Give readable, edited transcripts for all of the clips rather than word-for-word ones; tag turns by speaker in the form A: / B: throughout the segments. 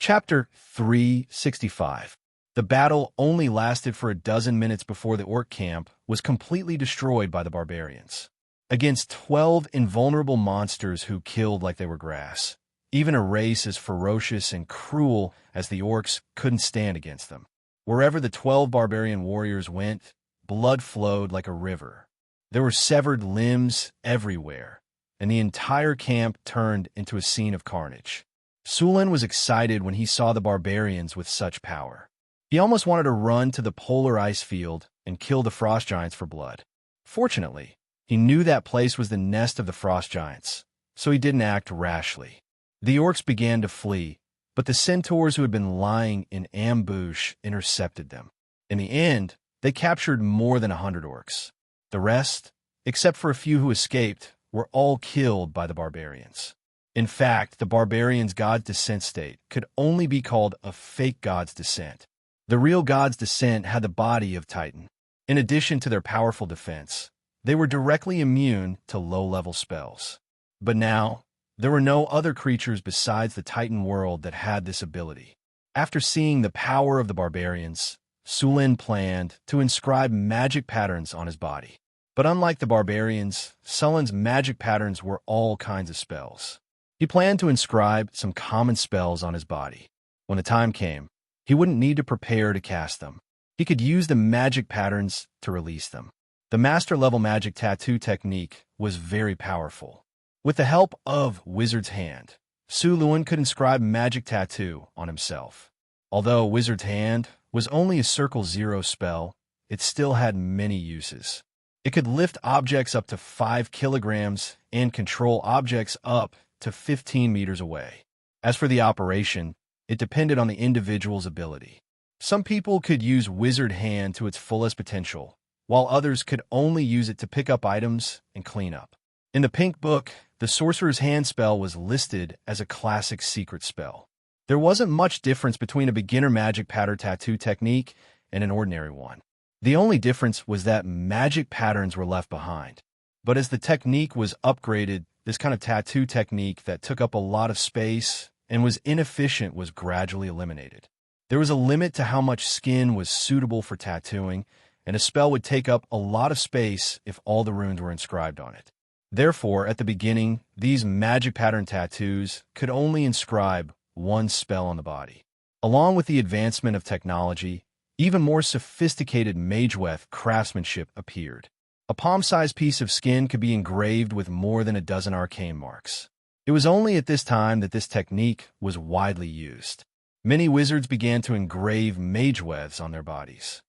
A: Chapter 365. The battle only lasted for a dozen minutes before the orc camp was completely destroyed by the barbarians. Against 12 invulnerable monsters who killed like they were grass. Even a race as ferocious and cruel as the orcs couldn't stand against them. Wherever the 12 barbarian warriors went, blood flowed like a river. There were severed limbs everywhere, and the entire camp turned into a scene of carnage. Sulan was excited when he saw the barbarians with such power. He almost wanted to run to the polar ice field and kill the frost giants for blood. Fortunately, he knew that place was the nest of the frost giants, so he didn't act rashly. The orcs began to flee, but the centaurs who had been lying in ambush intercepted them. In the end, they captured more than 100 orcs. The rest, except for a few who escaped, were all killed by the barbarians. In fact, the barbarians' god's descent state could only be called a fake god's descent. The real god's descent had the body of Titan. In addition to their powerful defense, they were directly immune to low-level spells. But now, there were no other creatures besides the Titan world that had this ability. After seeing the power of the barbarians, Sulan planned to inscribe magic patterns on his body. But unlike the barbarians, Sulan's magic patterns were all kinds of spells. He planned to inscribe some common spells on his body. When the time came, he wouldn't need to prepare to cast them. He could use the magic patterns to release them. The master-level magic tattoo technique was very powerful. With the help of Wizard's Hand, Sulan could inscribe magic tattoo on himself. Although Wizard's Hand was only a Circle 0 spell, it still had many uses. It could lift objects up to 5 kilograms and control objects up to 15 meters away. As for the operation, it depended on the individual's ability. Some people could use Wizard Hand to its fullest potential, while others could only use it to pick up items and clean up. In the Pink Book, the Sorcerer's Hand spell was listed as a classic secret spell. There wasn't much difference between a beginner magic pattern tattoo technique and an ordinary one. The only difference was that magic patterns were left behind. But as the technique was upgraded, this kind of tattoo technique that took up a lot of space and was inefficient was gradually eliminated. There was a limit to how much skin was suitable for tattooing, and a spell would take up a lot of space if all the runes were inscribed on it. Therefore, at the beginning, these magic pattern tattoos could only inscribe one spell on the body. Along with the advancement of technology, even more sophisticated mageweth craftsmanship appeared. A palm-sized piece of skin could be engraved with more than a dozen arcane marks. It was only at this time that this technique was widely used. Many wizards began to engrave mageweths on their bodies.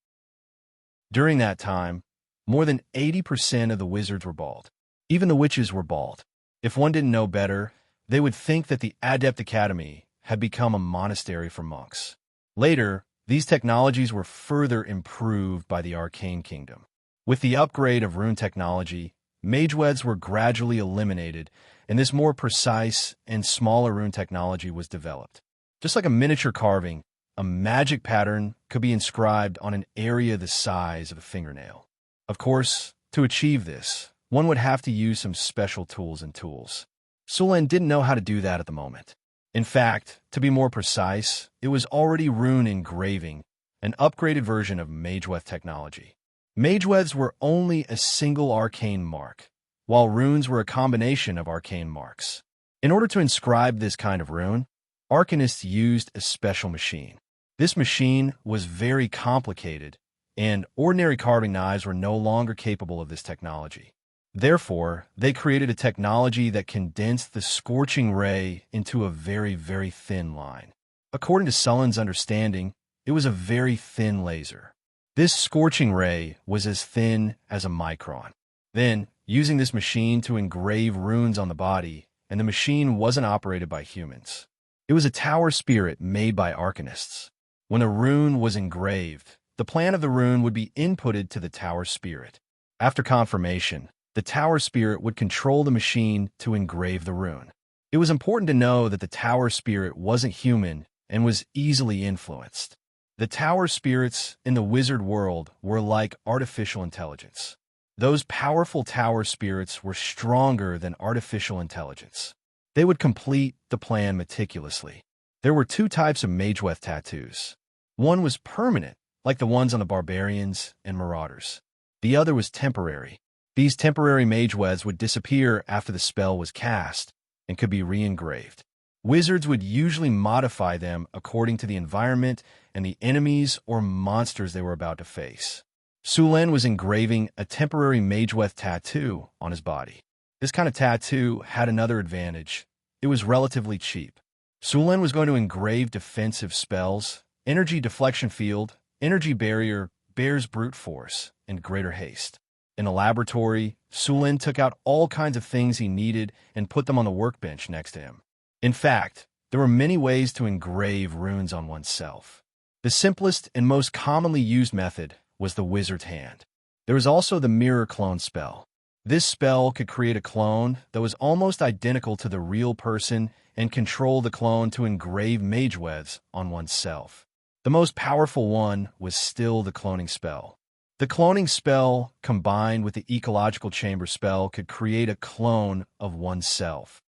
A: During that time, more than 80% of the wizards were bald. Even the witches were bald. If one didn't know better, they would think that the Adept Academy had become a monastery for monks. Later, these technologies were further improved by the Arcane Kingdom. With the upgrade of rune technology, mageweths were gradually eliminated, and this more precise and smaller rune technology was developed. Just like a miniature carving, a magic pattern could be inscribed on an area the size of a fingernail. Of course, to achieve this, one would have to use some special tools and tools. Sulan didn't know how to do that at the moment. In fact, to be more precise, it was already rune engraving, an upgraded version of mageweth technology. Mageweths were only a single arcane mark, while runes were a combination of arcane marks. In order to inscribe this kind of rune, arcanists used a special machine. This machine was very complicated, and ordinary carving knives were no longer capable of this technology. Therefore, they created a technology that condensed the scorching ray into a very, very thin line. According to Sulan's understanding, it was a very thin laser. This scorching ray was as thin as a micron. Then, using this machine to engrave runes on the body, and the machine wasn't operated by humans. It was a tower spirit made by arcanists. When a rune was engraved, the plan of the rune would be inputted to the tower spirit. After confirmation, the tower spirit would control the machine to engrave the rune. It was important to know that the tower spirit wasn't human and was easily influenced. The tower spirits in the wizard world were like artificial intelligence. Those powerful tower spirits were stronger than artificial intelligence. They would complete the plan meticulously. There were two types of Mageweth tattoos. One was permanent, like the ones on the barbarians and marauders. The other was temporary. These temporary Mageweths would disappear after the spell was cast and could be re-engraved. Wizards would usually modify them according to the environment and the enemies or monsters they were about to face. Sulen was engraving a temporary Mageweth tattoo on his body. This kind of tattoo had another advantage. It was relatively cheap. Sulen was going to engrave defensive spells, energy deflection field, energy barrier, bear's brute force, and greater haste. In a laboratory, Sulen took out all kinds of things he needed and put them on the workbench next to him. In fact, there were many ways to engrave runes on oneself. The simplest and most commonly used method was the wizard's hand. There was also the mirror clone spell. This spell could create a clone that was almost identical to the real person and control the clone to engrave Mageweths on oneself. The most powerful one was still the cloning spell. The cloning spell, combined with the ecological chamber spell, could create a clone of oneself.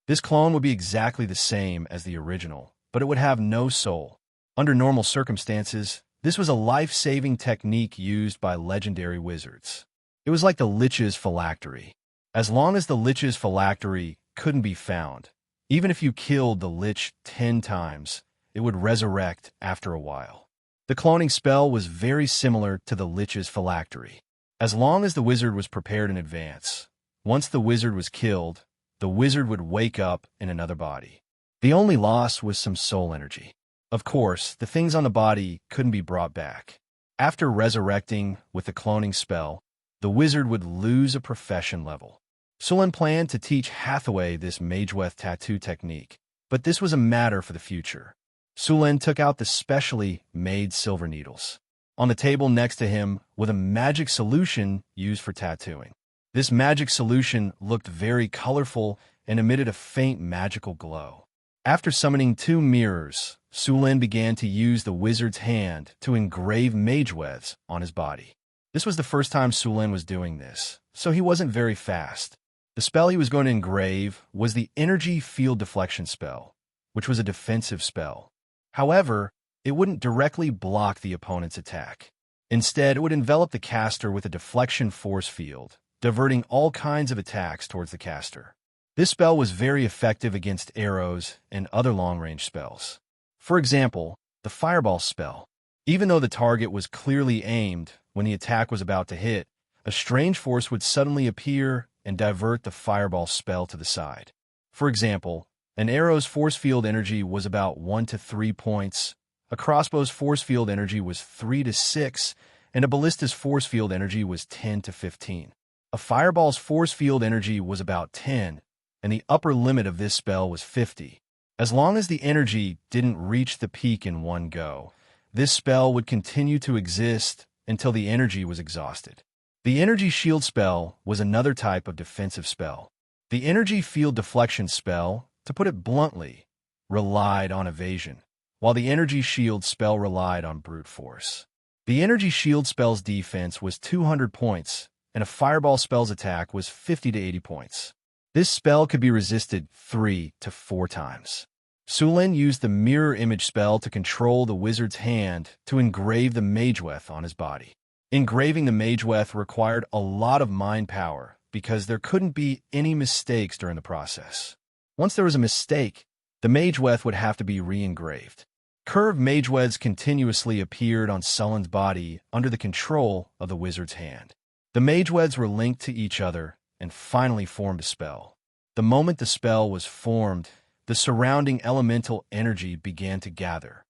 A: This clone would be exactly the same as the original, but it would have no soul. Under normal circumstances, this was a life-saving technique used by legendary wizards. It was like the Lich's phylactery. As long as the Lich's phylactery couldn't be found, even if you killed the Lich 10 times, it would resurrect after a while. The cloning spell was very similar to the Lich's phylactery. As long as the wizard was prepared in advance, once the wizard was killed, the wizard would wake up in another body. The only loss was some soul energy. Of course, the things on the body couldn't be brought back. After resurrecting with the cloning spell, the wizard would lose a profession level. Sulen planned to teach Hathaway this Mageweth tattoo technique, but this was a matter for the future. Sulen took out the specially made silver needles. On the table next to him was a magic solution used for tattooing. This magic solution looked very colorful and emitted a faint magical glow. After summoning 2 mirrors, Sulen began to use the wizard's hand to engrave Mageweths on his body. This was the first time Sulen was doing this, so he wasn't very fast. The spell he was going to engrave was the energy field deflection spell, which was a defensive spell. However, it wouldn't directly block the opponent's attack. Instead, it would envelop the caster with a deflection force field, diverting all kinds of attacks towards the caster. This spell was very effective against arrows and other long-range spells. For example, the fireball spell. Even though the target was clearly aimed when the attack was about to hit, a strange force would suddenly appear and divert the fireball spell to the side. For example, an arrow's force field energy was about 1 to 3 points, a crossbow's force field energy was 3 to 6, and a ballista's force field energy was 10 to 15. A fireball's force field energy was about 10, and the upper limit of this spell was 50. As long as the energy didn't reach the peak in one go, this spell would continue to exist until the energy was exhausted. The energy shield spell was another type of defensive spell. The energy field deflection spell, to put it bluntly, relied on evasion, while the energy shield spell relied on brute force. The energy shield spell's defense was 200 points, and a fireball spell's attack was 50 to 80 points. This spell could be resisted 3 to 4 times. Sulen used the mirror image spell to control the wizard's hand to engrave the Mageweth on his body. Engraving the Mageweth required a lot of mind power because there couldn't be any mistakes during the process. Once there was a mistake, the Mageweth would have to be re-engraved. Curved Mageweths continuously appeared on Sulen's body under the control of the wizard's hand. The Mageweths were linked to each other and finally formed a spell. The moment the spell was formed, the surrounding elemental energy began to gather.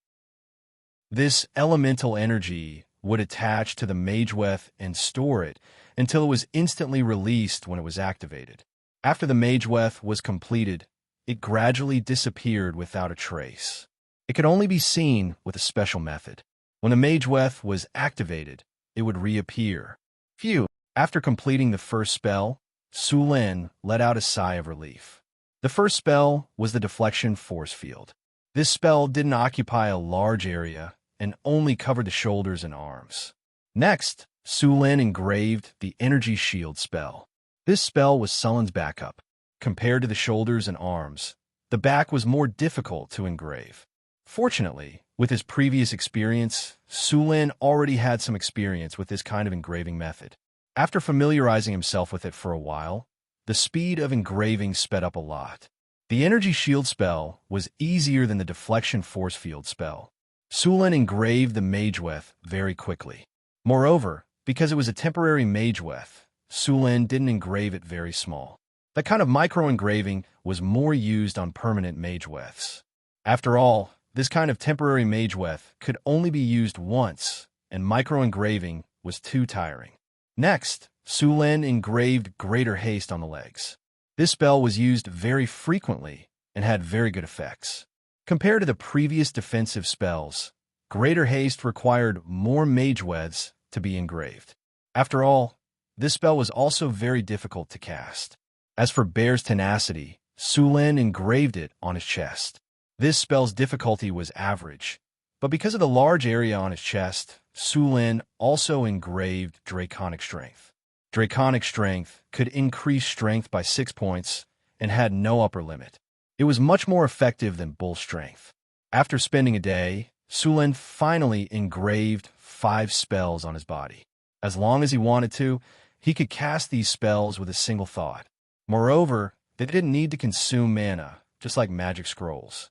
A: This elemental energy would attach to the Mageweth and store it until it was instantly released when it was activated. After the Mageweth was completed, it gradually disappeared without a trace. It could only be seen with a special method. When the Mageweth was activated, it would reappear. Phew! After completing the first spell, Sulen let out a sigh of relief. The first spell was the deflection force field. This spell didn't occupy a large area and only covered the shoulders and arms. Next, Sulen engraved the energy shield spell. This spell was Sulen's backup. Compared to the shoulders and arms, the back was more difficult to engrave. Fortunately, with his previous experience, Sulin already had some experience with this kind of engraving method. After familiarizing himself with it for a while, the speed of engraving sped up a lot. The energy shield spell was easier than the deflection force field spell. Sulin engraved the Mageweth very quickly. Moreover, because it was a temporary Mageweth, Sulin didn't engrave it very small. That kind of micro-engraving was more used on permanent Mageweths. After all, this kind of temporary Mageweth could only be used once, and micro-engraving was too tiring. Next, Sulin engraved Greater Haste on the legs. This spell was used very frequently and had very good effects. Compared to the previous defensive spells, Greater Haste required more Mageweths to be engraved. After all, this spell was also very difficult to cast. As for Bear's Tenacity, Sulin engraved it on his chest. This spell's difficulty was average, but because of the large area on his chest, Sulin also engraved Draconic Strength. Draconic Strength could increase strength by 6 points and had no upper limit. It was much more effective than Bull Strength. After spending a day, Sulin finally engraved 5 spells on his body. As long as he wanted to, he could cast these spells with a single thought. Moreover, they didn't need to consume mana, just like magic scrolls.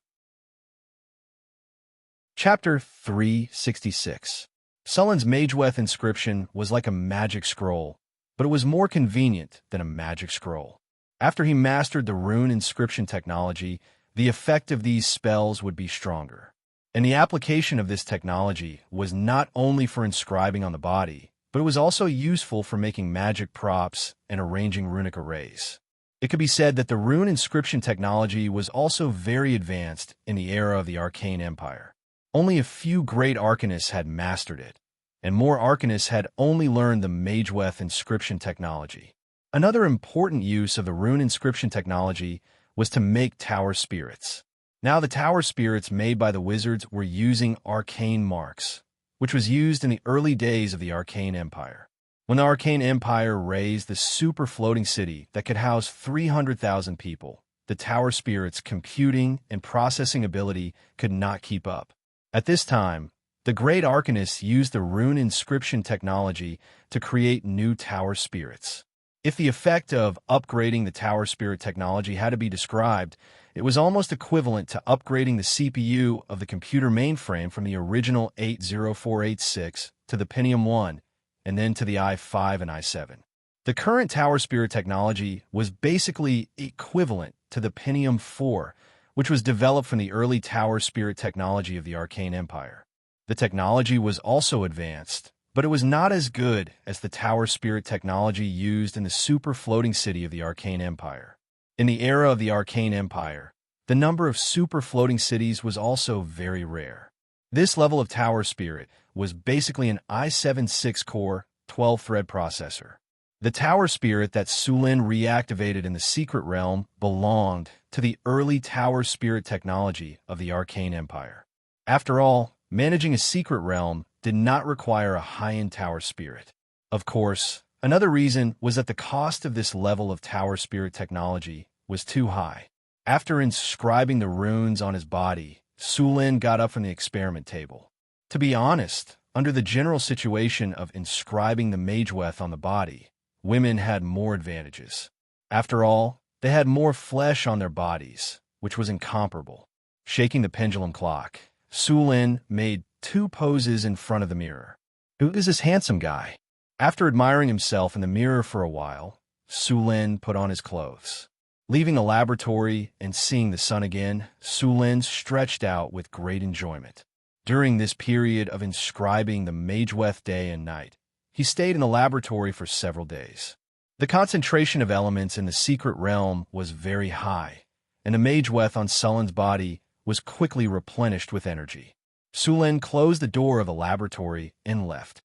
A: Chapter 366. Sulin's Mageweth inscription was like a magic scroll, but it was more convenient than a magic scroll. After he mastered the rune inscription technology, the effect of these spells would be stronger. And the application of this technology was not only for inscribing on the body, but it was also useful for making magic props and arranging runic arrays. It could be said that the rune inscription technology was also very advanced in the era of the Arcane Empire. Only a few great arcanists had mastered it, and more arcanists had only learned the Mageweth inscription technology. Another important use of the rune inscription technology was to make tower spirits. Now the tower spirits made by the wizards were using arcane marks, which was used in the early days of the Arcane Empire. When the Arcane Empire raised the super floating city that could house 300,000 people, the tower spirits' computing and processing ability could not keep up. At this time, the great arcanists used the rune inscription technology to create new tower spirits. If the effect of upgrading the tower spirit technology had to be described, it was almost equivalent to upgrading the CPU of the computer mainframe from the original 80486 to the Pentium 1, and then to the i5 and i7. The current tower spirit technology was basically equivalent to the Pentium 4, which was developed from the early tower spirit technology of the Arcane Empire. The technology was also advanced, but it was not as good as the tower spirit technology used in the super floating city of the Arcane Empire. In the era of the Arcane Empire, the number of super floating cities was also very rare. This level of tower spirit was basically an i7 6-core, 12-thread processor. The tower spirit that Sulin reactivated in the Secret Realm belonged to the early tower spirit technology of the Arcane Empire. After all, managing a secret realm did not require a high-end tower spirit. Of course, another reason was that the cost of this level of tower spirit technology was too high. After inscribing the runes on his body, Sulin got up from the experiment table. To be honest, under the general situation of inscribing the Mageweth on the body, women had more advantages. After all, they had more flesh on their bodies, which was incomparable. Shaking the pendulum clock, Sulin made 2 poses in front of the mirror. Who is this handsome guy? After admiring himself in the mirror for a while, Sulin put on his clothes. Leaving the laboratory and seeing the sun again, Sulin stretched out with great enjoyment. During this period of inscribing the Mageweth day and night, he stayed in the laboratory for several days. The concentration of elements in the secret realm was very high, and the Mageweth on Sulin's body was quickly replenished with energy. Sulin closed the door of the laboratory and left.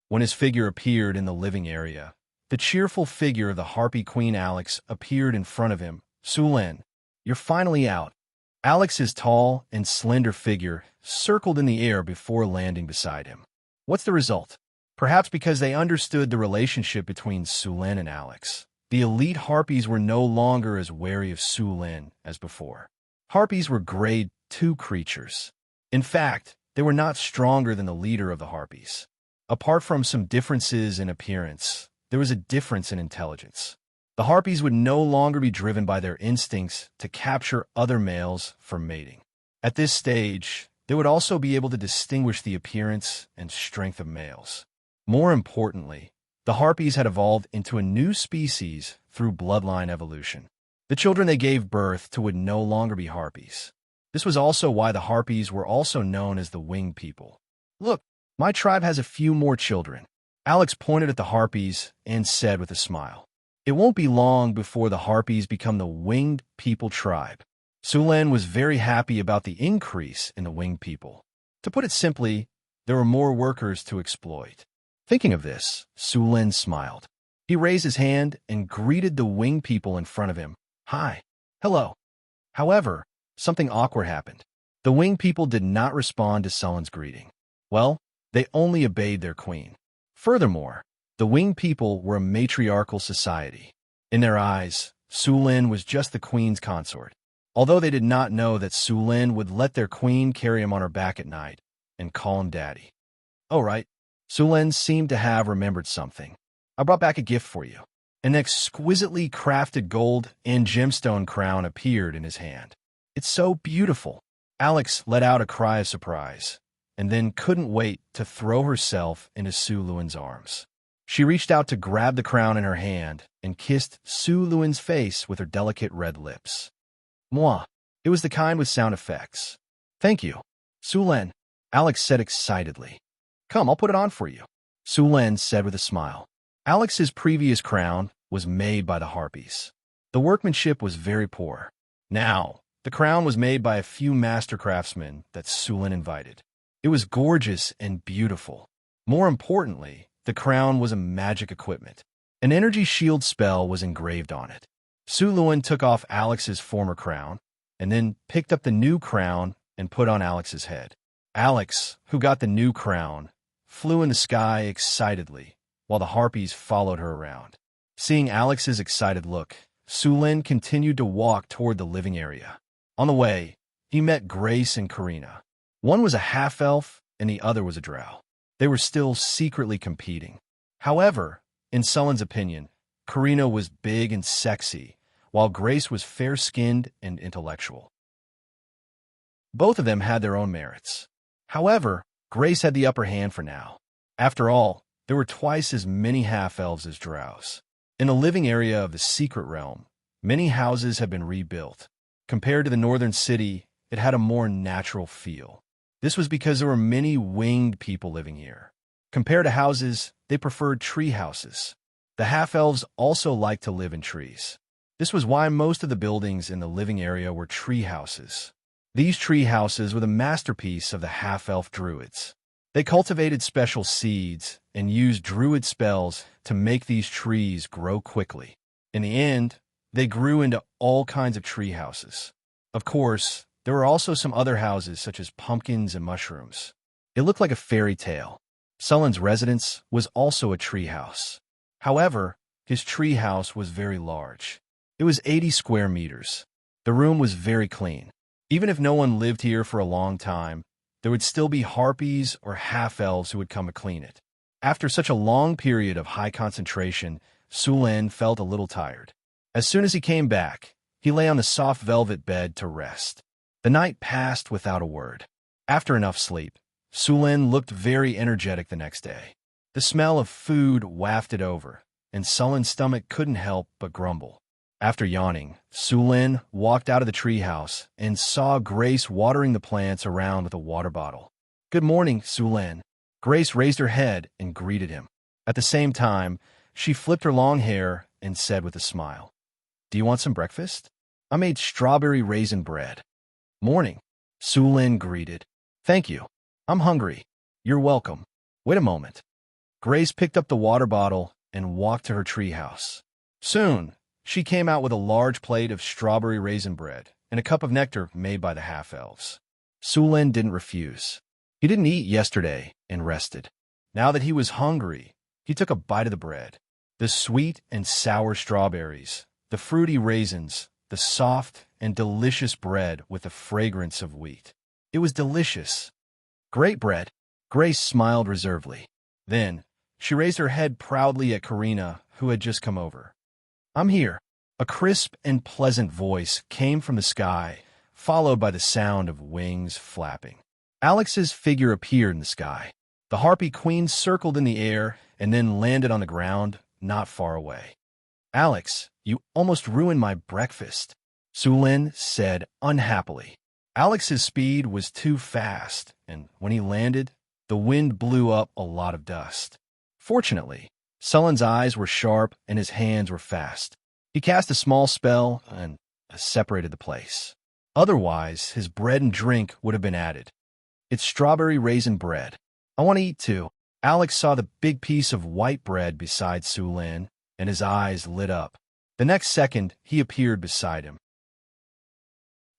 A: When his figure appeared in the living area, the cheerful figure of the Harpy Queen Alex appeared in front of him. "Sulin, you're finally out." Alex's tall and slender figure circled in the air before landing beside him. What's the result? Perhaps because they understood the relationship between Sulin and Alex, The elite harpies were no longer as wary of Su Lin as before. Harpies were grade 2 creatures. In fact, they were not stronger than the leader of the harpies. Apart from some differences in appearance, there was a difference in intelligence. The harpies would no longer be driven by their instincts to capture other males for mating. At this stage, they would also be able to distinguish the appearance and strength of males. More importantly, the harpies had evolved into a new species through bloodline evolution. The children they gave birth to would no longer be harpies. This was also why the harpies were also known as the winged people. Look, my tribe has a few more children. Alex pointed at the harpies and said with a smile. It won't be long before the harpies become the winged people tribe. Su Lin was very happy about the increase in the winged people. To put it simply, there were more workers to exploit. Thinking of this, Su Lin smiled. He raised his hand and greeted the winged people in front of him. Hi. Hello. However, something awkward happened. The winged people did not respond to Sulin's greeting. Well, they only obeyed their queen. Furthermore, the winged people were a matriarchal society. In their eyes, Su Lin was just the queen's consort, although they did not know that Su Lin would let their queen carry him on her back at night and call him daddy. Oh, right. Su Lin seemed to have remembered something. I brought back a gift for you. An exquisitely crafted gold and gemstone crown appeared in his hand. It's so beautiful. Alex let out a cry of surprise, and then couldn't wait to throw herself into Su Luin's arms. She reached out to grab the crown in her hand and kissed Su Luin's face with her delicate red lips. Mwah! It was the kind with sound effects. Thank you. Su Lin, Alex said excitedly. Come, I'll put it on for you. Su Lin said with a smile. Alex's previous crown was made by the harpies. The workmanship was very poor. Now, the crown was made by a few master craftsmen that Su Lin invited. It was gorgeous and beautiful. More importantly, the crown was a magic equipment. An energy shield spell was engraved on it. Su Lin took off Alex's former crown, and then picked up the new crown and put on Alex's head. Alex, who got the new crown, flew in the sky excitedly, while the harpies followed her around. Seeing Alex's excited look, Su Lin continued to walk toward the living area. On the way, he met Grace and Karina. One was a half-elf, and the other was a drow. They were still secretly competing. However, in Sulin's opinion, Karina was big and sexy, while Grace was fair-skinned and intellectual. Both of them had their own merits. However, Grace had the upper hand for now. After all, there were twice as many half-elves as drows. In the living area of the secret realm, many houses had been rebuilt. Compared to the northern city, it had a more natural feel. This was because there were many winged people living here. Compared to houses, they preferred tree houses. The half-elves also liked to live in trees. This was why most of the buildings in the living area were tree houses. These tree houses were the masterpiece of the half-elf druids. They cultivated special seeds and used druid spells to make these trees grow quickly. In the end, they grew into all kinds of tree houses. Of course, there were also some other houses such as pumpkins and mushrooms. It looked like a fairy tale. Sulin's residence was also a tree house. However, his tree house was very large. It was 80 square meters. The room was very clean. Even if no one lived here for a long time, there would still be harpies or half-elves who would come to clean it. After such a long period of high concentration, Su Lin felt a little tired. As soon as he came back, he lay on the soft velvet bed to rest. The night passed without a word. After enough sleep, Su Lin looked very energetic the next day. The smell of food wafted over, and Sulin's stomach couldn't help but grumble. After yawning, Su Lin walked out of the treehouse and saw Grace watering the plants around with a water bottle. Good morning, Su Lin. Grace raised her head and greeted him. At the same time, she flipped her long hair and said with a smile, Do you want some breakfast? I made strawberry raisin bread. Morning, Su Lin greeted. Thank you. I'm hungry. You're welcome. Wait a moment. Grace picked up the water bottle and walked to her treehouse. Soon, she came out with a large plate of strawberry raisin bread and a cup of nectar made by the half-elves. Su Lin didn't refuse. He didn't eat yesterday and rested. Now that he was hungry, he took a bite of the bread. The sweet and sour strawberries, the fruity raisins, the soft and delicious bread with the fragrance of wheat. It was delicious. Great bread. Grace smiled reservedly. Then, she raised her head proudly at Karina, who had just come over. "I'm here." A crisp and pleasant voice came from the sky, followed by the sound of wings flapping. Alex's figure appeared in the sky. The Harpy Queen circled in the air and then landed on the ground not far away. "Alex, you almost ruined my breakfast," Sulin said unhappily. Alex's speed was too fast, and when he landed, the wind blew up a lot of dust. Fortunately, Sullen's eyes were sharp and his hands were fast. He cast a small spell and separated the place. Otherwise, his bread and drink would have been added. "It's strawberry raisin bread. I want to eat too." Alex saw the big piece of white bread beside Sulin, and his eyes lit up. The next second, he appeared beside him.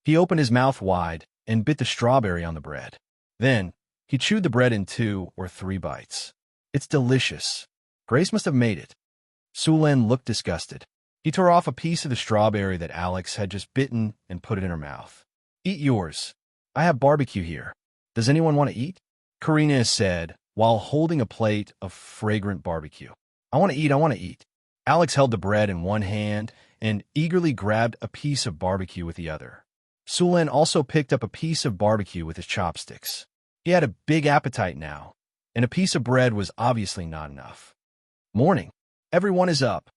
A: He opened his mouth wide and bit the strawberry on the bread. Then, he chewed the bread in 2 or 3 bites. "It's delicious. Grace must have made it." Sulin looked disgusted. He tore off a piece of the strawberry that Alex had just bitten and put it in her mouth. "Eat yours. I have barbecue here. Does anyone want to eat?" Karina said, while holding a plate of fragrant barbecue. I want to eat. Alex held the bread in one hand and eagerly grabbed a piece of barbecue with the other. Sulin also picked up a piece of barbecue with his chopsticks. He had a big appetite now, and a piece of bread was obviously not enough. "Morning. Everyone is up."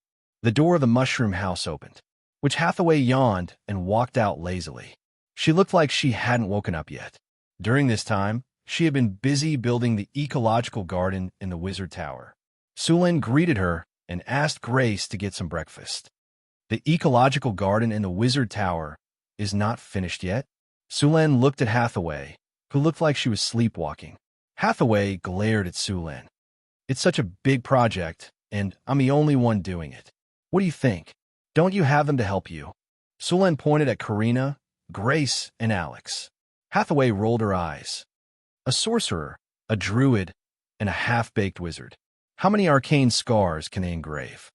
A: The door of the mushroom house opened, which Hathaway yawned and walked out lazily. She looked like she hadn't woken up yet. During this time, she had been busy building the ecological garden in the wizard tower. Sulin greeted her and asked Grace to get some breakfast. "The ecological garden in the wizard tower is not finished yet?" Sulin looked at Hathaway, who looked like she was sleepwalking. Hathaway glared at Sulin. "It's such a big project, and I'm the only one doing it. What do you think? Don't you have them to help you?" Sulin pointed at Karina, Grace, and Alex. Hathaway rolled her eyes. "A sorcerer, a druid, and a half-baked wizard. How many arcane scars can they engrave?"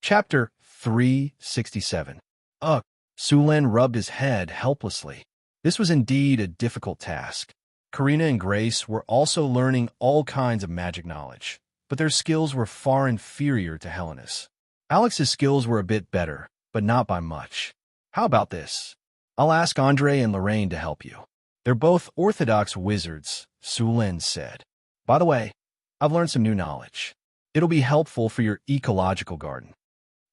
A: Chapter 367. Ugh! Sulin rubbed his head helplessly. This was indeed a difficult task. Karina and Grace were also learning all kinds of magic knowledge, but their skills were far inferior to Helena's. Alex's skills were a bit better, but not by much. "How about this? I'll ask Andre and Lorraine to help you. They're both orthodox wizards," Sulin said. "By the way, I've learned some new knowledge. It'll be helpful for your ecological garden."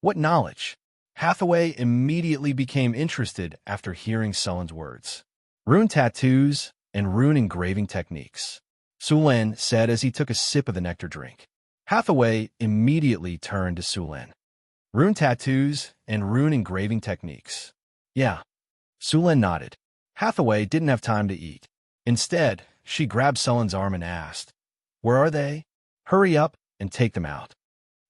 A: "What knowledge?" Hathaway immediately became interested after hearing Sulin's words. "Rune tattoos and rune engraving techniques," Sulin said as he took a sip of the nectar drink. Hathaway immediately turned to Sulin. "Rune tattoos and rune engraving techniques." "Yeah." Sulin nodded. Hathaway didn't have time to eat. Instead, she grabbed Sulin's arm and asked, "Where are they? Hurry up and take them out."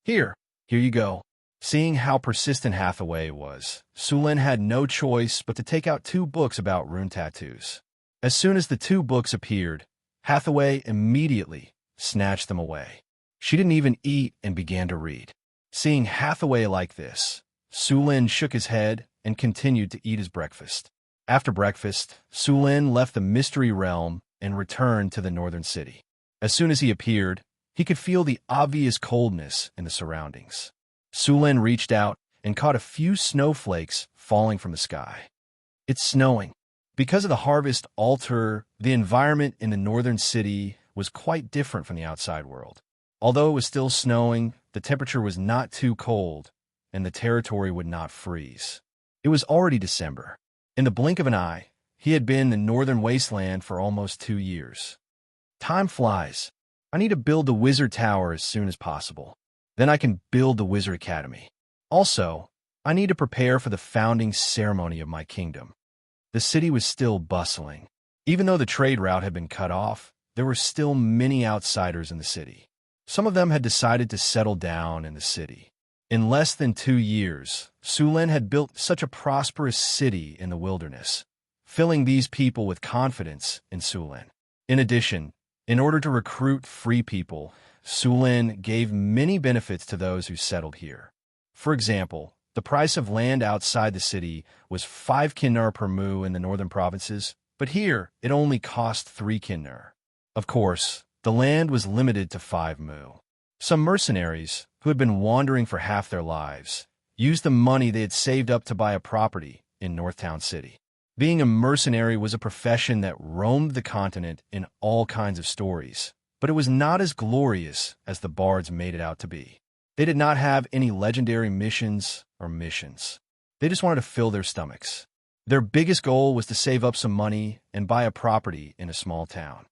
A: Here you go." Seeing how persistent Hathaway was, Sulin had no choice but to take out 2 books about rune tattoos. As soon as the 2 books appeared, Hathaway immediately snatched them away. She didn't even eat and began to read. Seeing Hathaway like this, Sulin shook his head and continued to eat his breakfast. After breakfast, Sulin left the mystery realm and returned to the northern city. As soon as he appeared, he could feel the obvious coldness in the surroundings. Sulin reached out and caught a few snowflakes falling from the sky. It's snowing. Because of the harvest altar, the environment in the northern city was quite different from the outside world. Although it was still snowing, the temperature was not too cold, and the territory would not freeze. It was already December. In the blink of an eye, he had been in the northern wasteland for almost 2 years. Time flies. I need to build the wizard tower as soon as possible. Then I can build the wizard academy. Also, I need to prepare for the founding ceremony of my kingdom. The city was still bustling. Even though the trade route had been cut off, there were still many outsiders in the city. Some of them had decided to settle down in the city. In less than 2 years, Sulin had built such a prosperous city in the wilderness, filling these people with confidence in Sulin. In addition, in order to recruit free people, Sulin gave many benefits to those who settled here. For example, the price of land outside the city was 5 kinnar per mu in the northern provinces, but here it only cost 3 kinnar. Of course, the land was limited to 5 mu. Some mercenaries, who had been wandering for half their lives, used the money they had saved up to buy a property in Northtown City. Being a mercenary was a profession that roamed the continent in all kinds of stories, but it was not as glorious as the bards made it out to be. They did not have any legendary missions or missions. They just wanted to fill their stomachs. Their biggest goal was to save up some money and buy a property in a small town.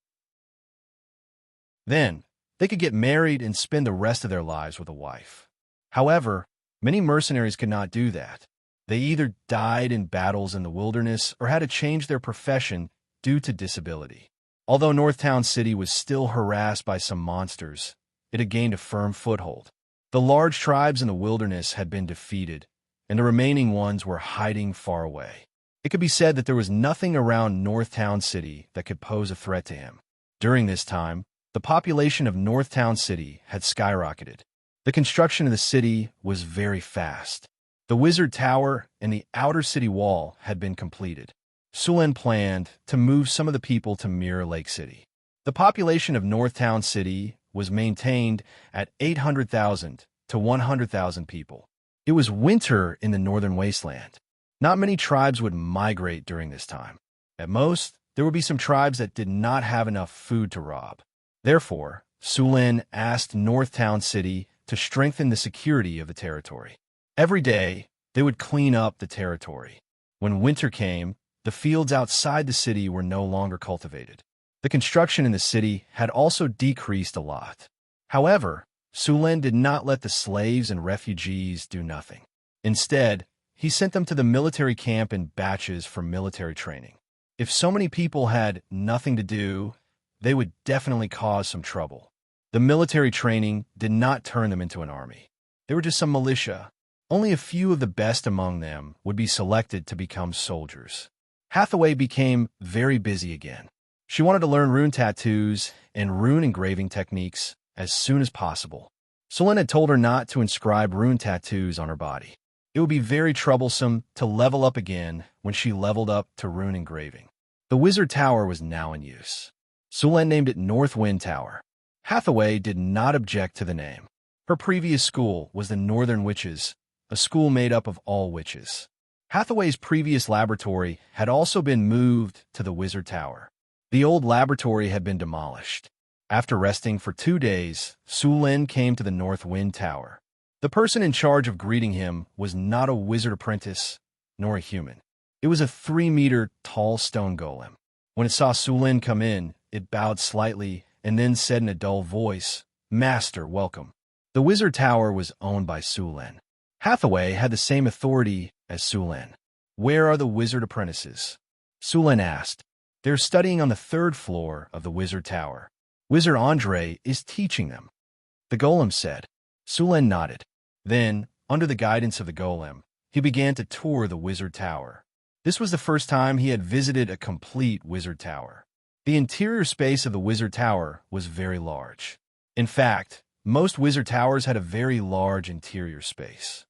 A: Then, they could get married and spend the rest of their lives with a wife. However, many mercenaries could not do that. They either died in battles in the wilderness or had to change their profession due to disability. Although Northtown City was still harassed by some monsters, it had gained a firm foothold. The large tribes in the wilderness had been defeated, and the remaining ones were hiding far away. It could be said that there was nothing around Northtown City that could pose a threat to him. During this time, the population of Northtown City had skyrocketed. The construction of the city was very fast. The Wizard Tower and the outer city wall had been completed. Sulin planned to move some of the people to Mirror Lake City. The population of Northtown City was maintained at 800,000 to 100,000 people. It was winter in the northern wasteland. Not many tribes would migrate during this time. At most, there would be some tribes that did not have enough food to rob. Therefore, Sulin asked Northtown City to strengthen the security of the territory. Every day, they would clean up the territory. When winter came, the fields outside the city were no longer cultivated. The construction in the city had also decreased a lot. However, Sulin did not let the slaves and refugees do nothing. Instead, he sent them to the military camp in batches for military training. If so many people had nothing to do, they would definitely cause some trouble. The military training did not turn them into an army. They were just some militia. Only a few of the best among them would be selected to become soldiers. Hathaway became very busy again. She wanted to learn rune tattoos and rune engraving techniques as soon as possible. Sulin had told her not to inscribe rune tattoos on her body. It would be very troublesome to level up again when she leveled up to rune engraving. The Wizard Tower was now in use. Sulin named it North Wind Tower. Hathaway did not object to the name. Her previous school was the Northern Witches, a school made up of all witches. Hathaway's previous laboratory had also been moved to the Wizard Tower. The old laboratory had been demolished. After resting for 2 days, Sulin came to the North Wind Tower. The person in charge of greeting him was not a wizard apprentice, nor a human. It was a 3-meter tall stone golem. When it saw Sulin come in, it bowed slightly and then said in a dull voice, "Master, welcome." The Wizard Tower was owned by Sulin. Hathaway had the same authority as Sulin. "Where are the wizard apprentices?" Sulin asked. "They're studying on the 3rd floor of the Wizard Tower. Wizard Andre is teaching them," the golem said. Sulin nodded. Then, under the guidance of the golem, he began to tour the Wizard Tower. This was the first time he had visited a complete Wizard Tower. The interior space of the Wizard Tower was very large. In fact, most Wizard Towers had a very large interior space.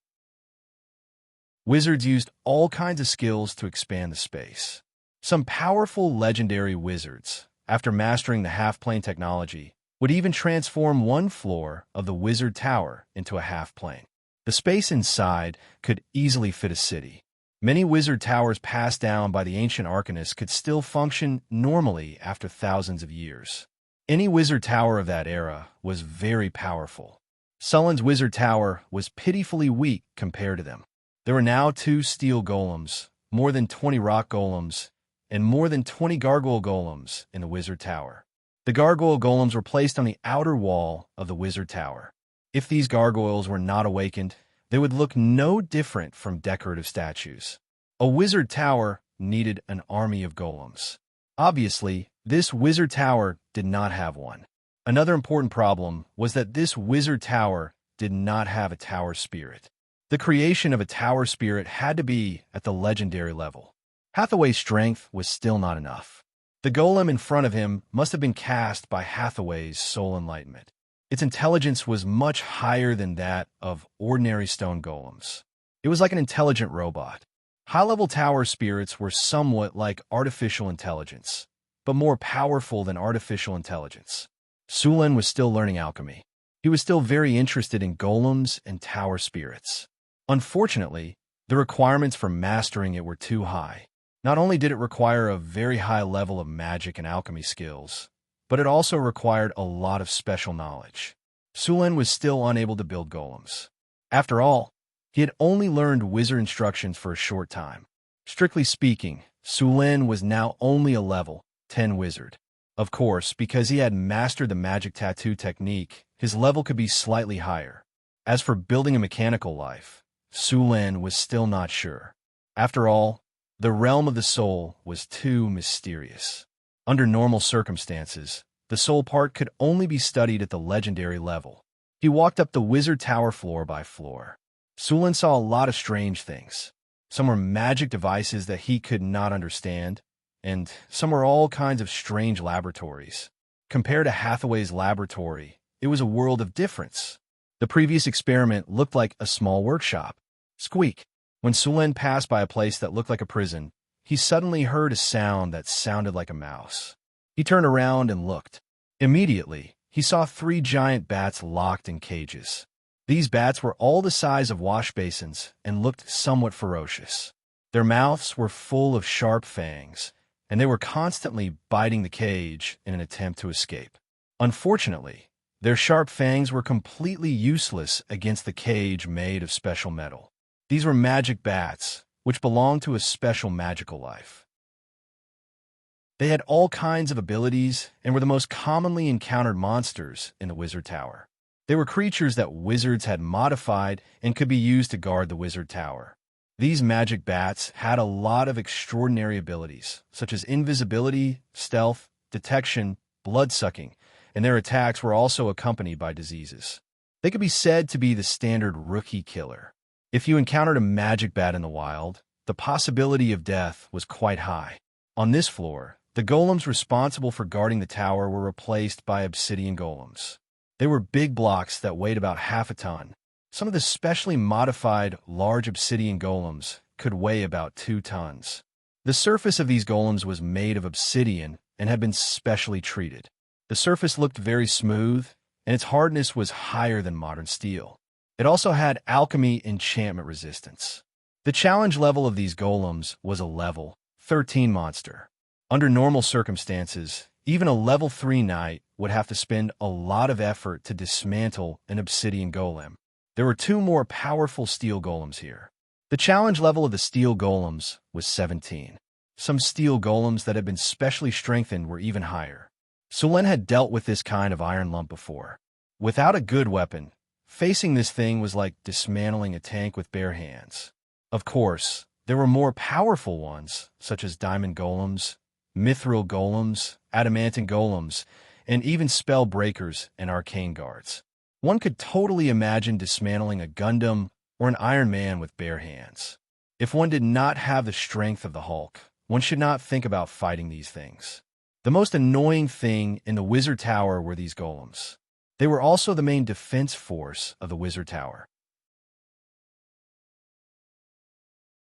A: Wizards used all kinds of skills to expand the space. Some powerful legendary wizards, after mastering the half-plane technology, would even transform 1 floor of the Wizard Tower into a half-plane. The space inside could easily fit a city. Many Wizard Towers passed down by the ancient arcanists could still function normally after thousands of years. Any Wizard Tower of that era was very powerful. Sulin's Wizard Tower was pitifully weak compared to them. There were now 2 steel golems, more than 20 rock golems, and more than 20 gargoyle golems in the Wizard Tower. The gargoyle golems were placed on the outer wall of the Wizard Tower. If these gargoyles were not awakened, they would look no different from decorative statues. A Wizard Tower needed an army of golems. Obviously, this Wizard Tower did not have one. Another important problem was that this Wizard Tower did not have a tower spirit. The creation of a tower spirit had to be at the legendary level. Hathaway's strength was still not enough. The golem in front of him must have been cast by Hathaway's soul enlightenment. Its intelligence was much higher than that of ordinary stone golems. It was like an intelligent robot. High-level tower spirits were somewhat like artificial intelligence, but more powerful than artificial intelligence. Sulen was still learning alchemy. He was still very interested in golems and tower spirits. Unfortunately, the requirements for mastering it were too high. Not only did it require a very high level of magic and alchemy skills, but it also required a lot of special knowledge. Sulen was still unable to build golems. After all, he had only learned wizard instructions for a short time. Strictly speaking, Sulen was now only a level 10 wizard. Of course, because he had mastered the magic tattoo technique, his level could be slightly higher. As for building a mechanical life, Sulen was still not sure. After all, the realm of the soul was too mysterious. Under normal circumstances, the soul part could only be studied at the legendary level. He walked up the wizard tower floor by floor. Sulen saw a lot of strange things. Some were magic devices that he could not understand, and some were all kinds of strange laboratories. Compared to Hathaway's laboratory, it was a world of difference. The previous experiment looked like a small workshop. Squeak! When Sulen passed by a place that looked like a prison, he suddenly heard a sound that sounded like a mouse. He turned around and looked. Immediately, he saw 3 giant bats locked in cages. These bats were all the size of wash basins and looked somewhat ferocious. Their mouths were full of sharp fangs, and they were constantly biting the cage in an attempt to escape. Unfortunately, their sharp fangs were completely useless against the cage made of special metal. These were magic bats, which belonged to a special magical life. They had all kinds of abilities and were the most commonly encountered monsters in the Wizard Tower. They were creatures that wizards had modified and could be used to guard the Wizard Tower. These magic bats had a lot of extraordinary abilities, such as invisibility, stealth, detection, blood-sucking, and their attacks were also accompanied by diseases. They could be said to be the standard rookie killer. If you encountered a magic bat in the wild, the possibility of death was quite high. On this floor, the golems responsible for guarding the tower were replaced by obsidian golems. They were big blocks that weighed about half a ton. Some of the specially modified large obsidian golems could weigh about 2 tons. The surface of these golems was made of obsidian and had been specially treated. The surface looked very smooth, and its hardness was higher than modern steel. It also had alchemy enchantment resistance. The challenge level of these golems was a level 13 monster. Under normal circumstances, even a level 3 knight would have to spend a lot of effort to dismantle an obsidian golem. There were 2 more powerful steel golems here. The challenge level of the steel golems was 17. Some steel golems that had been specially strengthened were even higher. Sulen had dealt with this kind of iron lump before. Without a good weapon, facing this thing was like dismantling a tank with bare hands. Of course, there were more powerful ones, such as diamond golems, mithril golems, adamantine golems, and even spell breakers and arcane guards. One could totally imagine dismantling a Gundam or an Iron Man with bare hands. If one did not have the strength of the Hulk, one should not think about fighting these things. The most annoying thing in the Wizard Tower were these golems. They were also the main defense force of the Wizard Tower.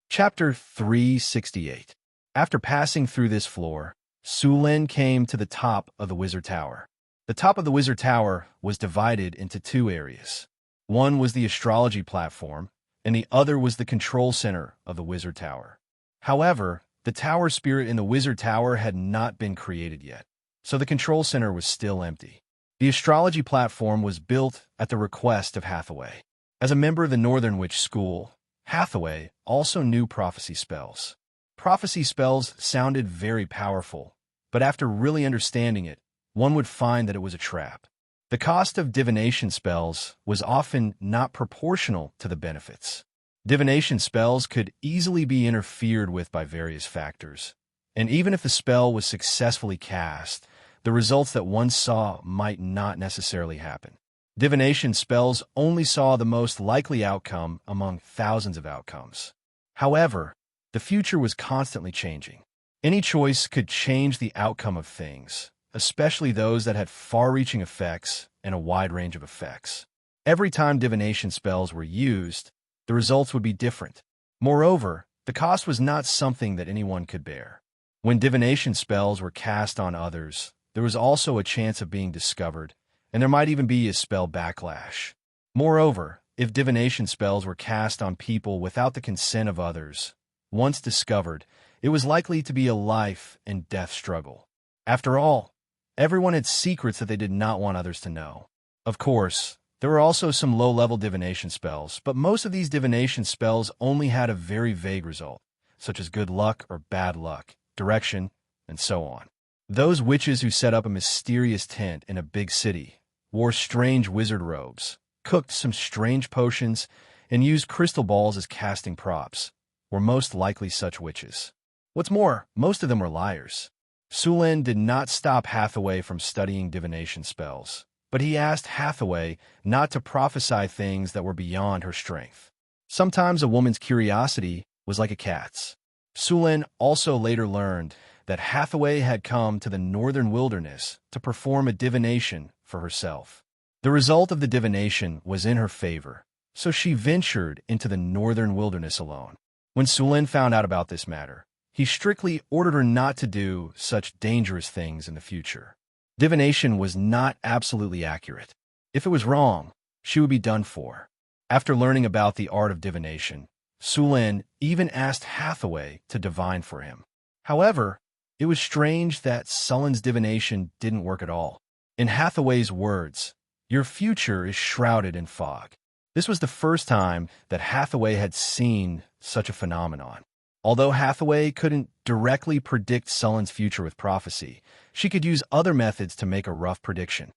A: Chapter 368. After passing through this floor, Sulen came to the top of the Wizard Tower. The top of the Wizard Tower was divided into 2 areas. One was the astrology platform, and the other was the control center of the Wizard Tower. However, the tower spirit in the Wizard Tower had not been created yet, so the control center was still empty. The astrology platform was built at the request of Hathaway. As a member of the Northern Witch School, Hathaway also knew prophecy spells. Prophecy spells sounded very powerful, but after really understanding it, one would find that it was a trap. The cost of divination spells was often not proportional to the benefits. Divination spells could easily be interfered with by various factors, and even if the spell was successfully cast, the results that one saw might not necessarily happen. Divination spells only saw the most likely outcome among thousands of outcomes. However, the future was constantly changing. Any choice could change the outcome of things, especially those that had far-reaching effects and a wide range of effects. Every time divination spells were used, the results would be different. Moreover, the cost was not something that anyone could bear. When divination spells were cast on others, there was also a chance of being discovered, and there might even be a spell backlash. Moreover, if divination spells were cast on people without the consent of others, once discovered, it was likely to be a life and death struggle. After all, everyone had secrets that they did not want others to know. Of course, there were also some low-level divination spells, but most of these divination spells only had a very vague result, such as good luck or bad luck, direction, and so on. Those witches who set up a mysterious tent in a big city, wore strange wizard robes, cooked some strange potions, and used crystal balls as casting props, were most likely such witches. What's more, most of them were liars. Sulin did not stop Hathaway from studying divination spells, but he asked Hathaway not to prophesy things that were beyond her strength. Sometimes a woman's curiosity was like a cat's. Sulin also later learned that Hathaway had come to the northern wilderness to perform a divination for herself. The result of the divination was in her favor, so she ventured into the northern wilderness alone. When Sulin found out about this matter, he strictly ordered her not to do such dangerous things in the future. Divination was not absolutely accurate. If it was wrong, she would be done for. After learning about the art of divination, Sulin even asked Hathaway to divine for him. However, it was strange that Sulin's divination didn't work at all. In Hathaway's words, "Your future is shrouded in fog." This was the first time that Hathaway had seen such a phenomenon. Although Hathaway couldn't directly predict Sulin's future with prophecy, she could use other methods to make a rough prediction.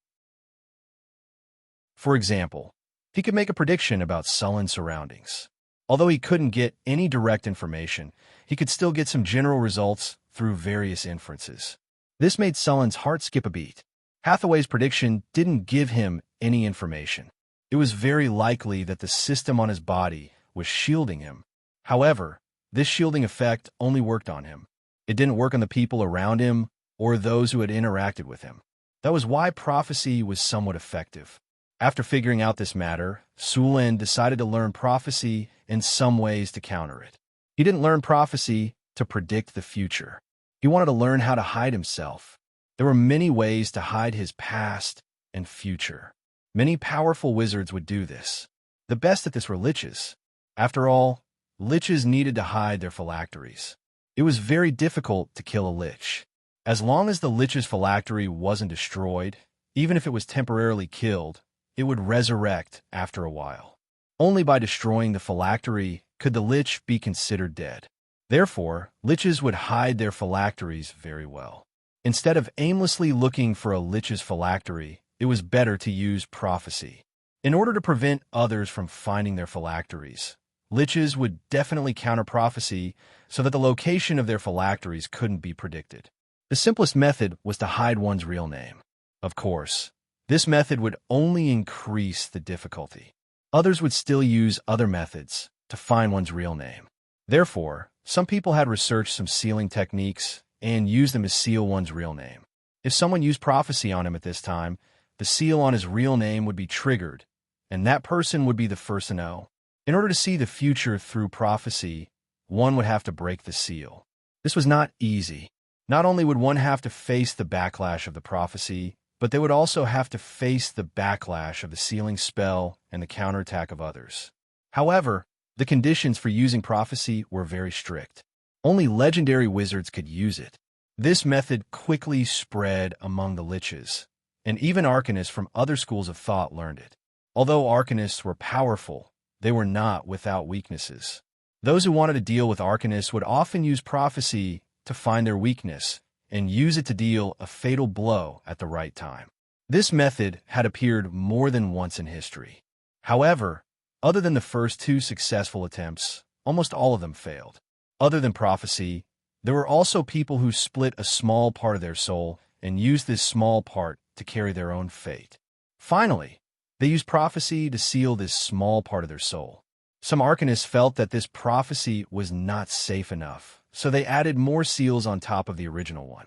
A: For example, he could make a prediction about Sulin's surroundings. Although he couldn't get any direct information, he could still get some general results through various inferences. This made Sulin's heart skip a beat. Hathaway's prediction didn't give him any information. It was very likely that the system on his body was shielding him. However, this shielding effect only worked on him. It didn't work on the people around him or those who had interacted with him. That was why prophecy was somewhat effective. After figuring out this matter, Sulin decided to learn prophecy in some ways to counter it. He didn't learn prophecy to predict the future. He wanted to learn how to hide himself. There were many ways to hide his past and future. Many powerful wizards would do this. The best at this were liches. After all, liches needed to hide their phylacteries. It was very difficult to kill a lich. As long as the lich's phylactery wasn't destroyed, even if it was temporarily killed, it would resurrect after a while. Only by destroying the phylactery could the lich be considered dead. Therefore, liches would hide their phylacteries very well. Instead of aimlessly looking for a lich's phylactery, it was better to use prophecy. In order to prevent others from finding their phylacteries, liches would definitely counter prophecy so that the location of their phylacteries couldn't be predicted. The simplest method was to hide one's real name. Of course, this method would only increase the difficulty. Others would still use other methods to find one's real name. Therefore, some people had researched some sealing techniques and used them to seal one's real name. If someone used prophecy on him at this time, the seal on his real name would be triggered, and that person would be the first to know. In order to see the future through prophecy, one would have to break the seal. This was not easy. Not only would one have to face the backlash of the prophecy, but they would also have to face the backlash of the sealing spell and the counterattack of others. However, the conditions for using prophecy were very strict. Only legendary wizards could use it. This method quickly spread among the liches, and even arcanists from other schools of thought learned it. Although arcanists were powerful, they were not without weaknesses. Those who wanted to deal with arcanists would often use prophecy to find their weakness and use it to deal a fatal blow at the right time. This method had appeared more than once in history. However, other than the first two successful attempts, almost all of them failed. Other than prophecy, there were also people who split a small part of their soul and used this small part to carry their own fate. Finally, they used prophecy to seal this small part of their soul. Some arcanists felt that this prophecy was not safe enough, so they added more seals on top of the original one.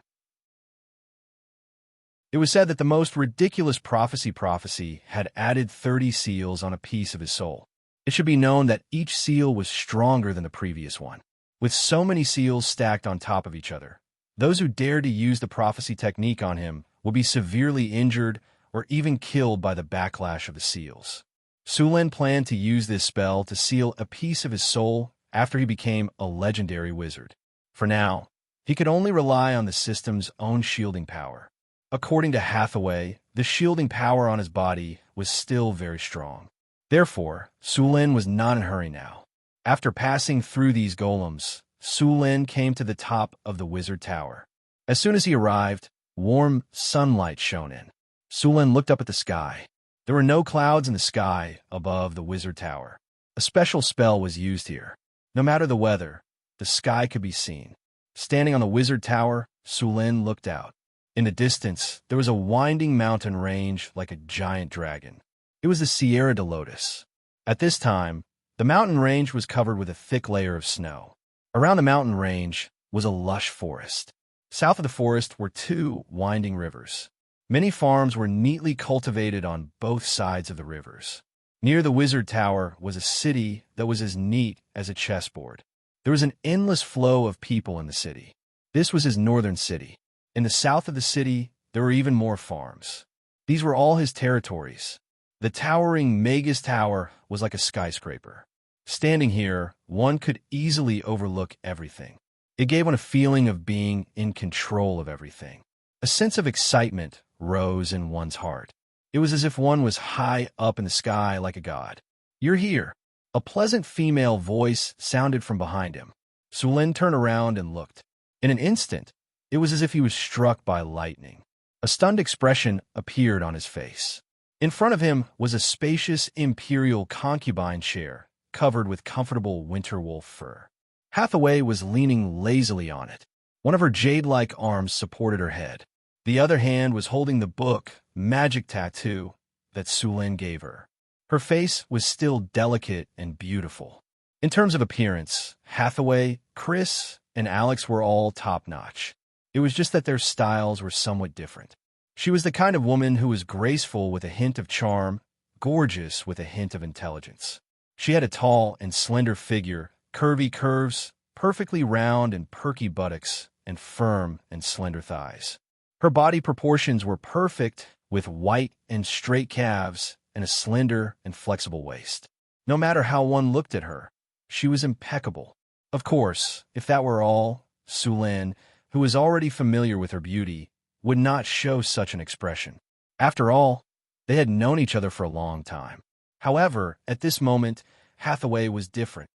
A: It was said that the most ridiculous prophecy had added 30 seals on a piece of his soul. It should be known that each seal was stronger than the previous one. With so many seals stacked on top of each other, those who dared to use the prophecy technique on him would be severely injured or even killed by the backlash of the seals. Sulin planned to use this spell to seal a piece of his soul after he became a legendary wizard. For now, he could only rely on the system's own shielding power. According to Hathaway, the shielding power on his body was still very strong. Therefore, Sulin was not in a hurry now. After passing through these golems, Sulin came to the top of the wizard tower. As soon as he arrived, warm sunlight shone in. Sulin looked up at the sky. There were no clouds in the sky above the wizard tower. A special spell was used here. No matter the weather, the sky could be seen. Standing on the wizard tower, Sulin looked out. In the distance, there was a winding mountain range like a giant dragon. It was the Sierra de Lotus. At this time, the mountain range was covered with a thick layer of snow. Around the mountain range was a lush forest. South of the forest were two winding rivers. Many farms were neatly cultivated on both sides of the rivers. Near the wizard tower was a city that was as neat as a chessboard. There was an endless flow of people in the city. This was his northern city. In the south of the city, there were even more farms. These were all his territories. The towering Magus Tower was like a skyscraper. Standing here, one could easily overlook everything. It gave one a feeling of being in control of everything. A sense of excitement rose in one's heart. It was as if one was high up in the sky like a god. "You're here." A pleasant female voice sounded from behind him. Sulin turned around and looked. In an instant, it was as if he was struck by lightning. A stunned expression appeared on his face. In front of him was a spacious imperial concubine chair covered with comfortable winter wolf fur. Hathaway was leaning lazily on it. One of her jade-like arms supported her head. The other hand was holding the book, Magic Tattoo, that Sulin gave her. Her face was still delicate and beautiful. In terms of appearance, Hathaway, Chris, and Alex were all top-notch. It was just that their styles were somewhat different. She was the kind of woman who was graceful with a hint of charm, gorgeous with a hint of intelligence. She had a tall and slender figure, curvy curves, perfectly round and perky buttocks, and firm and slender thighs. Her body proportions were perfect, with white and straight calves and a slender and flexible waist. No matter how one looked at her, she was impeccable. Of course, if that were all, Sulin, who was already familiar with her beauty, would not show such an expression. After all, they had known each other for a long time. However, at this moment, Hathaway was different.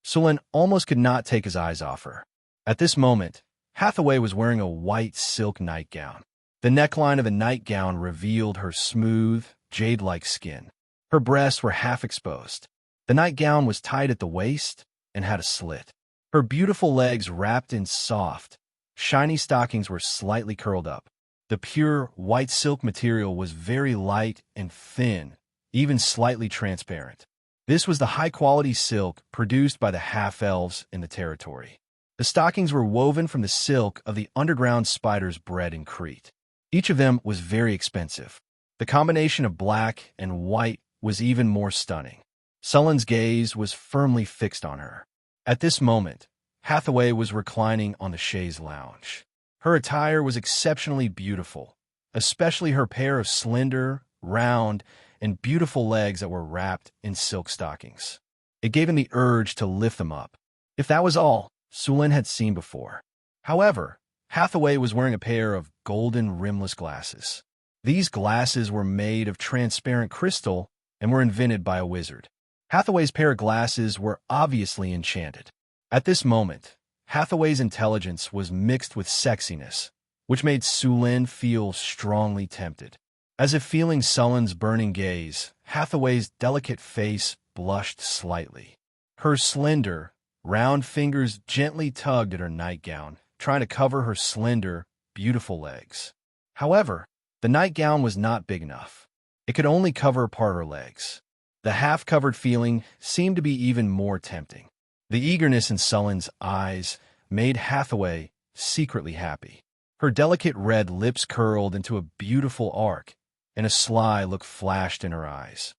A: Sulin almost could not take his eyes off her. At this moment, Hathaway was wearing a white silk nightgown. The neckline of the nightgown revealed her smooth, jade-like skin. Her breasts were half exposed. The nightgown was tied at the waist and had a slit. Her beautiful legs wrapped in soft, shiny stockings were slightly curled up. The pure, white silk material was very light and thin, even slightly transparent. This was the high-quality silk produced by the half-elves in the territory. The stockings were woven from the silk of the underground spiders bred in Crete. Each of them was very expensive. The combination of black and white was even more stunning. Sulin's gaze was firmly fixed on her. At this moment, Hathaway was reclining on the chaise lounge. Her attire was exceptionally beautiful, especially her pair of slender, round, and beautiful legs that were wrapped in silk stockings. It gave him the urge to lift them up. If that was all Sulin had seen before. However, Hathaway was wearing a pair of golden rimless glasses. These glasses were made of transparent crystal and were invented by a wizard. Hathaway's pair of glasses were obviously enchanted. At this moment, Hathaway's intelligence was mixed with sexiness, which made Sulin feel strongly tempted. As if feeling Sulin's burning gaze, Hathaway's delicate face blushed slightly. Her slender, round fingers gently tugged at her nightgown, trying to cover her slender, beautiful legs. However, the nightgown was not big enough. It could only cover part of her legs. The half-covered feeling seemed to be even more tempting. The eagerness in Sulin's eyes made Hathaway secretly happy. Her delicate red lips curled into a beautiful arc, and a sly look flashed in her eyes.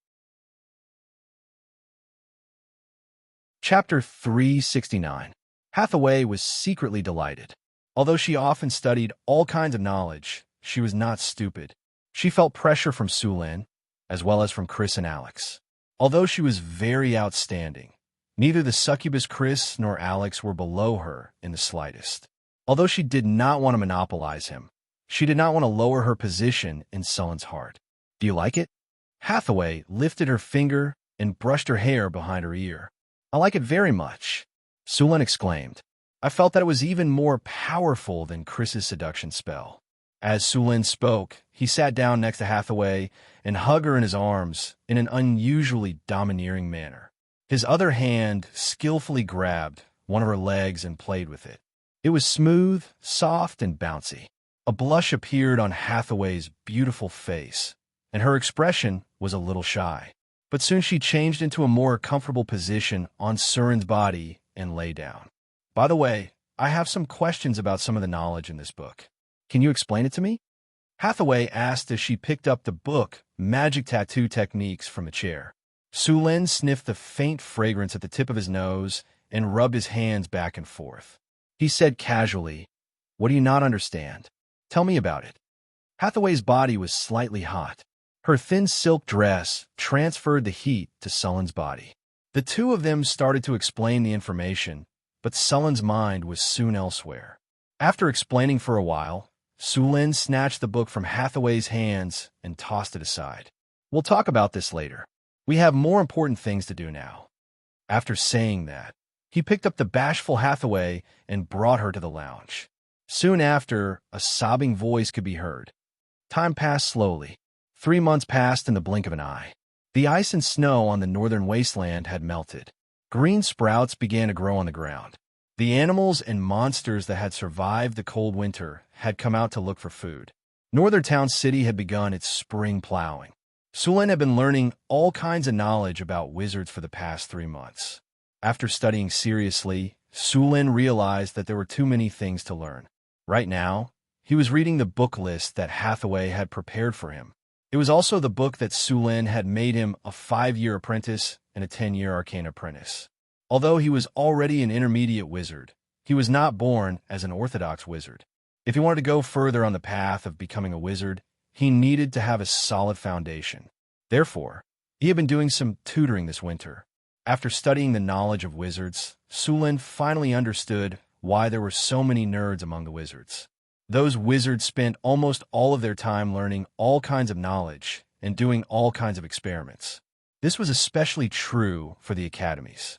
A: Chapter 369. Hathaway was secretly delighted. Although she often studied all kinds of knowledge, she was not stupid. She felt pressure from Sulin, as well as from Chris and Alex. Although she was very outstanding, neither the succubus Chris nor Alex were below her in the slightest. Although she did not want to monopolize him, she did not want to lower her position in Sulin's heart. "Do you like it?" Hathaway lifted her finger and brushed her hair behind her ear. "I like it very much," Sulin exclaimed. "I felt that it was even more powerful than Chris's seduction spell." As Sulin spoke, he sat down next to Hathaway and hugged her in his arms in an unusually domineering manner. His other hand skillfully grabbed one of her legs and played with it. It was smooth, soft, and bouncy. A blush appeared on Hathaway's beautiful face, and her expression was a little shy. But soon she changed into a more comfortable position on Surin's body and lay down. "By the way, I have some questions about some of the knowledge in this book. Can you explain it to me?" Hathaway asked as she picked up the book, Magic Tattoo Techniques, from a chair. Sulin sniffed the faint fragrance at the tip of his nose and rubbed his hands back and forth. He said casually, "What do you not understand? Tell me about it." Hathaway's body was slightly hot. Her thin silk dress transferred the heat to Sulin's body. The two of them started to explain the information, but Sulin's mind was soon elsewhere. After explaining for a while, Sulin snatched the book from Hathaway's hands and tossed it aside. "We'll talk about this later. We have more important things to do now." After saying that, he picked up the bashful Hathaway and brought her to the lounge. Soon after, a sobbing voice could be heard. Time passed slowly. 3 months passed in the blink of an eye. The ice and snow on the northern wasteland had melted. Green sprouts began to grow on the ground. The animals and monsters that had survived the cold winter had come out to look for food. Northern Town City had begun its spring plowing. Sulin had been learning all kinds of knowledge about wizards for the past 3 months. After studying seriously, Sulin realized that there were too many things to learn. Right now, he was reading the book list that Hathaway had prepared for him. It was also the book that Sulin had made him a 5-year apprentice and a 10-year arcane apprentice. Although he was already an intermediate wizard, he was not born as an orthodox wizard. If he wanted to go further on the path of becoming a wizard, he needed to have a solid foundation. Therefore, he had been doing some tutoring this winter. After studying the knowledge of wizards, Sulin finally understood why there were so many nerds among the wizards. Those wizards spent almost all of their time learning all kinds of knowledge and doing all kinds of experiments. This was especially true for the academies.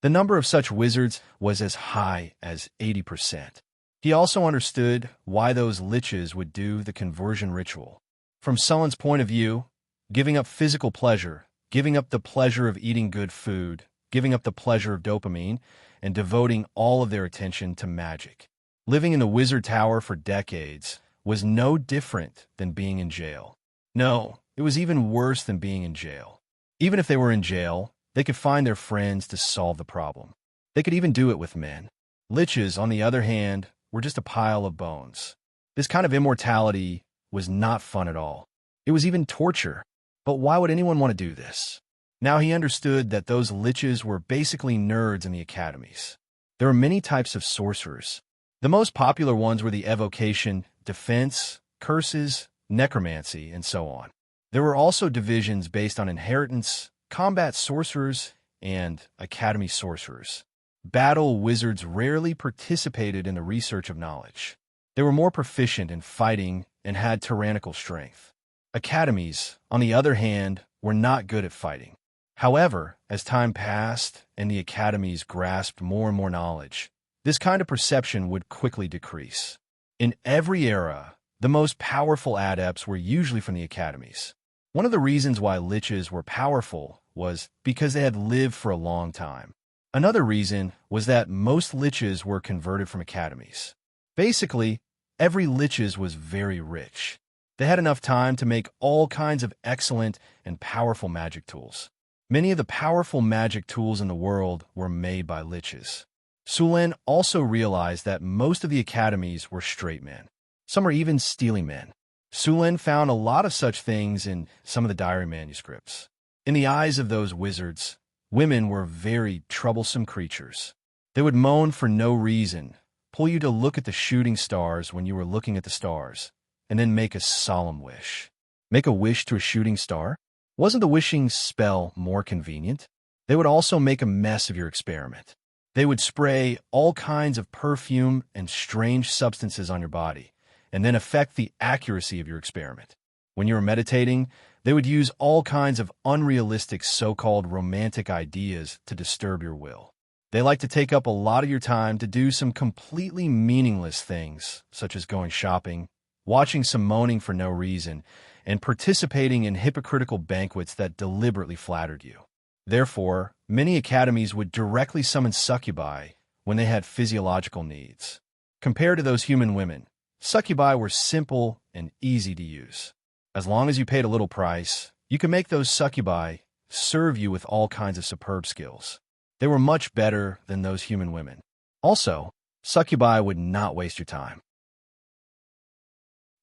A: The number of such wizards was as high as 80%. He also understood why those liches would do the conversion ritual. From Sulin's point of view, giving up physical pleasure, giving up the pleasure of eating good food, giving up the pleasure of dopamine, and devoting all of their attention to magic. Living in the wizard tower for decades was no different than being in jail. No, it was even worse than being in jail. Even if they were in jail, they could find their friends to solve the problem. They could even do it with men. Liches, on the other hand, were just a pile of bones. This kind of immortality was not fun at all. It was even torture. But why would anyone want to do this? Now he understood that those liches were basically nerds in the academies. There were many types of sorcerers. The most popular ones were the evocation, defense, curses, necromancy, and so on. There were also divisions based on inheritance, combat sorcerers, and academy sorcerers. Battle wizards rarely participated in the research of knowledge. They were more proficient in fighting and had tyrannical strength. Academies, on the other hand, were not good at fighting. However, as time passed and the academies grasped more and more knowledge, this kind of perception would quickly decrease. In every era, the most powerful adepts were usually from the academies. One of the reasons why liches were powerful was because they had lived for a long time. Another reason was that most liches were converted from academies. Basically, every liches was very rich. They had enough time to make all kinds of excellent and powerful magic tools. Many of the powerful magic tools in the world were made by liches. Sulen also realized that most of the academies were straight men. Some were even stealing men. Sulen found a lot of such things in some of the diary manuscripts. In the eyes of those wizards, women were very troublesome creatures. They would moan for no reason, pull you to look at the shooting stars when you were looking at the stars, and then make a solemn wish. Make a wish to a shooting star? Wasn't the wishing spell more convenient? They would also make a mess of your experiment. They would spray all kinds of perfume and strange substances on your body, and then affect the accuracy of your experiment. When you were meditating, they would use all kinds of unrealistic so-called romantic ideas to disturb your will. They like to take up a lot of your time to do some completely meaningless things, such as going shopping, watching some moaning for no reason, and participating in hypocritical banquets that deliberately flattered you. Therefore, many academies would directly summon succubi when they had physiological needs. Compared to those human women, succubi were simple and easy to use. As long as you paid a little price, you could make those succubi serve you with all kinds of superb skills. They were much better than those human women. Also, succubi would not waste your time.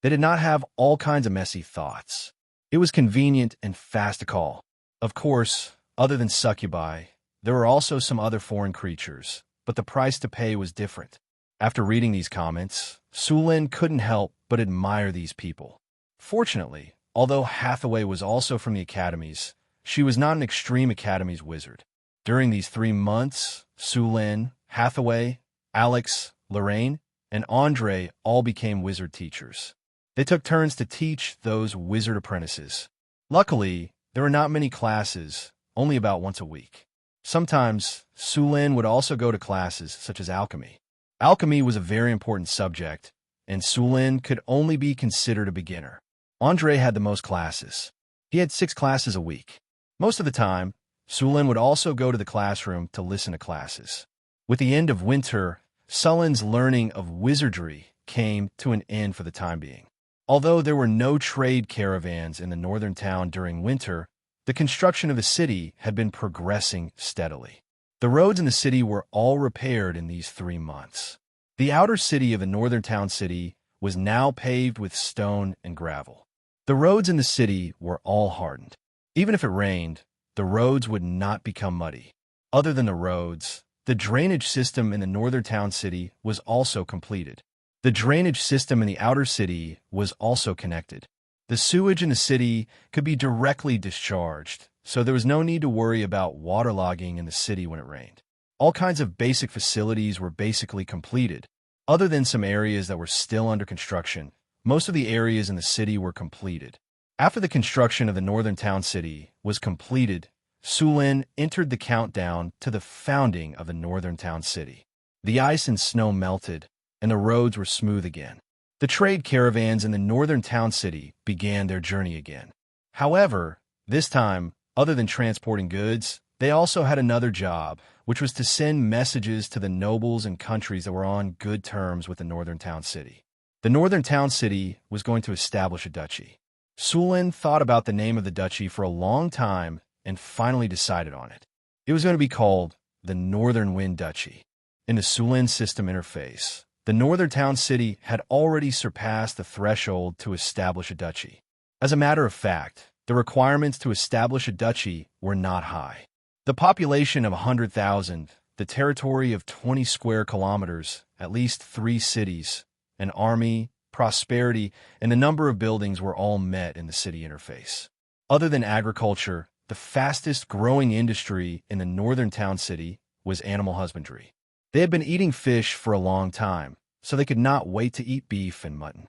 A: They did not have all kinds of messy thoughts. It was convenient and fast to call. Of course, other than succubi, there were also some other foreign creatures, but the price to pay was different. After reading these comments, Sulen couldn't help but admire these people. Fortunately, although Hathaway was also from the academies, she was not an extreme academies wizard. During these 3 months, Sulen, Hathaway, Alex, Lorraine, and Andre all became wizard teachers. They took turns to teach those wizard apprentices. Luckily, there were not many classes, only about once a week. Sometimes, Sulen would also go to classes such as alchemy. Alchemy was a very important subject, and Sulen could only be considered a beginner. Andre had the most classes. He had 6 classes a week. Most of the time, Sulen would also go to the classroom to listen to classes. With the end of winter, Sulen's learning of wizardry came to an end for the time being. Although there were no trade caravans in the northern town during winter, the construction of the city had been progressing steadily. The roads in the city were all repaired in these 3 months. The outer city of the northern town city was now paved with stone and gravel. The roads in the city were all hardened. Even if it rained, the roads would not become muddy. Other than the roads, the drainage system in the northern town city was also completed. The drainage system in the outer city was also connected. The sewage in the city could be directly discharged, so there was no need to worry about waterlogging in the city when it rained. All kinds of basic facilities were basically completed. Other than some areas that were still under construction, most of the areas in the city were completed. After the construction of the northern town city was completed, Sulen entered the countdown to the founding of the northern town city. The ice and snow melted, and the roads were smooth again. The trade caravans in the northern town city began their journey again. However, this time, other than transporting goods, they also had another job, which was to send messages to the nobles and countries that were on good terms with the northern town city. The northern town city was going to establish a duchy. Sulen thought about the name of the duchy for a long time and finally decided on it. It was going to be called the Northern Wind Duchy. In the Sulen system interface, the northern town city had already surpassed the threshold to establish a duchy. As a matter of fact, the requirements to establish a duchy were not high. The population of 100,000, the territory of 20 square kilometers, at least 3 cities, an army, prosperity, and the number of buildings were all met in the city interface. Other than agriculture, the fastest growing industry in the northern town city was animal husbandry. They had been eating fish for a long time, so they could not wait to eat beef and mutton.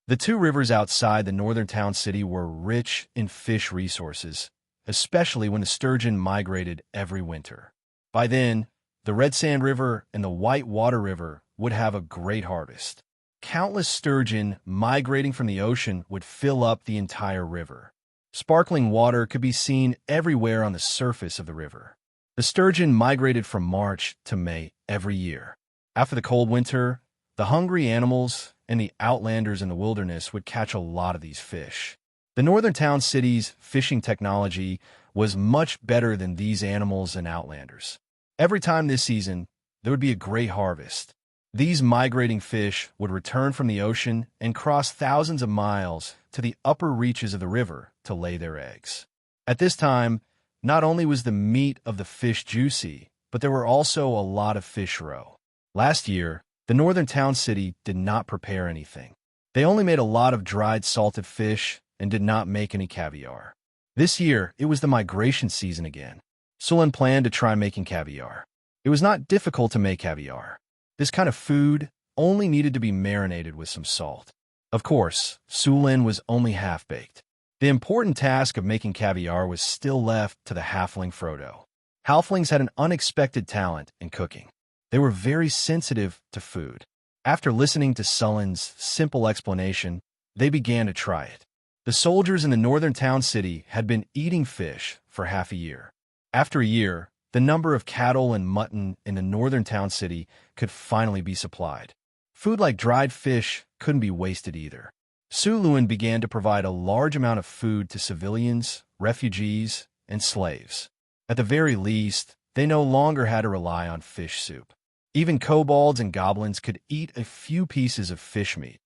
A: The 2 rivers outside the northern town city were rich in fish resources, especially when the sturgeon migrated every winter. By then, the Red Sand River and the White Water River would have a great harvest. Countless sturgeon migrating from the ocean would fill up the entire river. Sparkling water could be seen everywhere on the surface of the river. The sturgeon migrated from March to May every year. After the cold winter, the hungry animals and the outlanders in the wilderness would catch a lot of these fish. The northern town city's fishing technology was much better than these animals and outlanders. Every time this season, there would be a great harvest. These migrating fish would return from the ocean and cross thousands of miles to the upper reaches of the river to lay their eggs. At this time, not only was the meat of the fish juicy, but there were also a lot of fish roe. Last year, the northern town city did not prepare anything. They only made a lot of dried salted fish and did not make any caviar. This year, it was the migration season again. Sulan planned to try making caviar. It was not difficult to make caviar. This kind of food only needed to be marinated with some salt. Of course, Sulan was only half-baked. The important task of making caviar was still left to the halfling Frodo. Halflings had an unexpected talent in cooking. They were very sensitive to food. After listening to Sulan's simple explanation, they began to try it. The soldiers in the northern town city had been eating fish for half a year. After a year, the number of cattle and mutton in the northern town city could finally be supplied. Food like dried fish couldn't be wasted either. Suluin began to provide a large amount of food to civilians, refugees, and slaves. At the very least, they no longer had to rely on fish soup. Even kobolds and goblins could eat a few pieces of fish meat.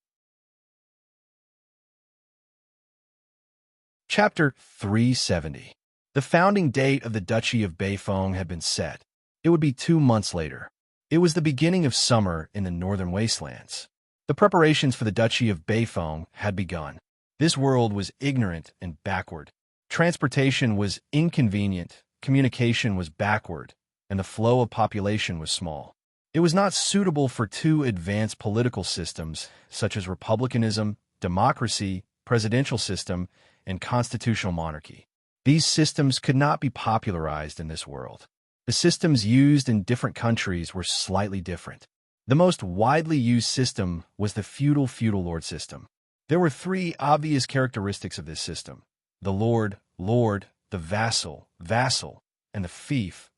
A: Chapter 370. The founding date of the Duchy of Beifong had been set. It would be 2 months later. It was the beginning of summer in the northern wastelands. The preparations for the Duchy of Beifong had begun. This world was ignorant and backward. Transportation was inconvenient, communication was backward, and the flow of population was small. It was not suitable for two advanced political systems such as republicanism, democracy, presidential system, and constitutional monarchy. These systems could not be popularized in this world. The systems used in different countries were slightly different. The most widely used system was the feudal lord system. There were 3 obvious characteristics of this system: the lord, the vassal, and the fief.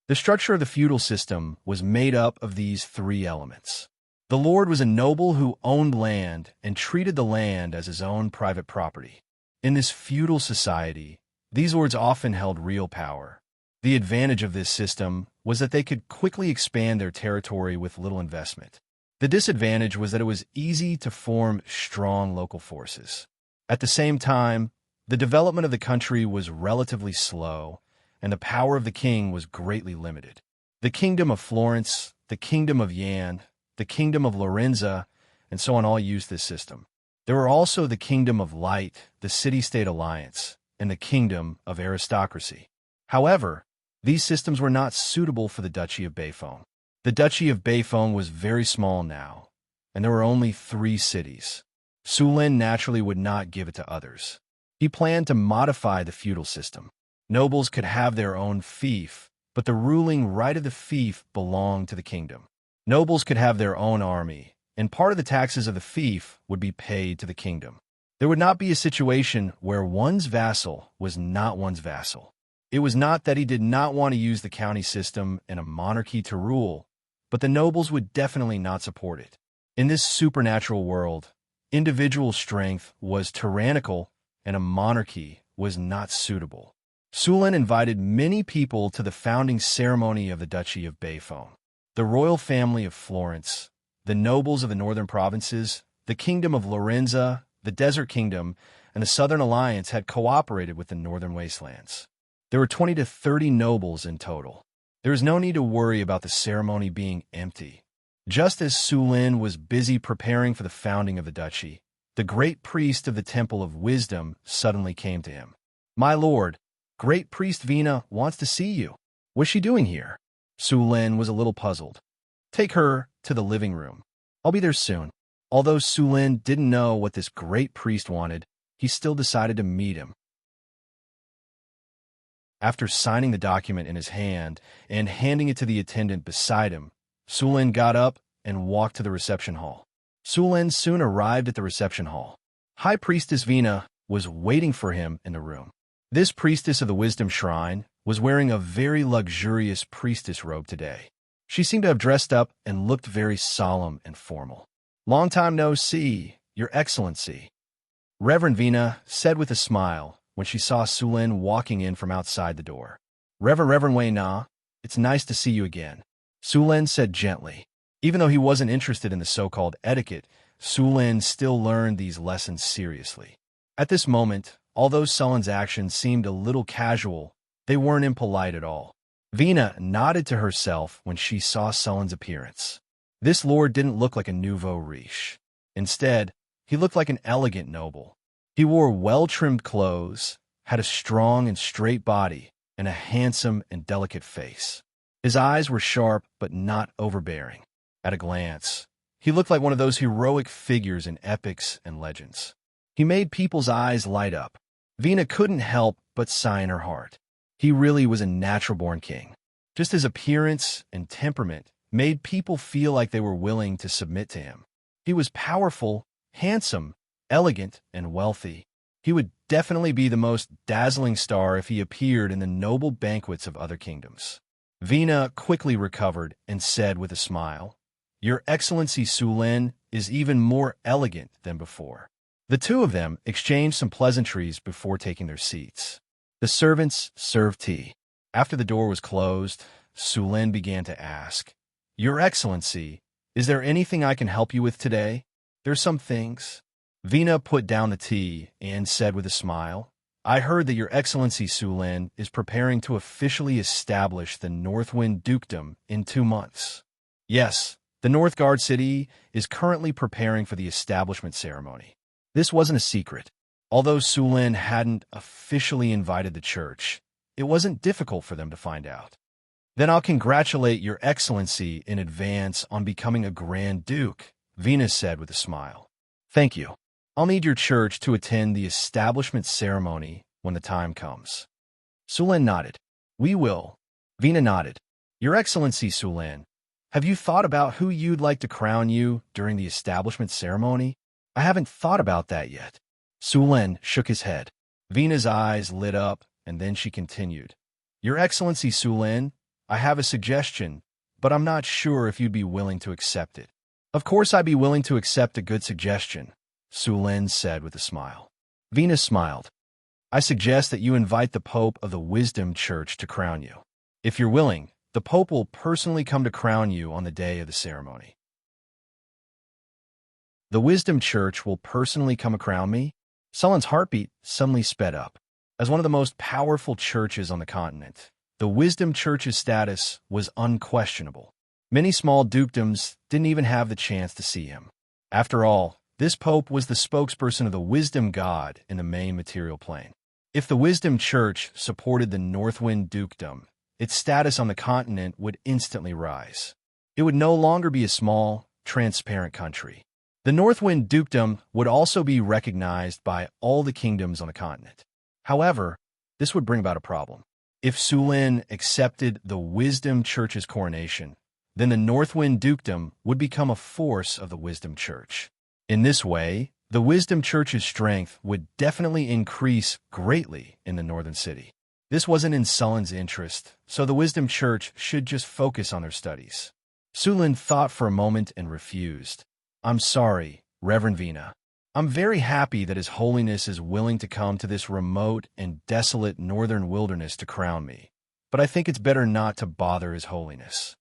A: The structure of the feudal system was made up of these 3 elements. The lord was a noble who owned land and treated the land as his own private property. In this feudal society, these lords often held real power. The advantage of this system was that they could quickly expand their territory with little investment. The disadvantage was that it was easy to form strong local forces. At the same time, the development of the country was relatively slow, and the power of the king was greatly limited. The Kingdom of Florence, the Kingdom of Yan, the Kingdom of Lorenza, and so on all used this system. There were also the Kingdom of Light, the City-State Alliance, and the Kingdom of Aristocracy. However, these systems were not suitable for the Duchy of Beifong. The Duchy of Beifong was very small now, and there were only 3 cities. Sulan naturally would not give it to others. He planned to modify the feudal system. Nobles could have their own fief, but the ruling right of the fief belonged to the kingdom. Nobles could have their own army, and part of the taxes of the fief would be paid to the kingdom. There would not be a situation where one's vassal was not one's vassal. It was not that he did not want to use the county system and a monarchy to rule, but the nobles would definitely not support it. In this supernatural world, individual strength was tyrannical and a monarchy was not suitable. Sulan invited many people to the founding ceremony of the Duchy of Beifong. The royal family of Florence, the nobles of the northern provinces, the Kingdom of Lorenza, the Desert Kingdom, and the Southern Alliance had cooperated with the northern wastelands. There were 20 to 30 nobles in total. There is no need to worry about the ceremony being empty. Just as Sulan was busy preparing for the founding of the duchy, the great priest of the Temple of Wisdom suddenly came to him. "My lord, Great Priest Vina wants to see you. What's she doing here?" Sulan was a little puzzled. "Take her to the living room. I'll be there soon." Although Sulan didn't know what this great priest wanted, he still decided to meet him. After signing the document in his hand and handing it to the attendant beside him, Sulan got up and walked to the reception hall. Sulan soon arrived at the reception hall. High Priestess Vina was waiting for him in the room. This priestess of the Wisdom Shrine was wearing a very luxurious priestess robe today. She seemed to have dressed up and looked very solemn and formal. "Long time no see, Your Excellency," Reverend Vina said with a smile when she saw Sulan walking in from outside the door. Reverend Wei Na, It's nice to see you again, Sulin said gently. Even though he wasn't interested in the so-called etiquette, Sulin still learned these lessons seriously. At this moment, although Sulin's actions seemed a little casual, they weren't impolite at all. Vina nodded to herself when she saw Sulin's appearance. This lord didn't look like a nouveau riche. Instead, he looked like an elegant noble. He wore well-trimmed clothes, had a strong and straight body, and a handsome and delicate face. His eyes were sharp but not overbearing. At a glance, he looked like one of those heroic figures in epics and legends. He made people's eyes light up. Vina couldn't help but sigh in her heart. He really was a natural-born king. Just his appearance and temperament made people feel like they were willing to submit to him. He was powerful, handsome, elegant, and wealthy. He would definitely be the most dazzling star if he appeared in the noble banquets of other kingdoms. Vina quickly recovered and said with a smile, "Your Excellency Sulin is even more elegant than before." The two of them exchanged some pleasantries before taking their seats. The servants served tea. After the door was closed, Sulin began to ask, "Your Excellency, is there anything I can help you with today?" "There's some things." Vina put down the tea and said with a smile, "I heard that Your Excellency Sulin is preparing to officially establish the Northwind Dukedom in 2 months. Yes, the Northgard city is currently preparing for the establishment ceremony. This wasn't a secret. Although Sulin hadn't officially invited the church, it wasn't difficult for them to find out. Then I'll congratulate Your Excellency in advance on becoming a Grand Duke," Vina said with a smile. "Thank you. I'll need your church to attend the establishment ceremony when the time comes." Sulin nodded. "We will." Vina nodded. "Your Excellency Sulin, have you thought about who you'd like to crown you during the establishment ceremony?" "I haven't thought about that yet." Sulin shook his head. Vina's eyes lit up, and then she continued, "Your Excellency Sulin, I have a suggestion, but I'm not sure if you'd be willing to accept it." "Of course I'd be willing to accept a good suggestion," Sulin said with a smile. Vina smiled. "I suggest that you invite the Pope of the Wisdom Church to crown you. If you're willing, the Pope will personally come to crown you on the day of the ceremony." "The Wisdom Church will personally come to crown me?" Sulin's heartbeat suddenly sped up. As one of the most powerful churches on the continent, the Wisdom Church's status was unquestionable. Many small dukedoms didn't even have the chance to see him. After all, this pope was the spokesperson of the wisdom god in the main material plane. If the Wisdom Church supported the Northwind Dukedom, its status on the continent would instantly rise. It would no longer be a small, transparent country. The Northwind Dukedom would also be recognized by all the kingdoms on the continent. However, this would bring about a problem. If Sulin accepted the Wisdom Church's coronation, then the Northwind Dukedom would become a force of the Wisdom Church. In this way, the Wisdom Church's strength would definitely increase greatly in the northern city. This wasn't in Sulin's interest, so the Wisdom Church should just focus on their studies. Sulin thought for a moment and refused. "I'm sorry, Reverend Vina. I'm very happy that His Holiness is willing to come to this remote and desolate northern wilderness to crown me, but I think it's better not to bother His Holiness."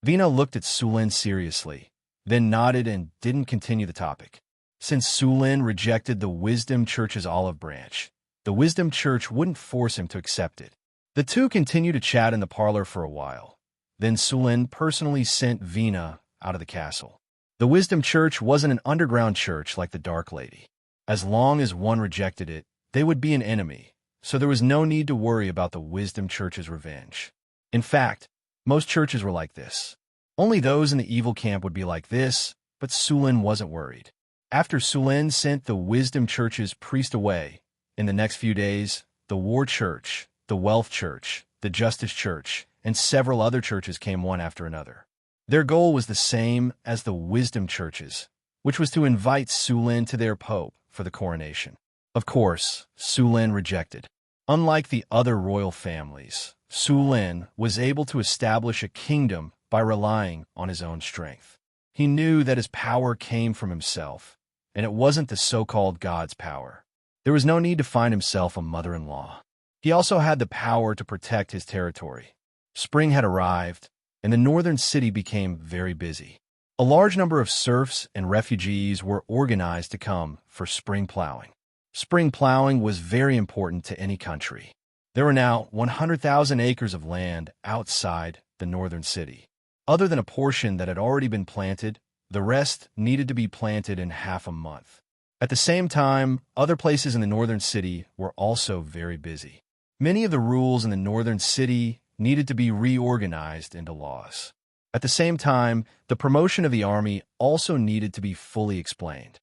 A: Vina looked at Sulin seriously, then nodded and didn't continue the topic. Since Sulin rejected the Wisdom Church's olive branch, the Wisdom Church wouldn't force him to accept it. The two continued to chat in the parlor for a while. Then Sulin personally sent Vina out of the castle. The Wisdom Church wasn't an underground church like the Dark Lady. As long as one rejected it, they would be an enemy, so there was no need to worry about the Wisdom Church's revenge. In fact, most churches were like this. Only those in the evil camp would be like this, but Sulin wasn't worried. After Sulin sent the Wisdom Church's priest away, in the next few days, the War Church, the Wealth Church, the Justice Church, and several other churches came one after another. Their goal was the same as the Wisdom Churches, which was to invite Sulin to their pope for the coronation. Of course, Sulin rejected. Unlike the other royal families, Sulin was able to establish a kingdom by relying on his own strength. He knew that his power came from himself, and it wasn't the so-called God's power. There was no need to find himself a mother-in-law. He also had the power to protect his territory. Spring had arrived, and the northern city became very busy. A large number of serfs and refugees were organized to come for spring plowing. Spring plowing was very important to any country. There were now 100,000 acres of land outside the northern city. Other than a portion that had already been planted, the rest needed to be planted in half a month. At the same time, other places in the northern city were also very busy. Many of the rules in the northern city needed to be reorganized into laws. At the same time, the promotion of the army also needed to be fully explained.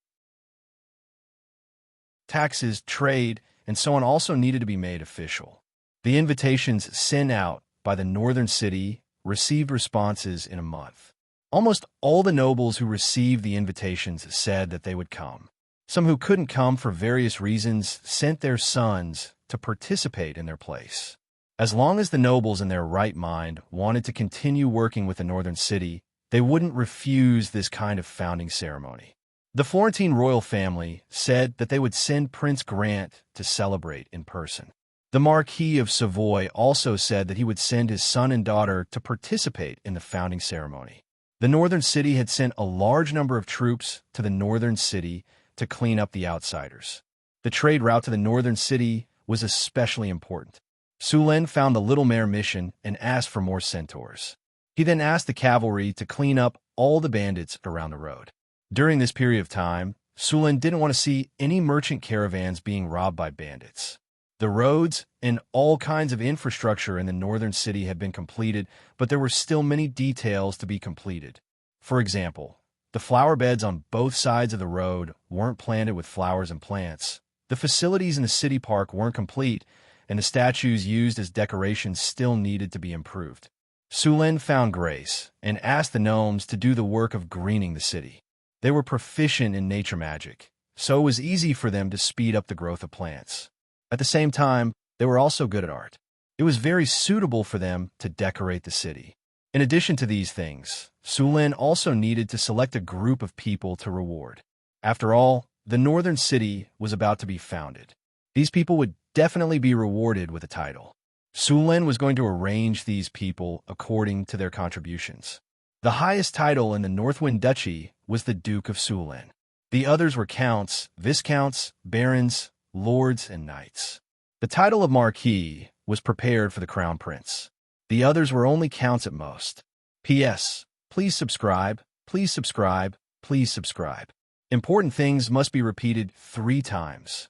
A: Taxes, trade, and so on also needed to be made official. The invitations sent out by the northern city received responses in a month. Almost all the nobles who received the invitations said that they would come. Some who couldn't come for various reasons sent their sons to participate in their place. As long as the nobles in their right mind wanted to continue working with the northern city, they wouldn't refuse this kind of founding ceremony. The Florentine royal family said that they would send Prince Grant to celebrate in person. The Marquis of Savoy also said that he would send his son and daughter to participate in the founding ceremony. The northern city had sent a large number of troops to the northern city to clean up the outsiders. The trade route to the northern city was especially important. Sulin found the Little Mare mission and asked for more centaurs. He then asked the cavalry to clean up all the bandits around the road. During this period of time, Sulin didn't want to see any merchant caravans being robbed by bandits. The roads and all kinds of infrastructure in the northern city had been completed, but there were still many details to be completed. For example, the flower beds on both sides of the road weren't planted with flowers and plants. The facilities in the city park weren't complete, and the statues used as decorations still needed to be improved. Sulin found grace and asked the gnomes to do the work of greening the city. They were proficient in nature magic, so it was easy for them to speed up the growth of plants. At the same time, they were also good at art. It was very suitable for them to decorate the city. In addition to these things, Sulin also needed to select a group of people to reward. After all, the northern city was about to be founded. These people would definitely be rewarded with a title. Sulin was going to arrange these people according to their contributions. The highest title in the Northwind Duchy was the Duke of Sulin. The others were counts, viscounts, barons, lords, and knights. The title of Marquis was prepared for the crown prince. The others were only counts at most. P.S. Please subscribe, please subscribe, please subscribe. Important things must be repeated 3 times.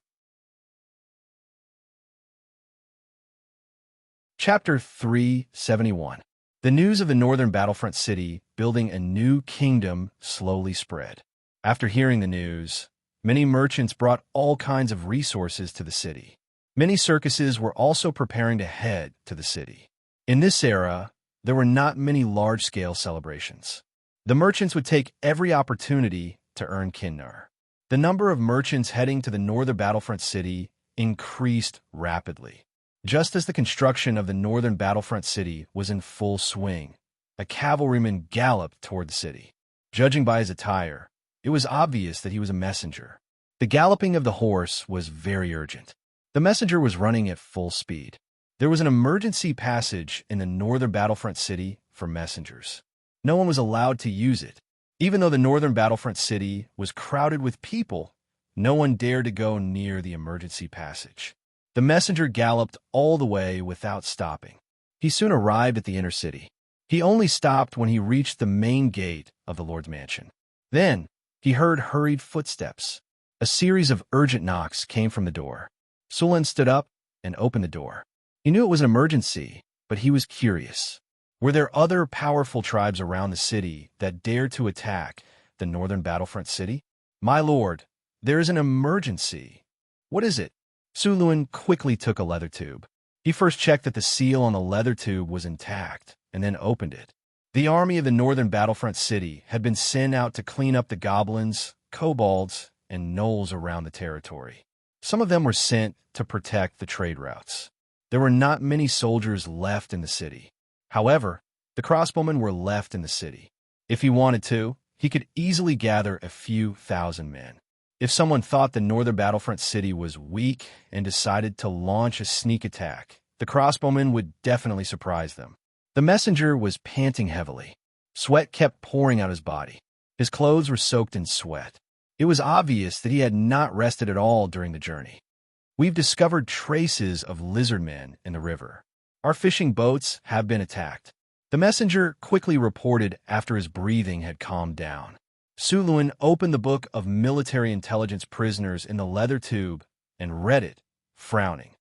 A: Chapter 371. The news of the northern battlefront city building a new kingdom slowly spread. After hearing the news, many merchants brought all kinds of resources to the city. Many circuses were also preparing to head to the city. In this era, there were not many large-scale celebrations. The merchants would take every opportunity to earn kinnar. The number of merchants heading to the northern battlefront city increased rapidly. Just as the construction of the northern battlefront city was in full swing, a cavalryman galloped toward the city. Judging by his attire, it was obvious that he was a messenger. The galloping of the horse was very urgent. The messenger was running at full speed. There was an emergency passage in the northern battlefront city for messengers. No one was allowed to use it. Even though the northern battlefront city was crowded with people, no one dared to go near the emergency passage. The messenger galloped all the way without stopping. He soon arrived at the inner city. He only stopped when he reached the main gate of the Lord's mansion. Then, he heard hurried footsteps. A series of urgent knocks came from the door. Sulin stood up and opened the door. He knew it was an emergency, but he was curious. Were there other powerful tribes around the city that dared to attack the northern battlefront city? My lord, there is an emergency. What is it? Sulin quickly took a leather tube. He first checked that the seal on the leather tube was intact, and then opened it. The army of the northern battlefront city had been sent out to clean up the goblins, kobolds, and gnolls around the territory. Some of them were sent to protect the trade routes. There were not many soldiers left in the city. However, the crossbowmen were left in the city. If he wanted to, he could easily gather a few thousand men. If someone thought the northern battlefront city was weak and decided to launch a sneak attack, the crossbowmen would definitely surprise them. The messenger was panting heavily. Sweat kept pouring out his body. His clothes were soaked in sweat. It was obvious that he had not rested at all during the journey. We've discovered traces of lizard men in the river. Our fishing boats have been attacked. The messenger quickly reported after his breathing had calmed down. Suluan opened the book of military intelligence prisoners in the leather tube and read it, frowning.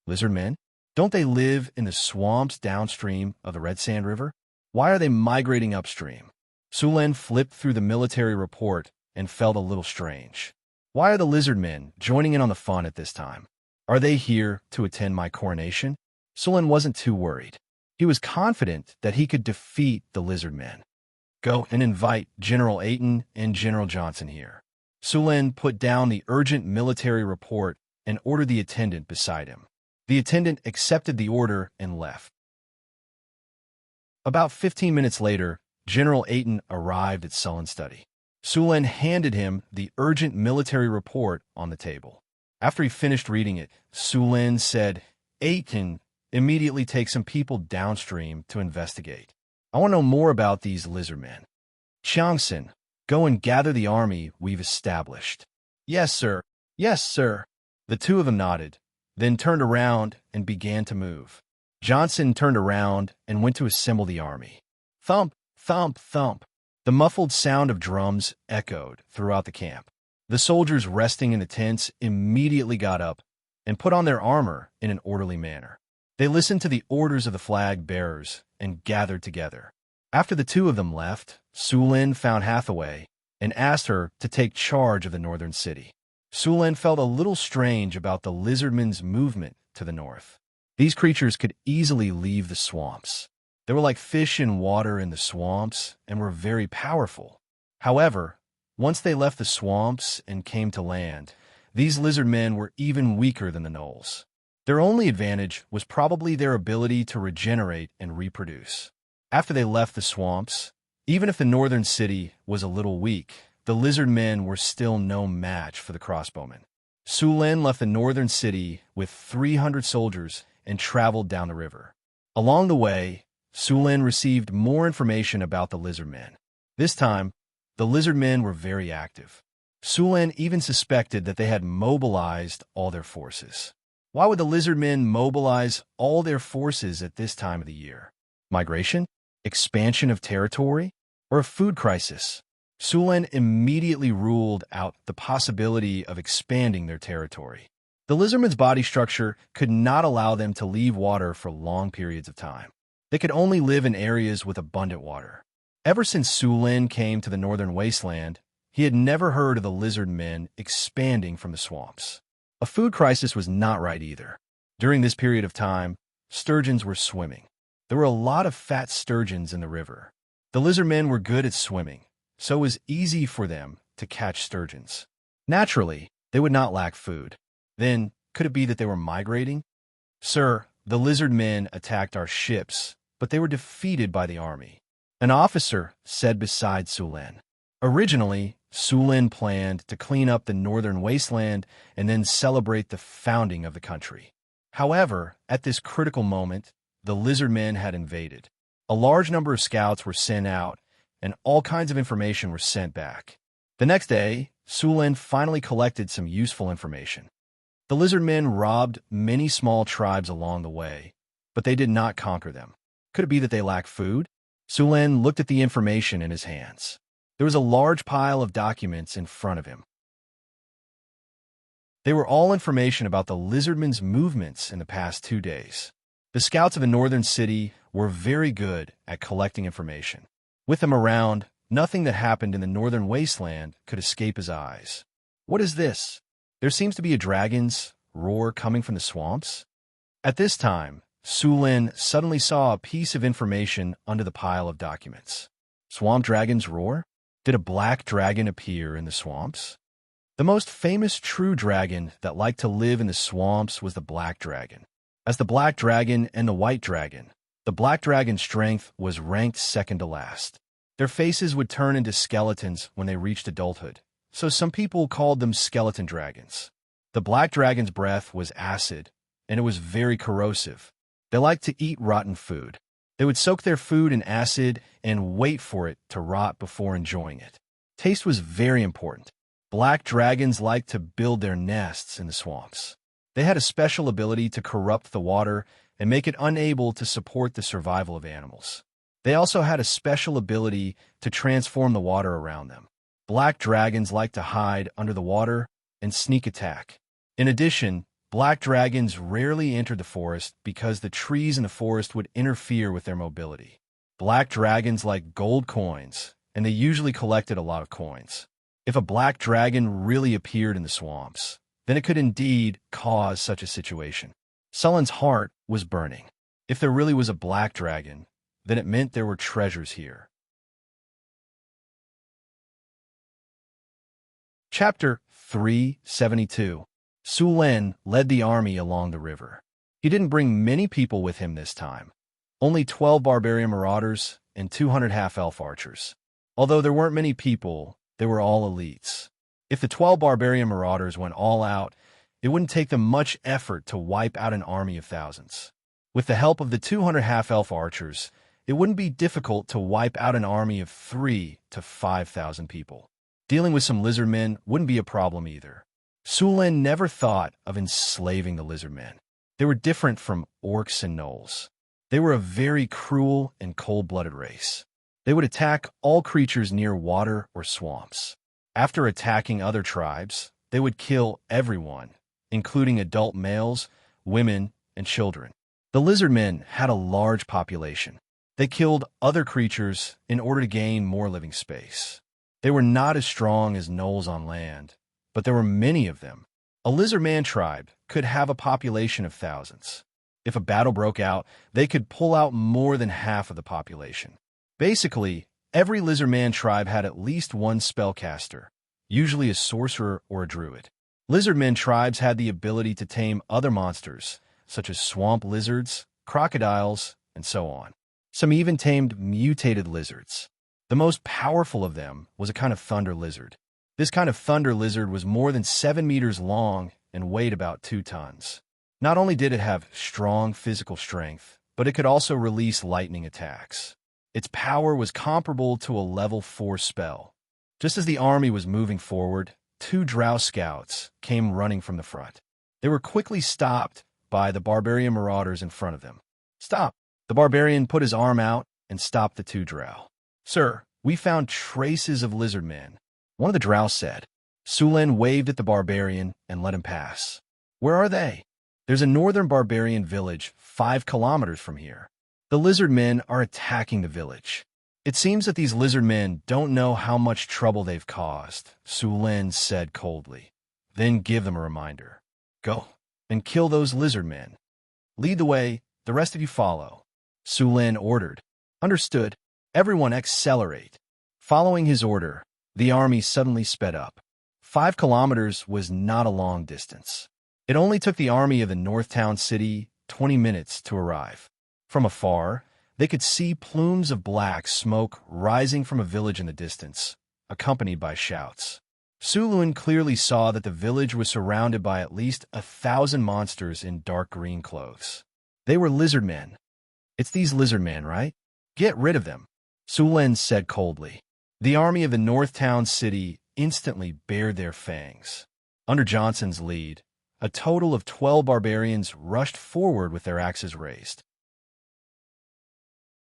A: Lizard men? Don't they live in the swamps downstream of the Red Sand River? Why are they migrating upstream? Sulen flipped through the military report and felt a little strange. Why are the lizard men joining in on the fun at this time? Are they here to attend my coronation? Sulen wasn't too worried. He was confident that he could defeat the lizard men. Go and invite General Ayton and General Johnson here. Sulen put down the urgent military report and ordered the attendant beside him. The attendant accepted the order and left. About 15 minutes later, General Ayton arrived at Sullen's study. Sulen handed him the urgent military report on the table. After he finished reading it, Sulen said, Ayton, immediately take some people downstream to investigate. I want to know more about these lizard men. Changson, go and gather the army we've established. Yes, sir. Yes, sir. The two of them nodded, then turned around and began to move. Johnson turned around and went to assemble the army. Thump, thump, thump. The muffled sound of drums echoed throughout the camp. The soldiers resting in the tents immediately got up and put on their armor in an orderly manner. They listened to the orders of the flag bearers and gathered together. After the two of them left, Sulen found Hathaway and asked her to take charge of the northern city. Sulen felt a little strange about the lizardmen's movement to the north. These creatures could easily leave the swamps. They were like fish in water in the swamps and were very powerful. However, once they left the swamps and came to land, these lizard men were even weaker than the gnolls. Their only advantage was probably their ability to regenerate and reproduce. After they left the swamps, even if the northern city was a little weak, the lizard men were still no match for the crossbowmen. Sulen left the northern city with 300 soldiers and traveled down the river. Along the way, Sulen received more information about the lizard men. This time, the lizard men were very active. Sulen even suspected that they had mobilized all their forces. Why would the lizard men mobilize all their forces at this time of the year? Migration? Expansion of territory? Or a food crisis? Sulen immediately ruled out the possibility of expanding their territory. The lizardmen's body structure could not allow them to leave water for long periods of time. They could only live in areas with abundant water. Ever since Sulen came to the northern wasteland, he had never heard of the lizard men expanding from the swamps. A food crisis was not right either. During this period of time, sturgeons were swimming. There were a lot of fat sturgeons in the river. The lizard men were good at swimming, so it was easy for them to catch sturgeons. Naturally, they would not lack food. Then, could it be that they were migrating? Sir, the lizard men attacked our ships, but they were defeated by the army. An officer said beside Sulen. Originally, Sulen planned to clean up the northern wasteland and then celebrate the founding of the country. However, at this critical moment, the lizard men had invaded. A large number of scouts were sent out, and all kinds of information were sent back. The next day, Sulen finally collected some useful information. The lizard men robbed many small tribes along the way, but they did not conquer them. Could it be that they lacked food? Sulen looked at the information in his hands. There was a large pile of documents in front of him. They were all information about the lizardmen's movements in the past 2 days. The scouts of the northern city were very good at collecting information. With them around, nothing that happened in the northern wasteland could escape his eyes. What is this? There seems to be a dragon's roar coming from the swamps. At this time, Sulen suddenly saw a piece of information under the pile of documents. Swamp dragon's roar? Did a black dragon appear in the swamps? The most famous true dragon that liked to live in the swamps was the black dragon. As the black dragon and the white dragon, the black dragon's strength was ranked second to last. Their faces would turn into skeletons when they reached adulthood, so some people called them skeleton dragons. The black dragon's breath was acid, and it was very corrosive. They liked to eat rotten food. They would soak their food in acid and wait for it to rot before enjoying it. Taste was very important. Black dragons liked to build their nests in the swamps. They had a special ability to corrupt the water and make it unable to support the survival of animals. They also had a special ability to transform the water around them. Black dragons liked to hide under the water and sneak attack. In addition, black dragons rarely entered the forest because the trees in the forest would interfere with their mobility. Black dragons liked gold coins, and they usually collected a lot of coins. If a black dragon really appeared in the swamps, then it could indeed cause such a situation. Sullen's heart was burning. If there really was a black dragon, then it meant there were treasures here. Chapter 372. Sullen led the army along the river. He didn't bring many people with him this time. Only 12 barbarian marauders and 200 half-elf archers. Although there weren't many people, they were all elites. If the 12 barbarian marauders went all out, it wouldn't take them much effort to wipe out an army of thousands. With the help of the 200 half-elf archers, it wouldn't be difficult to wipe out an army of 3,000 to 5,000 people. Dealing with some lizardmen wouldn't be a problem either. Sullen never thought of enslaving the lizardmen. They were different from orcs and gnolls. They were a very cruel and cold-blooded race. They would attack all creatures near water or swamps. After attacking other tribes, they would kill everyone, including adult males, women, and children. The lizardmen had a large population. They killed other creatures in order to gain more living space. They were not as strong as gnolls on land, but there were many of them. A lizardman tribe could have a population of thousands. If a battle broke out, they could pull out more than half of the population. Basically, every lizardman tribe had at least one spellcaster, usually a sorcerer or a druid. Lizardmen tribes had the ability to tame other monsters, such as swamp lizards, crocodiles, and so on. Some even tamed mutated lizards. The most powerful of them was a kind of thunder lizard. This kind of thunder lizard was more than 7 meters long and weighed about 2 tons. Not only did it have strong physical strength, but it could also release lightning attacks. Its power was comparable to a level 4 spell. Just as the army was moving forward, 2 drow scouts came running from the front. They were quickly stopped by the barbarian marauders in front of them. "Stop!" The barbarian put his arm out and stopped the 2 drow. "Sir, we found traces of lizardmen," one of the drow said. Sullen waved at the barbarian and let him pass. "Where are they?" "There's a northern barbarian village 5 kilometers from here. The lizardmen are attacking the village." "It seems that these lizardmen don't know how much trouble they've caused," Sullen said coldly. "Then give them a reminder. Go and kill those lizardmen. Lead the way, the rest of you follow," Sullen ordered. "Understood. Everyone accelerate." Following his order, the army suddenly sped up. 5 kilometers was not a long distance. It only took the army of the North Town City 20 minutes to arrive. From afar, they could see plumes of black smoke rising from a village in the distance, accompanied by shouts. Sullen clearly saw that the village was surrounded by at least 1,000 monsters in dark green clothes. They were lizardmen. "It's these lizardmen, right? Get rid of them," Sullen said coldly. The army of the North Town City instantly bared their fangs. Under Johnson's lead, a total of 12 barbarians rushed forward with their axes raised.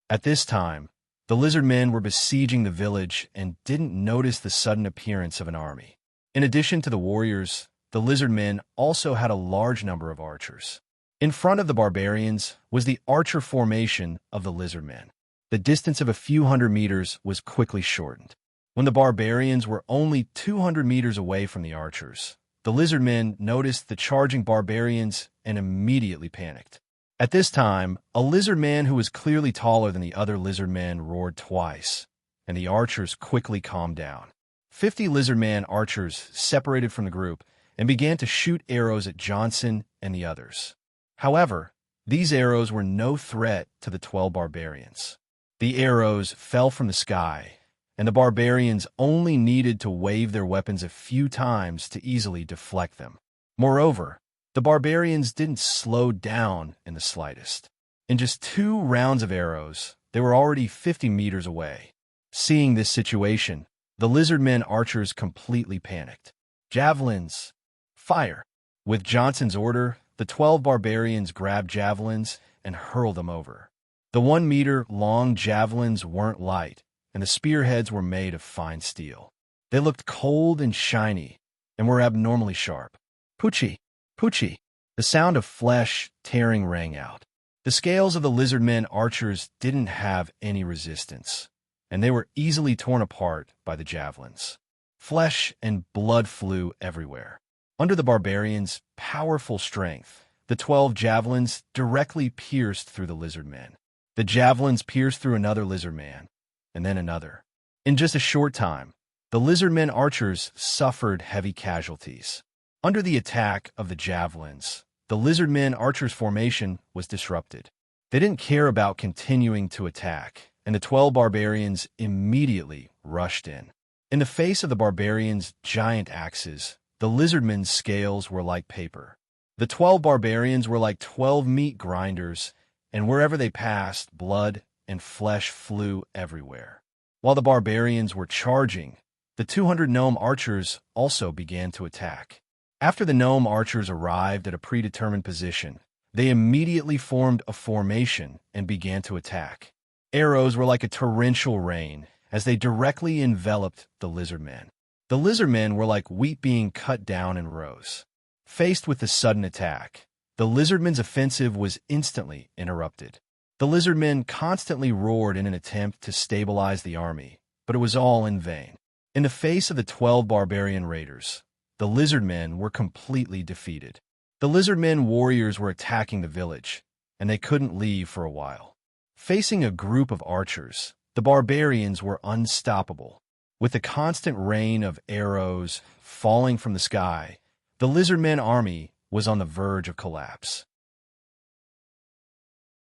A: At this time, the lizardmen were besieging the village and didn't notice the sudden appearance of an army. In addition to the warriors, the lizardmen also had a large number of archers. In front of the barbarians was the archer formation of the lizardmen. The distance of a few hundred meters was quickly shortened. When the barbarians were only 200 meters away from the archers, the lizardmen noticed the charging barbarians and immediately panicked. At this time, a lizardman who was clearly taller than the other lizardmen roared twice, and the archers quickly calmed down. 50 lizardman archers separated from the group and began to shoot arrows at Johnson and the others. However, these arrows were no threat to the 12 barbarians. The arrows fell from the sky, and the barbarians only needed to wave their weapons a few times to easily deflect them. Moreover, the barbarians didn't slow down in the slightest. In just 2 rounds of arrows, they were already 50 meters away. Seeing this situation, the lizardmen archers completely panicked. Javelins! Fire! With Johnson's order, the 12 barbarians grabbed javelins and hurled them over. The 1-meter-long javelins weren't light, and the spearheads were made of fine steel. They looked cold and shiny, and were abnormally sharp. Poochie! Poochie! The sound of flesh tearing rang out. The scales of the lizardmen archers didn't have any resistance, and they were easily torn apart by the javelins. Flesh and blood flew everywhere. Under the barbarians' powerful strength, the 12 javelins directly pierced through the lizardmen. The javelins pierced through another lizardman, and then another. In just a short time, the lizardmen archers suffered heavy casualties. Under the attack of the javelins, the lizardmen archers' formation was disrupted. They didn't care about continuing to attack, and the 12 barbarians immediately rushed in. In the face of the barbarians' giant axes, the lizardmen's scales were like paper. The 12 barbarians were like 12 meat grinders, and wherever they passed, blood and flesh flew everywhere. While the barbarians were charging, the 200 gnome archers also began to attack. After the gnome archers arrived at a predetermined position, they immediately formed a formation and began to attack. Arrows were like a torrential rain as they directly enveloped the lizardmen. The lizardmen were like wheat being cut down in rows. Faced with the sudden attack, the lizardmen's offensive was instantly interrupted. The lizardmen constantly roared in an attempt to stabilize the army, but it was all in vain. In the face of the 12 barbarian raiders, the lizardmen were completely defeated. The lizardmen warriors were attacking the village, and they couldn't leave for a while. Facing a group of archers, the barbarians were unstoppable. With the constant rain of arrows falling from the sky, the lizardmen army was on the verge of collapse.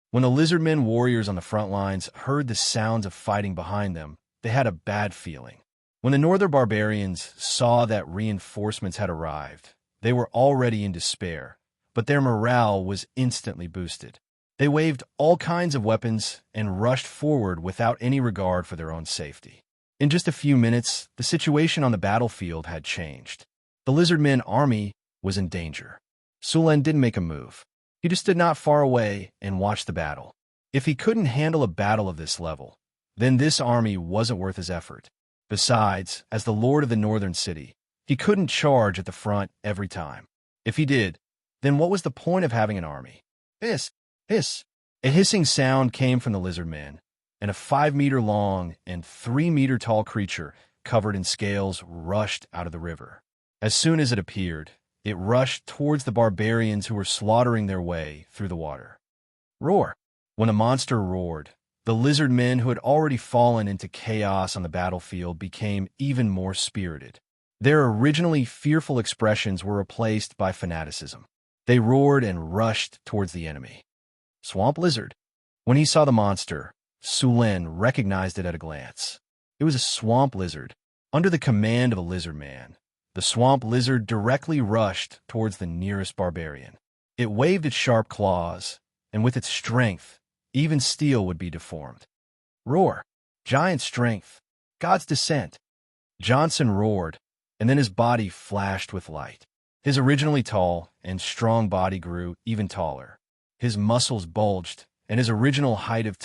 A: When the lizardmen warriors on the front lines heard the sounds of fighting behind them, they had a bad feeling. When the northern barbarians saw that reinforcements had arrived, they were already in despair, but their morale was instantly boosted. They waved all kinds of weapons and rushed forward without any regard for their own safety. In just a few minutes, the situation on the battlefield had changed. The lizardmen army was in danger. Sulen didn't make a move. He just stood not far away and watched the battle. If he couldn't handle a battle of this level, then this army wasn't worth his effort. Besides, as the lord of the northern city, he couldn't charge at the front every time. If he did, then what was the point of having an army? Hiss! Hiss! A hissing sound came from the lizardmen, and a 5-meter-long and 3-meter-tall creature covered in scales rushed out of the river. As soon as it appeared, it rushed towards the barbarians who were slaughtering their way through the water. Roar! When the monster roared, the lizardmen who had already fallen into chaos on the battlefield became even more spirited. Their originally fearful expressions were replaced by fanaticism. They roared and rushed towards the enemy. Swamp lizard. When he saw the monster, Sulen recognized it at a glance. It was a swamp lizard. Under the command of a lizard man, the swamp lizard directly rushed towards the nearest barbarian. It waved its sharp claws, and with its strength, even steel would be deformed. Roar! Giant strength! God's descent! Johnson roared, and then his body flashed with light. His originally tall and strong body grew even taller. His muscles bulged, and his original height of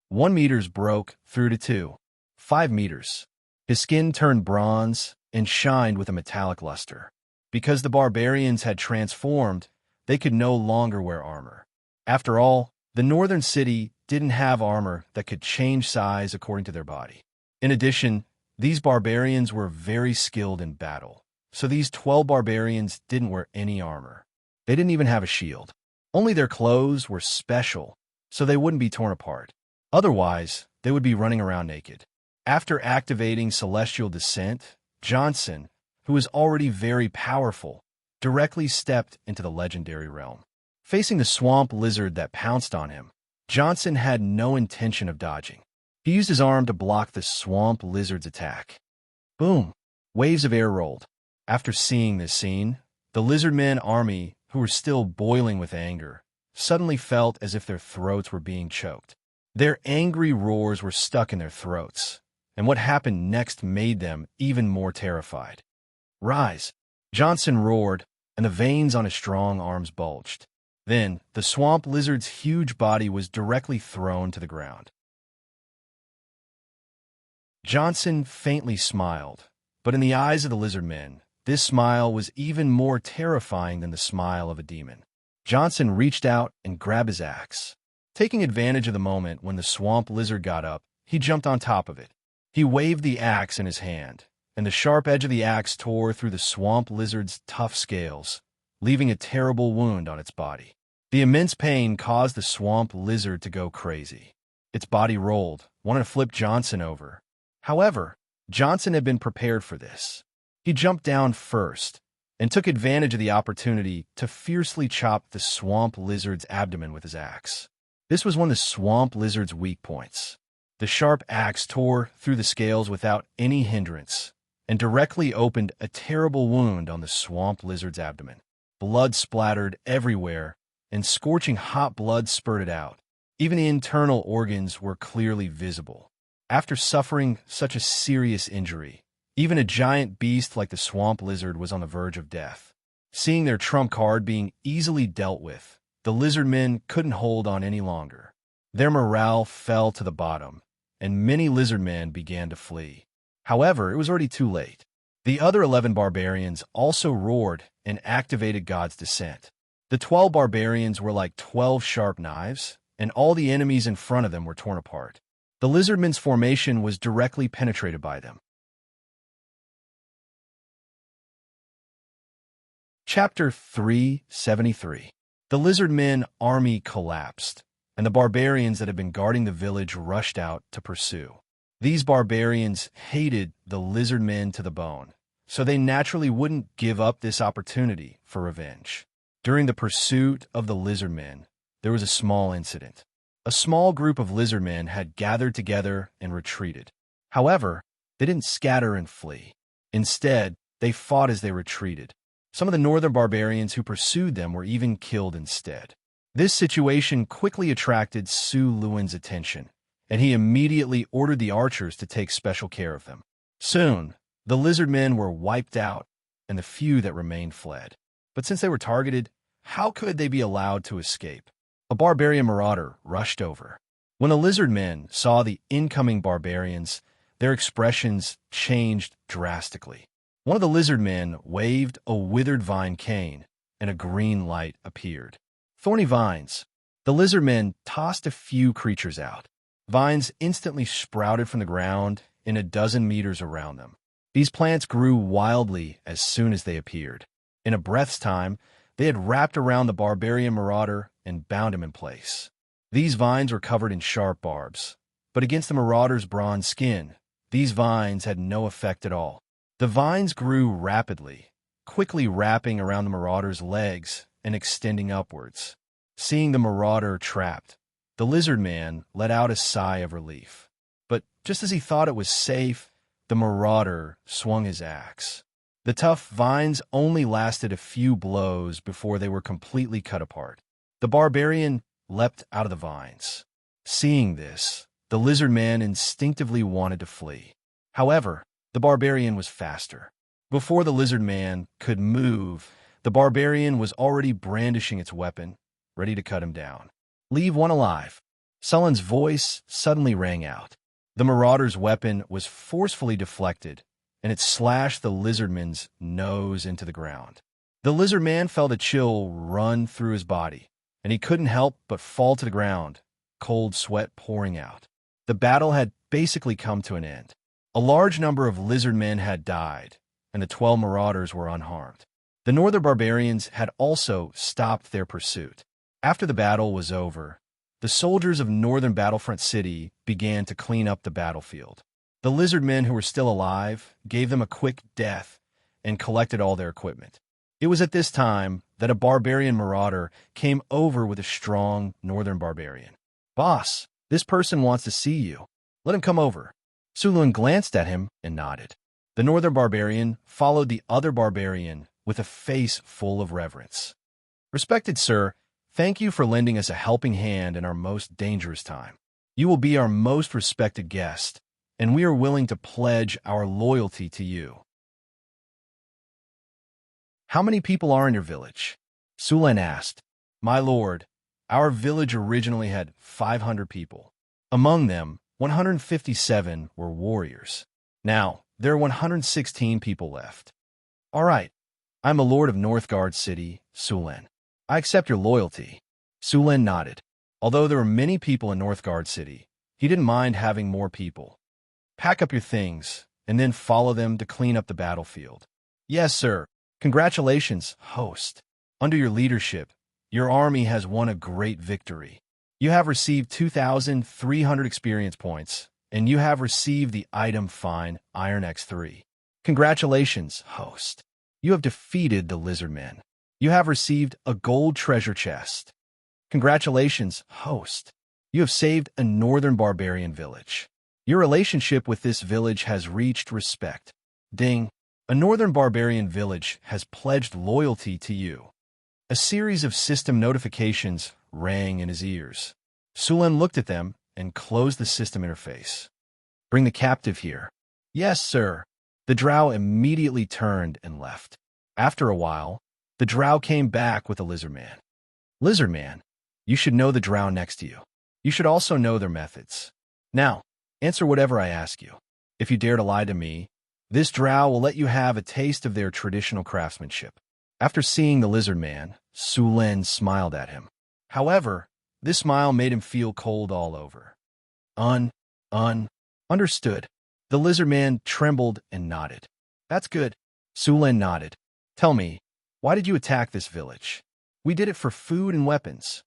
A: 1 meters broke through to 5 meters. His skin turned bronze and shined with a metallic luster. Because the barbarians had transformed, they could no longer wear armor. After all, the northern city didn't have armor that could change size according to their body. In addition, these barbarians were very skilled in battle, so these 12 barbarians didn't wear any armor. They didn't even have a shield. Only their clothes were special, so they wouldn't be torn apart. Otherwise, they would be running around naked. After activating Celestial Descent, Johnson, who was already very powerful, directly stepped into the legendary realm. Facing the swamp lizard that pounced on him, Johnson had no intention of dodging. He used his arm to block the swamp lizard's attack. Boom! Waves of air rolled. After seeing this scene, the lizardmen army, who were still boiling with anger, suddenly felt as if their throats were being choked. Their angry roars were stuck in their throats, and what happened next made them even more terrified. "Rise!" Johnson roared, and the veins on his strong arms bulged. Then, the swamp lizard's huge body was directly thrown to the ground. Johnson faintly smiled, but in the eyes of the lizard men, this smile was even more terrifying than the smile of a demon. Johnson reached out and grabbed his axe. Taking advantage of the moment when the swamp lizard got up, he jumped on top of it. He waved the axe in his hand, and the sharp edge of the axe tore through the swamp lizard's tough scales, leaving a terrible wound on its body. The immense pain caused the swamp lizard to go crazy. Its body rolled, wanting to flip Johnson over. However, Johnson had been prepared for this. He jumped down first and took advantage of the opportunity to fiercely chop the swamp lizard's abdomen with his axe. This was one of the swamp lizard's weak points. The sharp axe tore through the scales without any hindrance and directly opened a terrible wound on the swamp lizard's abdomen. Blood splattered everywhere, and scorching hot blood spurted out. Even the internal organs were clearly visible. After suffering such a serious injury, even a giant beast like the swamp lizard was on the verge of death. Seeing their trump card being easily dealt with, the lizard men couldn't hold on any longer. Their morale fell to the bottom, and many lizard men began to flee. However, it was already too late. The other 11 barbarians also roared and activated God's descent. The 12 barbarians were like 12 sharp knives, and all the enemies in front of them were torn apart. The lizardmen's formation was directly penetrated by them. Chapter 373. The lizardmen army collapsed, and the barbarians that had been guarding the village rushed out to pursue. These barbarians hated the lizardmen to the bone, so they naturally wouldn't give up this opportunity for revenge. During the pursuit of the lizardmen, there was a small incident. A small group of lizardmen had gathered together and retreated. However, they didn't scatter and flee. Instead, they fought as they retreated. Some of the northern barbarians who pursued them were even killed instead. This situation quickly attracted Su Luan's attention, and he immediately ordered the archers to take special care of them. Soon, the lizardmen were wiped out, and the few that remained fled. But since they were targeted, how could they be allowed to escape? A barbarian marauder rushed over. When the lizard men saw the incoming barbarians, their expressions changed drastically. One of the lizard men waved a withered vine cane, and a green light appeared. Thorny vines. The lizard men tossed a few creatures out. Vines instantly sprouted from the ground in a dozen meters around them. These plants grew wildly as soon as they appeared. In a breath's time, they had wrapped around the barbarian marauder and bound him in place. These vines were covered in sharp barbs, but against the marauder's bronze skin, these vines had no effect at all. The vines grew rapidly, quickly wrapping around the marauder's legs and extending upwards. Seeing the marauder trapped, the lizard man let out a sigh of relief. But just as he thought it was safe, the marauder swung his axe. The tough vines only lasted a few blows before they were completely cut apart. The barbarian leapt out of the vines. Seeing this, the lizard man instinctively wanted to flee. However, the barbarian was faster. Before the lizard man could move, the barbarian was already brandishing its weapon, ready to cut him down. "Leave one alive." Sullen's voice suddenly rang out. The marauder's weapon was forcefully deflected, and it slashed the lizardman's nose into the ground. The lizard man felt a chill run through his body, and he couldn't help but fall to the ground, cold sweat pouring out. The battle had basically come to an end. A large number of lizard men had died, and the 12 marauders were unharmed. The northern barbarians had also stopped their pursuit. After the battle was over, the soldiers of northern Battlefront City began to clean up the battlefield. The lizard men who were still alive gave them a quick death and collected all their equipment. It was at this time that a barbarian marauder came over with a strong northern barbarian. "Boss, this person wants to see you. Let him come over." Su Luan glanced at him and nodded. The northern barbarian followed the other barbarian with a face full of reverence. "Respected sir, Thank you for lending us a helping hand in our most dangerous time. You will be our most respected guest, and we are willing to pledge our loyalty to you. How many people are in your village? Sulen asked. My lord, our village originally had 500 people. Among them, 157 were warriors. Now, there are 116 people left. All right, I'm a lord of Northgard City, Sulen. I accept your loyalty. Sulen nodded. Although there were many people in Northgard City, he didn't mind having more people. Pack up your things, and then follow them to clean up the battlefield. Yes, sir. Congratulations, host. Under your leadership, your army has won a great victory. You have received 2,300 experience points, and you have received the item Fine Iron X3. Congratulations, host. You have defeated the lizardmen. You have received a gold treasure chest. Congratulations, host. You have saved a northern barbarian village. Your relationship with this village has reached respect. Ding. A northern barbarian village has pledged loyalty to you. A series of system notifications rang in his ears. Sulen looked at them and closed the system interface. Bring the captive here. Yes, sir. The drow immediately turned and left. After a while, the drow came back with a lizardman. Lizardman, you should know the drow next to you. You should also know their methods. Now, answer whatever I ask you. If you dare to lie to me, this drow will let you have a taste of their traditional craftsmanship. After seeing the lizard man, Sulen smiled at him. However, this smile made him feel cold all over. Understood. The lizard man trembled and nodded. That's good. Sulen nodded. Tell me, why did you attack this village? We did it for food and weapons.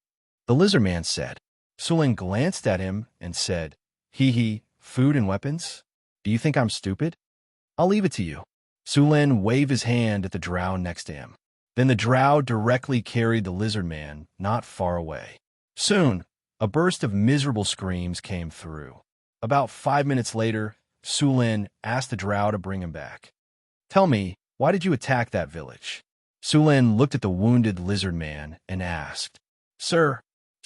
A: The lizard man said. Sulen glanced at him and said, food and weapons? Do you think I'm stupid? I'll leave it to you. Sulen waved his hand at the drow next to him. Then the drow directly carried the lizard man not far away. Soon, a burst of miserable screams came through. About 5 minutes later, Sulen asked the drow to bring him back. Tell me, why did you attack that village? Sulen looked at the wounded lizard man and asked, Sir,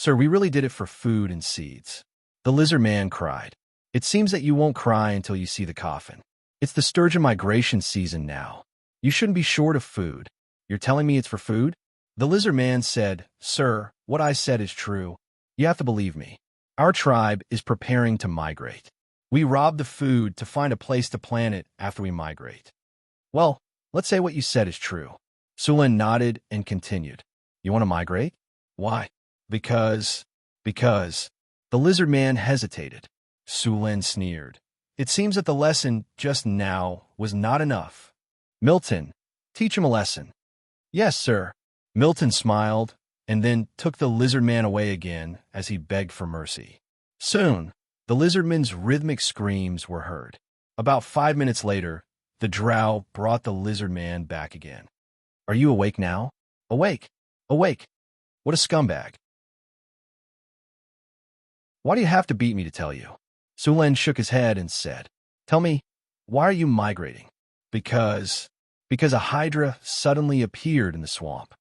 A: we really did it for food and seeds. The lizard man cried. It seems that you won't cry until you see the coffin. It's the sturgeon migration season now. You shouldn't be short of food. You're telling me it's for food? The lizard man said, Sir, what I said is true. You have to believe me. Our tribe is preparing to migrate. We rob the food to find a place to plant it after we migrate. Well, let's say what you said is true. Sulen nodded and continued. You want to migrate? Why? Because. The lizard man hesitated. Sulen sneered. It seems that the lesson just now was not enough. Milton, teach him a lesson. Yes, sir. Milton smiled and then took the lizard man away again as he begged for mercy. Soon, the lizardman's rhythmic screams were heard. About 5 minutes later, the drow brought the lizard man back again. Are you awake now? Awake. What a scumbag. Why do you have to beat me to tell you? Sulen shook his head and said, Tell me, why are you migrating? Because a hydra suddenly appeared in the swamp.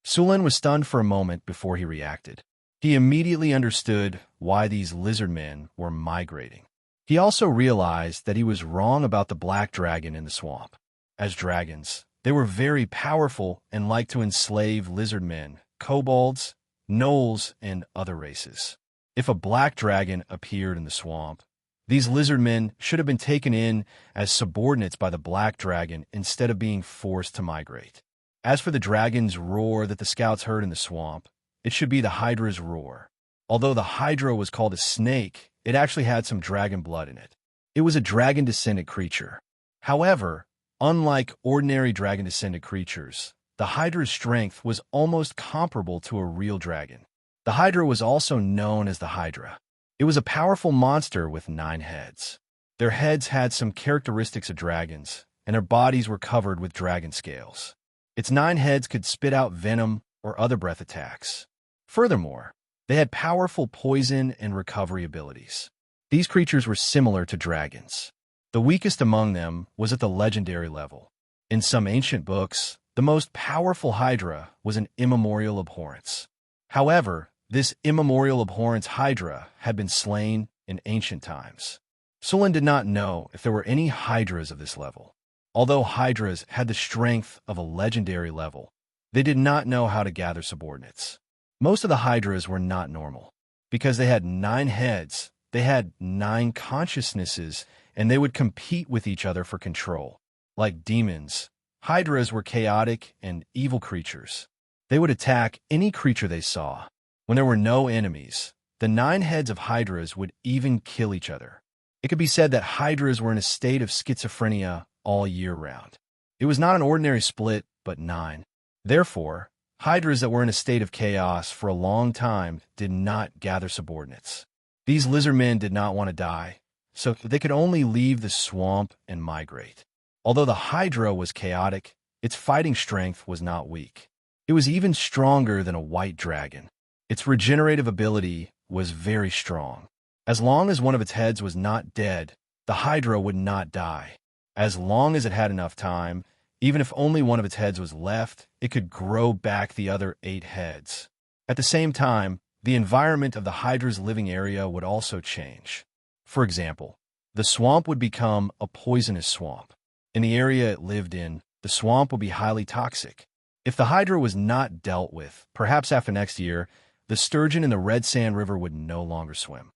A: Sulen was stunned for a moment before he reacted. He immediately understood why these lizard men were migrating. He also realized that he was wrong about the black dragon in the swamp. As dragons, they were very powerful and liked to enslave lizard men, kobolds, gnolls, and other races. If a black dragon appeared in the swamp, these lizard men should have been taken in as subordinates by the black dragon instead of being forced to migrate. As for the dragon's roar that the scouts heard in the swamp, it should be the hydra's roar. Although the hydra was called a snake, it actually had some dragon blood in it. It was a dragon-descended creature. However, unlike ordinary dragon-descended creatures, the hydra's strength was almost comparable to a real dragon. The hydra was also known as the hydra. It was a powerful monster with 9 heads. Their heads had some characteristics of dragons, and their bodies were covered with dragon scales. Its 9 heads could spit out venom or other breath attacks. Furthermore, they had powerful poison and recovery abilities. These creatures were similar to dragons. The weakest among them was at the legendary level. In some ancient books, the most powerful hydra was an immemorial abhorrence. However, this immemorial abhorrence Hydra had been slain in ancient times. Sulin did not know if there were any Hydras of this level. Although Hydras had the strength of a legendary level, they did not know how to gather subordinates. Most of the Hydras were not normal. Because they had 9 heads, they had 9 consciousnesses, and they would compete with each other for control. Like demons, Hydras were chaotic and evil creatures. They would attack any creature they saw. When there were no enemies, the 9 heads of Hydras would even kill each other. It could be said that Hydras were in a state of schizophrenia all year round. It was not an ordinary split, but 9. Therefore, Hydras that were in a state of chaos for a long time did not gather subordinates. These lizardmen did not want to die, so they could only leave the swamp and migrate. Although the Hydra was chaotic, its fighting strength was not weak. It was even stronger than a white dragon. Its regenerative ability was very strong. As long as one of its heads was not dead, the Hydra would not die. As long as it had enough time, even if only one of its heads was left, it could grow back the other 8 heads. At the same time, the environment of the Hydra's living area would also change. For example, the swamp would become a poisonous swamp. In the area it lived in, the swamp would be highly toxic. If the Hydra was not dealt with, perhaps after next year, the sturgeon in the Red Sand River would no longer swim.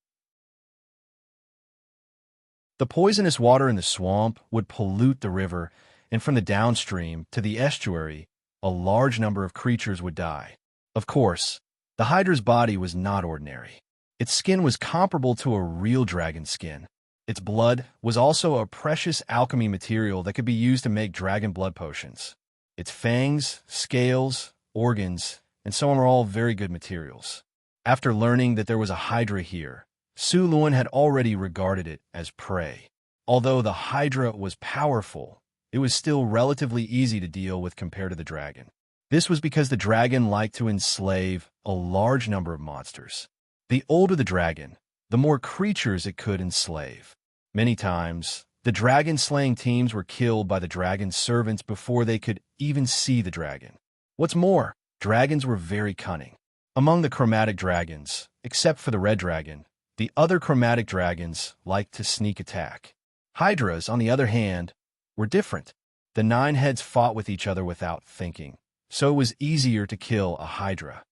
A: The poisonous water in the swamp would pollute the river, and from the downstream to the estuary, a large number of creatures would die. Of course, the Hydra's body was not ordinary. Its skin was comparable to a real dragon's skin. Its blood was also a precious alchemy material that could be used to make dragon blood potions. Its fangs, scales, organs, and so on were all very good materials. After learning that there was a Hydra here, Su Luan had already regarded it as prey. Although the Hydra was powerful, it was still relatively easy to deal with compared to the dragon. This was because the dragon liked to enslave a large number of monsters. The older the dragon, the more creatures it could enslave. Many times, the dragon-slaying teams were killed by the dragon's servants before they could even see the dragon. What's more, dragons were very cunning. Among the chromatic dragons, except for the red dragon, the other chromatic dragons liked to sneak attack. Hydras, on the other hand, were different. The 9 heads fought with each other without thinking, so it was easier to kill a Hydra.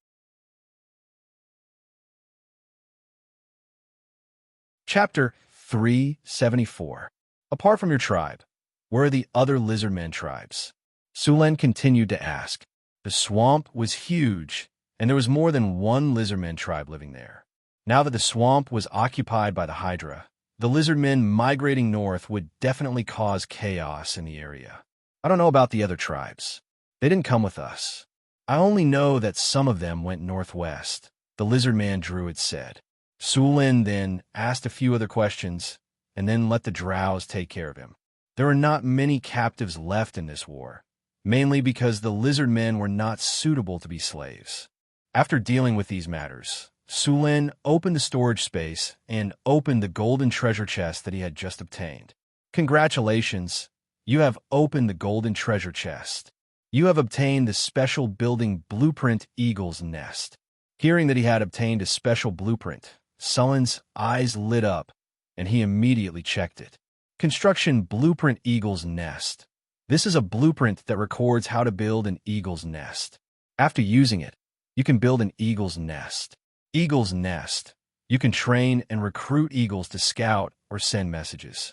A: Chapter 374. Apart from your tribe, where are the other lizardmen tribes? Sulen continued to ask. The swamp was huge, and there was more than one lizardman tribe living there. Now that the swamp was occupied by the Hydra, the lizardmen migrating north would definitely cause chaos in the area. I don't know about the other tribes. They didn't come with us. I only know that some of them went northwest, the lizardman druid said. Sulin then asked a few other questions, and then let the drows take care of him. There are not many captives left in this war, mainly because the lizardmen were not suitable to be slaves. After dealing with these matters, Sulin opened the storage space and opened the golden treasure chest that he had just obtained. Congratulations, you have opened the golden treasure chest. You have obtained the special building blueprint Eagle's Nest. Hearing that he had obtained a special blueprint, Sulin's eyes lit up, and he immediately checked it. Construction Blueprint Eagle's Nest. This is a blueprint that records how to build an eagle's nest. After using it, you can build an eagle's nest. Eagle's Nest. You can train and recruit eagles to scout or send messages.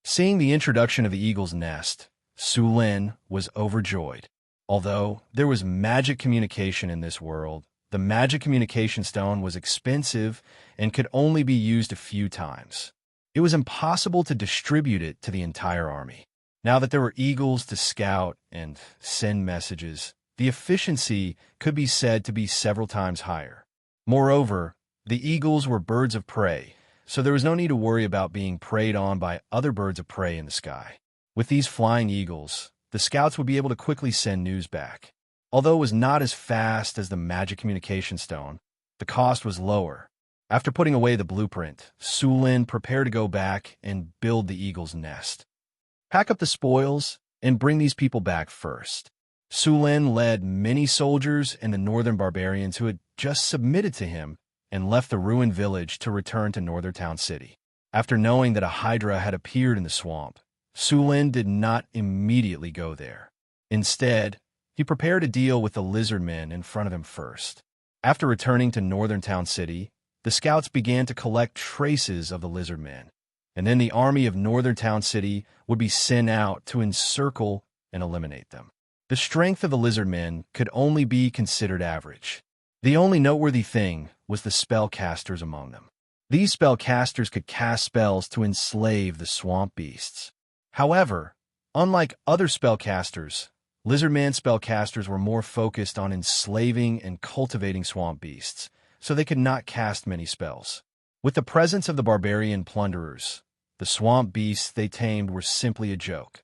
A: Seeing the introduction of the eagle's nest, Sulin was overjoyed. Although there was magic communication in this world, the magic communication stone was expensive and could only be used a few times. It was impossible to distribute it to the entire army. Now that there were eagles to scout and send messages, the efficiency could be said to be several times higher. Moreover, the eagles were birds of prey, so there was no need to worry about being preyed on by other birds of prey in the sky. With these flying eagles, the scouts would be able to quickly send news back. Although it was not as fast as the magic communication stone, the cost was lower. After putting away the blueprint, Sulin prepared to go back and build the eagle's nest. Pack up the spoils and bring these people back first. Sulin led many soldiers and the northern barbarians who had just submitted to him and left the ruined village to return to Northern Town City. After knowing that a hydra had appeared in the swamp, Sulin did not immediately go there. Instead, he prepared to deal with the lizard men in front of him first. After returning to Northern Town City, the scouts began to collect traces of the lizard men, and then the army of Northern Town City would be sent out to encircle and eliminate them. The strength of the lizard men could only be considered average. The only noteworthy thing was the spellcasters among them. These spellcasters could cast spells to enslave the swamp beasts. However, unlike other spellcasters, lizardman spellcasters were more focused on enslaving and cultivating swamp beasts, so they could not cast many spells. With the presence of the barbarian plunderers, the swamp beasts they tamed were simply a joke.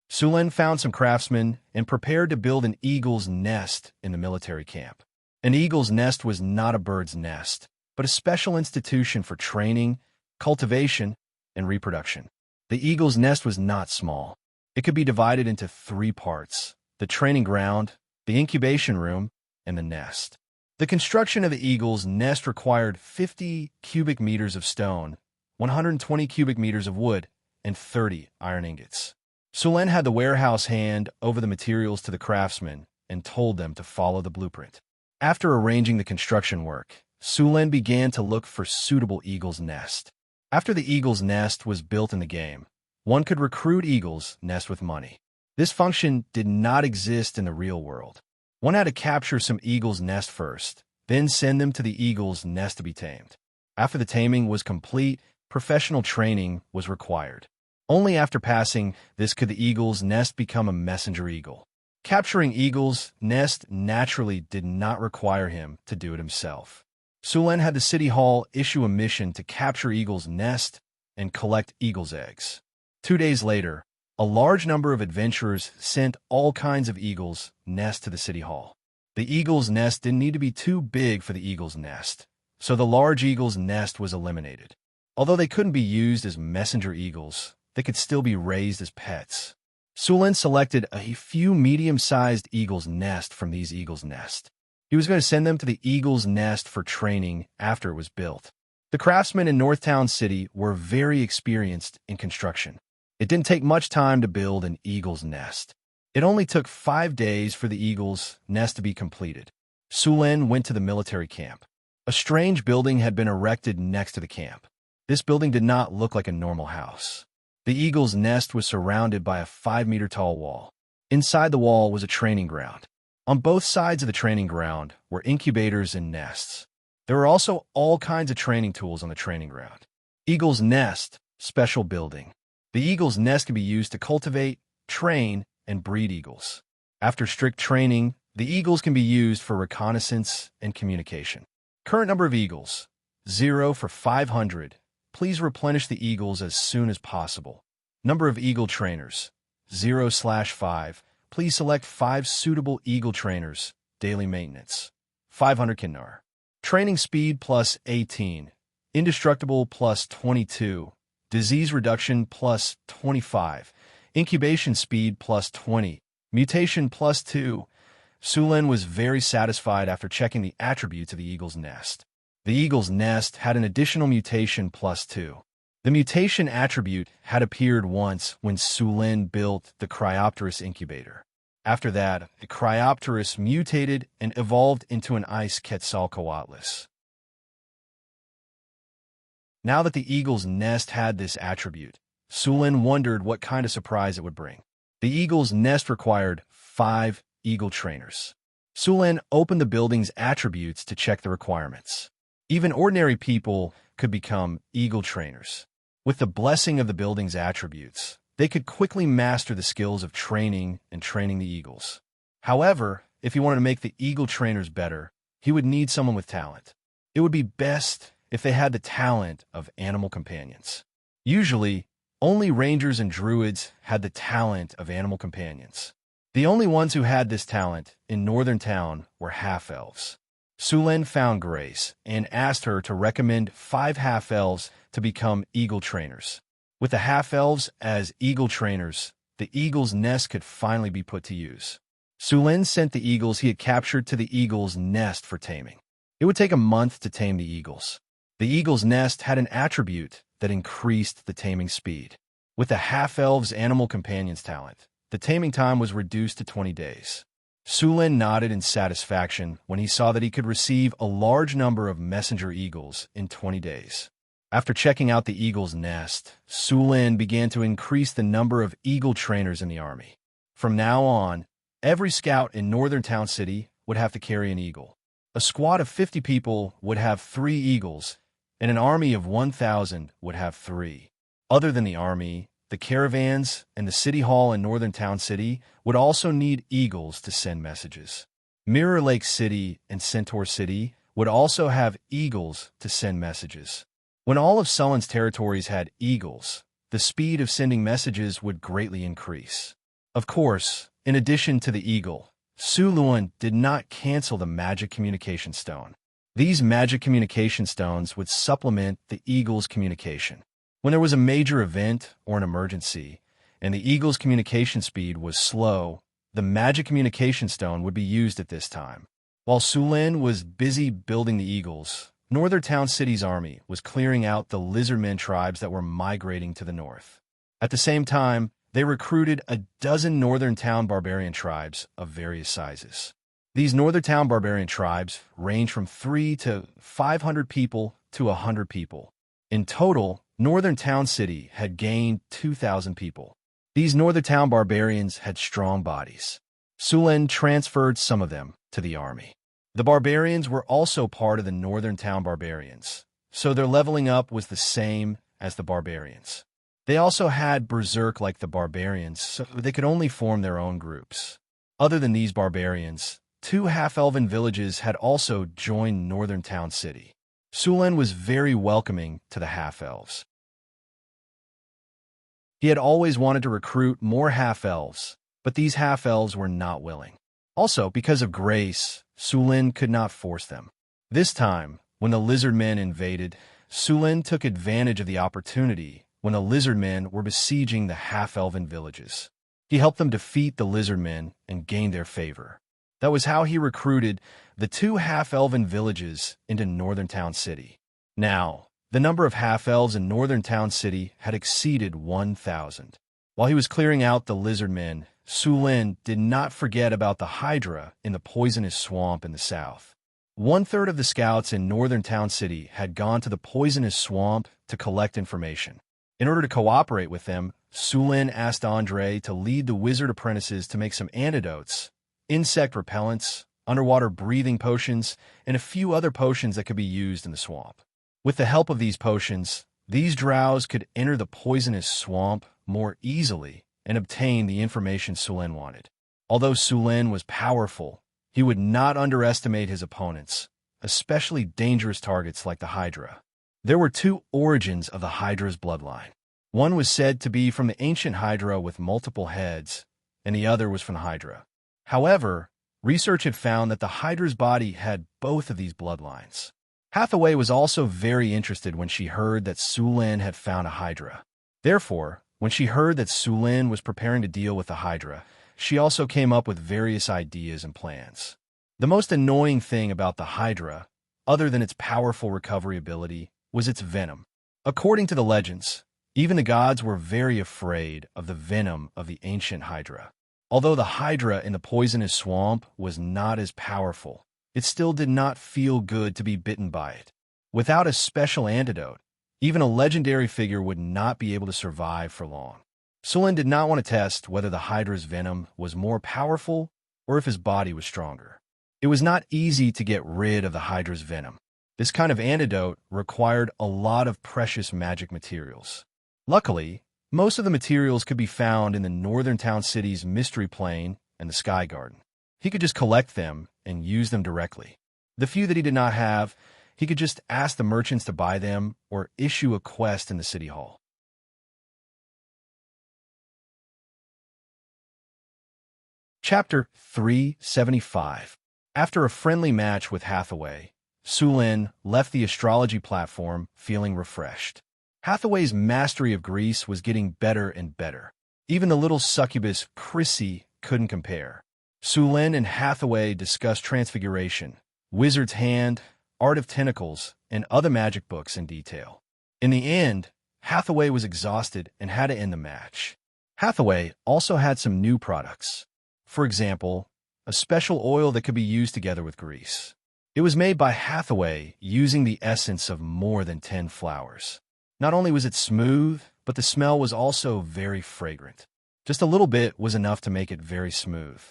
A: Sulin found some craftsmen and prepared to build an eagle's nest in the military camp. An eagle's nest was not a bird's nest, but a special institution for training, cultivation, and reproduction. The eagle's nest was not small. It could be divided into 3 parts: the training ground, the incubation room, and the nest. The construction of the eagle's nest required 50 cubic meters of stone, 120 cubic meters of wood, and 30 iron ingots. Sulin had the warehouse hand over the materials to the craftsmen and told them to follow the blueprint. After arranging the construction work, Sulin began to look for suitable eagle's nest. After the eagle's nest was built in the game, one could recruit eagle's nest with money. This function did not exist in the real world. One had to capture some eagle's nest first, then send them to the eagle's nest to be tamed. After the taming was complete, professional training was required. Only after passing this could the eagle's nest become a messenger eagle. Capturing eagle's nest naturally did not require him to do it himself. Sulin had the city hall issue a mission to capture eagle's nest and collect eagle's eggs. 2 days later, a large number of adventurers sent all kinds of eagle's nest to the city hall. The eagle's nest didn't need to be too big for the eagle's nest, so the large eagle's nest was eliminated. Although they couldn't be used as messenger eagles, they could still be raised as pets. Sulin selected a few medium-sized eagle's nest from these eagle's nest. He was going to send them to the eagle's nest for training after it was built. The craftsmen in Northtown City were very experienced in construction. It didn't take much time to build an eagle's nest. It only took 5 days for the eagle's nest to be completed. Sulin went to the military camp. A strange building had been erected next to the camp. This building did not look like a normal house. The eagle's nest was surrounded by a 5-meter-tall wall. Inside the wall was a training ground. On both sides of the training ground were incubators and nests. There were also all kinds of training tools on the training ground. Eagle's nest, special building. The eagle's nest can be used to cultivate, train, and breed eagles. After strict training, the eagles can be used for reconnaissance and communication. Current number of eagles, 0 for 500. Please replenish the eagles as soon as possible. Number of eagle trainers, 0/5. Please select 5 suitable eagle trainers. Daily maintenance, 500 Kinnar. Training speed plus 18. Indestructible plus 22. Disease reduction plus 25. Incubation speed plus 20. Mutation plus 2. Sulin was very satisfied after checking the attributes of the eagle's nest. The eagle's nest had an additional mutation plus 2. The mutation attribute had appeared once when Sulin built the Cryopterus incubator. After that, the Cryopterus mutated and evolved into an ice Quetzalcoatlus. Now that the eagle's nest had this attribute, Sulin wondered what kind of surprise it would bring. The eagle's nest required 5 eagle trainers. Sulin opened the building's attributes to check the requirements. Even ordinary people could become eagle trainers. With the blessing of the building's attributes, they could quickly master the skills of training and training the eagles. However, if he wanted to make the eagle trainers better, he would need someone with talent. It would be best if they had the talent of animal companions. Usually, only rangers and druids had the talent of animal companions. The only ones who had this talent in Northern Town were half-elves. Sulin found Grace and asked her to recommend 5 half-elves to become eagle trainers. With the half-elves as eagle trainers, the eagle's nest could finally be put to use. Sulin sent the eagles he had captured to the eagle's nest for taming. It would take a month to tame the eagles. The eagle's nest had an attribute that increased the taming speed. With the half-elf's animal companion's talent, the taming time was reduced to 20 days. Sulin nodded in satisfaction when he saw that he could receive a large number of messenger eagles in 20 days. After checking out the eagle's nest, Sulin began to increase the number of eagle trainers in the army. From now on, every scout in Northern Town City would have to carry an eagle. A squad of 50 people would have 3 eagles, and an army of 1,000 would have 3. Other than the army, the caravans and the city hall in Northern Town City would also need eagles to send messages. Mirror Lake City and Centaur City would also have eagles to send messages. When all of Sulin's territories had eagles, the speed of sending messages would greatly increase. Of course, in addition to the eagle, Sulin did not cancel the magic communication stone. These magic communication stones would supplement the eagle's communication. When there was a major event or an emergency, and the eagle's communication speed was slow, the magic communication stone would be used at this time. While Sulin was busy building the eagles, Northern Town City's army was clearing out the lizardmen tribes that were migrating to the north. At the same time, they recruited a dozen Northern Town barbarian tribes of various sizes. These Northern Town barbarian tribes range from 3 to 500 people to 100 people. In total, Northern Town City had gained 2,000 people. These Northern Town barbarians had strong bodies. Sulin transferred some of them to the army. The barbarians were also part of the Northern Town barbarians, so their leveling up was the same as the barbarians. They also had berserk like the barbarians, so they could only form their own groups. Other than these barbarians, 2 half-elven villages had also joined Northern Town City. Sulin was very welcoming to the half-elves. He had always wanted to recruit more half-elves, but these half-elves were not willing. Also, because of grace, Sulin could not force them. This time, when the lizardmen invaded, Sulin took advantage of the opportunity when the lizardmen were besieging the half-elven villages. He helped them defeat the lizardmen and gain their favor. That was how he recruited the 2 half-elven villages into Northern Town City. Now, the number of half-elves in Northern Town City had exceeded 1,000. While he was clearing out the lizardmen, Sulin did not forget about the Hydra in the poisonous swamp in the south. 1/3 of the scouts in Northern Town City had gone to the poisonous swamp to collect information. In order to cooperate with them, Sulin asked Andre to lead the wizard apprentices to make some antidotes, insect repellents, underwater breathing potions, and a few other potions that could be used in the swamp. With the help of these potions, these drows could enter the poisonous swamp more easily and obtain the information Sulin wanted. Although Sulin was powerful, he would not underestimate his opponents, especially dangerous targets like the Hydra. There were 2 origins of the Hydra's bloodline. One was said to be from the ancient Hydra with multiple heads, and the other was from Hydra. However, research had found that the Hydra's body had both of these bloodlines. Hathaway was also very interested when she heard that Sulin had found a Hydra. Therefore, when she heard that Sulin was preparing to deal with the Hydra, she also came up with various ideas and plans. The most annoying thing about the Hydra, other than its powerful recovery ability, was its venom. According to the legends, even the gods were very afraid of the venom of the ancient Hydra. Although the Hydra in the poisonous swamp was not as powerful, it still did not feel good to be bitten by it. Without a special antidote, even a legendary figure would not be able to survive for long. Sulin did not want to test whether the Hydra's venom was more powerful or if his body was stronger. It was not easy to get rid of the Hydra's venom. This kind of antidote required a lot of precious magic materials. Luckily, most of the materials could be found in the Northern Town City's Mystery Plane and the Sky Garden. He could just collect them and use them directly. The few that he did not have, he could just ask the merchants to buy them or issue a quest in the city hall. Chapter 375. After a friendly match with Hathaway, Sulin left the astrology platform feeling refreshed. Hathaway's mastery of Greece was getting better and better. Even the little succubus Chrissy couldn't compare. Sulin and Hathaway discussed Transfiguration, Wizard's Hand, Art of Tentacles, and other magic books in detail. In the end, Hathaway was exhausted and had to end the match. Hathaway also had some new products. For example, a special oil that could be used together with grease. It was made by Hathaway using the essence of more than 10 flowers. Not only was it smooth, but the smell was also very fragrant. Just a little bit was enough to make it very smooth.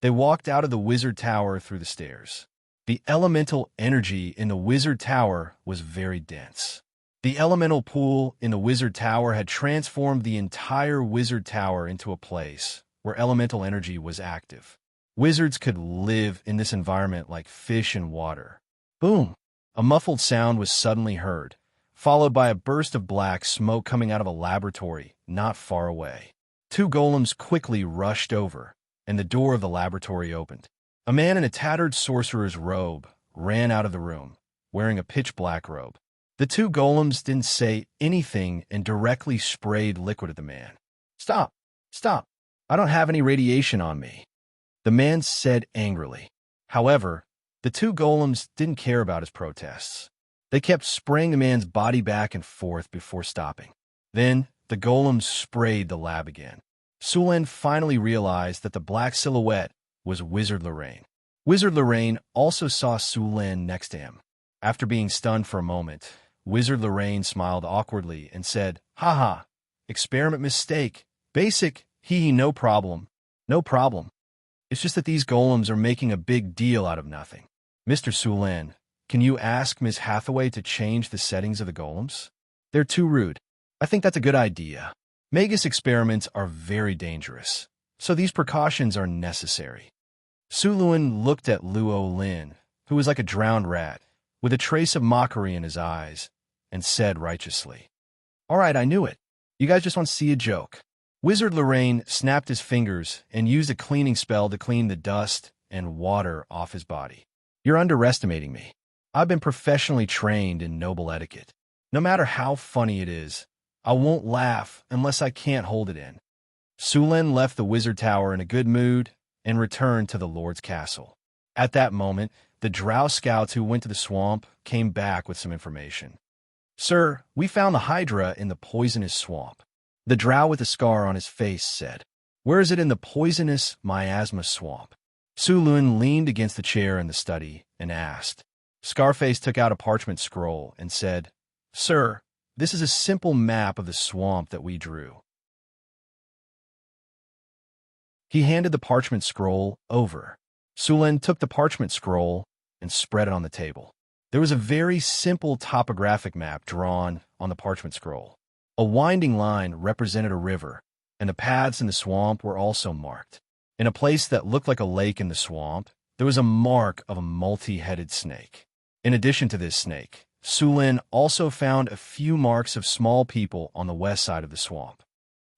A: They walked out of the Wizard Tower through the stairs. The elemental energy in the Wizard Tower was very dense. The elemental pool in the Wizard Tower had transformed the entire Wizard Tower into a place where elemental energy was active. Wizards could live in this environment like fish in water. Boom! A muffled sound was suddenly heard, followed by a burst of black smoke coming out of a laboratory not far away. Two golems quickly rushed over, and the door of the laboratory opened. A man in a tattered sorcerer's robe ran out of the room, wearing a pitch-black robe. The two golems didn't say anything and directly sprayed liquid at the man. "Stop! Stop! I don't have any radiation on me," the man said angrily. However, the two golems didn't care about his protests. They kept spraying the man's body back and forth before stopping. Then, the golems sprayed the lab again. Sulin finally realized that the black silhouette was Wizard Lorraine. Wizard Lorraine also saw Sulin next to him. After being stunned for a moment, Wizard Lorraine smiled awkwardly and said, "Haha, experiment mistake. Basic, no problem. No problem. It's just that these golems are making a big deal out of nothing. Mr. Sulin, can you ask Ms. Hathaway to change the settings of the golems? They're too rude. I think that's a good idea. Magus experiments are very dangerous, so these precautions are necessary." Sulin looked at Luo Lin, who was like a drowned rat, with a trace of mockery in his eyes, and said righteously, "All right, I knew it. You guys just want to see a joke." Wizard Lorraine snapped his fingers and used a cleaning spell to clean the dust and water off his body. "You're underestimating me. I've been professionally trained in noble etiquette. No matter how funny it is, I won't laugh unless I can't hold it in." Sulin left the Wizard Tower in a good mood and returned to the Lord's castle. At that moment, the Drow scouts who went to the swamp came back with some information. "Sir, we found the Hydra in the poisonous swamp," the Drow with the scar on his face said. "Where is it in the poisonous miasma swamp?" Sulin leaned against the chair in the study and asked. Scarface took out a parchment scroll and said, "Sir, this is a simple map of the swamp that we drew." He handed the parchment scroll over. Sulin took the parchment scroll and spread it on the table. There was a very simple topographic map drawn on the parchment scroll. A winding line represented a river, and the paths in the swamp were also marked. In a place that looked like a lake in the swamp, there was a mark of a multi-headed snake. In addition to this snake, Sulin also found a few marks of small people on the west side of the swamp.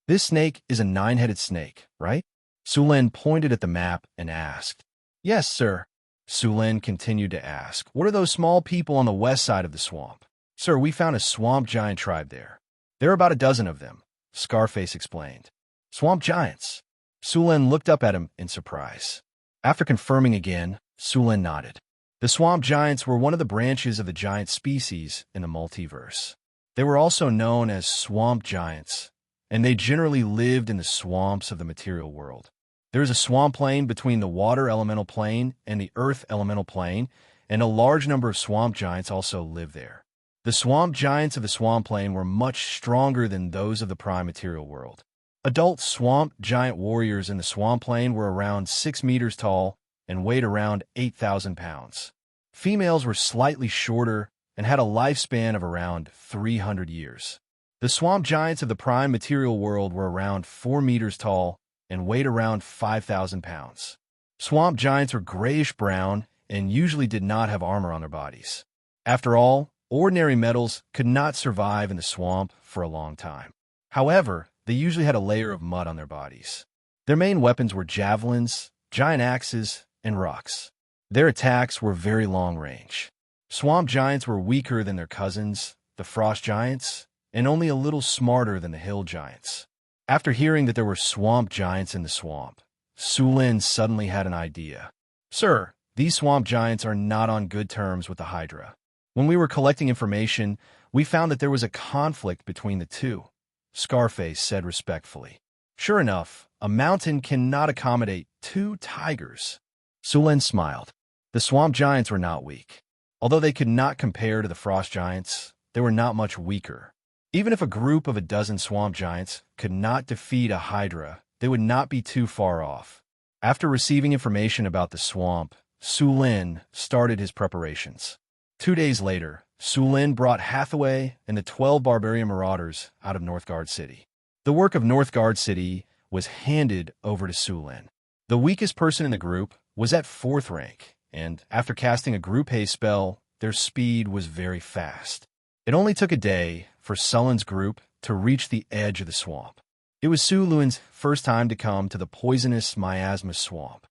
A: "This snake is a 9-headed snake, right?" Sulin pointed at the map and asked. "Yes, sir." Sulin continued to ask, "What are those small people on the west side of the swamp?" "Sir, we found a swamp giant tribe there. There are about a dozen of them," Scarface explained. "Swamp giants?" Sulin looked up at him in surprise. After confirming again, Sulin nodded. The swamp giants were one of the branches of the giant species in the multiverse. They were also known as swamp giants, and they generally lived in the swamps of the material world. There is a swamp plane between the water elemental plane and the earth elemental plane, and a large number of swamp giants also live there. The swamp giants of the swamp plane were much stronger than those of the prime material world. Adult swamp giant warriors in the swamp plane were around 6 meters tall and weighed around 8,000 pounds. Females were slightly shorter and had a lifespan of around 300 years. The swamp giants of the prime material world were around 4 meters tall and weighed around 5,000 pounds. Swamp giants were grayish-brown and usually did not have armor on their bodies. After all, ordinary metals could not survive in the swamp for a long time. However, they usually had a layer of mud on their bodies. Their main weapons were javelins, giant axes, and rocks. Their attacks were very long-range. Swamp giants were weaker than their cousins, the frost giants, and only a little smarter than the hill giants. After hearing that there were swamp giants in the swamp, Sulin suddenly had an idea. Sir, these swamp giants are not on good terms with the Hydra. When we were collecting information, we found that there was a conflict between the two, Scarface said respectfully. Sure enough, a mountain cannot accommodate two tigers. Sulin smiled. The swamp giants were not weak. Although they could not compare to the frost giants, they were not much weaker. Even if a group of a dozen swamp giants could not defeat a Hydra, they would not be too far off. After receiving information about the swamp, Sulin started his preparations. 2 days later, Sulin brought Hathaway and the 12 barbarian marauders out of Northgard City. The work of Northgard City was handed over to Sulin. The weakest person in the group was at 4th rank, and after casting a group haste spell, their speed was very fast. It only took a day for Sulin's group to reach the edge of the swamp. It was Sulin's first time to come to the poisonous miasma swamp.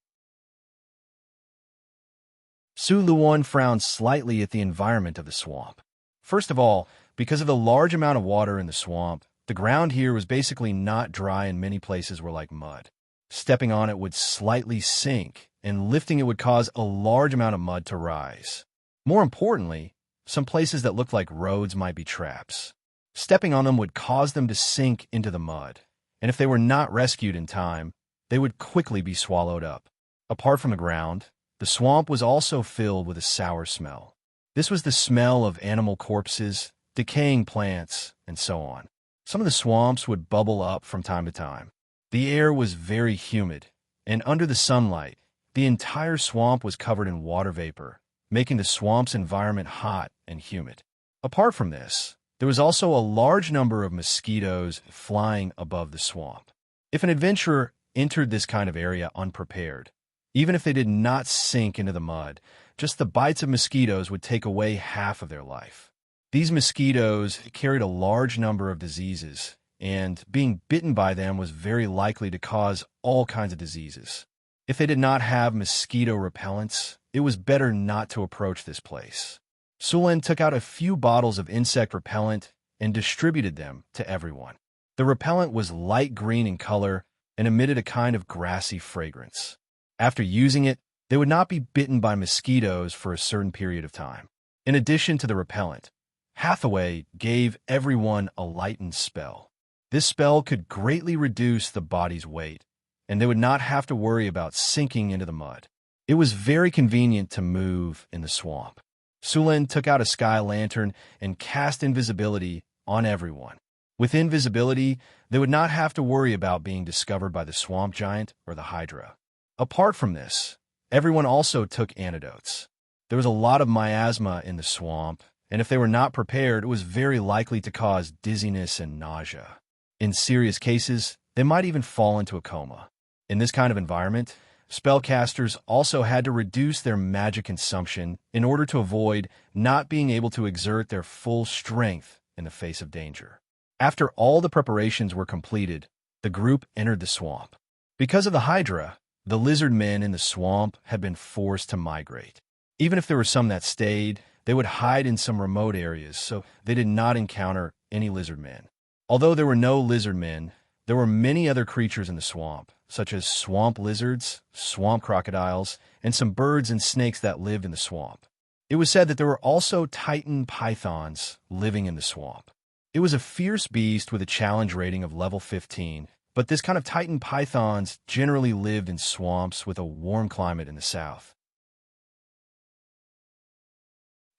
A: Sulin frowned slightly at the environment of the swamp. First of all, because of the large amount of water in the swamp, the ground here was basically not dry and many places were like mud. Stepping on it would slightly sink, and lifting it would cause a large amount of mud to rise. More importantly, some places that looked like roads might be traps. Stepping on them would cause them to sink into the mud, and if they were not rescued in time, they would quickly be swallowed up. Apart from the ground, the swamp was also filled with a sour smell. This was the smell of animal corpses, decaying plants, and so on. Some of the swamps would bubble up from time to time. The air was very humid, and under the sunlight, the entire swamp was covered in water vapor, making the swamp's environment hot and humid. Apart from this, there was also a large number of mosquitoes flying above the swamp. If an adventurer entered this kind of area unprepared, even if they did not sink into the mud, just the bites of mosquitoes would take away half of their life. These mosquitoes carried a large number of diseases, and being bitten by them was very likely to cause all kinds of diseases. If they did not have mosquito repellents, it was better not to approach this place. Sulin took out a few bottles of insect repellent and distributed them to everyone. The repellent was light green in color and emitted a kind of grassy fragrance. After using it, they would not be bitten by mosquitoes for a certain period of time. In addition to the repellent, Hathaway gave everyone a lightened spell. This spell could greatly reduce the body's weight, and they would not have to worry about sinking into the mud. It was very convenient to move in the swamp. Sulin took out a sky lantern and cast invisibility on everyone. With invisibility, they would not have to worry about being discovered by the swamp giant or the Hydra. Apart from this, everyone also took antidotes. There was a lot of miasma in the swamp, and if they were not prepared, it was very likely to cause dizziness and nausea. In serious cases, they might even fall into a coma. In this kind of environment, spellcasters also had to reduce their magic consumption in order to avoid not being able to exert their full strength in the face of danger. After all the preparations were completed, the group entered the swamp. Because of the Hydra, the lizard men in the swamp had been forced to migrate. Even if there were some that stayed, they would hide in some remote areas, so they did not encounter any lizard men. Although there were no lizard men, there were many other creatures in the swamp, such as swamp lizards, swamp crocodiles, and some birds and snakes that lived in the swamp. It was said that there were also Titan pythons living in the swamp. It was a fierce beast with a challenge rating of level 15, but this kind of Titan pythons generally lived in swamps with a warm climate in the south.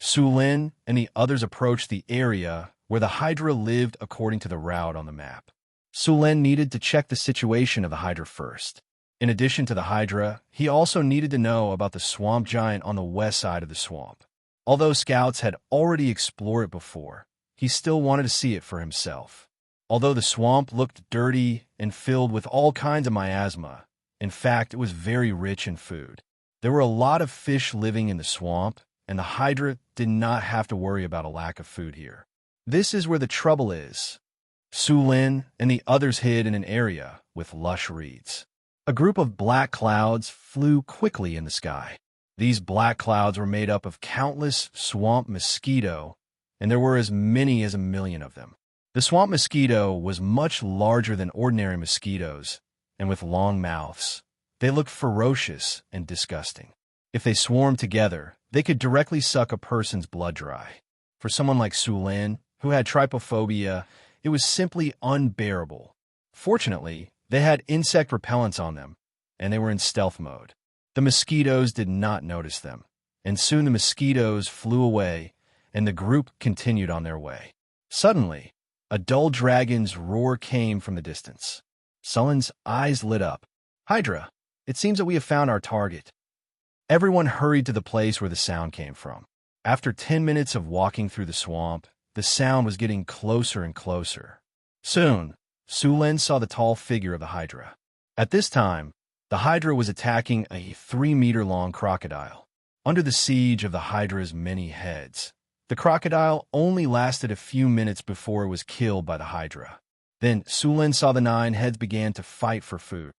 A: Sulin and the others approached the area where the Hydra lived according to the route on the map. Sulin needed to check the situation of the Hydra first. In addition to the Hydra, he also needed to know about the swamp giant on the west side of the swamp. Although scouts had already explored it before, he still wanted to see it for himself. Although the swamp looked dirty and filled with all kinds of miasma, in fact, it was very rich in food. There were a lot of fish living in the swamp, and the Hydra did not have to worry about a lack of food here. This is where the trouble is. Sulin and the others hid in an area with lush reeds. A group of black clouds flew quickly in the sky. These black clouds were made up of countless swamp mosquito, and there were as many as 1 million of them. The swamp mosquito was much larger than ordinary mosquitoes, and with long mouths. They looked ferocious and disgusting. If they swarmed together, they could directly suck a person's blood dry. For someone like Sulin, who had trypophobia, it was simply unbearable. Fortunately, they had insect repellents on them, and they were in stealth mode. The mosquitoes did not notice them, and soon the mosquitoes flew away, and the group continued on their way. Suddenly, a dull dragon's roar came from the distance. Sulin's eyes lit up. "Hydra, it seems that we have found our target." Everyone hurried to the place where the sound came from. After 10 minutes of walking through the swamp, the sound was getting closer and closer. Soon, Sulin saw the tall figure of the Hydra. At this time, the Hydra was attacking a 3-meter-long crocodile. Under the siege of the Hydra's many heads, the crocodile only lasted a few minutes before it was killed by the Hydra. Then Sulin saw the 9 heads began to fight for food.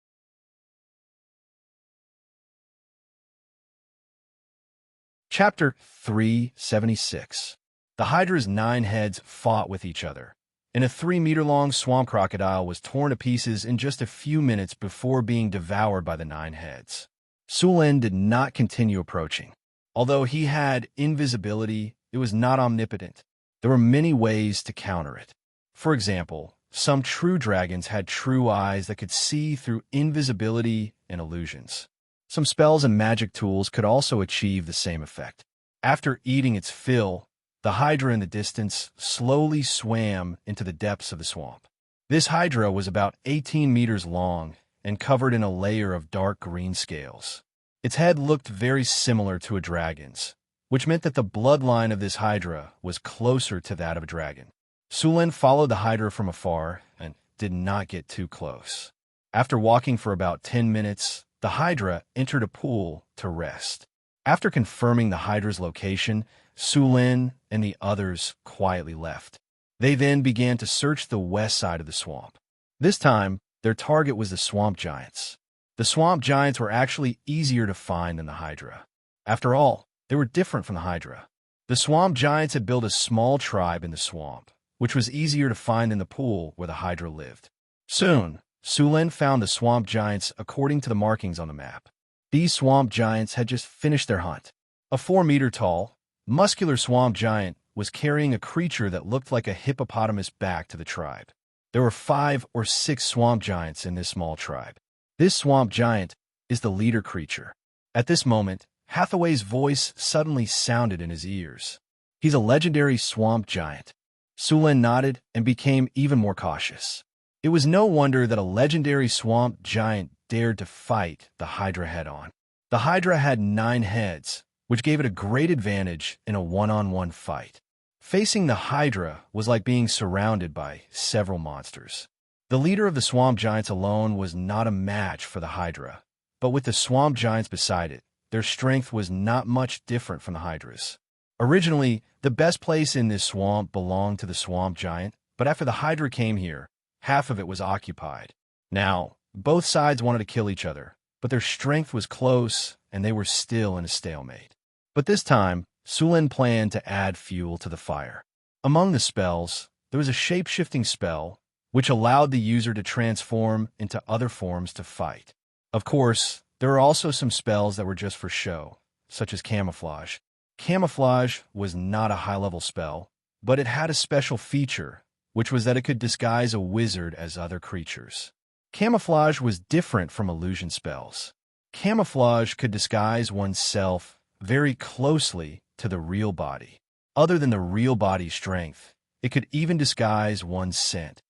A: Chapter 376. The Hydra's 9 heads fought with each other, and a 3-meter-long swamp crocodile was torn to pieces in just a few minutes before being devoured by the 9 heads. Sulin did not continue approaching. Although he had invisibility, it was not omnipotent. There were many ways to counter it. For example, some true dragons had true eyes that could see through invisibility and illusions. Some spells and magic tools could also achieve the same effect. After eating its fill, the Hydra in the distance slowly swam into the depths of the swamp. This Hydra was about 18 meters long and covered in a layer of dark green scales. Its head looked very similar to a dragon's, which meant that the bloodline of this Hydra was closer to that of a dragon. Sulin followed the Hydra from afar and did not get too close. After walking for about 10 minutes, the Hydra entered a pool to rest. After confirming the Hydra's location, Sulin and the others quietly left. They then began to search the west side of the swamp. This time, their target was the swamp giants. The swamp giants were actually easier to find than the Hydra. After all, they were different from the Hydra. The swamp giants had built a small tribe in the swamp, which was easier to find than the pool where the Hydra lived. Soon, Sulin found the swamp giants according to the markings on the map. These swamp giants had just finished their hunt. A 4-meter-tall, muscular swamp giant was carrying a creature that looked like a hippopotamus back to the tribe. There were 5 or 6 swamp giants in this small tribe. This swamp giant is the leader creature. At this moment, Hathaway's voice suddenly sounded in his ears. "He's a legendary swamp giant." Sulin nodded and became even more cautious. It was no wonder that a legendary swamp giant dared to fight the Hydra head-on. The Hydra had 9 heads, which gave it a great advantage in a one-on-one fight. Facing the Hydra was like being surrounded by several monsters. The leader of the swamp giants alone was not a match for the Hydra, but with the swamp giants beside it, their strength was not much different from the Hydra's. Originally, the best place in this swamp belonged to the swamp giant, but after the Hydra came here, half of it was occupied. Now, both sides wanted to kill each other, but their strength was close, and they were still in a stalemate. But this time, Sulin planned to add fuel to the fire. Among the spells, there was a shape-shifting spell, which allowed the user to transform into other forms to fight. Of course, there were also some spells that were just for show, such as camouflage. Camouflage was not a high-level spell, but it had a special feature, which was that it could disguise a wizard as other creatures. Camouflage was different from illusion spells. Camouflage could disguise oneself very closely to the real body. Other than the real body's strength, it could even disguise one's scent.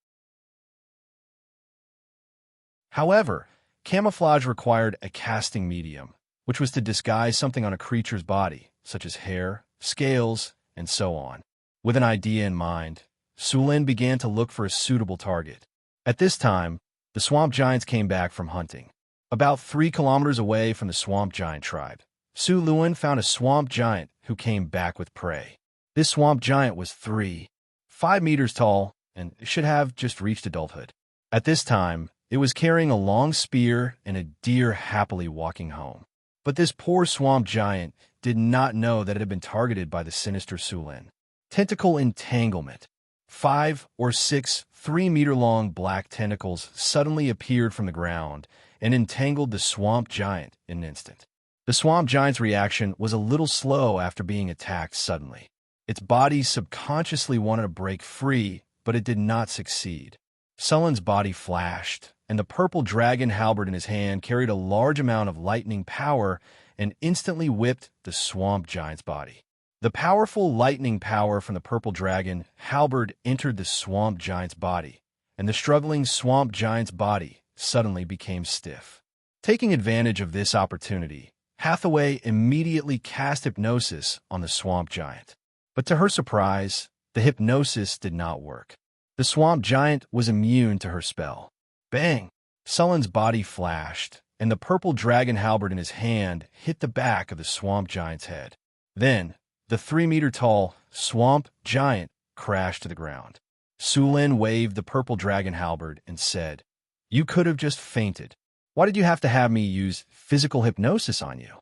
A: However, camouflage required a casting medium, which was to disguise something on a creature's body, such as hair, scales, and so on. With an idea in mind, Sulin began to look for a suitable target. At this time, the swamp giants came back from hunting. About 3 kilometers away from the swamp giant tribe, Sulin found a swamp giant who came back with prey. This swamp giant was 5 meters tall and should have just reached adulthood. At this time, it was carrying a long spear and a deer happily walking home. But this poor swamp giant did not know that it had been targeted by the sinister Sulin. Tentacle entanglement. 5 or 6 3-meter-long black tentacles suddenly appeared from the ground and entangled the swamp giant in an instant. The swamp giant's reaction was a little slow after being attacked suddenly. Its body subconsciously wanted to break free, but it did not succeed. Sullen's body flashed, and the purple dragon halberd in his hand carried a large amount of lightning power and instantly whipped the swamp giant's body. The powerful lightning power from the purple dragon halberd entered the swamp giant's body, and the struggling swamp giant's body suddenly became stiff. Taking advantage of this opportunity, Hathaway immediately cast hypnosis on the swamp giant. But to her surprise, the hypnosis did not work. The swamp giant was immune to her spell. Bang! Sullen's body flashed, and the purple dragon halberd in his hand hit the back of the swamp giant's head. Then, the 3-meter-tall swamp giant crashed to the ground. Sulin waved the purple dragon halberd and said, "You could have just fainted. Why did you have to have me use physical hypnosis on you?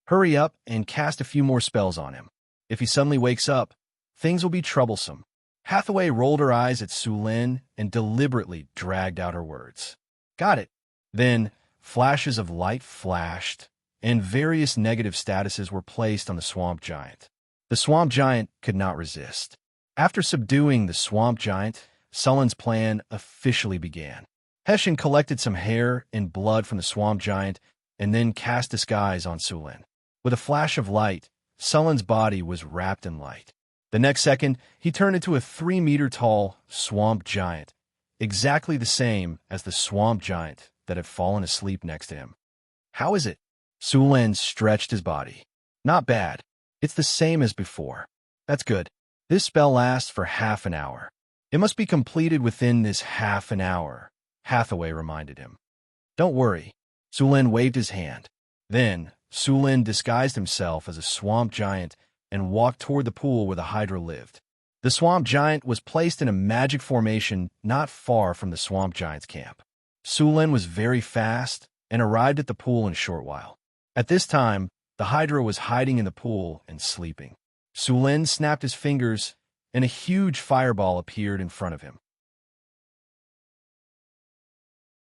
A: Hurry up and cast a few more spells on him. If he suddenly wakes up, things will be troublesome." Hathaway rolled her eyes at Sulin and deliberately dragged out her words. "Got it." Then, flashes of light flashed, and various negative statuses were placed on the swamp giant. The swamp giant could not resist. After subduing the swamp giant, Sullen's plan officially began. Hessian collected some hair and blood from the swamp giant and then cast disguise on Sulin. With a flash of light, Sullen's body was wrapped in light. The next second, he turned into a 3-meter-tall swamp giant, exactly the same as the swamp giant that had fallen asleep next to him. "How is it?" Sulin stretched his body. "Not bad. It's the same as before." "That's good. This spell lasts for half an hour. It must be completed within this half an hour," Hathaway reminded him. "Don't worry." Sulin waved his hand. Then, Sulin disguised himself as a swamp giant and walked toward the pool where the Hydra lived. The swamp giant was placed in a magic formation not far from the swamp giant's camp. Sulin was very fast and arrived at the pool in a short while. At this time, the Hydra was hiding in the pool and sleeping. Sulin snapped his fingers, and a huge fireball appeared in front of him.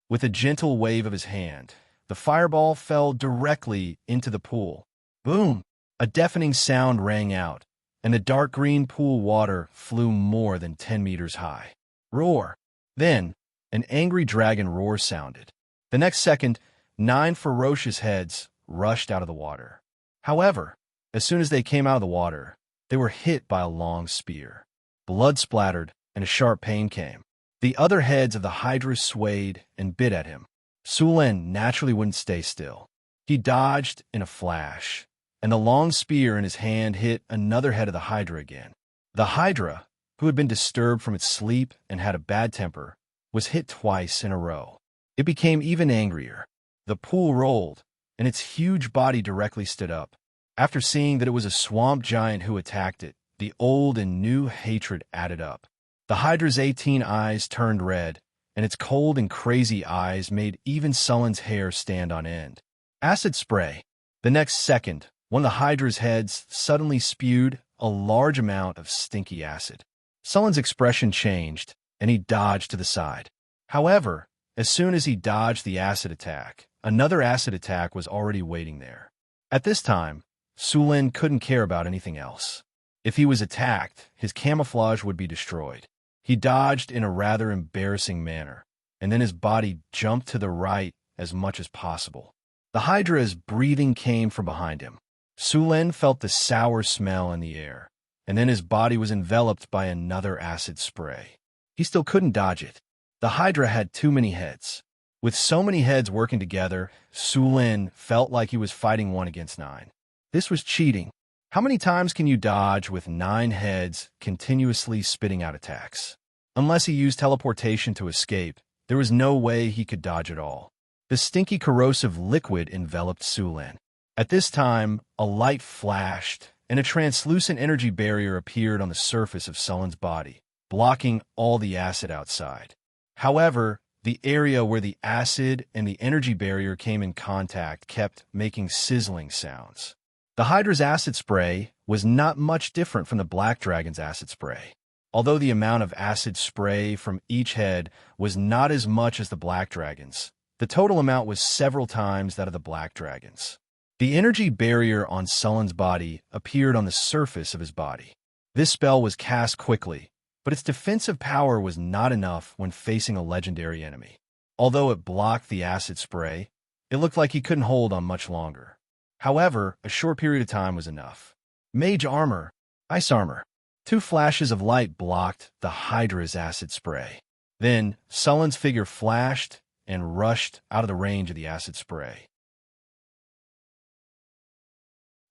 A: With a gentle wave of his hand, the fireball fell directly into the pool. Boom! A deafening sound rang out, and the dark green pool water flew more than 10 meters high. Roar! Then, an angry dragon roar sounded. The next second, 9 ferocious heads rushed out of the water. However, as soon as they came out of the water, they were hit by a long spear. Blood splattered, and a sharp pain came. The other heads of the Hydra swayed and bit at him. Sulin naturally wouldn't stay still. He dodged in a flash, and the long spear in his hand hit another head of the Hydra again. The Hydra, who had been disturbed from its sleep and had a bad temper, was hit twice in a row. It became even angrier. The pool rolled, and its huge body directly stood up. After seeing that it was a swamp giant who attacked it, the old and new hatred added up. The Hydra's 18 eyes turned red, and its cold and crazy eyes made even Sullen's hair stand on end. Acid spray. The next second, one of the Hydra's heads suddenly spewed a large amount of stinky acid. Sullen's expression changed, and he dodged to the side. However, as soon as he dodged the acid attack, another acid attack was already waiting there. At this time, Sulin couldn't care about anything else. If he was attacked, his camouflage would be destroyed. He dodged in a rather embarrassing manner, and then his body jumped to the right as much as possible. The Hydra's breathing came from behind him. Sulin felt the sour smell in the air, and then his body was enveloped by another acid spray. He still couldn't dodge it. The Hydra had too many heads. With so many heads working together, Sulin felt like he was fighting 1 against 9. This was cheating. How many times can you dodge with 9 heads continuously spitting out attacks? Unless he used teleportation to escape, there was no way he could dodge at all. The stinky corrosive liquid enveloped Sulin. At this time, a light flashed, and a translucent energy barrier appeared on the surface of Sullen's body, blocking all the acid outside. However, the area where the acid and the energy barrier came in contact kept making sizzling sounds. The Hydra's acid spray was not much different from the Black Dragon's acid spray. Although the amount of acid spray from each head was not as much as the black dragons, the total amount was several times that of the black dragons. The energy barrier on Sullen's body appeared on the surface of his body. This spell was cast quickly, but its defensive power was not enough when facing a legendary enemy. Although it blocked the acid spray, it looked like he couldn't hold on much longer. However, a short period of time was enough. Mage armor, ice armor. 2 flashes of light blocked the Hydra's acid spray. Then, Sullen's figure flashed and rushed out of the range of the acid spray.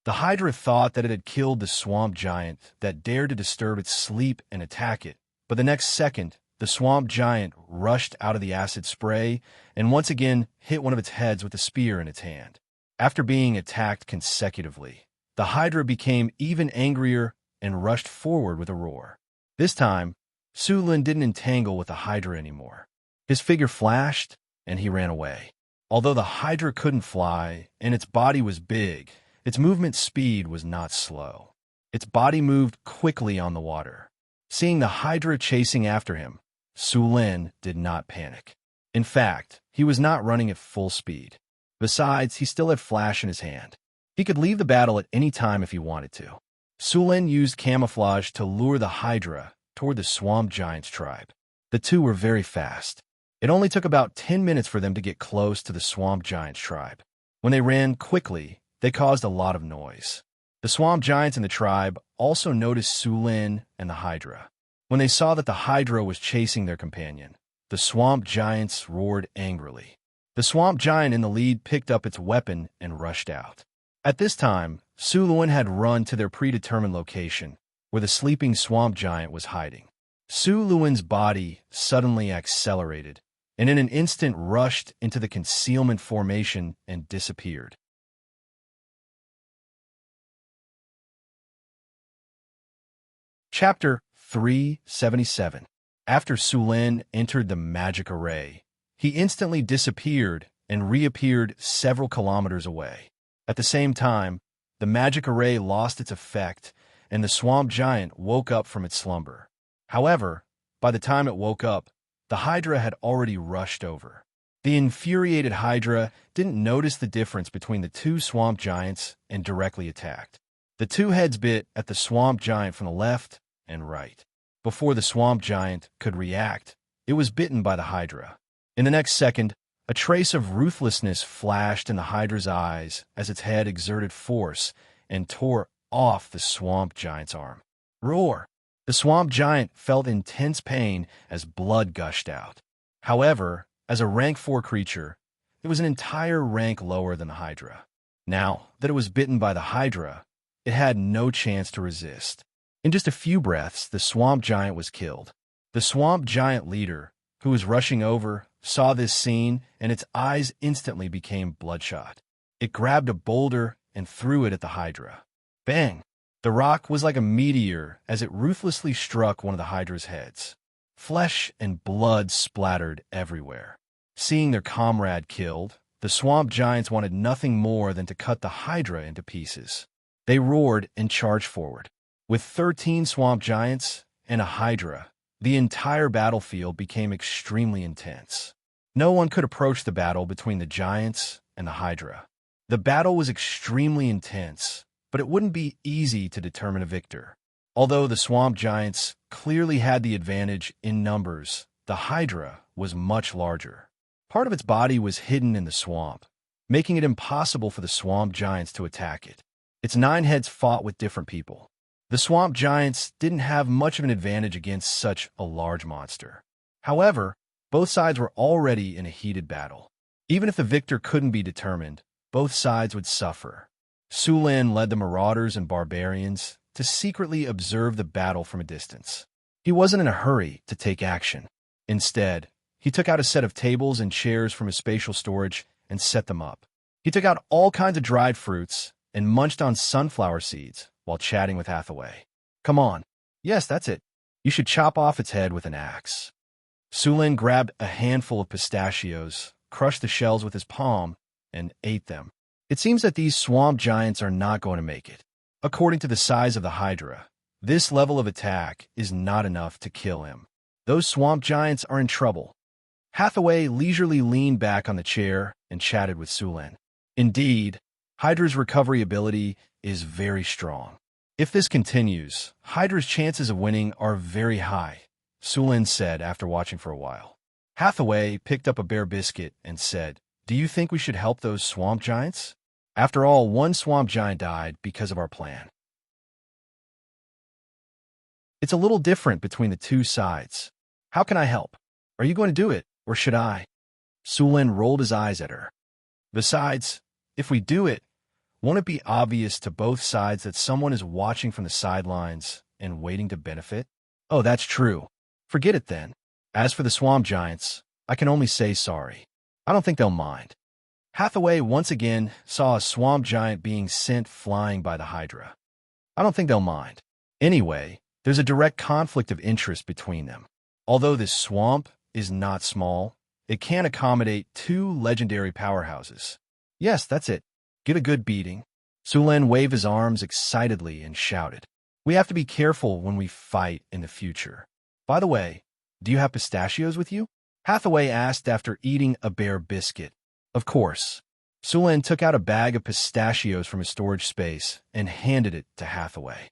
A: The Hydra thought that it had killed the swamp giant that dared to disturb its sleep and attack it, but the next second, the swamp giant rushed out of the acid spray and once again hit one of its heads with a spear in its hand. After being attacked consecutively, the Hydra became even angrier and rushed forward with a roar. This time, Su Lin didn't entangle with the Hydra anymore. His figure flashed, and he ran away. Although the Hydra couldn't fly, and its body was big, its movement speed was not slow. Its body moved quickly on the water. Seeing the Hydra chasing after him, Su Lin did not panic. In fact, he was not running at full speed. Besides, he still had Flash in his hand. He could leave the battle at any time if he wanted to. Su Lin used camouflage to lure the Hydra toward the swamp giant's tribe. The two were very fast. It only took about 10 minutes for them to get close to the swamp giant's tribe. When they ran quickly, they caused a lot of noise. The swamp giants in the tribe also noticed Su Lin and the Hydra. When they saw that the Hydra was chasing their companion, the swamp giants roared angrily. The swamp giant in the lead picked up its weapon and rushed out. At this time, Su Lin had run to their predetermined location, where the sleeping swamp giant was hiding. Su Lin's body suddenly accelerated, and in an instant rushed into the concealment formation and disappeared. Chapter 377. After Su Lin entered the magic array, he instantly disappeared and reappeared several kilometers away. At the same time, the magic array lost its effect, and the swamp giant woke up from its slumber. However, by the time it woke up, the Hydra had already rushed over. The infuriated Hydra didn't notice the difference between the two swamp giants and directly attacked. The two heads bit at the swamp giant from the left and right. Before the swamp giant could react, it was bitten by the Hydra. In the next second, a trace of ruthlessness flashed in the Hydra's eyes as its head exerted force and tore off the swamp giant's arm. Roar! The swamp giant felt intense pain as blood gushed out. However, as a rank 4 creature, it was an entire rank lower than the Hydra. Now that it was bitten by the Hydra, it had no chance to resist. In just a few breaths, the swamp giant was killed. The swamp giant leader, who was rushing over, saw this scene, and its eyes instantly became bloodshot. It grabbed a boulder and threw it at the Hydra. Bang! The rock was like a meteor as it ruthlessly struck one of the Hydra's heads. Flesh and blood splattered everywhere. Seeing their comrade killed, the swamp giants wanted nothing more than to cut the Hydra into pieces. They roared and charged forward. With 13 swamp giants and a Hydra, the entire battlefield became extremely intense. No one could approach the battle between the giants and the Hydra. The battle was extremely intense, but it wouldn't be easy to determine a victor. Although the swamp giants clearly had the advantage in numbers, the Hydra was much larger. Part of its body was hidden in the swamp, making it impossible for the swamp giants to attack it. Its 9 heads fought with different people. The swamp giants didn't have much of an advantage against such a large monster. However, both sides were already in a heated battle. Even if the victor couldn't be determined, both sides would suffer. Su Lin led the marauders and barbarians to secretly observe the battle from a distance. He wasn't in a hurry to take action. Instead, he took out a set of tables and chairs from his spatial storage and set them up. He took out all kinds of dried fruits and munched on sunflower seeds while chatting with Hathaway. Come on. Yes, that's it. You should chop off its head with an axe. Su Lin grabbed a handful of pistachios, crushed the shells with his palm, and ate them. It seems that these swamp giants are not going to make it. According to the size of the Hydra, This level of attack is not enough to kill him. Those swamp giants are in trouble. Hathaway leisurely leaned back on the chair and chatted with Sulen. Indeed, Hydra's recovery ability is very strong. If this continues, Hydra's chances of winning are very high, Sulen said after watching for a while. Hathaway picked up a bear biscuit and said, "Do you think we should help those swamp giants? After all, one swamp giant died because of our plan." It's a little different between the two sides. How can I help? Are you going to do it, or should I? Sulen rolled his eyes at her. Besides, if we do it, won't it be obvious to both sides that someone is watching from the sidelines and waiting to benefit? Oh, that's true. Forget it then. As for the swamp giants, I can only say sorry. I don't think they'll mind. Hathaway once again saw a swamp giant being sent flying by the Hydra. I don't think they'll mind. Anyway, there's a direct conflict of interest between them. Although this swamp is not small, it can accommodate two legendary powerhouses. Yes, that's it. Get a good beating. Sulen waved his arms excitedly and shouted, "We have to be careful when we fight in the future. By the way, do you have pistachios with you?" Hathaway asked after eating a bear biscuit. Of course. Sulen took out a bag of pistachios from his storage space and handed it to Hathaway.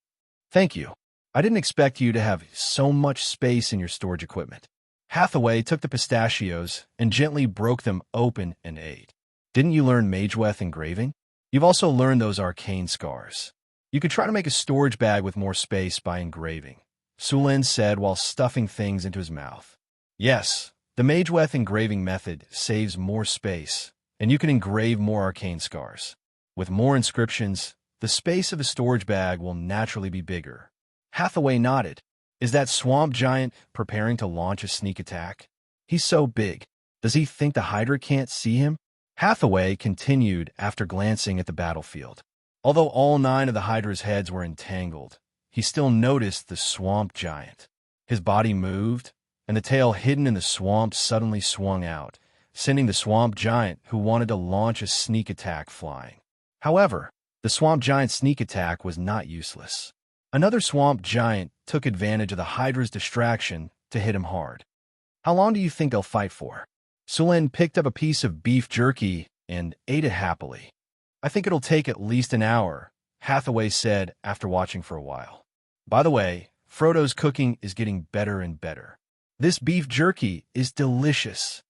A: "Thank you. I didn't expect you to have so much space in your storage equipment." Hathaway took the pistachios and gently broke them open and ate. "Didn't you learn Mageweth engraving? You've also learned those arcane scars. You could try to make a storage bag with more space by engraving," Sulen said while stuffing things into his mouth. "Yes, the Mageweth engraving method saves more space, and you can engrave more arcane scars. With more inscriptions, the space of a storage bag will naturally be bigger." Hathaway nodded. "Is that swamp giant preparing to launch a sneak attack? He's so big. Does he think the Hydra can't see him?" Hathaway continued after glancing at the battlefield. Although all 9 of the Hydra's heads were entangled, he still noticed the swamp giant. His body moved, and the tail hidden in the swamp suddenly swung out, sending the swamp giant who wanted to launch a sneak attack flying. However, the swamp giant's sneak attack was not useless. Another swamp giant took advantage of the Hydra's distraction to hit him hard. "How long do you think they'll fight for?" Sulen picked up a piece of beef jerky and ate it happily. "I think it'll take at least an hour," Hathaway said after watching for a while. "By the way, Frodo's cooking is getting better and better. This beef jerky is delicious."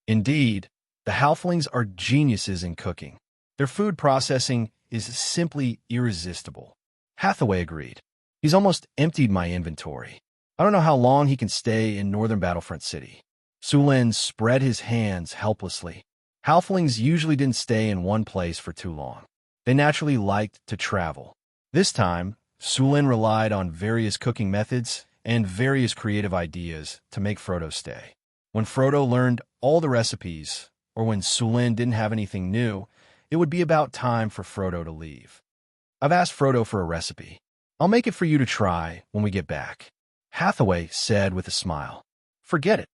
A: Indeed, the Halflings are geniuses in cooking. Their food processing is simply irresistible. Hathaway agreed. "He's almost emptied my inventory. I don't know how long he can stay in Northern Battlefront City." Sulen spread his hands helplessly. Halflings usually didn't stay in one place for too long. They naturally liked to travel. This time, Sulen relied on various cooking methods and various creative ideas to make Frodo stay. When Frodo learned all the recipes, or when Sulen didn't have anything new, it would be about time for Frodo to leave. "I've asked Frodo for a recipe. I'll make it for you to try when we get back," Hathaway said with a smile. "Forget it.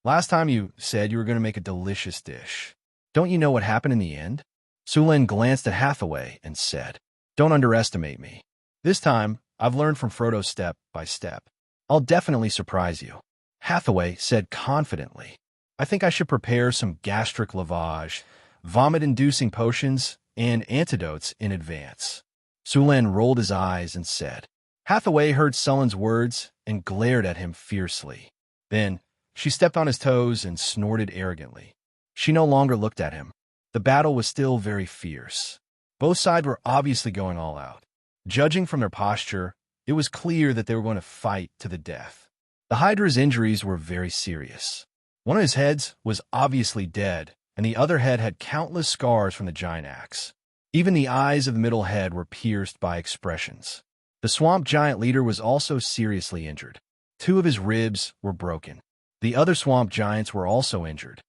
A: Last time you said you were going to make a delicious dish. Don't you know what happened in the end?" Sulen glanced at Hathaway and said, "Don't underestimate me. This time, I've learned from Frodo step by step. I'll definitely surprise you," Hathaway said confidently. "I think I should prepare some gastric lavage, vomit-inducing potions, and antidotes in advance." Sulen rolled his eyes and said. Hathaway heard Sullen's words and glared at him fiercely. Then, she stepped on his toes and snorted arrogantly. She no longer looked at him. The battle was still very fierce. Both sides were obviously going all out. Judging from their posture, it was clear that they were going to fight to the death. The Hydra's injuries were very serious. One of his heads was obviously dead, and the other head had countless scars from the giant axe. Even the eyes of the middle head were pierced by expressions. The swamp giant leader was also seriously injured. 2 of his ribs were broken. The other swamp giants were also injured.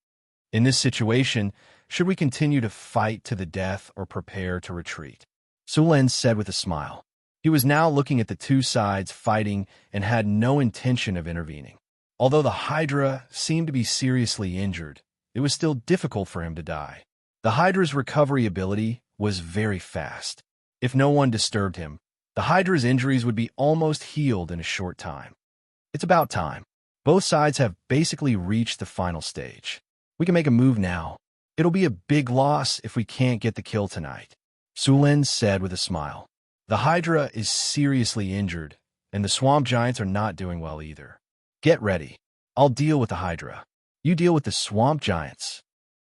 A: In this situation, should we continue to fight to the death or prepare to retreat? Sulen said with a smile. He was now looking at the 2 sides fighting and had no intention of intervening. Although the Hydra seemed to be seriously injured, it was still difficult for him to die. The Hydra's recovery ability was very fast. If no one disturbed him, the Hydra's injuries would be almost healed in a short time. It's about time. Both sides have basically reached the final stage. We can make a move now. It'll be a big loss if we can't get the kill tonight, Sulin said with a smile. The Hydra is seriously injured, and the swamp giants are not doing well either. Get ready. I'll deal with the Hydra. You deal with the swamp giants.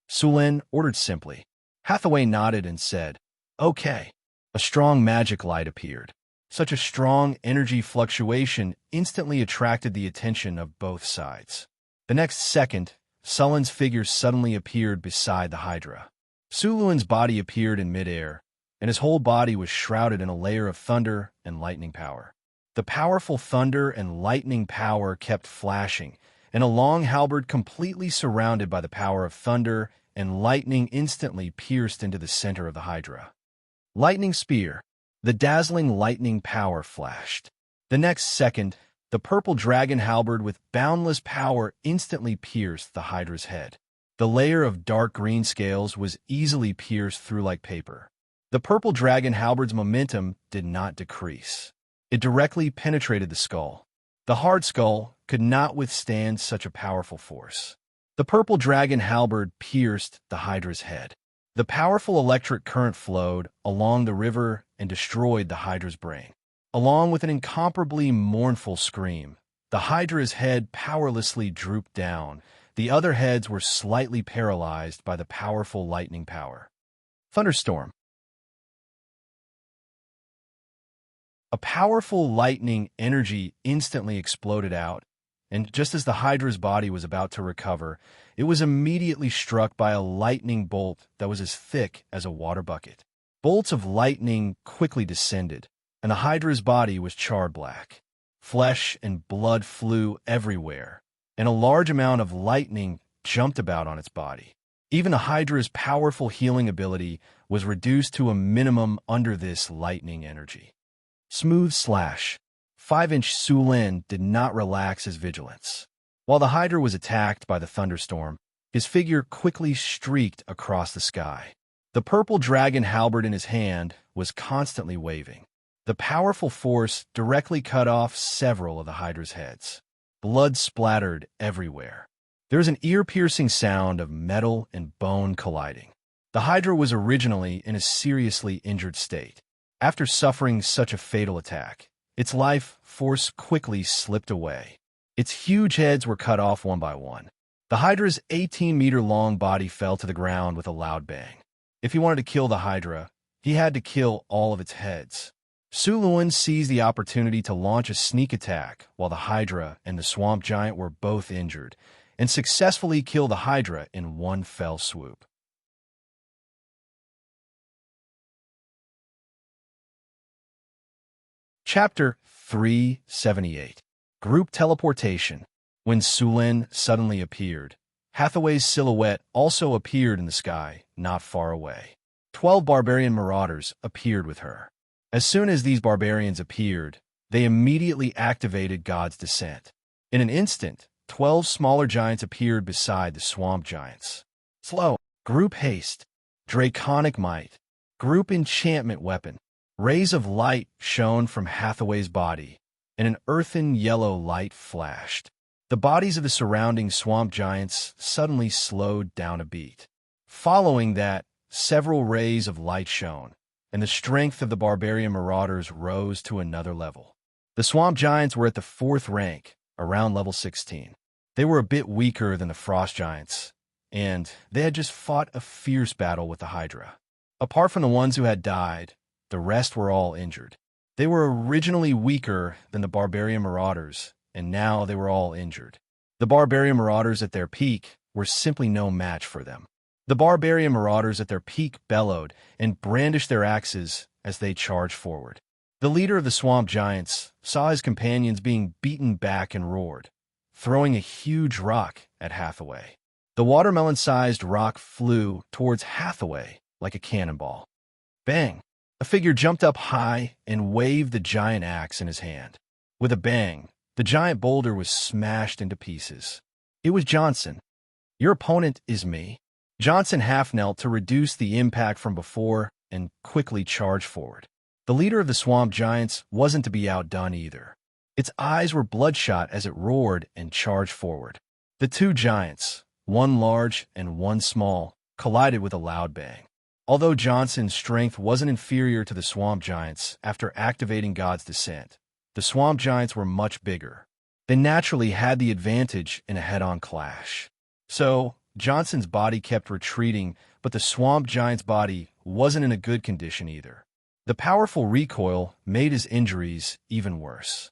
A: Sulin ordered simply. Hathaway nodded and said, Okay. A strong magic light appeared. Such a strong energy fluctuation instantly attracted the attention of both sides. The next second, Sulin's figure suddenly appeared beside the Hydra. Suluin's body appeared in midair, and his whole body was shrouded in a layer of thunder and lightning power. The powerful thunder and lightning power kept flashing, and a long halberd completely surrounded by the power of thunder and lightning instantly pierced into the center of the Hydra. Lightning spear. The dazzling lightning power flashed. The next second, the purple dragon halberd with boundless power instantly pierced the Hydra's head. The layer of dark green scales was easily pierced through like paper. The purple dragon halberd's momentum did not decrease. It directly penetrated the skull. The hard skull could not withstand such a powerful force. The purple dragon halberd pierced the Hydra's head. The powerful electric current flowed along the river and destroyed the Hydra's brain. Along with an incomparably mournful scream, the Hydra's head powerlessly drooped down. The other heads were slightly paralyzed by the powerful lightning power. Thunderstorm. A powerful lightning energy instantly exploded out, and just as the Hydra's body was about to recover, it was immediately struck by a lightning bolt that was as thick as a water bucket. Bolts of lightning quickly descended, and the Hydra's body was charred black. Flesh and blood flew everywhere, and a large amount of lightning jumped about on its body. Even the Hydra's powerful healing ability was reduced to a minimum under this lightning energy. Smooth slash. 5-inch Sulin did not relax his vigilance. While the Hydra was attacked by the thunderstorm, his figure quickly streaked across the sky. The purple dragon halberd in his hand was constantly waving. The powerful force directly cut off several of the Hydra's heads. Blood splattered everywhere. There was an ear-piercing sound of metal and bone colliding. The Hydra was originally in a seriously injured state. After suffering such a fatal attack, its life force quickly slipped away. Its huge heads were cut off one by one. The Hydra's 18-meter-long body fell to the ground with a loud bang. If he wanted to kill the Hydra, he had to kill all of its heads. Sulin seized the opportunity to launch a sneak attack while the Hydra and the swamp giant were both injured, and successfully kill the Hydra in one fell swoop. Chapter 378. Group Teleportation. When Sulin suddenly appeared, Hathaway's silhouette also appeared in the sky, not far away. 12 barbarian marauders appeared with her. As soon as these barbarians appeared, they immediately activated God's Descent. In an instant, 12 smaller giants appeared beside the swamp giants. Slow. Group Haste. Draconic Might. Group Enchantment Weapon. Rays of light shone from Hathaway's body, and an earthen yellow light flashed. The bodies of the surrounding swamp giants suddenly slowed down a beat. Following that, several rays of light shone, and the strength of the barbarian marauders rose to another level. The swamp giants were at the 4th rank, around level 16. They were a bit weaker than the frost giants, and they had just fought a fierce battle with the Hydra. Apart from the ones who had died, the rest were all injured. They were originally weaker than the barbarian marauders, and now they were all injured. The barbarian marauders at their peak were simply no match for them. The barbarian marauders at their peak bellowed and brandished their axes as they charged forward. The leader of the swamp giants saw his companions being beaten back and roared, throwing a huge rock at Hathaway. The watermelon-sized rock flew towards Hathaway like a cannonball. Bang! A figure jumped up high and waved the giant axe in his hand. With a bang, the giant boulder was smashed into pieces. It was Johnson. Your opponent is me. Johnson half-knelt to reduce the impact from before and quickly charged forward. The leader of the swamp giants wasn't to be outdone either. Its eyes were bloodshot as it roared and charged forward. The two giants, one large and one small, collided with a loud bang. Although Johnson's strength wasn't inferior to the swamp giants after activating God's descent, the swamp giants were much bigger. They naturally had the advantage in a head-on clash. So, Johnson's body kept retreating, but the swamp giant's body wasn't in a good condition either. The powerful recoil made his injuries even worse.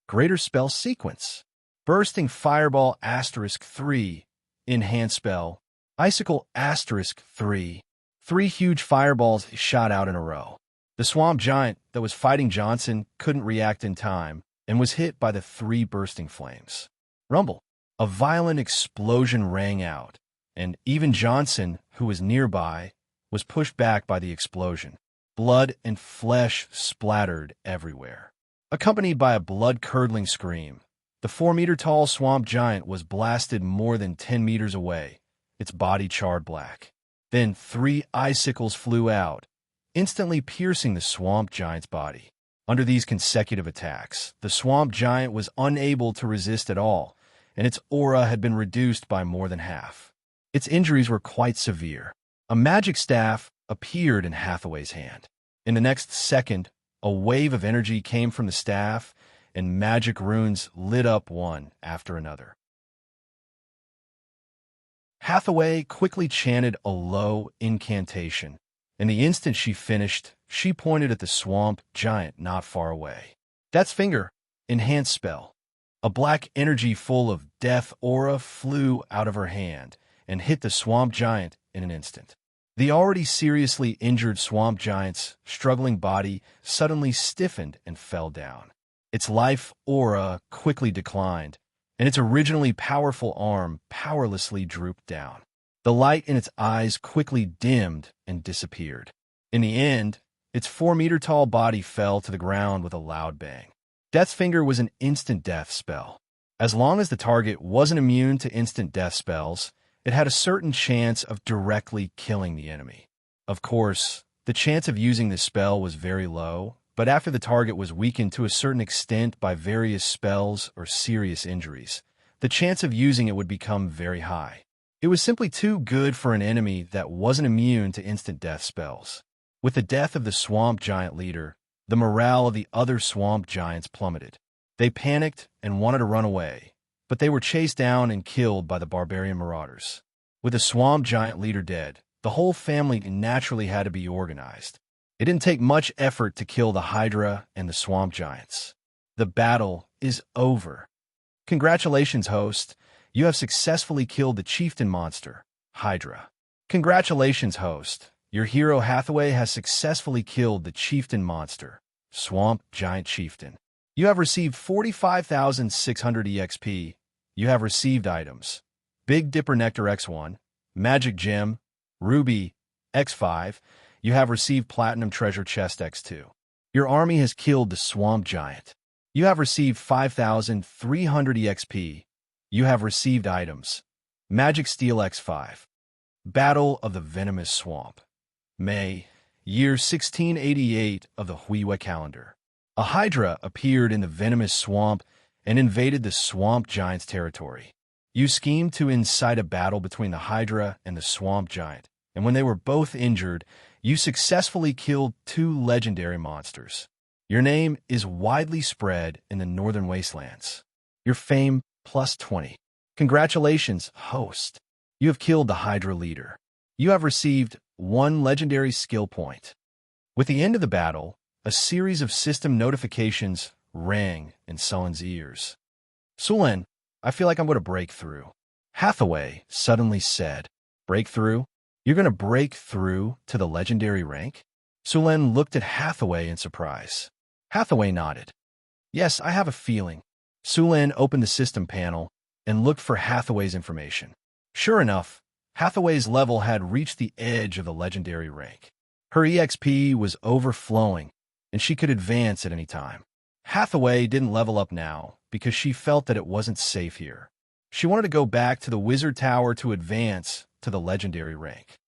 A: Greater spell sequence. Bursting Fireball *3. Enhanced spell. Icicle *3. 3 huge fireballs shot out in a row. The swamp giant that was fighting Johnson couldn't react in time and was hit by the 3 bursting flames. Rumble. A violent explosion rang out, and even Johnson, who was nearby, was pushed back by the explosion. Blood and flesh splattered everywhere. Accompanied by a blood-curdling scream, the 4-meter-tall swamp giant was blasted more than 10 meters away, its body charred black. Then 3 icicles flew out, instantly piercing the swamp giant's body. Under these consecutive attacks, the swamp giant was unable to resist at all, and its aura had been reduced by more than half. Its injuries were quite severe. A magic staff appeared in Hathaway's hand. In the next second, a wave of energy came from the staff, and magic runes lit up one after another. Hathaway quickly chanted a low incantation, and the instant she finished, she pointed at the swamp giant not far away. That's Finger, enhanced spell. A black energy full of death aura flew out of her hand and hit the swamp giant in an instant. The already seriously injured swamp giant's struggling body suddenly stiffened and fell down. Its life aura quickly declined, and its originally powerful arm powerlessly drooped down. The light in its eyes quickly dimmed and disappeared. In the end, its 4-meter-tall body fell to the ground with a loud bang. Death's Finger was an instant death spell. As long as the target wasn't immune to instant death spells, it had a certain chance of directly killing the enemy. Of course, the chance of using this spell was very low, but after the target was weakened to a certain extent by various spells or serious injuries, the chance of using it would become very high. It was simply too good for an enemy that wasn't immune to instant death spells. With the death of the swamp giant leader, the morale of the other swamp giants plummeted. They panicked and wanted to run away, but they were chased down and killed by the barbarian marauders. With the swamp giant leader dead, the whole family naturally had to be organized. It didn't take much effort to kill the Hydra and the swamp giants. The battle is over. Congratulations, host. You have successfully killed the chieftain monster, Hydra. Congratulations, host. Your hero Hathaway has successfully killed the chieftain monster, Swamp Giant Chieftain. You have received 45,600 EXP. You have received items: Big Dipper Nectar X1, Magic Gem, Ruby X5. You have received Platinum Treasure Chest X2. Your army has killed the Swamp Giant. You have received 5,300 EXP. You have received items: Magic Steel X5. Battle of the Venomous Swamp. May, year 1688 of the Huiwa calendar. A Hydra appeared in the Venomous Swamp and invaded the Swamp Giant's territory. You schemed to incite a battle between the Hydra and the Swamp Giant, and when they were both injured, you successfully killed 2 legendary monsters. Your name is widely spread in the Northern Wastelands. Your fame +20. Congratulations, host. You have killed the Hydra leader. You have received 1 legendary skill point. With the end of the battle, a series of system notifications rang in Sullen's ears. Sullen, I feel like I'm going to break through. Hathaway suddenly said, Break through? You're going to break through to the legendary rank? Sullen looked at Hathaway in surprise. Hathaway nodded. Yes, I have a feeling. Sullen opened the system panel and looked for Hathaway's information. Sure enough, Hathaway's level had reached the edge of the legendary rank. Her EXP was overflowing, and she could advance at any time. Hathaway didn't level up now because she felt that it wasn't safe here. She wanted to go back to the Wizard Tower to advance to the legendary rank.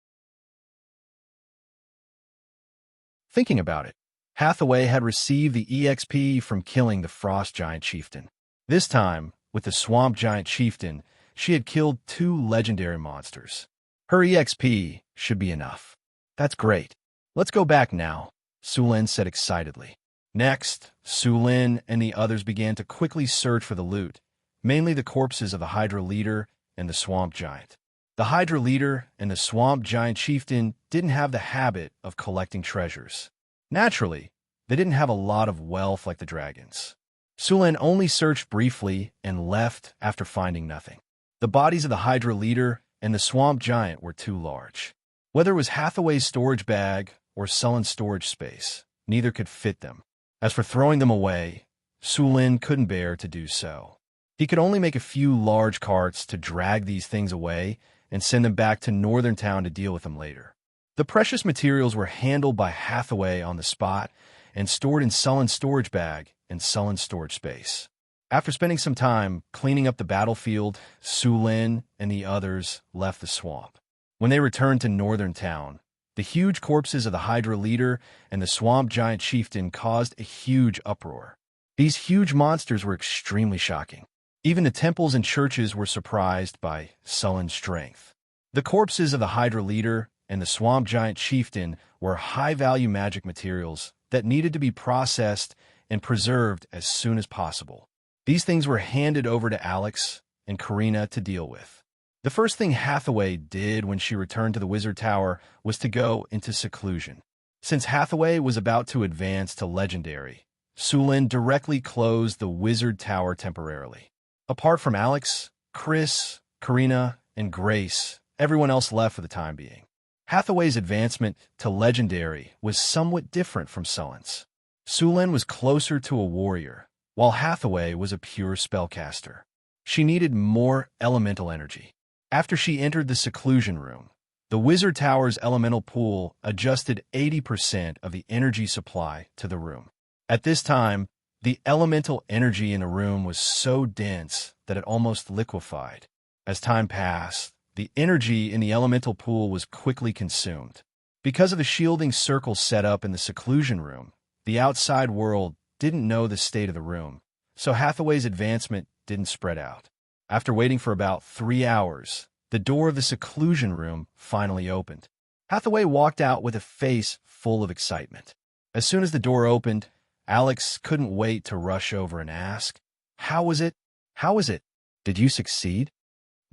A: Thinking about it, Hathaway had received the EXP from killing the Frost Giant Chieftain. This time, with the Swamp Giant Chieftain, she had killed 2 legendary monsters. Her EXP should be enough. That's great. Let's go back now, Sulin said excitedly. Next, Sulin and the others began to quickly search for the loot, mainly the corpses of the Hydra leader and the Swamp Giant. The Hydra leader and the Swamp Giant Chieftain didn't have the habit of collecting treasures. Naturally, they didn't have a lot of wealth like the dragons. Sulin only searched briefly and left after finding nothing. The bodies of the Hydra leader and the Swamp Giant were too large. Whether it was Hathaway's storage bag or Sullen's storage space, neither could fit them. As for throwing them away, Sulin couldn't bear to do so. He could only make a few large carts to drag these things away and send them back to Northern Town to deal with them later. The precious materials were handled by Hathaway on the spot and stored in Sullen's storage bag and Sullen's storage space. After spending some time cleaning up the battlefield, Sulin and the others left the swamp. When they returned to Northern Town, the huge corpses of the Hydra leader and the Swamp Giant Chieftain caused a huge uproar. These huge monsters were extremely shocking. Even the temples and churches were surprised by Sullen's strength. The corpses of the Hydra leader and the Swamp Giant Chieftain were high-value magic materials that needed to be processed and preserved as soon as possible. These things were handed over to Alex and Karina to deal with. The first thing Hathaway did when she returned to the Wizard Tower was to go into seclusion. Since Hathaway was about to advance to Legendary, Sulin directly closed the Wizard Tower temporarily. Apart from Alex, Chris, Karina, and Grace, everyone else left for the time being. Hathaway's advancement to Legendary was somewhat different from Sullen's. Sulin was closer to a warrior, while Hathaway was a pure spellcaster. She needed more elemental energy. After she entered the seclusion room, the Wizard Tower's elemental pool adjusted 80% of the energy supply to the room. At this time, the elemental energy in the room was so dense that it almost liquefied. As time passed, the energy in the elemental pool was quickly consumed. Because of the shielding circle set up in the seclusion room, the outside world didn't know the state of the room, so Hathaway's advancement didn't spread out. After waiting for about 3 hours, the door of the seclusion room finally opened. Hathaway walked out with a face full of excitement. As soon as the door opened, Alex couldn't wait to rush over and ask, "How was it? How was it? Did you succeed?"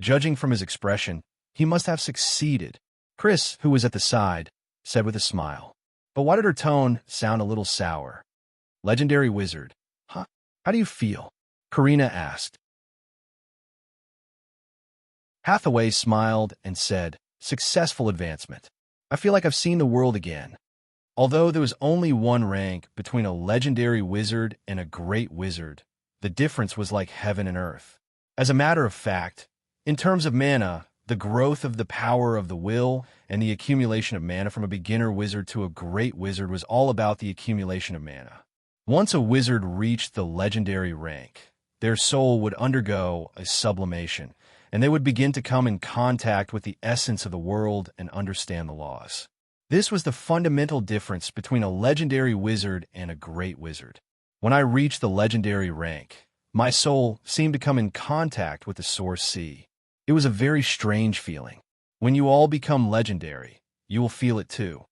A: Judging from his expression, he must have succeeded. Chris, who was at the side, said with a smile. But why did her tone sound a little sour? Legendary Wizard. Huh? How do you feel? Karina asked. Hathaway smiled and said, "Successful advancement. I feel like I've seen the world again." Although there was only one rank between a legendary wizard and a great wizard, the difference was like heaven and earth. As a matter of fact, in terms of mana, the growth of the power of the will and the accumulation of mana from a beginner wizard to a great wizard was all about the accumulation of mana. Once a wizard reached the legendary rank, their soul would undergo a sublimation, and they would begin to come in contact with the essence of the world and understand the laws. This was the fundamental difference between a legendary wizard and a great wizard. When I reached the legendary rank, my soul seemed to come in contact with the source sea. It was a very strange feeling. When you all become legendary, you will feel it too.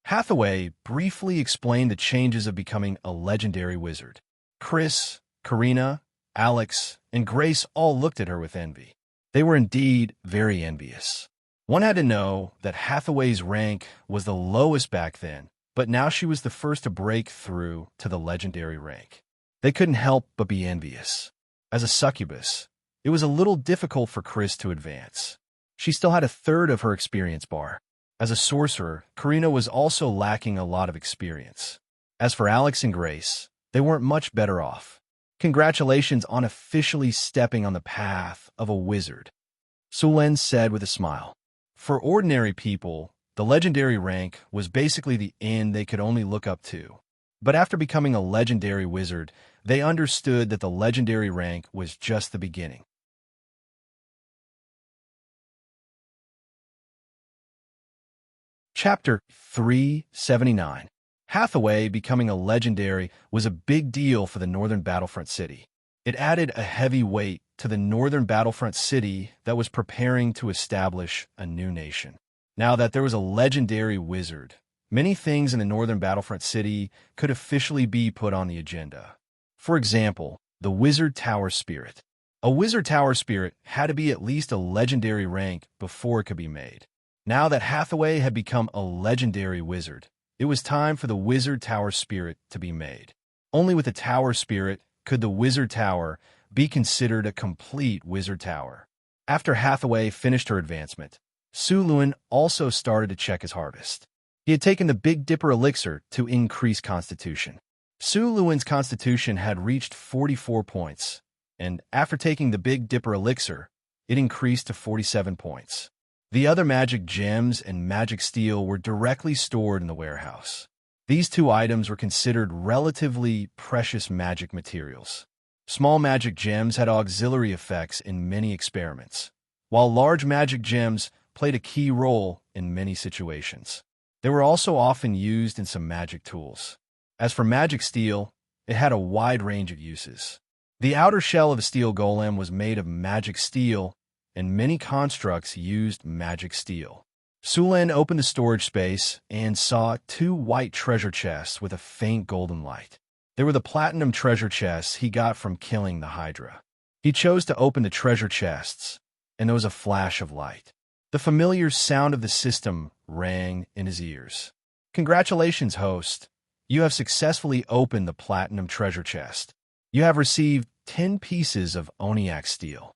A: Hathaway briefly explained the changes of becoming a legendary wizard. Chris, Karina, Alex, and Grace all looked at her with envy. They were indeed very envious. One had to know that Hathaway's rank was the lowest back then, but now she was the first to break through to the legendary rank. They couldn't help but be envious. As a succubus, it was a little difficult for Chris to advance. She still had a third of her experience bar. As a sorcerer, Karina was also lacking a lot of experience. As for Alex and Grace, they weren't much better off. Congratulations on officially stepping on the path of a wizard, Sulin said with a smile. For ordinary people, the legendary rank was basically the end they could only look up to. But after becoming a legendary wizard, they understood that the legendary rank was just the beginning. Chapter 379. Hathaway becoming a legendary was a big deal for the northern battlefront city. It added a heavy weight to the northern battlefront city that was preparing to establish a new nation. Now that there was a legendary wizard, many things in the northern battlefront city could officially be put on the agenda. For example, the Wizard Tower Spirit. A Wizard Tower Spirit had to be at least a legendary rank before it could be made. Now that Hathaway had become a legendary wizard, it was time for the Wizard Tower Spirit to be made. Only with the Tower Spirit could the Wizard Tower be considered a complete Wizard Tower. After Hathaway finished her advancement, Suluin also started to check his harvest. He had taken the Big Dipper elixir to increase constitution. Suluin's constitution had reached 44 points, and after taking the Big Dipper elixir, it increased to 47 points. The other magic gems and magic steel were directly stored in the warehouse. These two items were considered relatively precious magic materials. Small magic gems had auxiliary effects in many experiments, while large magic gems played a key role in many situations. They were also often used in some magic tools. As for magic steel, it had a wide range of uses. The outer shell of a steel golem was made of magic steel, and many constructs used magic steel. Sulan opened the storage space and saw two white treasure chests with a faint golden light. They were the platinum treasure chests he got from killing the Hydra. He chose to open the treasure chests, and there was a flash of light. The familiar sound of the system rang in his ears. "Congratulations, host. You have successfully opened the platinum treasure chest. You have received 10 pieces of Oniac steel."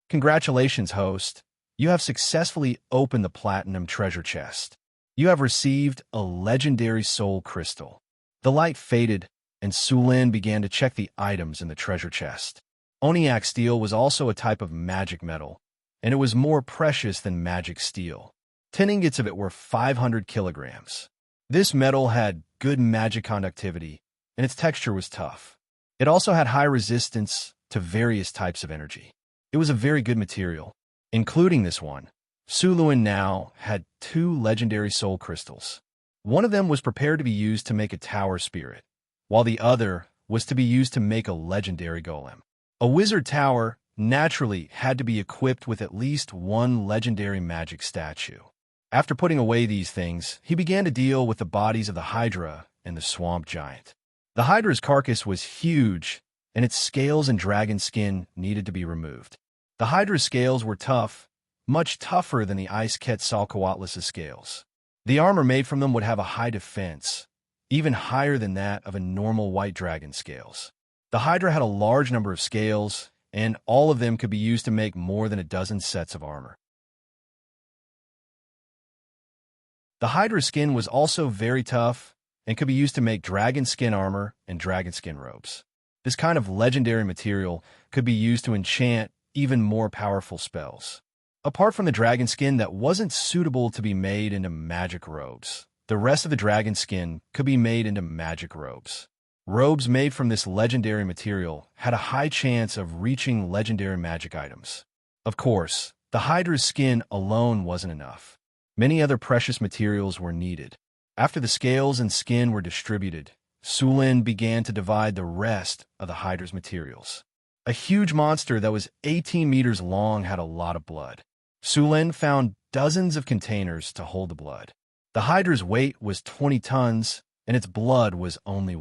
A: "Congratulations, host. You have successfully opened the platinum treasure chest. You have received a legendary soul crystal." The light faded, and Sulin began to check the items in the treasure chest. Oniac steel was also a type of magic metal, and it was more precious than magic steel. 10 ingots of it were 500 kilograms. This metal had good magic conductivity, and its texture was tough. It also had high resistance to various types of energy. It was a very good material, including this one. Suluin now had 2 legendary soul crystals. One of them was prepared to be used to make a tower spirit, while the other was to be used to make a legendary golem. A wizard tower naturally had to be equipped with at least one legendary magic statue. After putting away these things, he began to deal with the bodies of the Hydra and the swamp giant. The Hydra's carcass was huge, and its scales and dragon skin needed to be removed. The Hydra's scales were tough, much tougher than the Ice Quetzalcoatlus' scales. The armor made from them would have a high defense, even higher than that of a normal white dragon scales. The Hydra had a large number of scales, and all of them could be used to make more than a dozen sets of armor. The Hydra's skin was also very tough and could be used to make dragon skin armor and dragon skin robes. This kind of legendary material could be used to enchant even more powerful spells. Apart from the dragon skin that wasn't suitable to be made into magic robes, the rest of the dragon skin could be made into magic robes. Robes made from this legendary material had a high chance of reaching legendary magic items. Of course, the Hydra's skin alone wasn't enough. Many other precious materials were needed. After the scales and skin were distributed, Sulin began to divide the rest of the Hydra's materials. A huge monster that was 18 meters long had a lot of blood. Sulin found dozens of containers to hold the blood. The Hydra's weight was 20 tons, and its blood was only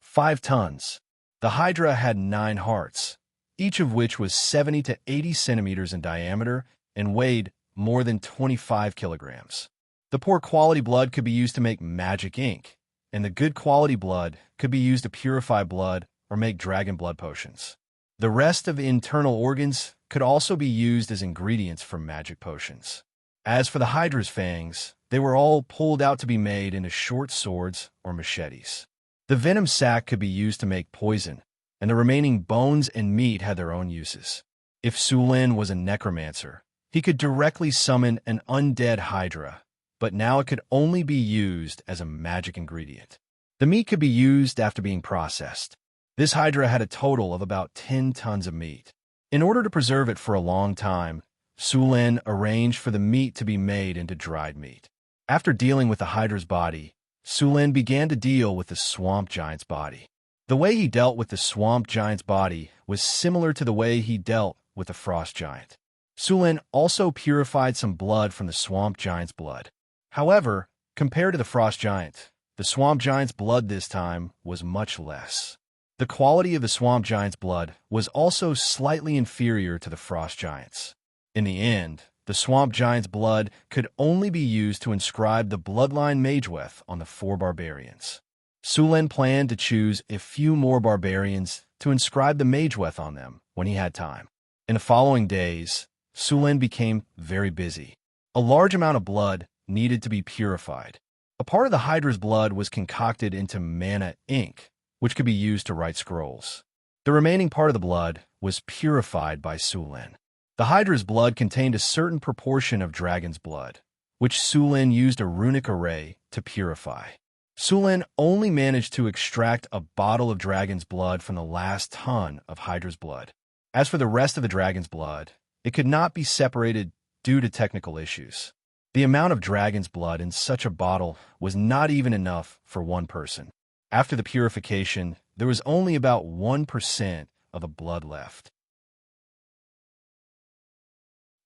A: 5 tons. The Hydra had 9 hearts, each of which was 70 to 80 centimeters in diameter and weighed more than 25 kilograms. The poor quality blood could be used to make magic ink, and the good quality blood could be used to purify blood or make dragon blood potions. The rest of the internal organs could also be used as ingredients for magic potions. As for the Hydra's fangs, they were all pulled out to be made into short swords or machetes. The venom sac could be used to make poison, and the remaining bones and meat had their own uses. If Sulin was a necromancer, he could directly summon an undead Hydra, but now it could only be used as a magic ingredient. The meat could be used after being processed. This Hydra had a total of about 10 tons of meat. In order to preserve it for a long time, Sulin arranged for the meat to be made into dried meat. After dealing with the Hydra's body, Sulin began to deal with the swamp giant's body. The way he dealt with the swamp giant's body was similar to the way he dealt with the frost giant. Sulin also purified some blood from the swamp giant's blood. However, compared to the frost giant, the swamp giant's blood this time was much less. The quality of the swamp giant's blood was also slightly inferior to the frost giant's. In the end, the swamp giant's blood could only be used to inscribe the bloodline Mageweth on the 4 barbarians. Sulin planned to choose a few more barbarians to inscribe the Mageweth on them when he had time. In the following days, Sulin became very busy. A large amount of blood needed to be purified. A part of the Hydra's blood was concocted into mana ink, which could be used to write scrolls. The remaining part of the blood was purified by Sulin. The Hydra's blood contained a certain proportion of dragon's blood, which Sulin used a runic array to purify. Sulin only managed to extract a bottle of dragon's blood from the last ton of Hydra's blood. As for the rest of the dragon's blood, it could not be separated due to technical issues. The amount of dragon's blood in such a bottle was not even enough for one person. After the purification, there was only about 1% of the blood left.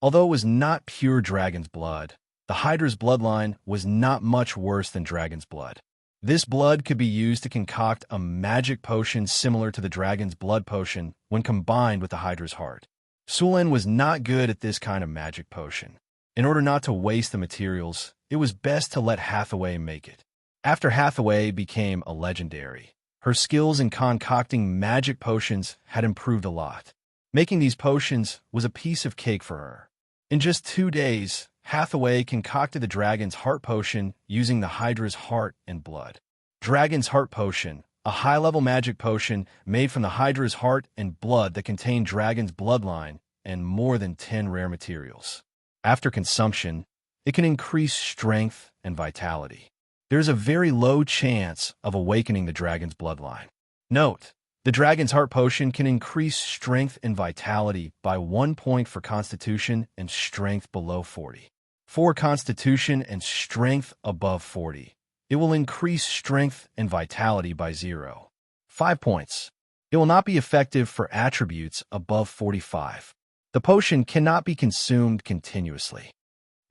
A: Although it was not pure dragon's blood, the Hydra's bloodline was not much worse than dragon's blood. This blood could be used to concoct a magic potion similar to the dragon's blood potion when combined with the Hydra's heart. Sulin was not good at this kind of magic potion. In order not to waste the materials, it was best to let Hathaway make it. After Hathaway became a legendary, her skills in concocting magic potions had improved a lot. Making these potions was a piece of cake for her. In just 2 days, Hathaway concocted the dragon's heart potion using the Hydra's heart and blood. Dragon's heart potion, a high-level magic potion made from the Hydra's heart and blood that contained dragon's bloodline and more than 10 rare materials. After consumption, it can increase strength and vitality. There is a very low chance of awakening the dragon's bloodline. Note, the dragon's heart potion can increase strength and vitality by 1 point for constitution and strength below 40. For constitution and strength above 40, it will increase strength and vitality by 0. 5 points. It will not be effective for attributes above 45. The potion cannot be consumed continuously.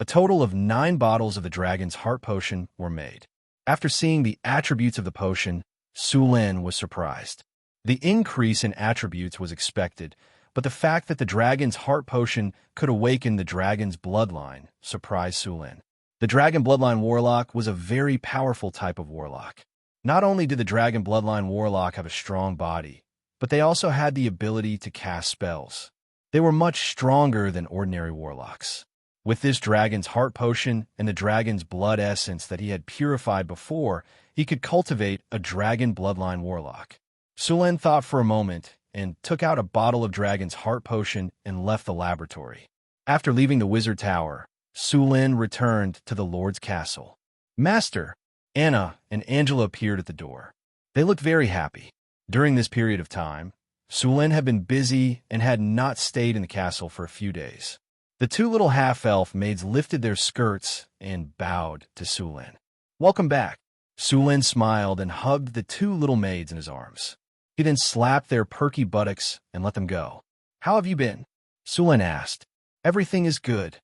A: A total of 9 bottles of the dragon's heart potion were made. After seeing the attributes of the potion, Sulin was surprised. The increase in attributes was expected, but the fact that the dragon's heart potion could awaken the dragon's bloodline surprised Sulin. The dragon bloodline warlock was a very powerful type of warlock. Not only did the dragon bloodline warlock have a strong body, but they also had the ability to cast spells. They were much stronger than ordinary warlocks. With this dragon's heart potion and the dragon's blood essence that he had purified before, he could cultivate a dragon bloodline warlock. Sulin thought for a moment and took out a bottle of dragon's heart potion and left the laboratory. After leaving the wizard tower, Sulin returned to the Lord's castle. Master, Anna and Angela appeared at the door. They looked very happy. During this period of time, Sulin had been busy and had not stayed in the castle for a few days. The 2 little half-elf maids lifted their skirts and bowed to Sulin. "Welcome back." Sulin smiled and hugged the 2 little maids in his arms. He then slapped their perky buttocks and let them go. "How have you been?" Sulin asked. "Everything is good,"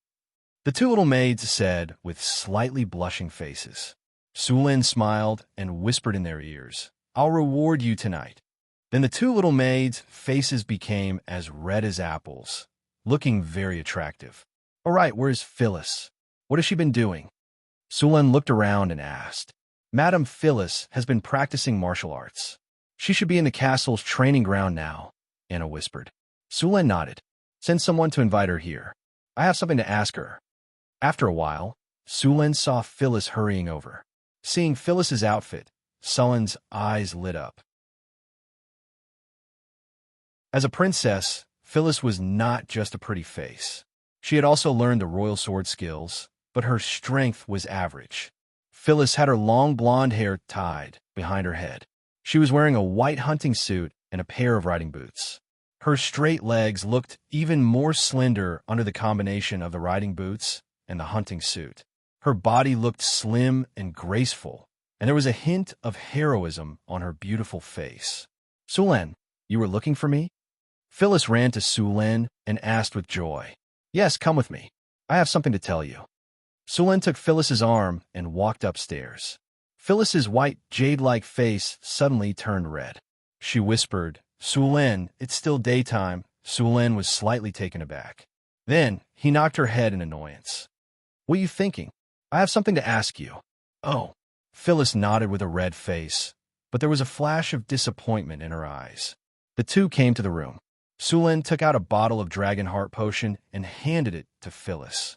A: the 2 little maids said with slightly blushing faces. Sulin smiled and whispered in their ears, "I'll reward you tonight." Then the 2 little maids' faces became as red as apples, looking very attractive. "All right, where's Phyllis? What has she been doing?" Sulin looked around and asked. "Madam Phyllis has been practicing martial arts. She should be in the castle's training ground now," Anna whispered. Sulin nodded. "Send someone to invite her here. I have something to ask her." After a while, Sulin saw Phyllis hurrying over. Seeing Phyllis's outfit, Sulin's eyes lit up. As a princess, Phyllis was not just a pretty face. She had also learned the royal sword skills, but her strength was average. Phyllis had her long blonde hair tied behind her head. She was wearing a white hunting suit and a pair of riding boots. Her straight legs looked even more slender under the combination of the riding boots and the hunting suit. Her body looked slim and graceful, and there was a hint of heroism on her beautiful face. "Sulen, you were looking for me?" Phyllis ran to Sulen and asked with joy. "Yes, come with me. I have something to tell you." Sulen took Phyllis's arm and walked upstairs. Phyllis's white, jade-like face suddenly turned red. She whispered, "Sulen, it's still daytime." Sulen was slightly taken aback. Then he knocked her head in annoyance. "What are you thinking? I have something to ask you." "Oh." Phyllis nodded with a red face, but there was a flash of disappointment in her eyes. The two came to the room. Sulen took out a bottle of Dragon Heart Potion and handed it to Phyllis.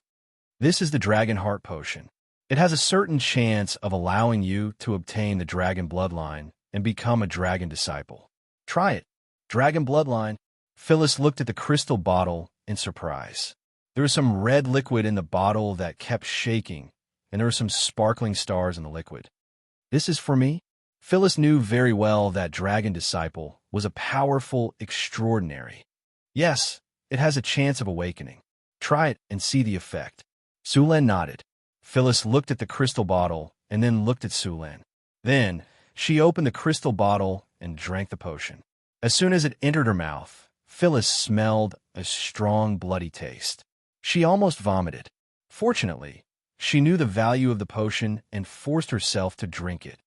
A: "This is the Dragon Heart Potion. It has a certain chance of allowing you to obtain the Dragon Bloodline and become a Dragon Disciple. Try it. Dragon Bloodline." Phyllis looked at the crystal bottle in surprise. There was some red liquid in the bottle that kept shaking, and there were some sparkling stars in the liquid. "This is for me?" Phyllis knew very well that Dragon Disciple was a powerful, extraordinary. "Yes, it has a chance of awakening. Try it and see the effect." Sulen nodded. Phyllis looked at the crystal bottle and then looked at Sulen. Then she opened the crystal bottle and drank the potion. As soon as it entered her mouth, Phyllis smelled a strong, bloody taste. She almost vomited. Fortunately, she knew the value of the potion and forced herself to drink it.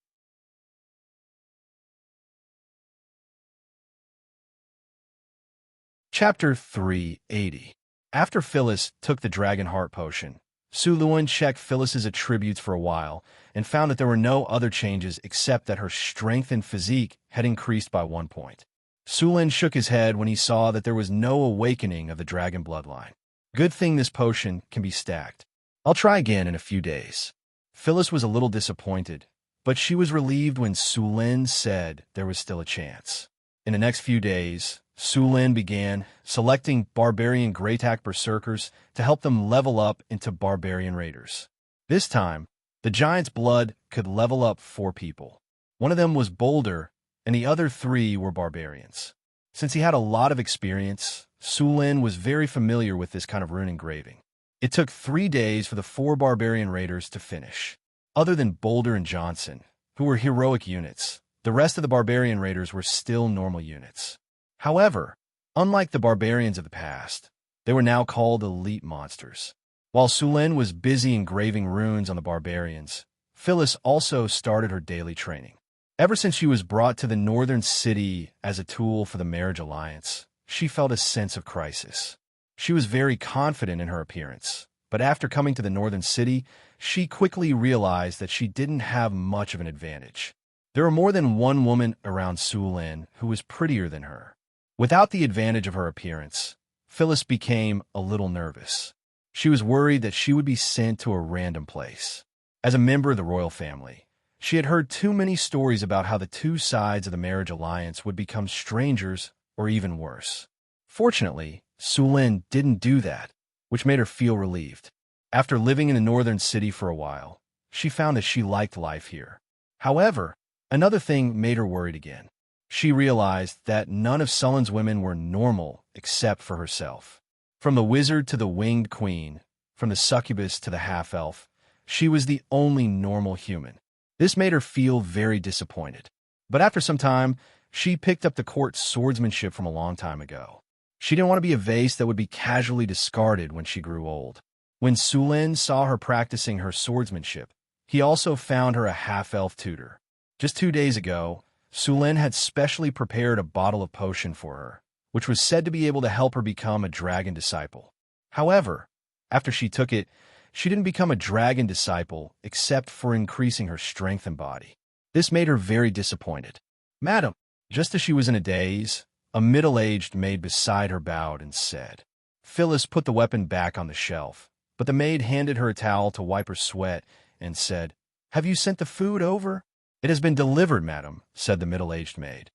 A: Chapter 380. After Phyllis took the Dragon Heart Potion, Sulen checked Phyllis's attributes for a while and found that there were no other changes except that her strength and physique had increased by 1 point. Sulen shook his head when he saw that there was no awakening of the Dragon Bloodline. "Good thing this potion can be stacked. I'll try again in a few days." Phyllis was a little disappointed, but she was relieved when Sulen said there was still a chance. In the next few days, Sulen began selecting Barbarian Greytack Berserkers to help them level up into Barbarian Raiders. This time, the Giant's Blood could level up 4 people. One of them was Boulder, and the other 3 were Barbarians. Since he had a lot of experience, Sulen was very familiar with this kind of rune engraving. It took 3 days for the 4 Barbarian Raiders to finish. Other than Boulder and Johnson, who were heroic units, the rest of the Barbarian Raiders were still normal units. However, unlike the barbarians of the past, they were now called elite monsters. While Sulen was busy engraving runes on the barbarians, Phyllis also started her daily training. Ever since she was brought to the northern city as a tool for the marriage alliance, she felt a sense of crisis. She was very confident in her appearance, but after coming to the northern city, she quickly realized that she didn't have much of an advantage. There were more than one woman around Sulen who was prettier than her. Without the advantage of her appearance, Phyllis became a little nervous. She was worried that she would be sent to a random place. As a member of the royal family, she had heard too many stories about how the 2 sides of the marriage alliance would become strangers or even worse. Fortunately, Sulen didn't do that, which made her feel relieved. After living in the northern city for a while, she found that she liked life here. However, another thing made her worried again. She realized that none of Sullen's women were normal except for herself. From the wizard to the winged queen, from the succubus to the half-elf, she was the only normal human. This made her feel very disappointed. But after some time, she picked up the court swordsmanship from a long time ago. She didn't want to be a vase that would be casually discarded when she grew old. When Sulen saw her practicing her swordsmanship, he also found her a half-elf tutor. Just 2 days ago, Sulen had specially prepared a bottle of potion for her, which was said to be able to help her become a dragon disciple. However, after she took it, she didn't become a dragon disciple except for increasing her strength and body. This made her very disappointed. "Madam," just as she was in a daze, a middle-aged maid beside her bowed and said. Phyllis put the weapon back on the shelf, but the maid handed her a towel to wipe her sweat and said, "Have you sent the food over?" "It has been delivered, madam," said the middle-aged maid.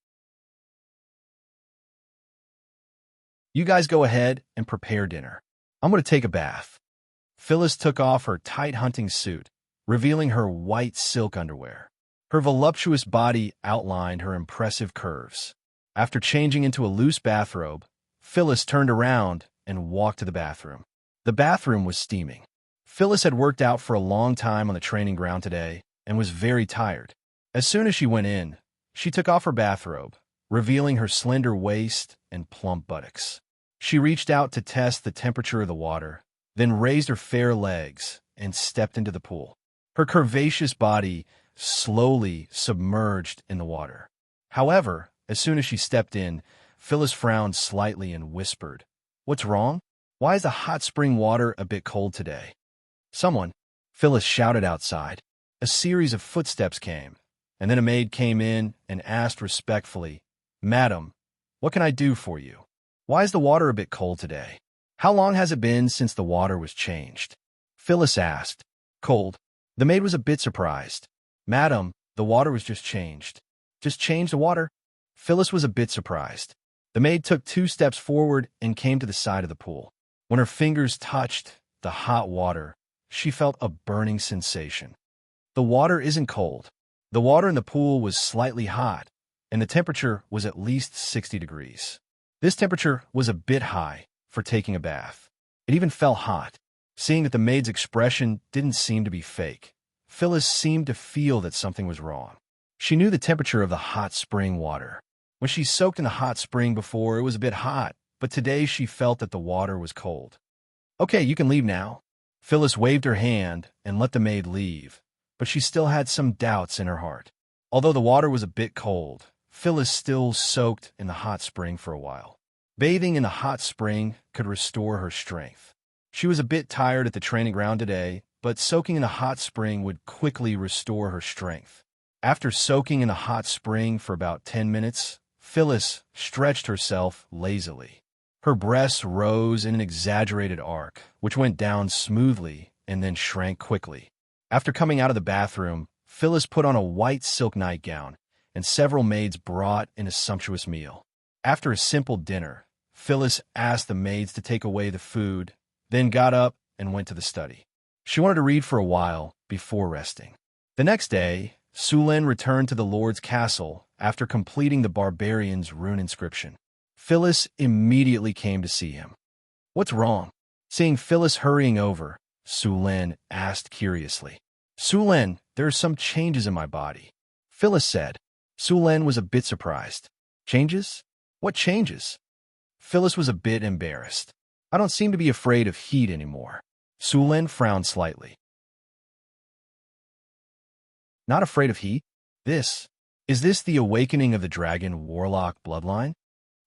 A: "You guys go ahead and prepare dinner. I'm going to take a bath." Phyllis took off her tight hunting suit, revealing her white silk underwear. Her voluptuous body outlined her impressive curves. After changing into a loose bathrobe, Phyllis turned around and walked to the bathroom. The bathroom was steaming. Phyllis had worked out for a long time on the training ground today, and was very tired. As soon as she went in, she took off her bathrobe, revealing her slender waist and plump buttocks. She reached out to test the temperature of the water, then raised her fair legs and stepped into the pool. Her curvaceous body slowly submerged in the water. However, as soon as she stepped in, Phyllis frowned slightly and whispered, "What's wrong? Why is the hot spring water a bit cold today?" "Someone," Phyllis shouted outside. A series of footsteps came, and then a maid came in and asked respectfully, "Madam, what can I do for you? Why is the water a bit cold today? How long has it been since the water was changed?" Phyllis asked. "Cold." The maid was a bit surprised. "Madam, the water was just changed." "Just changed the water?" Phyllis was a bit surprised. The maid took 2 steps forward and came to the side of the pool. When her fingers touched the hot water, she felt a burning sensation. The water isn't cold. The water in the pool was slightly hot, and the temperature was at least 60 degrees. This temperature was a bit high for taking a bath. It even felt hot. Seeing that the maid's expression didn't seem to be fake, Phyllis seemed to feel that something was wrong. She knew the temperature of the hot spring water. When she soaked in the hot spring before, it was a bit hot, but today she felt that the water was cold. "Okay, you can leave now." Phyllis waved her hand and let the maid leave, but she still had some doubts in her heart. Although the water was a bit cold, Phyllis still soaked in the hot spring for a while. Bathing in the hot spring could restore her strength. She was a bit tired at the training ground today, but soaking in the hot spring would quickly restore her strength. After soaking in the hot spring for about 10 minutes, Phyllis stretched herself lazily. Her breasts rose in an exaggerated arc, which went down smoothly and then shrank quickly. After coming out of the bathroom, Phyllis put on a white silk nightgown, and several maids brought in a sumptuous meal. After a simple dinner, Phyllis asked the maids to take away the food, then got up and went to the study. She wanted to read for a while before resting. The next day, Sulin returned to the Lord's castle after completing the barbarian's rune inscription. Phyllis immediately came to see him. "What's wrong?" Seeing Phyllis hurrying over, Sulin asked curiously. "Sulin, there are some changes in my body," Phyllis said. Sulin was a bit surprised. "Changes? What changes?" Phyllis was a bit embarrassed. "I don't seem to be afraid of heat anymore." Sulin frowned slightly. "Not afraid of heat? Is this the awakening of the dragon warlock bloodline?"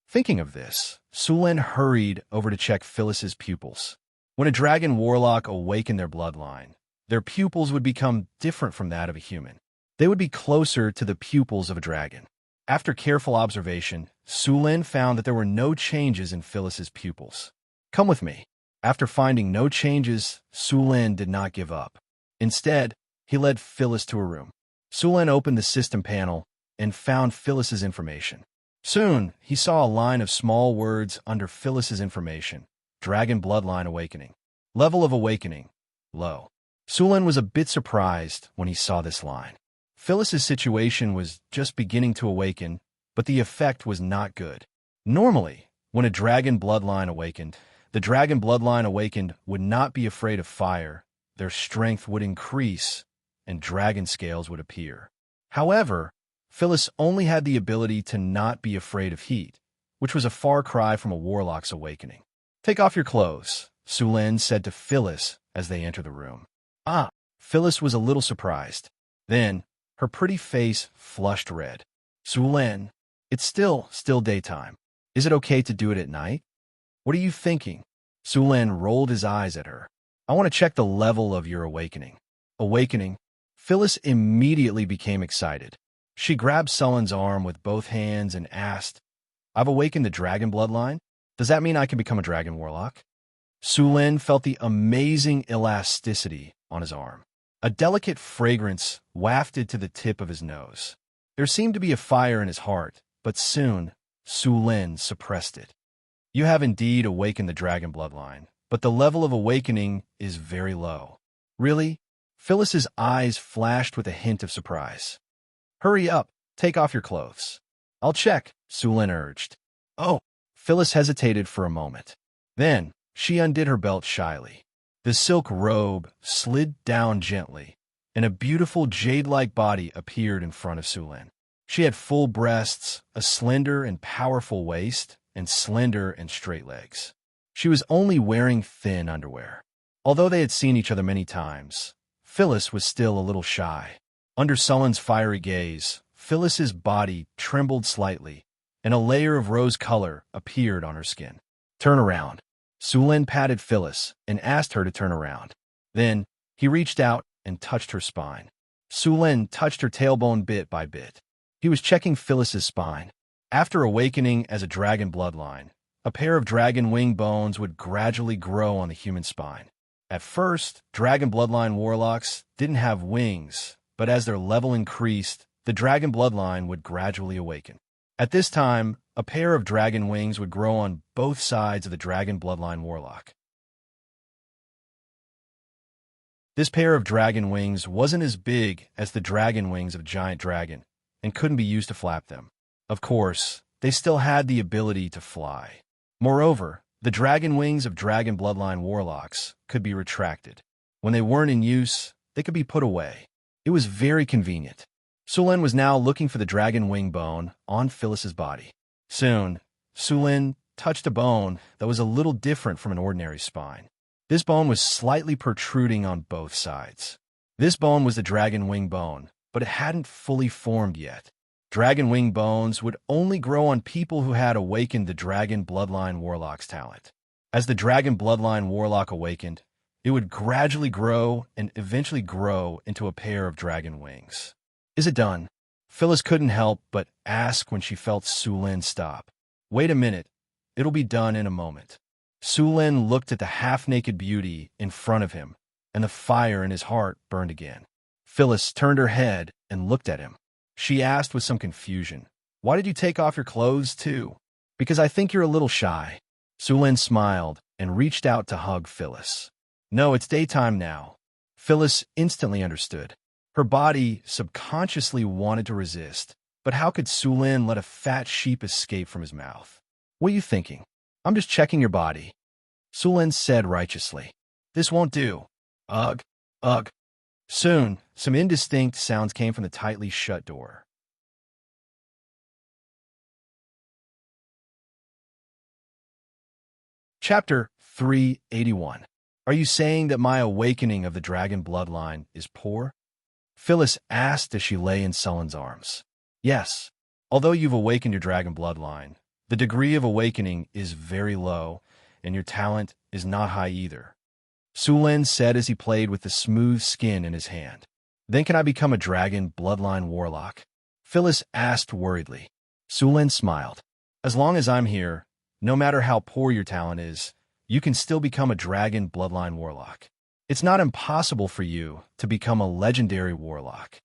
A: Thinking of this, Sulin hurried over to check Phyllis's pupils. When a dragon warlock awakened their bloodline, their pupils would become different from that of a human. They would be closer to the pupils of a dragon. After careful observation, Sulin found that there were no changes in Phyllis's pupils. "Come with me." After finding no changes, Sulin did not give up. Instead, he led Phyllis to a room. Sulin opened the system panel and found Phyllis's information. Soon, he saw a line of small words under Phyllis's information: Dragon Bloodline Awakening. Level of Awakening: Low. Sulin was a bit surprised when he saw this line. Phyllis's situation was just beginning to awaken, but the effect was not good. Normally, when a dragon bloodline awakened, the dragon bloodline awakened would not be afraid of fire, their strength would increase, and dragon scales would appear. However, Phyllis only had the ability to not be afraid of heat, which was a far cry from a warlock's awakening. "Take off your clothes," Sulin said to Phyllis as they entered the room. "Ah!" Phyllis was a little surprised. Then, her pretty face flushed red. "Sulin, it's still daytime. Is it okay to do it at night?" "What are you thinking?" Sulin rolled his eyes at her. "I want to check the level of your awakening." "Awakening?" Phyllis immediately became excited. She grabbed Sulin's arm with both hands and asked, "I've awakened the dragon bloodline? Does that mean I can become a dragon warlock?" Sulin felt the amazing elasticity on his arm. A delicate fragrance wafted to the tip of his nose. There seemed to be a fire in his heart, but soon Sulin suppressed it. "You have indeed awakened the dragon bloodline, but the level of awakening is very low." "Really?" Phyllis's eyes flashed with a hint of surprise. "Hurry up, take off your clothes." "I'll check," Sulin urged. "Oh." Phyllis hesitated for a moment. Then, she undid her belt shyly. The silk robe slid down gently, and a beautiful jade-like body appeared in front of Sulin. She had full breasts, a slender and powerful waist, and slender and straight legs. She was only wearing thin underwear. Although they had seen each other many times, Phyllis was still a little shy. Under Sulin's fiery gaze, Phyllis's body trembled slightly, and a layer of rose color appeared on her skin. "Turn around." Sulin patted Phyllis and asked her to turn around. Then, he reached out and touched her spine. Sulin touched her tailbone bit by bit. He was checking Phyllis's spine. After awakening as a dragon bloodline, a pair of dragon wing bones would gradually grow on the human spine. At first, dragon bloodline warlocks didn't have wings, but as their level increased, the dragon bloodline would gradually awaken. At this time, a pair of dragon wings would grow on both sides of the dragon bloodline warlock. This pair of dragon wings wasn't as big as the dragon wings of a giant dragon and couldn't be used to flap them. Of course, they still had the ability to fly. Moreover, the dragon wings of dragon bloodline warlocks could be retracted. When they weren't in use, they could be put away. It was very convenient. Sulin was now looking for the dragon wing bone on Phyllis's body. Soon, Sulin touched a bone that was a little different from an ordinary spine. This bone was slightly protruding on both sides. This bone was the dragon wing bone, but it hadn't fully formed yet. Dragon wing bones would only grow on people who had awakened the dragon bloodline warlock's talent. As the dragon bloodline warlock awakened, it would gradually grow and eventually grow into a pair of dragon wings. "Is it done?" Phyllis couldn't help but ask when she felt Sulin stop. "Wait a minute. It'll be done in a moment." Sulin looked at the half-naked beauty in front of him, and the fire in his heart burned again. Phyllis turned her head and looked at him. She asked with some confusion, "Why did you take off your clothes, too?" "Because I think you're a little shy." Sulin smiled and reached out to hug Phyllis. "No, it's daytime now." Phyllis instantly understood. Her body subconsciously wanted to resist, but how could Sulin let a fat sheep escape from his mouth? "What are you thinking? I'm just checking your body." Sulin said righteously. "This won't do." "Ugh, ugh." Soon, some indistinct sounds came from the tightly shut door. Chapter 381. Are you saying that my awakening of the dragon bloodline is poor? Phyllis asked as she lay in Sulin's arms. "Yes. Although you've awakened your dragon bloodline, the degree of awakening is very low, and your talent is not high either," Sulin said as he played with the smooth skin in his hand. "Then can I become a dragon bloodline warlock?" Phyllis asked worriedly. Sulin smiled. "As long as I'm here, no matter how poor your talent is, you can still become a dragon bloodline warlock. It's not impossible for you to become a legendary warlock."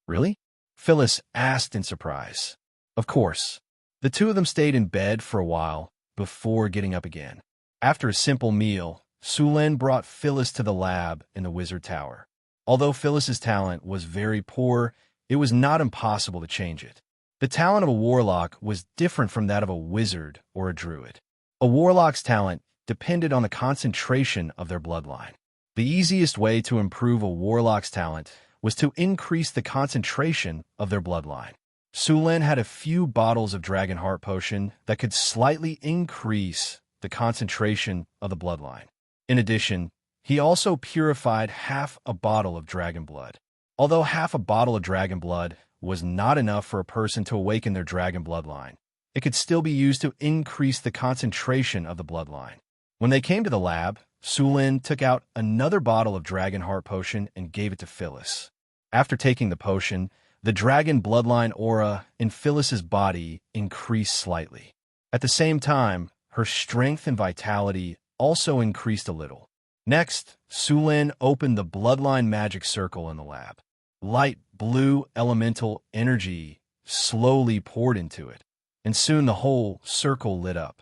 A: "Really?" Phyllis asked in surprise. "Of course." The two of them stayed in bed for a while before getting up again. After a simple meal, Sulin brought Phyllis to the lab in the Wizard Tower. Although Phyllis's talent was very poor, it was not impossible to change it. The talent of a warlock was different from that of a wizard or a druid. A warlock's talent depended on the concentration of their bloodline. The easiest way to improve a warlock's talent was to increase the concentration of their bloodline. Sulin had a few bottles of Dragon Heart Potion that could slightly increase the concentration of the bloodline. In addition, he also purified half a bottle of dragon blood. Although half a bottle of dragon blood was not enough for a person to awaken their dragon bloodline, it could still be used to increase the concentration of the bloodline. When they came to the lab, Sulin took out another bottle of Dragon Heart Potion and gave it to Phyllis. After taking the potion, the dragon bloodline aura in Phyllis's body increased slightly. At the same time, her strength and vitality also increased a little. Next, Sulin opened the bloodline magic circle in the lab. Light blue elemental energy slowly poured into it, and soon the whole circle lit up.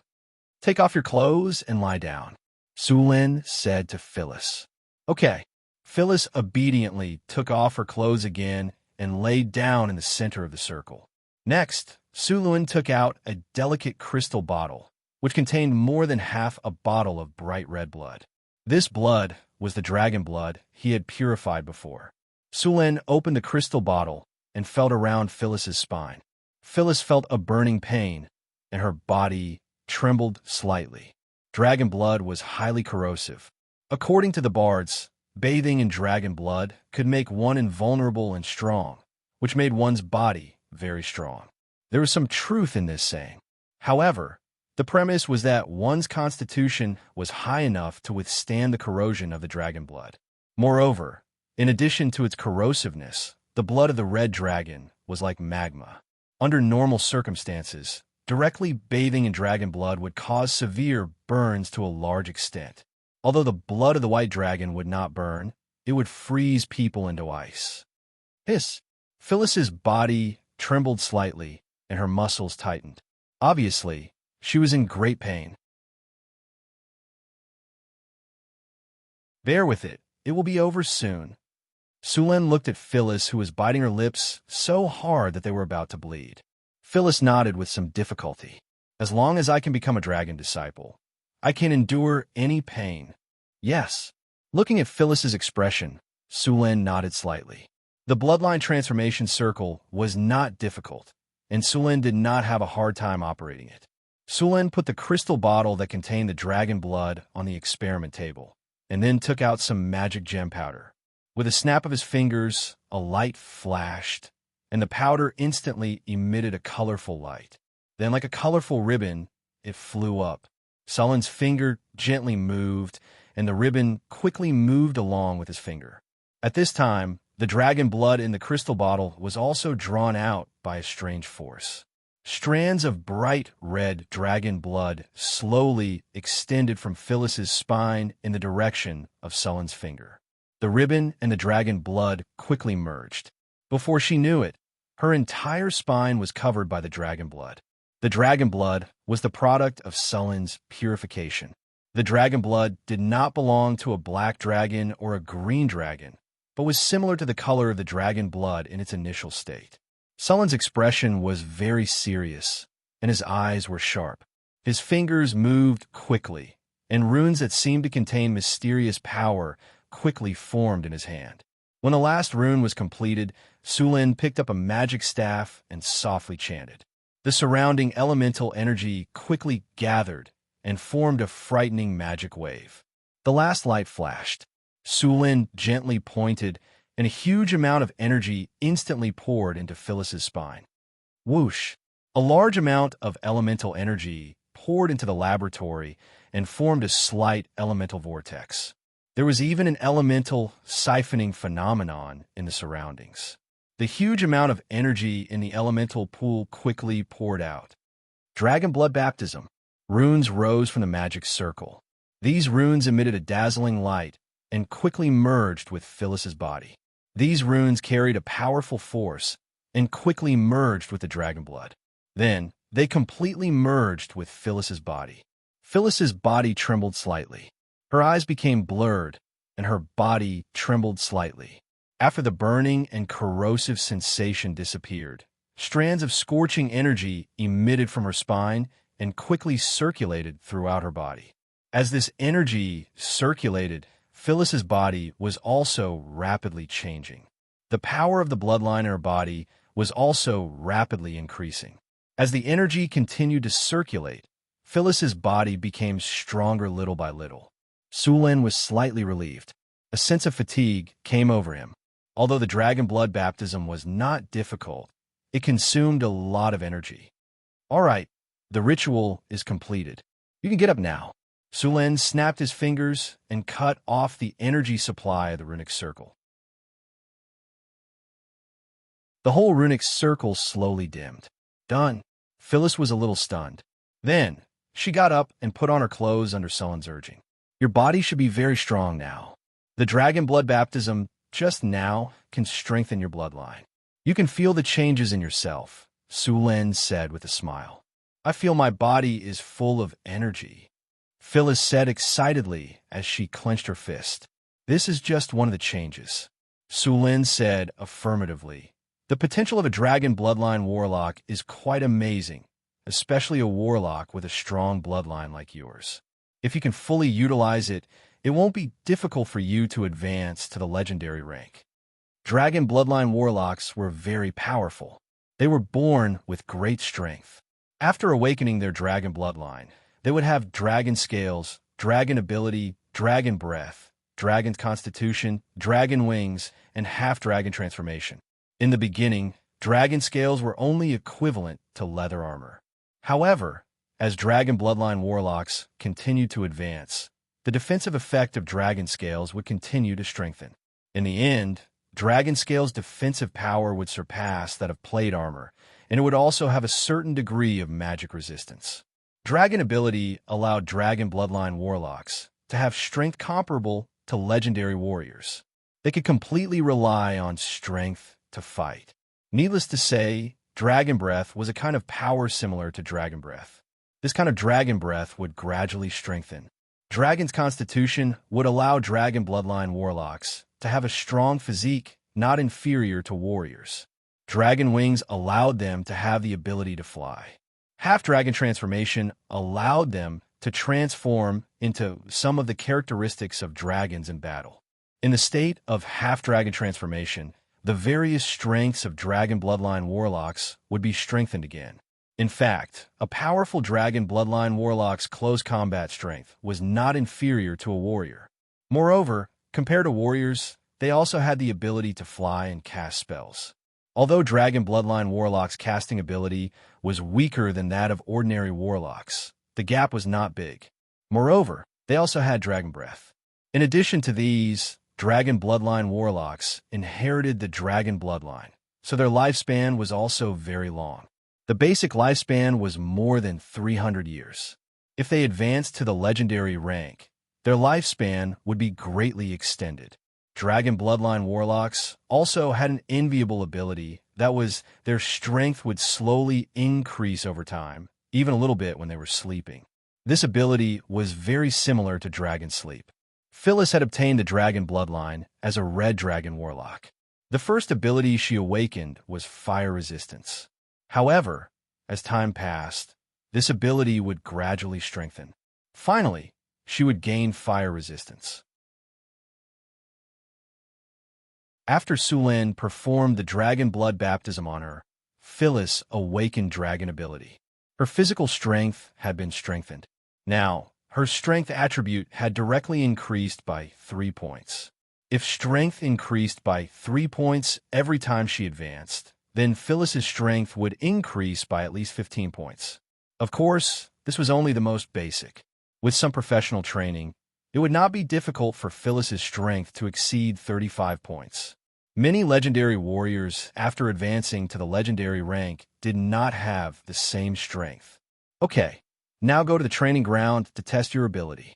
A: "Take off your clothes and lie down," Sulin said to Phyllis. "Okay." Phyllis obediently took off her clothes again and laid down in the center of the circle. Next, Sulin took out a delicate crystal bottle, which contained more than half a bottle of bright red blood. This blood was the dragon blood he had purified before. Sulin opened the crystal bottle and felt around Phyllis's spine. Phyllis felt a burning pain, and her body trembled slightly. Dragon blood was highly corrosive. According to the bards, bathing in dragon blood could make one invulnerable and strong, which made one's body very strong. There was some truth in this saying. However, the premise was that one's constitution was high enough to withstand the corrosion of the dragon blood. Moreover, in addition to its corrosiveness, the blood of the red dragon was like magma. Under normal circumstances, directly bathing in dragon blood would cause severe burns to a large extent. Although the blood of the white dragon would not burn, it would freeze people into ice. Phyllis's body trembled slightly, and her muscles tightened. Obviously, she was in great pain. Bear with it. It will be over soon. Sulin looked at Phyllis, who was biting her lips so hard that they were about to bleed. Phyllis nodded with some difficulty. As long as I can become a dragon disciple, I can endure any pain. Yes. Looking at Phyllis's expression, Sulin nodded slightly. The bloodline transformation circle was not difficult, and Sulin did not have a hard time operating it. Sulin put the crystal bottle that contained the dragon blood on the experiment table, and then took out some magic gem powder. With a snap of his fingers, a light flashed, and the powder instantly emitted a colorful light. Then, like a colorful ribbon, it flew up. Sulin's finger gently moved, and the ribbon quickly moved along with his finger. At this time, the dragon blood in the crystal bottle was also drawn out by a strange force. Strands of bright red dragon blood slowly extended from Phyllis's spine in the direction of Sulin's finger. The ribbon and the dragon blood quickly merged. Before she knew it, her entire spine was covered by the dragon blood. The dragon blood was the product of Sulin's purification. The dragon blood did not belong to a black dragon or a green dragon, but was similar to the color of the dragon blood in its initial state. Sulin's expression was very serious, and his eyes were sharp. His fingers moved quickly, and runes that seemed to contain mysterious power quickly formed in his hand. When the last rune was completed, Sulin picked up a magic staff and softly chanted. The surrounding elemental energy quickly gathered and formed a frightening magic wave. The last light flashed. Sulin gently pointed, and a huge amount of energy instantly poured into Phyllis's spine. Whoosh! A large amount of elemental energy poured into the laboratory and formed a slight elemental vortex. There was even an elemental siphoning phenomenon in the surroundings. The huge amount of energy in the elemental pool quickly poured out. Dragon blood baptism. Runes rose from the magic circle. These runes emitted a dazzling light and quickly merged with Phyllis's body. These runes carried a powerful force and quickly merged with the dragon blood. Then, they completely merged with Phyllis's body. Phyllis's body trembled slightly. Her eyes became blurred, and her body trembled slightly. After the burning and corrosive sensation disappeared, strands of scorching energy emitted from her spine and quickly circulated throughout her body. As this energy circulated, Phyllis's body was also rapidly changing. The power of the bloodline in her body was also rapidly increasing. As the energy continued to circulate, Phyllis's body became stronger little by little. Sulin was slightly relieved. A sense of fatigue came over him. Although the dragon blood baptism was not difficult, it consumed a lot of energy. All right, the ritual is completed. You can get up now. Sulin snapped his fingers and cut off the energy supply of the runic circle. The whole runic circle slowly dimmed. Done. Phyllis was a little stunned. Then, she got up and put on her clothes under Sulin's urging. Your body should be very strong now. The dragon blood baptism just now can strengthen your bloodline. You can feel the changes in yourself, Sulin said with a smile. I feel my body is full of energy. Phyllis said excitedly as she clenched her fist. This is just one of the changes. Sulin said affirmatively. The potential of a dragon bloodline warlock is quite amazing, especially a warlock with a strong bloodline like yours. If you can fully utilize it, it won't be difficult for you to advance to the legendary rank. Dragon bloodline warlocks were very powerful. They were born with great strength. After awakening their dragon bloodline, they would have dragon scales, dragon ability, dragon breath, dragon constitution, dragon wings, and half-dragon transformation. In the beginning, dragon scales were only equivalent to leather armor. However, as dragon bloodline warlocks continued to advance, the defensive effect of dragon scales would continue to strengthen. In the end, dragon scales' defensive power would surpass that of plate armor, and it would also have a certain degree of magic resistance. Dragon ability allowed dragon bloodline warlocks to have strength comparable to legendary warriors. They could completely rely on strength to fight. Needless to say, dragon breath was a kind of power similar to dragon breath. This kind of dragon breath would gradually strengthen. Dragon's constitution would allow dragon bloodline warlocks to have a strong physique not inferior to warriors. Dragon wings allowed them to have the ability to fly. Half-dragon transformation allowed them to transform into some of the characteristics of dragons in battle. In the state of half-dragon transformation, the various strengths of dragon bloodline warlocks would be strengthened again. In fact, a powerful dragon bloodline warlock's close combat strength was not inferior to a warrior. Moreover, compared to warriors, they also had the ability to fly and cast spells. Although dragon bloodline warlocks' casting ability was weaker than that of ordinary warlocks, the gap was not big. Moreover, they also had dragon breath. In addition to these, dragon bloodline warlocks inherited the dragon bloodline, so their lifespan was also very long. The basic lifespan was more than 300 years. If they advanced to the legendary rank, their lifespan would be greatly extended. Dragon bloodline warlocks also had an enviable ability that was their strength would slowly increase over time, even a little bit when they were sleeping. This ability was very similar to dragon sleep. Phyllis had obtained the dragon bloodline as a red dragon warlock. The first ability she awakened was fire resistance. However, as time passed, this ability would gradually strengthen. Finally, she would gain fire resistance. After Sulin performed the dragon blood baptism on her, Phyllis awakened dragon ability. Her physical strength had been strengthened. Now, her strength attribute had directly increased by 3 points. If strength increased by 3 points every time she advanced, then Phyllis's strength would increase by at least 15 points. Of course, this was only the most basic. With some professional training, it would not be difficult for Phyllis's strength to exceed 35 points. Many legendary warriors, after advancing to the legendary rank, did not have the same strength. Okay, now go to the training ground to test your ability,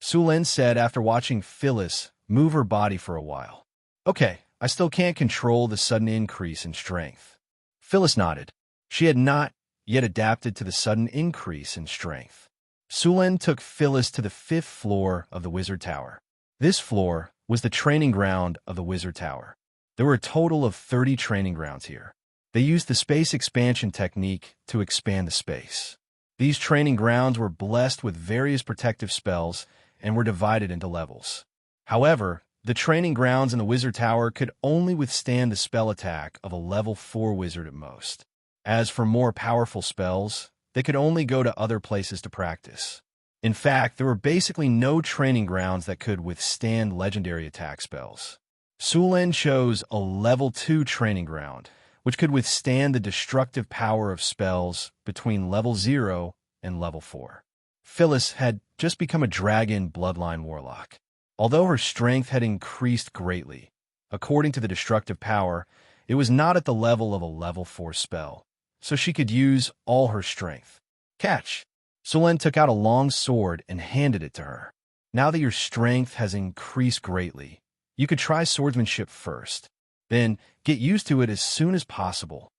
A: Sulin said after watching Phyllis move her body for a while. Okay, I still can't control the sudden increase in strength. Phyllis nodded. She had not yet adapted to the sudden increase in strength. Sulin took Phyllis to the 5th floor of the Wizard Tower. This floor was the training ground of the Wizard Tower. There were a total of 30 training grounds here. They used the space expansion technique to expand the space. These training grounds were blessed with various protective spells and were divided into levels. However, the training grounds in the Wizard Tower could only withstand the spell attack of a level 4 wizard at most. As for more powerful spells, they could only go to other places to practice. In fact, there were basically no training grounds that could withstand legendary attack spells. Sulin chose a level 2 training ground, which could withstand the destructive power of spells between level 0 and level 4. Phyllis had just become a dragon bloodline warlock. Although her strength had increased greatly, according to the destructive power, it was not at the level of a level 4 spell, so she could use all her strength. Catch! Sulin took out a long sword and handed it to her. Now that your strength has increased greatly, you could try swordsmanship first, then get used to it as soon as possible.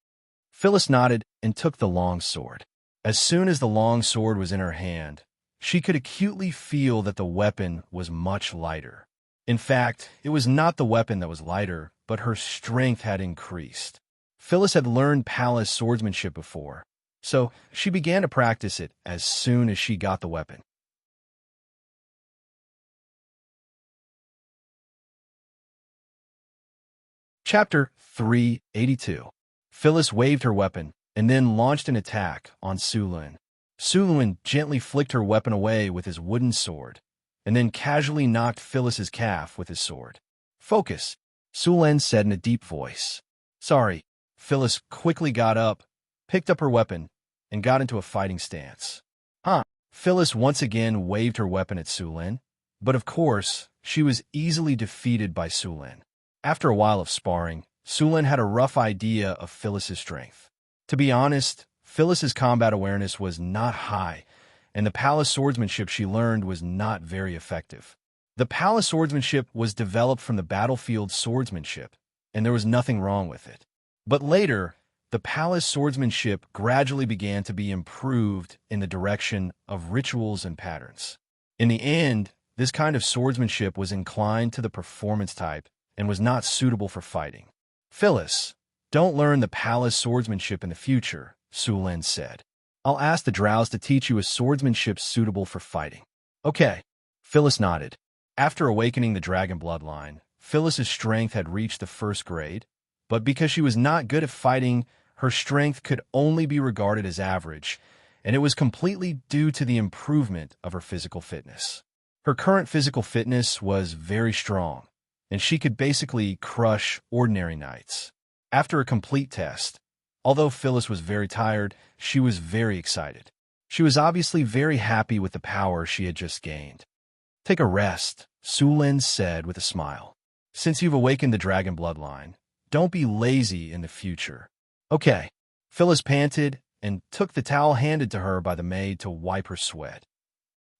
A: Phyllis nodded and took the long sword. As soon as the long sword was in her hand, she could acutely feel that the weapon was much lighter. In fact, it was not the weapon that was lighter, but her strength had increased. Phyllis had learned palace swordsmanship before, so she began to practice it as soon as she got the weapon. Chapter 382. Phyllis waved her weapon and then launched an attack on Sulin. Sulin gently flicked her weapon away with his wooden sword, and then casually knocked Phyllis's calf with his sword. "Focus," Sulin said in a deep voice. "Sorry." Phyllis quickly got up, picked up her weapon, and got into a fighting stance. "Huh." Phyllis once again waved her weapon at Sulin, but of course, she was easily defeated by Sulin. After a while of sparring, Sulin had a rough idea of Phyllis's strength. To be honest, Phyllis's combat awareness was not high, and the palace swordsmanship she learned was not very effective. The palace swordsmanship was developed from the battlefield swordsmanship, and there was nothing wrong with it. But later, the palace swordsmanship gradually began to be improved in the direction of rituals and patterns. In the end, this kind of swordsmanship was inclined to the performance type and was not suitable for fighting. "Phyllis, don't learn the palace swordsmanship in the future," Sulin said. "I'll ask the drows to teach you a swordsmanship suitable for fighting." "Okay." Phyllis nodded. After awakening the dragon bloodline, Phyllis's strength had reached the 1st grade, but because she was not good at fighting, her strength could only be regarded as average, and it was completely due to the improvement of her physical fitness. Her current physical fitness was very strong, and she could basically crush ordinary knights. After a complete test, although Phyllis was very tired, she was very excited. She was obviously very happy with the power she had just gained. "Take a rest," Sulin said with a smile. "Since you've awakened the dragon bloodline, don't be lazy in the future." "Okay." Phyllis panted and took the towel handed to her by the maid to wipe her sweat.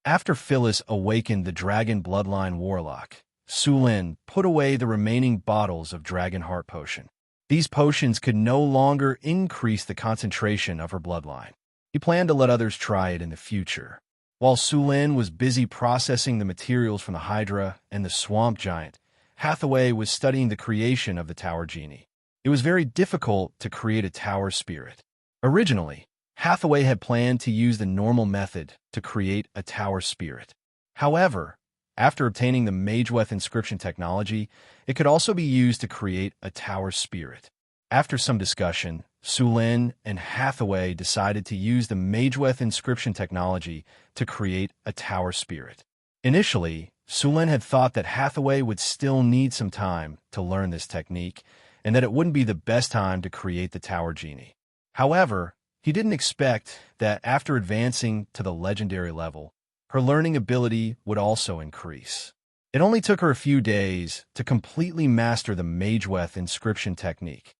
A: After Phyllis awakened the dragon bloodline warlock, Sulin put away the remaining bottles of dragon heart potion. These potions could no longer increase the concentration of her bloodline. He planned to let others try it in the future. While Sulin was busy processing the materials from the Hydra and the Swamp Giant, Hathaway was studying the creation of the Tower Genie. It was very difficult to create a Tower Spirit. Originally, Hathaway had planned to use the normal method to create a Tower Spirit. However, after obtaining the Mageweth inscription technology, it could also be used to create a Tower Spirit. After some discussion, Sulin and Hathaway decided to use the Mageweth inscription technology to create a Tower Spirit. Initially, Sulin had thought that Hathaway would still need some time to learn this technique, and that it wouldn't be the best time to create the Tower Genie. However, he didn't expect that after advancing to the legendary level, her learning ability would also increase. It only took her a few days to completely master the Mageweth inscription technique.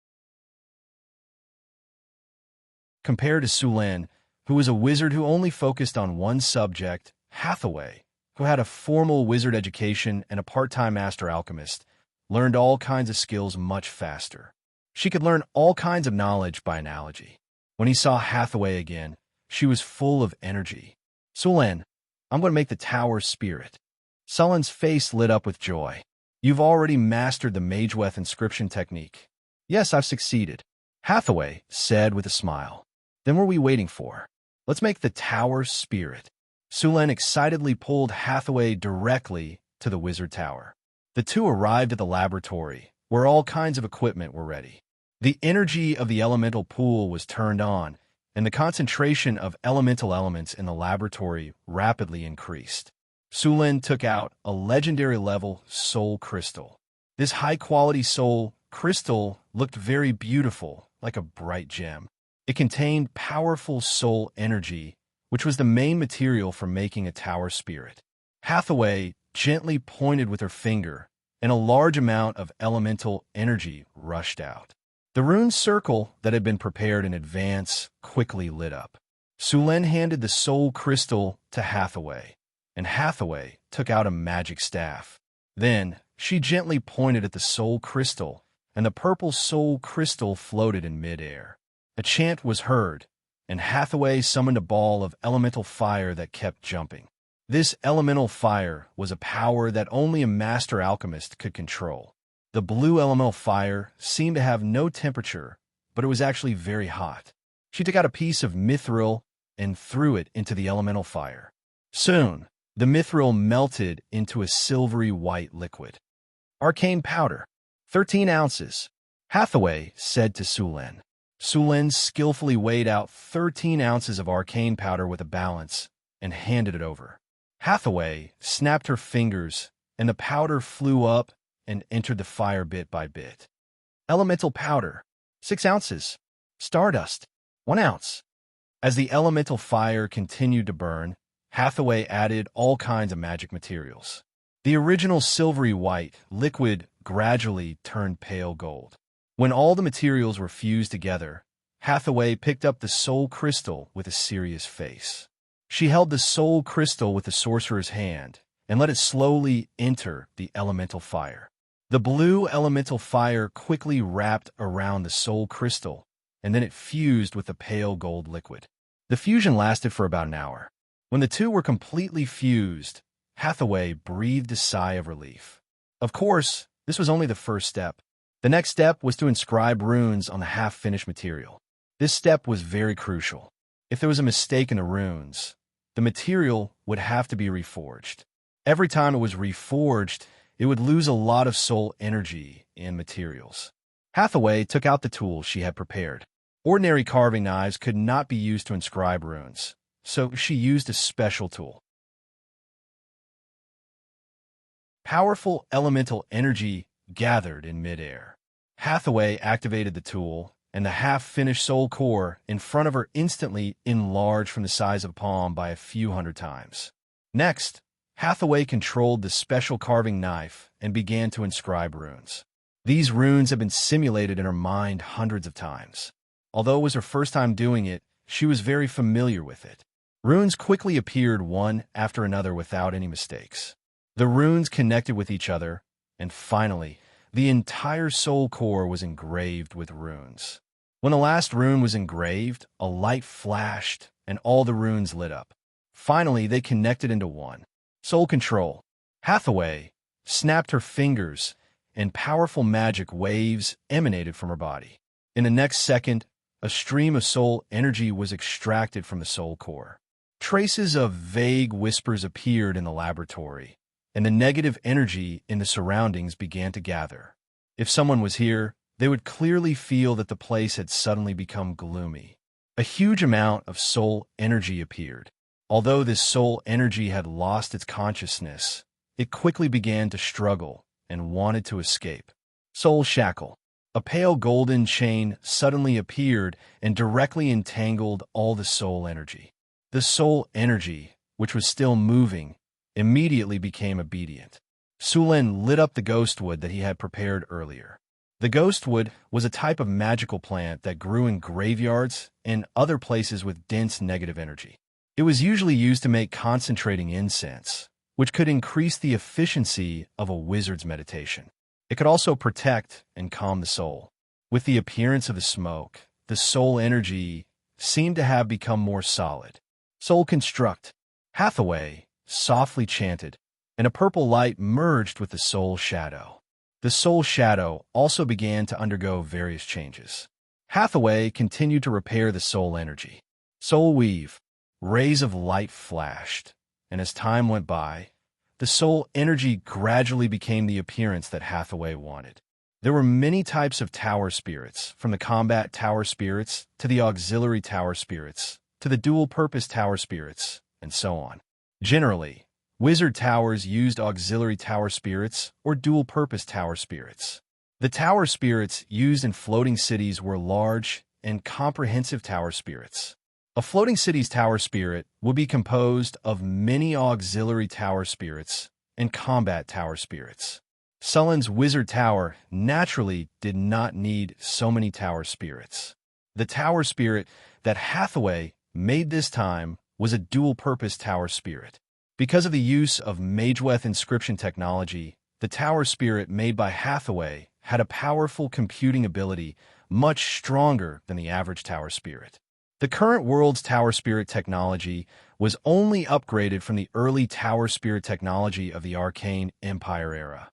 A: Compared to Sulin, who was a wizard who only focused on one subject, Hathaway, who had a formal wizard education and a part-time master alchemist, learned all kinds of skills much faster. She could learn all kinds of knowledge by analogy. When he saw Hathaway again, she was full of energy. "Sulin, I'm going to make the Tower Spirit." Sulin's face lit up with joy. "You've already mastered the Mageweth inscription technique." "Yes, I've succeeded," Hathaway said with a smile. "Then what are we waiting for? Let's make the Tower Spirit." Sulin excitedly pulled Hathaway directly to the Wizard Tower. The two arrived at the laboratory, where all kinds of equipment were ready. The energy of the elemental pool was turned on, and the concentration of elemental elements in the laboratory rapidly increased. Sulin took out a legendary-level soul crystal. This high-quality soul crystal looked very beautiful, like a bright gem. It contained powerful soul energy, which was the main material for making a Tower Spirit. Hathaway gently pointed with her finger, and a large amount of elemental energy rushed out. The rune circle that had been prepared in advance quickly lit up. Sulin handed the soul crystal to Hathaway, and Hathaway took out a magic staff. Then, she gently pointed at the soul crystal, and the purple soul crystal floated in midair. A chant was heard, and Hathaway summoned a ball of elemental fire that kept jumping. This elemental fire was a power that only a master alchemist could control. The blue elemental fire seemed to have no temperature, but it was actually very hot. She took out a piece of mithril and threw it into the elemental fire. Soon, the mithril melted into a silvery white liquid. Arcane powder, 13 ounces. Hathaway said to Sulin. Sulin skillfully weighed out 13 ounces of arcane powder with a balance and handed it over. Hathaway snapped her fingers, and the powder flew up and entered the fire bit by bit. Elemental powder, 6 ounces. Stardust, 1 ounce. As the elemental fire continued to burn, Hathaway added all kinds of magic materials. The original silvery white liquid gradually turned pale gold. When all the materials were fused together, Hathaway picked up the soul crystal with a serious face. She held the soul crystal with the sorcerer's hand and let it slowly enter the elemental fire. The blue elemental fire quickly wrapped around the soul crystal, and then it fused with the pale gold liquid. The fusion lasted for about an hour. When the two were completely fused, Hathaway breathed a sigh of relief. Of course, this was only the first step. The next step was to inscribe runes on the half-finished material. This step was very crucial. If there was a mistake in the runes, the material would have to be reforged. Every time it was reforged, it would lose a lot of soul energy in materials. Hathaway took out the tools she had prepared. Ordinary carving knives could not be used to inscribe runes, so she used a special tool. Powerful elemental energy gathered in midair. Hathaway activated the tool, and the half-finished soul core in front of her instantly enlarged from the size of a palm by a few hundred times. Next, Hathaway controlled the special carving knife and began to inscribe runes. These runes had been simulated in her mind hundreds of times. Although it was her first time doing it, she was very familiar with it. Runes quickly appeared one after another without any mistakes. The runes connected with each other, and finally, the entire soul core was engraved with runes. When the last rune was engraved, a light flashed, and all the runes lit up. Finally, they connected into one. Soul control. Hathaway snapped her fingers, and powerful magic waves emanated from her body. In the next second, a stream of soul energy was extracted from the soul core. Traces of vague whispers appeared in the laboratory, and the negative energy in the surroundings began to gather. If someone was here, they would clearly feel that the place had suddenly become gloomy. A huge amount of soul energy appeared. Although this soul energy had lost its consciousness, it quickly began to struggle and wanted to escape. Soul shackle. A pale golden chain suddenly appeared and directly entangled all the soul energy. The soul energy, which was still moving, immediately became obedient. Sulin lit up the ghostwood that he had prepared earlier. The ghostwood was a type of magical plant that grew in graveyards and other places with dense negative energy. It was usually used to make concentrating incense, which could increase the efficiency of a wizard's meditation. It could also protect and calm the soul. With the appearance of the smoke, the soul energy seemed to have become more solid. Soul construct. Hathaway softly chanted, and a purple light merged with the soul shadow. The soul shadow also began to undergo various changes. Hathaway continued to repair the soul energy. Soul weave. Rays of light flashed, and as time went by, the soul energy gradually became the appearance that Hathaway wanted. There were many types of tower spirits, from the combat tower spirits to the auxiliary tower spirits to the dual-purpose tower spirits, and so on. Generally, wizard towers used auxiliary tower spirits or dual-purpose tower spirits. The tower spirits used in floating cities were large and comprehensive tower spirits. A floating city's tower spirit would be composed of many auxiliary tower spirits and combat tower spirits. Sulin's wizard tower naturally did not need so many tower spirits. The tower spirit that Hathaway made this time was a dual-purpose tower spirit. Because of the use of Mageweth inscription technology, the tower spirit made by Hathaway had a powerful computing ability much stronger than the average tower spirit. The current world's tower spirit technology was only upgraded from the early tower spirit technology of the Arcane Empire era.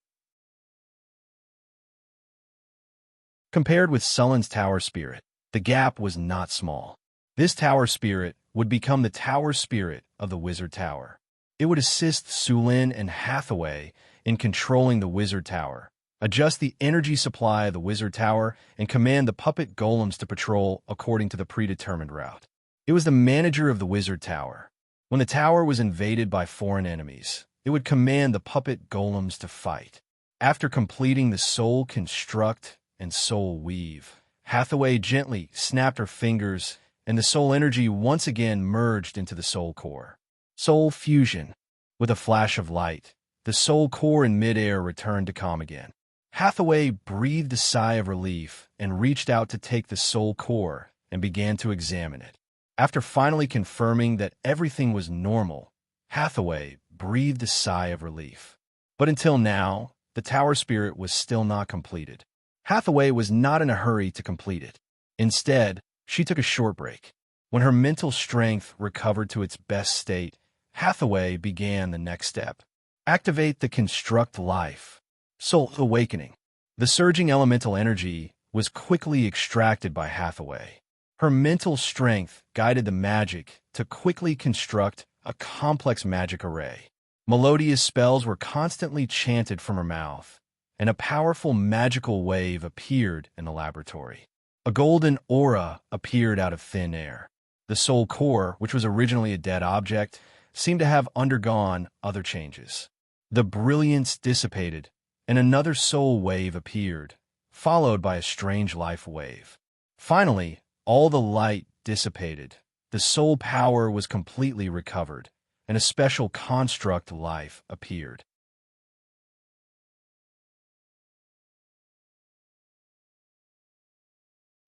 A: Compared with Sulin's tower spirit, the gap was not small. This tower spirit would become the tower spirit of the wizard tower. It would assist Sulin and Hathaway in controlling the wizard tower, adjust the energy supply of the wizard tower, and command the puppet golems to patrol according to the predetermined route. It was the manager of the wizard tower. When the tower was invaded by foreign enemies, it would command the puppet golems to fight. After completing the soul construct and soul weave, Hathaway gently snapped her fingers, and the soul energy once again merged into the soul core. Soul fusion. With a flash of light, the soul core in midair returned to calm again. Hathaway breathed a sigh of relief and reached out to take the soul core and began to examine it. After finally confirming that everything was normal, Hathaway breathed a sigh of relief. But until now, the tower spirit was still not completed. Hathaway was not in a hurry to complete it. Instead, she took a short break. When her mental strength recovered to its best state, Hathaway began the next step. Activate the Construct Life. Soul Awakening. The surging elemental energy was quickly extracted by Hathaway. Her mental strength guided the magic to quickly construct a complex magic array. Melodious spells were constantly chanted from her mouth, and a powerful magical wave appeared in the laboratory. A golden aura appeared out of thin air. The soul core, which was originally a dead object, seemed to have undergone other changes. The brilliance dissipated, and another soul wave appeared, followed by a strange life wave. Finally, all the light dissipated. The soul power was completely recovered, and a special construct life appeared.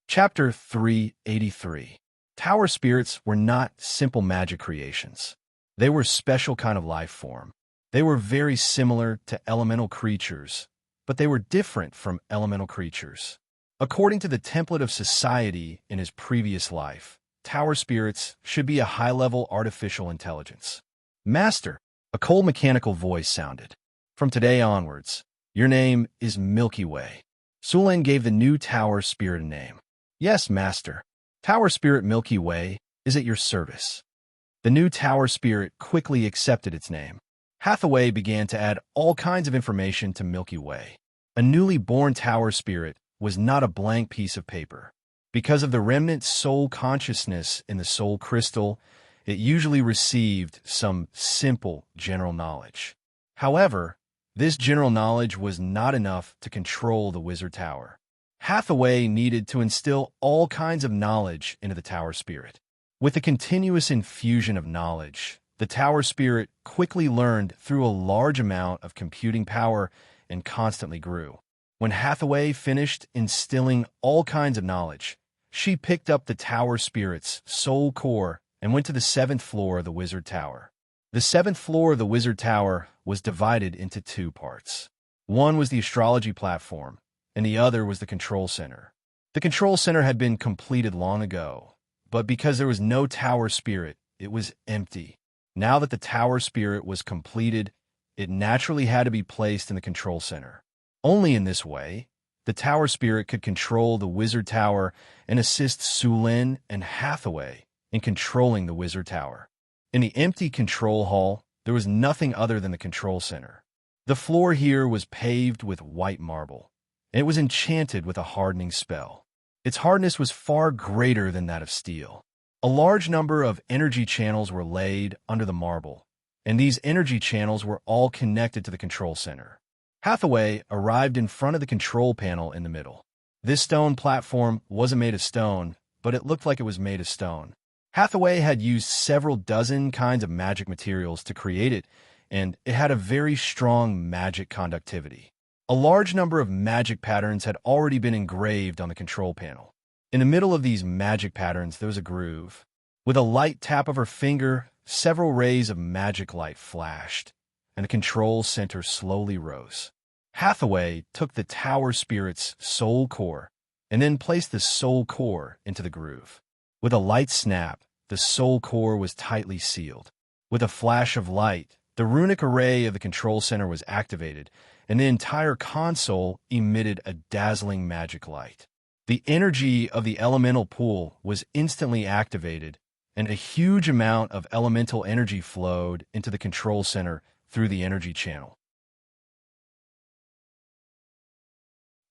A: Chapter 383. Tower spirits were not simple magic creations. They were a special kind of life form. They were very similar to elemental creatures, but they were different from elemental creatures. According to the template of society in his previous life, tower spirits should be a high-level artificial intelligence. Master, a cold mechanical voice sounded. From today onwards, your name is Milky Way. Sulen gave the new tower spirit a name. Yes, Master. Tower spirit Milky Way is at your service. The new tower spirit quickly accepted its name. Hathaway began to add all kinds of information to Milky Way. A newly born tower spirit was not a blank piece of paper. Because of the remnant soul consciousness in the soul crystal, it usually received some simple general knowledge. However, this general knowledge was not enough to control the wizard tower. Hathaway needed to instill all kinds of knowledge into the tower spirit. With the continuous infusion of knowledge, the tower spirit quickly learned through a large amount of computing power and constantly grew. When Hathaway finished instilling all kinds of knowledge, she picked up the tower spirit's soul core and went to the 7th floor of the wizard tower. The 7th floor of the wizard tower was divided into two parts. One was the astrology platform, and the other was the control center. The control center had been completed long ago, but because there was no tower spirit, it was empty. Now that the tower spirit was completed, it naturally had to be placed in the control center. Only in this way, the tower spirit could control the wizard tower and assist Sulen and Hathaway in controlling the wizard tower. In the empty control hall, there was nothing other than the control center. The floor here was paved with white marble, and it was enchanted with a hardening spell. Its hardness was far greater than that of steel. A large number of energy channels were laid under the marble, and these energy channels were all connected to the control center. Hathaway arrived in front of the control panel in the middle. This stone platform wasn't made of stone, but it looked like it was made of stone. Hathaway had used several dozen kinds of magic materials to create it, and it had a very strong magic conductivity. A large number of magic patterns had already been engraved on the control panel. In the middle of these magic patterns, there was a groove. With a light tap of her finger, several rays of magic light flashed, and the control center slowly rose. Hathaway took the tower spirit's soul core and then placed the soul core into the groove. With a light snap, the soul core was tightly sealed. With a flash of light, the runic array of the control center was activated, and the entire console emitted a dazzling magic light. The energy of the elemental pool was instantly activated, and a huge amount of elemental energy flowed into the control center through the energy channel.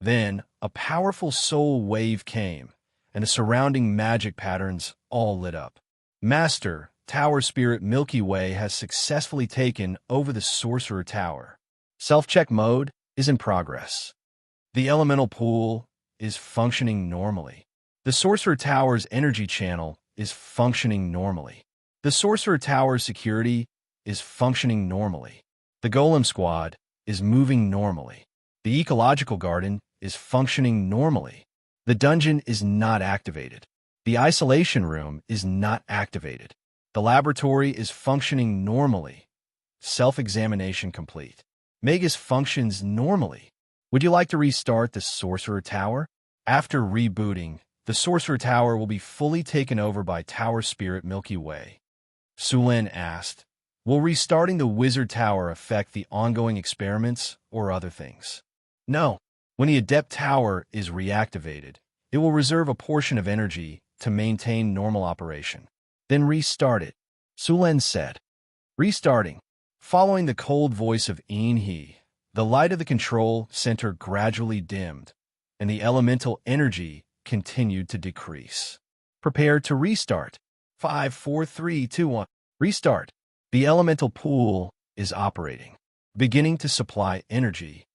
A: Then, a powerful soul wave came, and the surrounding magic patterns all lit up. Master, Tower Spirit Milky Way has successfully taken over the Sorcerer Tower. Self-check mode is in progress. The elemental pool is functioning normally. The Sorcerer Tower's energy channel is functioning normally. The Sorcerer Tower's security is functioning normally. The Golem Squad is moving normally. The Ecological Garden is functioning normally. The dungeon is not activated. The isolation room is not activated. The laboratory is functioning normally. Self-examination complete. Magus functions normally. Would you like to restart the Sorcerer Tower? After rebooting, the Sorcerer Tower will be fully taken over by Tower Spirit Milky Way. Sulin asked, will restarting the Wizard Tower affect the ongoing experiments or other things? No. When the Adept Tower is reactivated, it will reserve a portion of energy to maintain normal operation. Then restart it, Sulin said. Restarting. Following the cold voice of Enhe, the light of the control center gradually dimmed, and the elemental energy continued to decrease. Prepare to restart. 5, 4, 3, 2, 1. Restart. The elemental pool is operating, beginning to supply energy.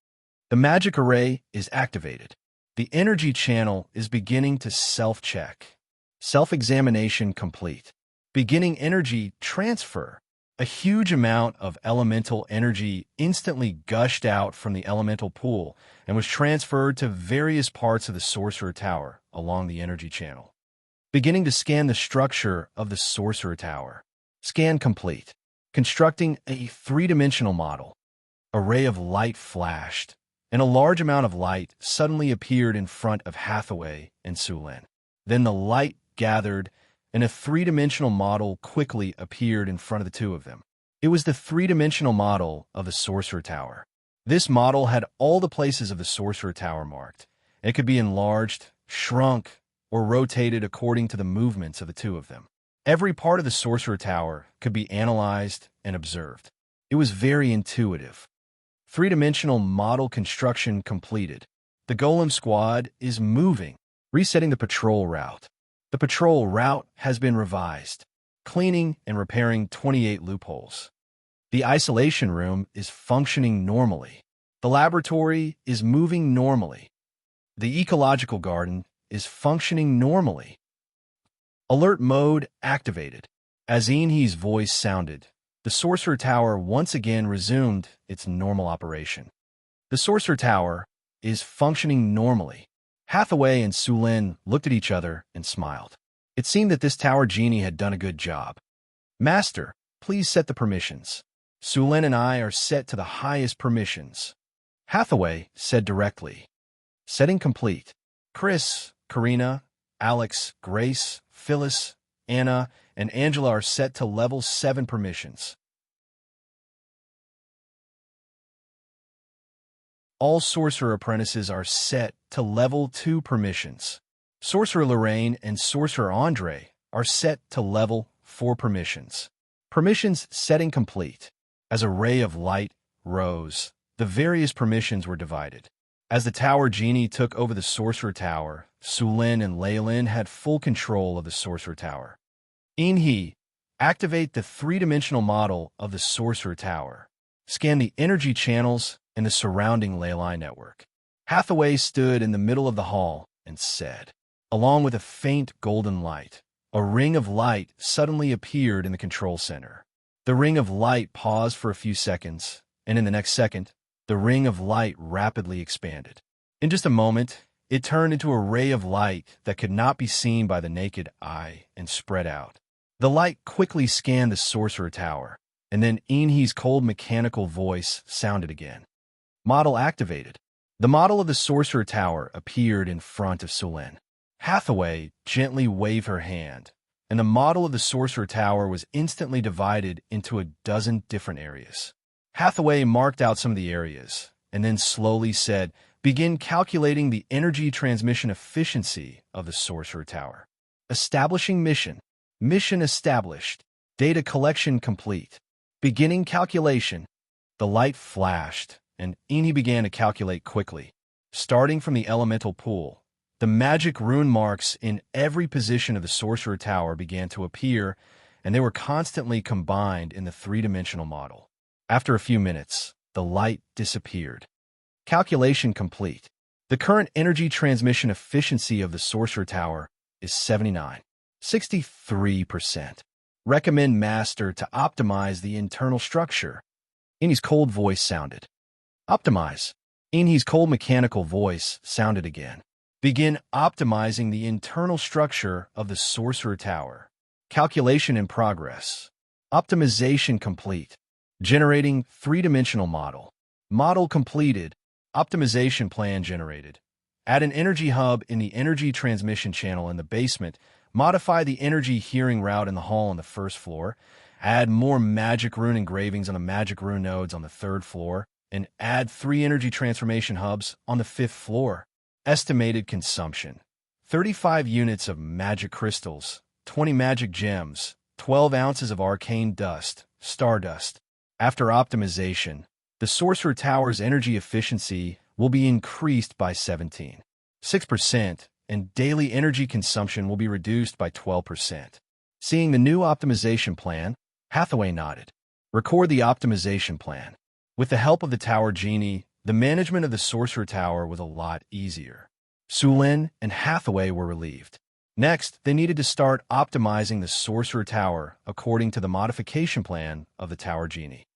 A: The magic array is activated. The energy channel is beginning to self-check. Self-examination complete. Beginning energy transfer. A huge amount of elemental energy instantly gushed out from the elemental pool and was transferred to various parts of the Sorcerer Tower along the energy channel. Beginning to scan the structure of the Sorcerer Tower. Scan complete. Constructing a three-dimensional model. A ray of light flashed, and a large amount of light suddenly appeared in front of Hathaway and Sulin. Then the light gathered, and a three-dimensional model quickly appeared in front of the two of them. It was the three-dimensional model of the Sorcerer Tower. This model had all the places of the Sorcerer Tower marked. It could be enlarged, shrunk, or rotated according to the movements of the two of them. Every part of the Sorcerer Tower could be analyzed and observed. It was very intuitive. Three-dimensional model construction completed. The Golem Squad is moving, resetting the patrol route. The patrol route has been revised, cleaning and repairing 28 loopholes. The isolation room is functioning normally. The laboratory is moving normally. The ecological garden is functioning normally. Alert mode activated. As Enhe's voice sounded, the Sorcerer Tower once again resumed its normal operation. The Sorcerer Tower is functioning normally. Hathaway and Sulin looked at each other and smiled. It seemed that this tower genie had done a good job. Master, please set the permissions. Sulin and I are set to the highest permissions. Hathaway said directly. Setting complete. Chris, Karina, Alex, Grace, Phyllis, Anna, and Angela are set to level 7 permissions. All Sorcerer Apprentices are set to level 2 permissions. Sorcerer Lorraine and Sorcerer Andre are set to level 4 permissions. Permissions setting complete. As a ray of light rose, the various permissions were divided. As the Tower Genie took over the Sorcerer Tower, Sulin and Leylin had full control of the Sorcerer Tower. Enhe, activate the three-dimensional model of the Sorcerer Tower. Scan the energy channels and the surrounding ley line network. Hathaway stood in the middle of the hall and said, along with a faint golden light, a ring of light suddenly appeared in the control center. The ring of light paused for a few seconds, and in the next second, the ring of light rapidly expanded. In just a moment, it turned into a ray of light that could not be seen by the naked eye and spread out. The light quickly scanned the Sorcerer Tower, and then Enhe's cold mechanical voice sounded again. Model activated. The model of the Sorcerer Tower appeared in front of Sulin. Hathaway gently waved her hand, and the model of the Sorcerer Tower was instantly divided into a dozen different areas. Hathaway marked out some of the areas, and then slowly said, begin calculating the energy transmission efficiency of the Sorcerer Tower. Establishing mission. Mission established. Data collection complete. Beginning calculation. The light flashed, and Enhe began to calculate quickly. Starting from the elemental pool, the magic rune marks in every position of the sorcerer tower began to appear, and they were constantly combined in the three-dimensional model. After a few minutes, the light disappeared. Calculation complete. The current energy transmission efficiency of the sorcerer tower is 63%. Recommend master to optimize the internal structure. Inhy's cold voice sounded. Optimize. Inhy's cold mechanical voice sounded again. Begin optimizing the internal structure of the sorcerer tower. Calculation in progress. Optimization complete. Generating three-dimensional model. Model completed. Optimization plan generated. Add an energy hub in the energy transmission channel in the basement. Modify the energy hearing route in the hall on the first floor. Add more magic rune engravings on the magic rune nodes on the third floor. And add 3 energy transformation hubs on the 5th floor. Estimated consumption: 35 units of magic crystals, 20 magic gems, 12 ounces of arcane dust, stardust. After optimization, the sorcerer tower's energy efficiency will be increased by 17.6%, and daily energy consumption will be reduced by 12%. Seeing the new optimization plan, Hathaway nodded. Record the optimization plan. With the help of the Tower Genie, the management of the sorcerer tower was a lot easier. Sulin and Hathaway were relieved. Next, they needed to start optimizing the sorcerer tower according to the modification plan of the Tower Genie.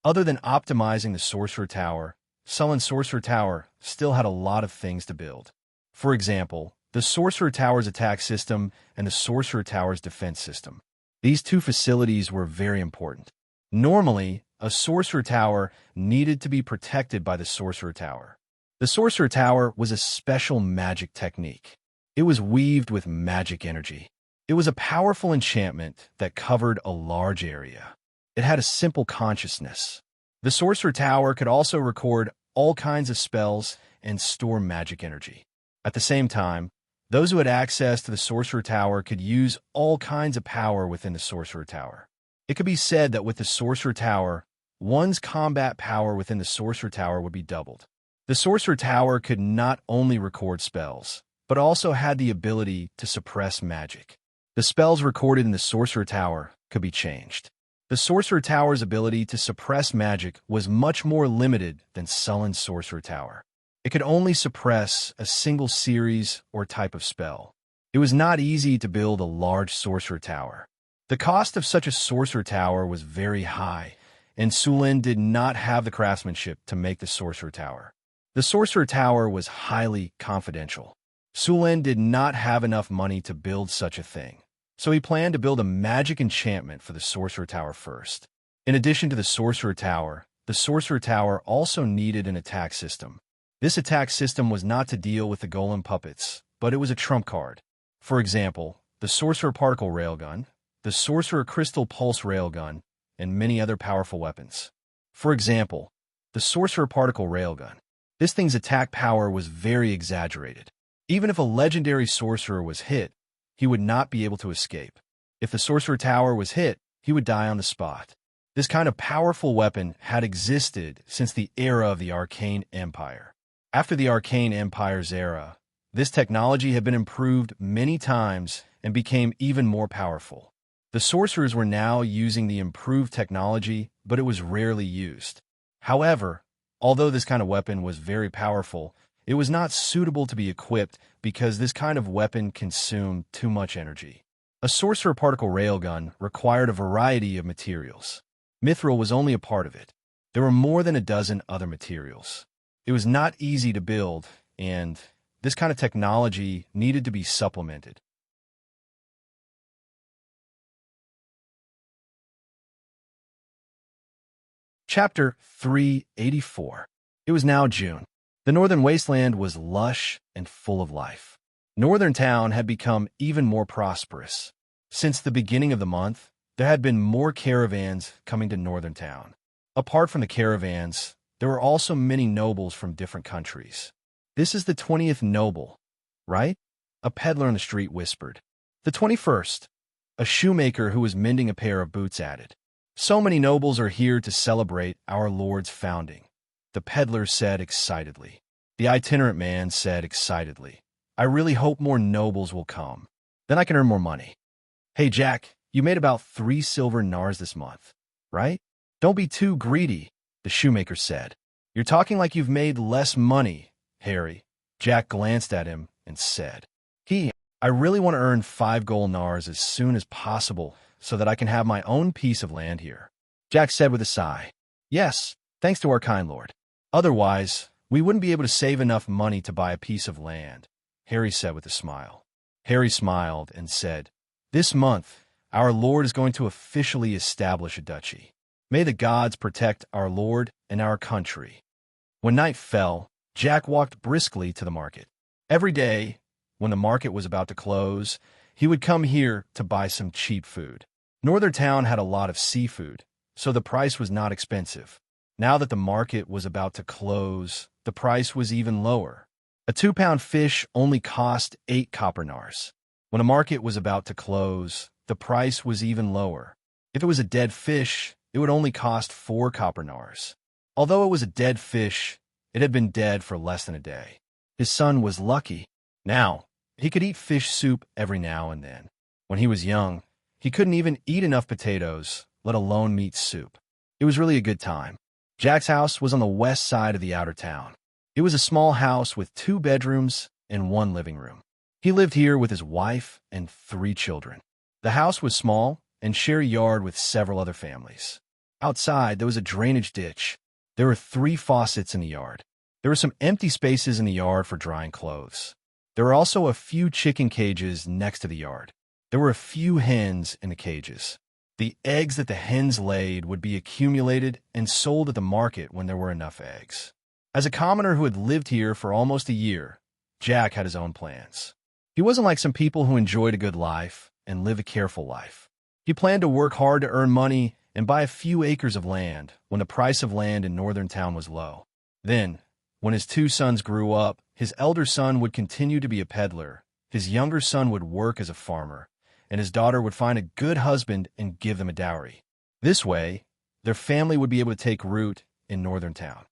A: Other than optimizing the sorcerer tower, Sulin's sorcerer tower still had a lot of things to build. For example, the sorcerer tower's attack system and the sorcerer tower's defense system. These two facilities were very important. Normally, a sorcerer tower needed to be protected by the sorcerer tower. The sorcerer tower was a special magic technique. It was weaved with magic energy. It was a powerful enchantment that covered a large area. It had a simple consciousness. The sorcerer tower could also record all kinds of spells and store magic energy. At the same time, those who had access to the sorcerer tower could use all kinds of power within the sorcerer tower. It could be said that with the sorcerer tower, one's combat power within the sorcerer tower would be doubled. The sorcerer tower could not only record spells, but also had the ability to suppress magic. The spells recorded in the sorcerer tower could be changed. The sorcerer tower's ability to suppress magic was much more limited than Sulin's sorcerer tower. It could only suppress a single series or type of spell. It was not easy to build a large sorcerer tower. The cost of such a sorcerer tower was very high, and Sulin did not have the craftsmanship to make the sorcerer tower. The sorcerer tower was highly confidential. Sulin did not have enough money to build such a thing, so he planned to build a magic enchantment for the sorcerer tower first. In addition to the sorcerer tower also needed an attack system. This attack system was not to deal with the golem puppets, but it was a trump card. For example, the sorcerer particle railgun, the sorcerer crystal pulse railgun, and many other powerful weapons. For example, the sorcerer particle railgun. This thing's attack power was very exaggerated. Even if a legendary sorcerer was hit, he would not be able to escape. If the sorcerer tower was hit, he would die on the spot. This kind of powerful weapon had existed since the era of the Arcane Empire. After the Arcane Empire's era, this technology had been improved many times and became even more powerful. The sorcerers were now using the improved technology, but it was rarely used. However, although this kind of weapon was very powerful, it was not suitable to be equipped because this kind of weapon consumed too much energy. A sorcerer particle railgun required a variety of materials. Mithril was only a part of it. There were more than a dozen other materials. It was not easy to build, and this kind of technology needed to be supplemented. Chapter 384. It was now June. The northern wasteland was lush and full of life. Northern Town had become even more prosperous. Since the beginning of the month, there had been more caravans coming to Northern Town. Apart from the caravans, there were also many nobles from different countries. "This is the 20th noble, right?" a peddler on the street whispered. "The 21st, a shoemaker who was mending a pair of boots added. So many nobles are here to celebrate our Lord's founding, the peddler said excitedly. The itinerant man said excitedly, I really hope more nobles will come. Then I can earn more money. Hey, Jack, you made about 3 silver nars this month, right? Don't be too greedy, the shoemaker said. You're talking like you've made less money, Harry. Jack glanced at him and said, I really want to earn 5 gold nars as soon as possible so that I can have my own piece of land here. Jack said with a sigh, Yes, thanks to our kind Lord. Otherwise, we wouldn't be able to save enough money to buy a piece of land, Harry said with a smile. Harry smiled and said, This month, our Lord is going to officially establish a duchy. May the gods protect our Lord and our country. When night fell, Jack walked briskly to the market. Every day, when the market was about to close, he would come here to buy some cheap food. Northern Town had a lot of seafood, so the price was not expensive. Now that the market was about to close, the price was even lower. A 2-pound fish only cost 8 copper nars. When a market was about to close, the price was even lower. If it was a dead fish, it would only cost 4 copper nars. Although it was a dead fish, it had been dead for less than a day. His son was lucky. Now, he could eat fish soup every now and then. When he was young, he couldn't even eat enough potatoes, let alone meat soup. It was really a good time. Jack's house was on the west side of the outer town. It was a small house with 2 bedrooms and 1 living room. He lived here with his wife and 3 children. The house was small and shared a yard with several other families. Outside, there was a drainage ditch. There were 3 faucets in the yard. There were some empty spaces in the yard for drying clothes. There were also a few chicken cages next to the yard. There were a few hens in the cages. The eggs that the hens laid would be accumulated and sold at the market when there were enough eggs. As a commoner who had lived here for almost a year, Jack had his own plans. He wasn't like some people who enjoyed a good life and live a careful life. He planned to work hard to earn money and buy a few acres of land when the price of land in Northern Town was low. Then, when his 2 sons grew up, his elder son would continue to be a peddler, his younger son would work as a farmer, and his daughter would find a good husband and give them a dowry. This way, their family would be able to take root in Northern Town.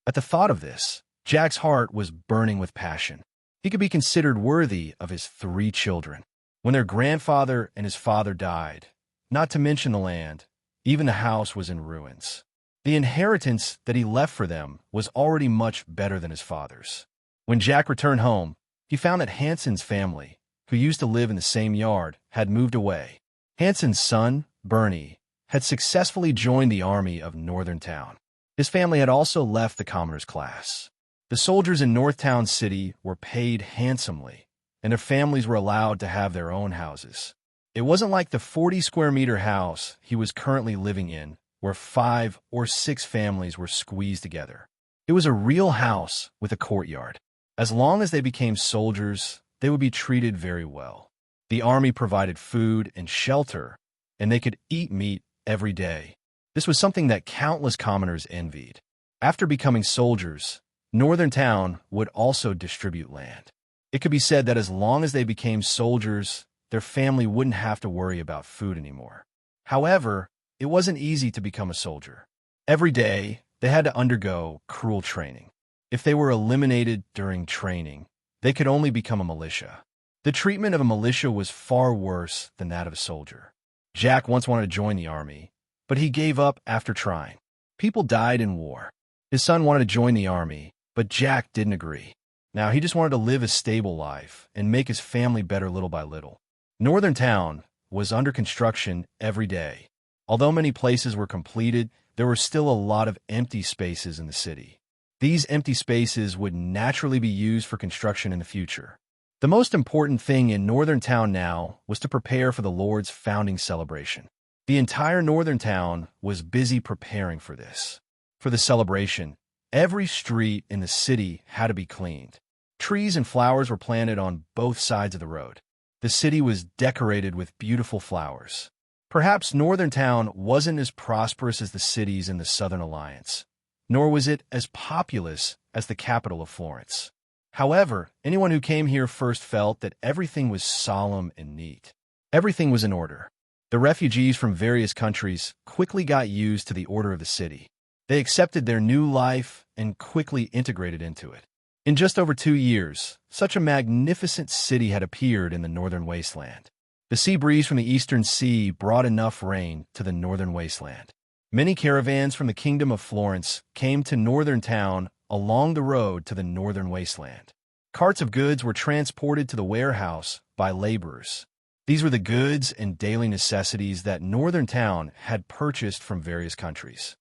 A: At the thought of this, Jack's heart was burning with passion. He could be considered worthy of his 3 children. When their grandfather and his father died, not to mention the land, even the house was in ruins. The inheritance that he left for them was already much better than his father's. When Jack returned home, he found that Hanson's family, who used to live in the same yard, had moved away. Hanson's son, Bernie, had successfully joined the army of Northern Town. His family had also left the commoner's class. The soldiers in Northtown City were paid handsomely, and their families were allowed to have their own houses. It wasn't like the 40-square-meter house he was currently living in, where 5 or 6 families were squeezed together. It was a real house with a courtyard. As long as they became soldiers, they would be treated very well. The army provided food and shelter, and they could eat meat every day. This was something that countless commoners envied. After becoming soldiers, Northern Town would also distribute land. It could be said that as long as they became soldiers, their family wouldn't have to worry about food anymore. However, it wasn't easy to become a soldier. Every day, they had to undergo cruel training. If they were eliminated during training, they could only become a militia. The treatment of a militia was far worse than that of a soldier. Jack once wanted to join the army, but he gave up after trying. People died in war. His son wanted to join the army, but Jack didn't agree. Now he just wanted to live a stable life and make his family better little by little. Northern Town was under construction every day. Although many places were completed, there were still a lot of empty spaces in the city. These empty spaces would naturally be used for construction in the future. The most important thing in Northern Town now was to prepare for the Lord's founding celebration. The entire Northern Town was busy preparing for this. For the celebration, every street in the city had to be cleaned. Trees and flowers were planted on both sides of the road. The city was decorated with beautiful flowers. Perhaps Northern Town wasn't as prosperous as the cities in the Southern Alliance, nor was it as populous as the capital of Florence. However, anyone who came here first felt that everything was solemn and neat. Everything was in order. The refugees from various countries quickly got used to the order of the city. They accepted their new life and quickly integrated into it. In just over 2 years, such a magnificent city had appeared in the northern wasteland. The sea breeze from the eastern sea brought enough rain to the northern wasteland. Many caravans from the Kingdom of Florence came to northern town along the road to the northern wasteland. Carts of goods were transported to the warehouse by laborers. These were the goods and daily necessities that northern town had purchased from various countries.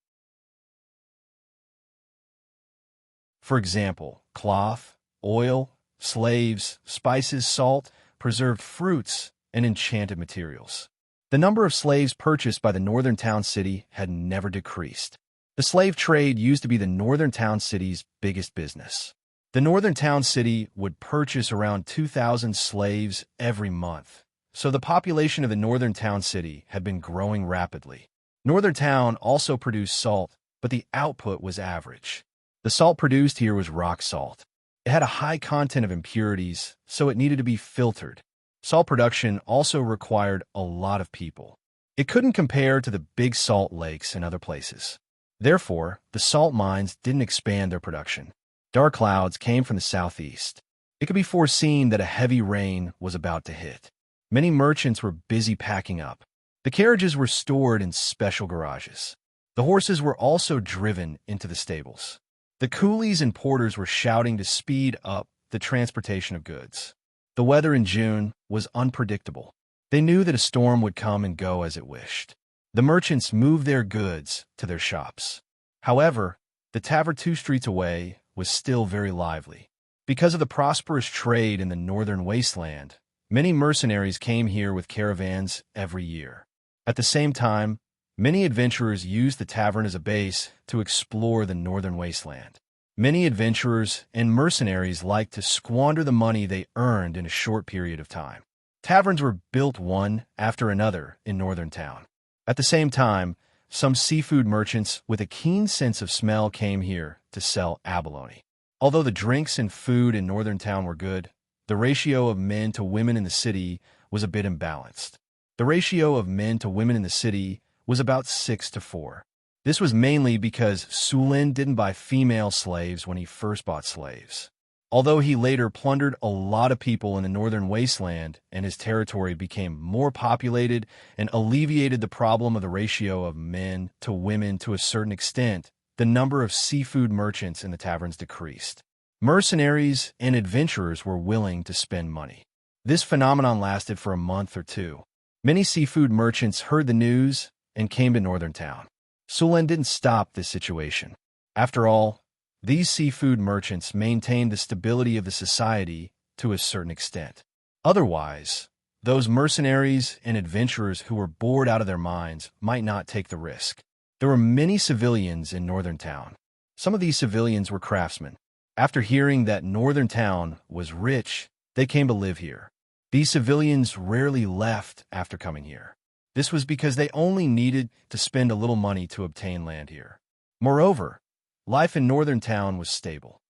A: For example, cloth, oil, slaves, spices, salt, preserved fruits, and enchanted materials. The number of slaves purchased by the northern town city had never decreased. The slave trade used to be the northern town city's biggest business. The northern town city would purchase around 2,000 slaves every month, so the population of the northern town city had been growing rapidly. Northern town also produced salt, but the output was average. The salt produced here was rock salt. It had a high content of impurities, so it needed to be filtered. Salt production also required a lot of people. It couldn't compare to the big salt lakes in other places. Therefore, the salt mines didn't expand their production. Dark clouds came from the southeast. It could be foreseen that a heavy rain was about to hit. Many merchants were busy packing up. The carriages were stored in special garages. The horses were also driven into the stables. The coolies and porters were shouting to speed up the transportation of goods. The weather in June was unpredictable. They knew that a storm would come and go as it wished. The merchants moved their goods to their shops. However, the tavern 2 streets away was still very lively. Because of the prosperous trade in the northern wasteland, many mercenaries came here with caravans every year. At the same time, many adventurers used the tavern as a base to explore the northern wasteland. Many adventurers and mercenaries liked to squander the money they earned in a short period of time. Taverns were built one after another in northern town. At the same time, some seafood merchants with a keen sense of smell came here to sell abalone. Although the drinks and food in northern town were good, the ratio of men to women in the city was a bit imbalanced. The ratio of men to women in the city was about 6-4. This was mainly because Sulin didn't buy female slaves when he first bought slaves. Although he later plundered a lot of people in the northern wasteland and his territory became more populated and alleviated the problem of the ratio of men to women to a certain extent, the number of seafood merchants in the taverns decreased. Mercenaries and adventurers were willing to spend money. This phenomenon lasted for a month or two. Many seafood merchants heard the news and came to northern town. Sulin didn't stop this situation. After all, these seafood merchants maintained the stability of the society to a certain extent. Otherwise, those mercenaries and adventurers who were bored out of their minds might not take the risk. There were many civilians in northern town. Some of these civilians were craftsmen. After hearing that northern town was rich, they came to live here. These civilians rarely left after coming here. This was because they only needed to spend a little money to obtain land here. Moreover, life in northern town was stable.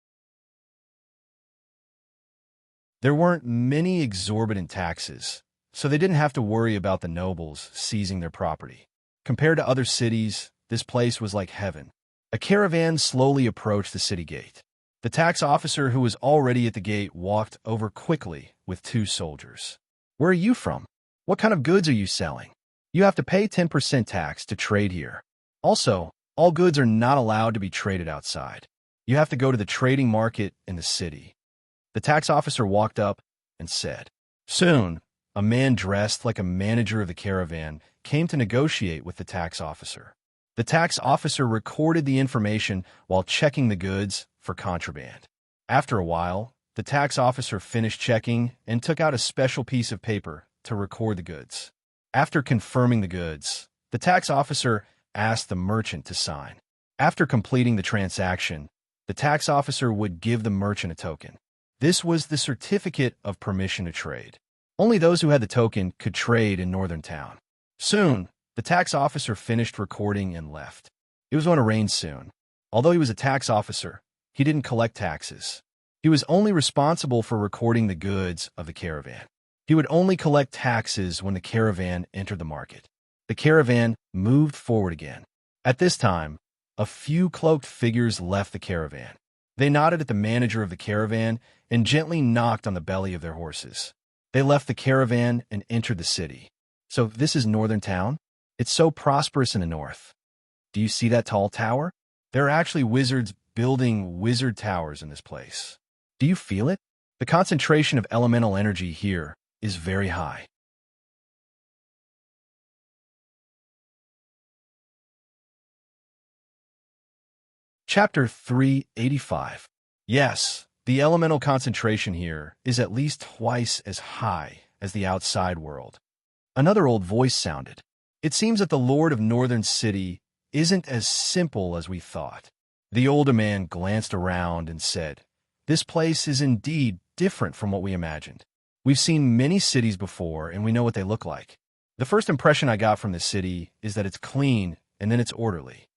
A: There weren't many exorbitant taxes, so they didn't have to worry about the nobles seizing their property. Compared to other cities, this place was like heaven. A caravan slowly approached the city gate. The tax officer who was already at the gate walked over quickly with 2 soldiers. "Where are you from? What kind of goods are you selling? You have to pay 10% tax to trade here. Also, all goods are not allowed to be traded outside. You have to go to the trading market in the city." The tax officer walked up and said. Soon, a man dressed like a manager of the caravan came to negotiate with the tax officer. The tax officer recorded the information while checking the goods for contraband. After a while, the tax officer finished checking and took out a special piece of paper to record the goods. After confirming the goods, the tax officer asked the merchant to sign. After completing the transaction, the tax officer would give the merchant a token. This was the certificate of permission to trade. Only those who had the token could trade in northern town. Soon, the tax officer finished recording and left. It was going to rain soon. Although he was a tax officer, he didn't collect taxes. He was only responsible for recording the goods of the caravan. He would only collect taxes when the caravan entered the market. The caravan moved forward again. At this time, a few cloaked figures left the caravan. They nodded at the manager of the caravan and gently knocked on the belly of their horses. They left the caravan and entered the city. So this is Northern Town? It's so prosperous in the north. Do you see that tall tower? There are actually wizards building wizard towers in this place. Do you feel it? The concentration of elemental energy here is very high. Chapter 385. Yes, the elemental concentration here is at least twice as high as the outside world. Another old voice sounded. It seems that the Lord of Northern City isn't as simple as we thought. The older man glanced around and said, "This place is indeed different from what we imagined. We've seen many cities before and we know what they look like. The first impression I got from this city is that it's clean and then it's orderly.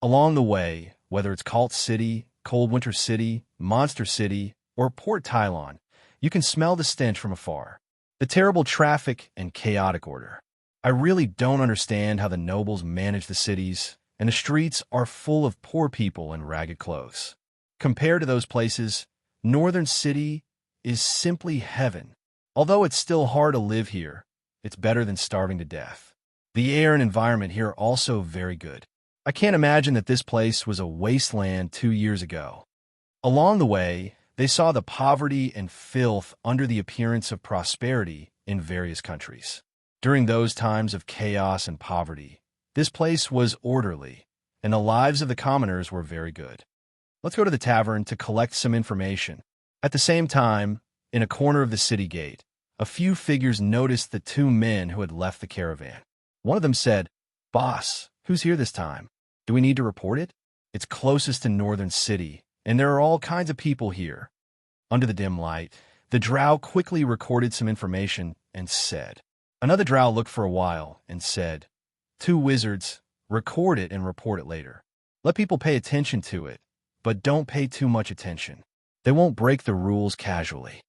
A: Along the way, whether it's Cult City, Cold Winter City, Monster City, or Port Tylon, you can smell the stench from afar. The terrible traffic and chaotic order. I really don't understand how the nobles manage the cities, and the streets are full of poor people in ragged clothes. Compared to those places, Northern City is simply heaven. Although it's still hard to live here, it's better than starving to death. The air and environment here are also very good. I can't imagine that this place was a wasteland 2 years ago." Along the way, they saw the poverty and filth under the appearance of prosperity in various countries. During those times of chaos and poverty, this place was orderly, and the lives of the commoners were very good. Let's go to the tavern to collect some information. At the same time, in a corner of the city gate, a few figures noticed the 2 men who had left the caravan. One of them said, "Boss, who's here this time? Do we need to report it? It's closest to Northern City, and there are all kinds of people here." Under the dim light, the drow quickly recorded some information and said. Another drow looked for a while and said, "2 wizards, record it and report it later. Let people pay attention to it, but don't pay too much attention. They won't break the rules casually."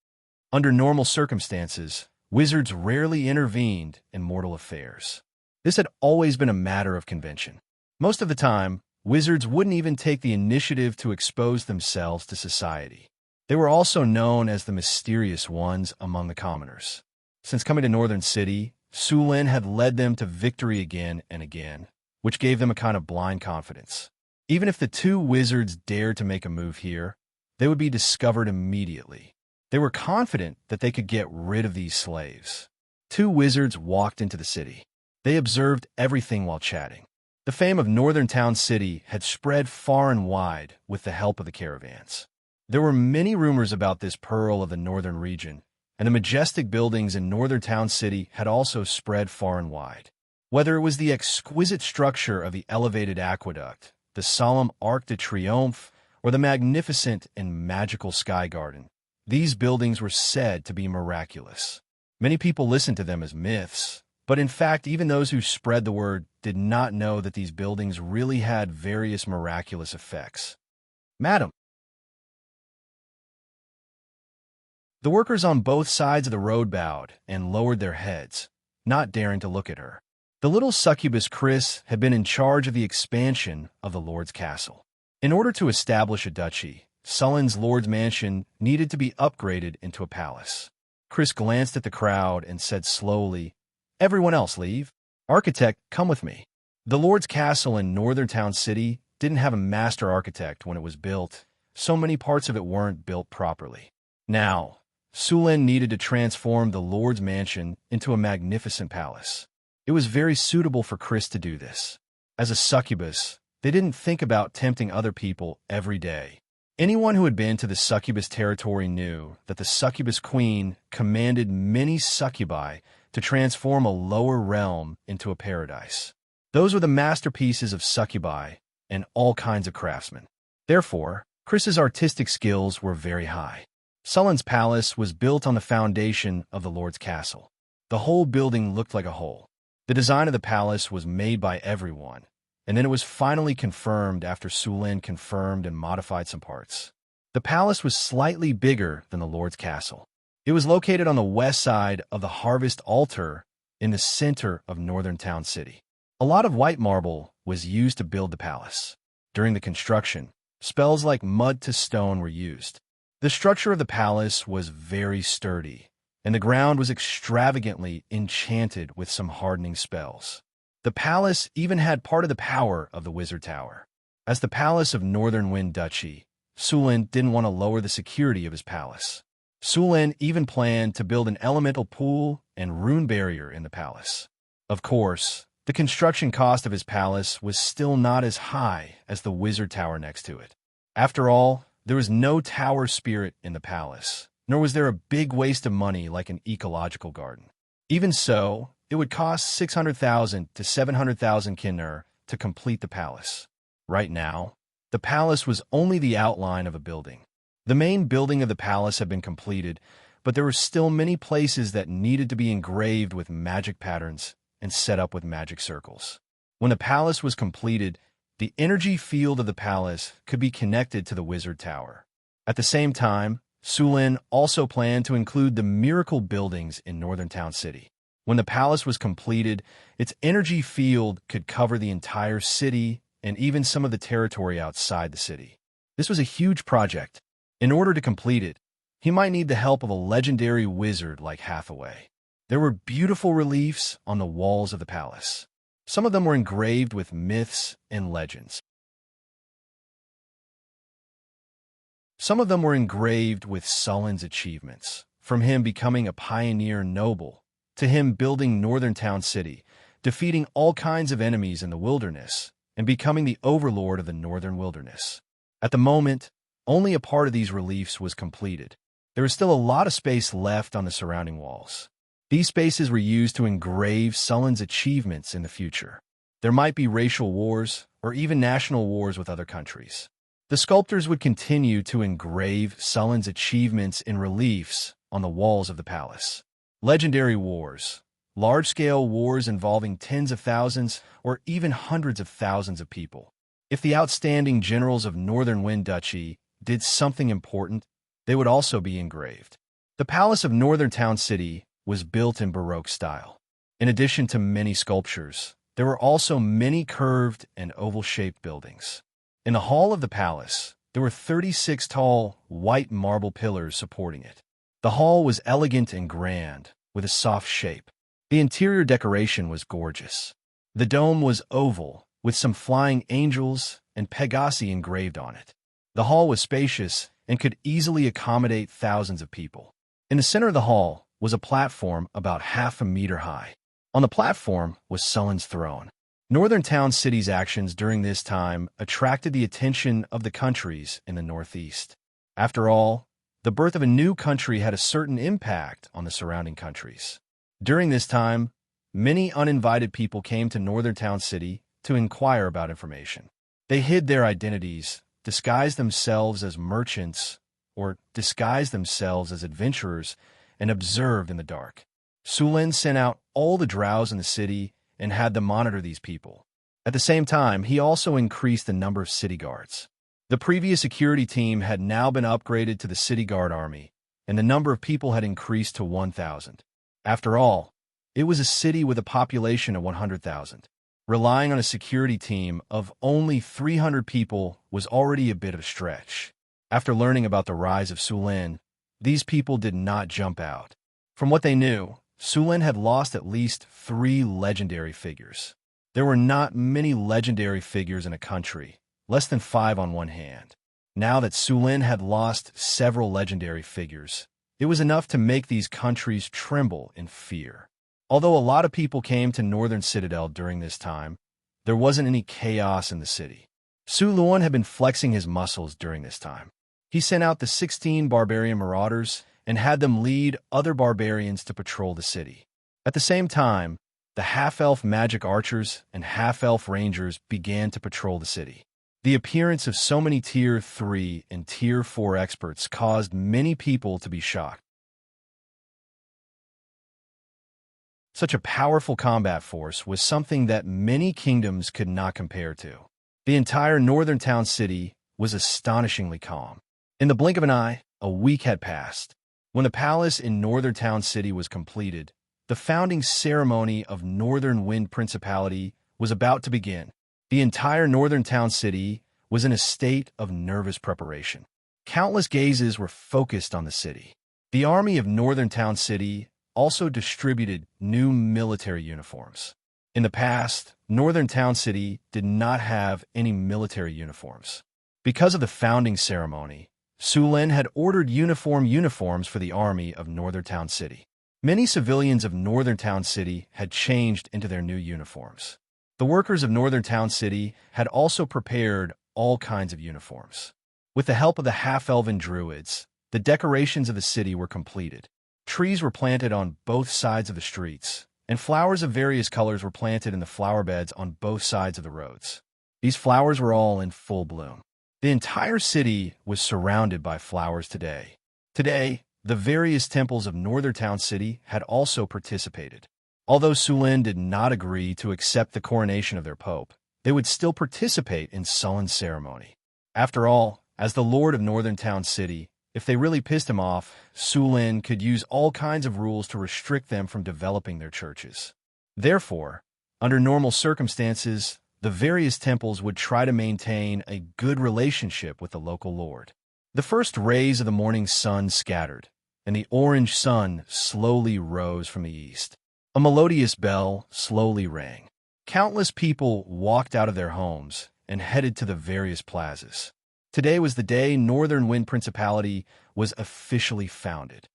A: Under normal circumstances, wizards rarely intervened in mortal affairs. This had always been a matter of convention. Most of the time, wizards wouldn't even take the initiative to expose themselves to society. They were also known as the mysterious ones among the commoners. Since coming to Northern City, Sulin had led them to victory again and again, which gave them a kind of blind confidence. Even if the 2 wizards dared to make a move here, they would be discovered immediately. They were confident that they could get rid of these slaves. 2 wizards walked into the city. They observed everything while chatting. The fame of Northern Town City had spread far and wide with the help of the caravans. There were many rumors about this pearl of the northern region, and the majestic buildings in Northern Town City had also spread far and wide. Whether it was the exquisite structure of the elevated aqueduct, the solemn Arc de Triomphe, or the magnificent and magical Sky Garden, these buildings were said to be miraculous. Many people listened to them as myths, but in fact, even those who spread the word did not know that these buildings really had various miraculous effects. "Madam." The workers on both sides of the road bowed and lowered their heads, not daring to look at her. The little succubus Chris had been in charge of the expansion of the Lord's castle. In order to establish a duchy, Sullen's Lord's mansion needed to be upgraded into a palace. Chris glanced at the crowd and said slowly, "Everyone else leave. Architect, come with me." The Lord's castle in Northern Town City didn't have a master architect when it was built, so many parts of it weren't built properly. Now, Sulin needed to transform the Lord's mansion into a magnificent palace. It was very suitable for Chris to do this. As a succubus, they didn't think about tempting other people every day. Anyone who had been to the succubus territory knew that the succubus queen commanded many succubi to transform a lower realm into a paradise. Those were the masterpieces of succubi and all kinds of craftsmen. Therefore, Chris's artistic skills were very high. Sullen's palace was built on the foundation of the Lord's castle. The whole building looked like a whole. The design of the palace was made by everyone, and then it was finally confirmed after Sulin confirmed and modified some parts. The palace was slightly bigger than the Lord's castle. It was located on the west side of the Harvest Altar in the center of northern town city. A lot of white marble was used to build the palace. During the construction, spells like mud to stone were used. The structure of the palace was very sturdy, and the ground was extravagantly enchanted with some hardening spells. The palace even had part of the power of the Wizard Tower. As the palace of Northern Wind Duchy, Sulin didn't want to lower the security of his palace. Sulin even planned to build an elemental pool and rune barrier in the palace. Of course, the construction cost of his palace was still not as high as the Wizard Tower next to it. After all, there was no tower spirit in the palace, nor was there a big waste of money like an ecological garden. Even so, it would cost 600,000 to 700,000 kinner to complete the palace. Right now, the palace was only the outline of a building. The main building of the palace had been completed, but there were still many places that needed to be engraved with magic patterns and set up with magic circles. When the palace was completed, the energy field of the palace could be connected to the Wizard Tower. At the same time, Sulin also planned to include the miracle buildings in Northern Town City. When the palace was completed, its energy field could cover the entire city and even some of the territory outside the city. This was a huge project. In order to complete it, he might need the help of a legendary wizard like Hathaway. There were beautiful reliefs on the walls of the palace. Some of them were engraved with myths and legends. Some of them were engraved with Sulin's achievements, from him becoming a pioneer noble, to him building Northern Town City, defeating all kinds of enemies in the wilderness, and becoming the overlord of the Northern Wilderness. At the moment, only a part of these reliefs was completed. There was still a lot of space left on the surrounding walls. These spaces were used to engrave Sulin's achievements in the future. There might be racial wars or even national wars with other countries. The sculptors would continue to engrave Sulin's achievements in reliefs on the walls of the palace. Legendary wars, large-scale wars involving tens of thousands or even hundreds of thousands of people. If the outstanding generals of Northern Wind Duchy did something important, they would also be engraved. The Palace of Northern Town City was built in Baroque style. In addition to many sculptures, there were also many curved and oval-shaped buildings. In the hall of the palace, there were 36 tall, white marble pillars supporting it. The hall was elegant and grand, with a soft shape. The interior decoration was gorgeous. The dome was oval, with some flying angels and Pegasi engraved on it. The hall was spacious and could easily accommodate thousands of people. In the center of the hall was a platform about half a meter high. On the platform was Sulin's throne. Northern Town City's actions during this time attracted the attention of the countries in the northeast. After all, the birth of a new country had a certain impact on the surrounding countries. During this time, many uninvited people came to Northern Town City to inquire about information. They hid their identities, disguised themselves as merchants, or disguised themselves as adventurers, and observed in the dark. Sulin sent out all the drows in the city and had them monitor these people. At the same time, he also increased the number of city guards. The previous security team had now been upgraded to the city guard army, and the number of people had increased to 1,000. After all, it was a city with a population of 100,000. Relying on a security team of only 300 people was already a bit of a stretch. After learning about the rise of Sulin, these people did not jump out. From what they knew, Sulin had lost at least 3 legendary figures. There were not many legendary figures in a country, less than 5 on one hand. Now that Sulin had lost several legendary figures, it was enough to make these countries tremble in fear. Although a lot of people came to Northern Citadel during this time, there wasn't any chaos in the city. Sulin had been flexing his muscles during this time. He sent out the 16 barbarian marauders and had them lead other barbarians to patrol the city. At the same time, the half-elf magic archers and half-elf rangers began to patrol the city. The appearance of so many Tier 3 and Tier 4 experts caused many people to be shocked. Such a powerful combat force was something that many kingdoms could not compare to. The entire Northern Town City was astonishingly calm. In the blink of an eye, a week had passed. When the palace in Northern Town City was completed, the founding ceremony of Northern Wind Principality was about to begin. The entire Northern Town City was in a state of nervous preparation. Countless gazes were focused on the city. The army of Northern Town City also distributed new military uniforms. In the past, Northern Town City did not have any military uniforms. Because of the founding ceremony, Sulin had ordered uniforms for the army of Northern Town City. Many civilians of Northern Town City had changed into their new uniforms. The workers of Northern Town City had also prepared all kinds of uniforms. With the help of the half-elven druids, the decorations of the city were completed. Trees were planted on both sides of the streets, and flowers of various colors were planted in the flower beds on both sides of the roads. These flowers were all in full bloom. The entire city was surrounded by flowers today. Today, the various temples of Northern Town City had also participated. Although Sulin did not agree to accept the coronation of their pope, they would still participate in Sulin's ceremony. After all, as the lord of Northern Town City, if they really pissed him off, Sulin could use all kinds of rules to restrict them from developing their churches. Therefore, under normal circumstances, the various temples would try to maintain a good relationship with the local lord. The first rays of the morning sun scattered, and the orange sun slowly rose from the east. A melodious bell slowly rang. Countless people walked out of their homes and headed to the various plazas. Today was the day Northern Wind Principality was officially founded.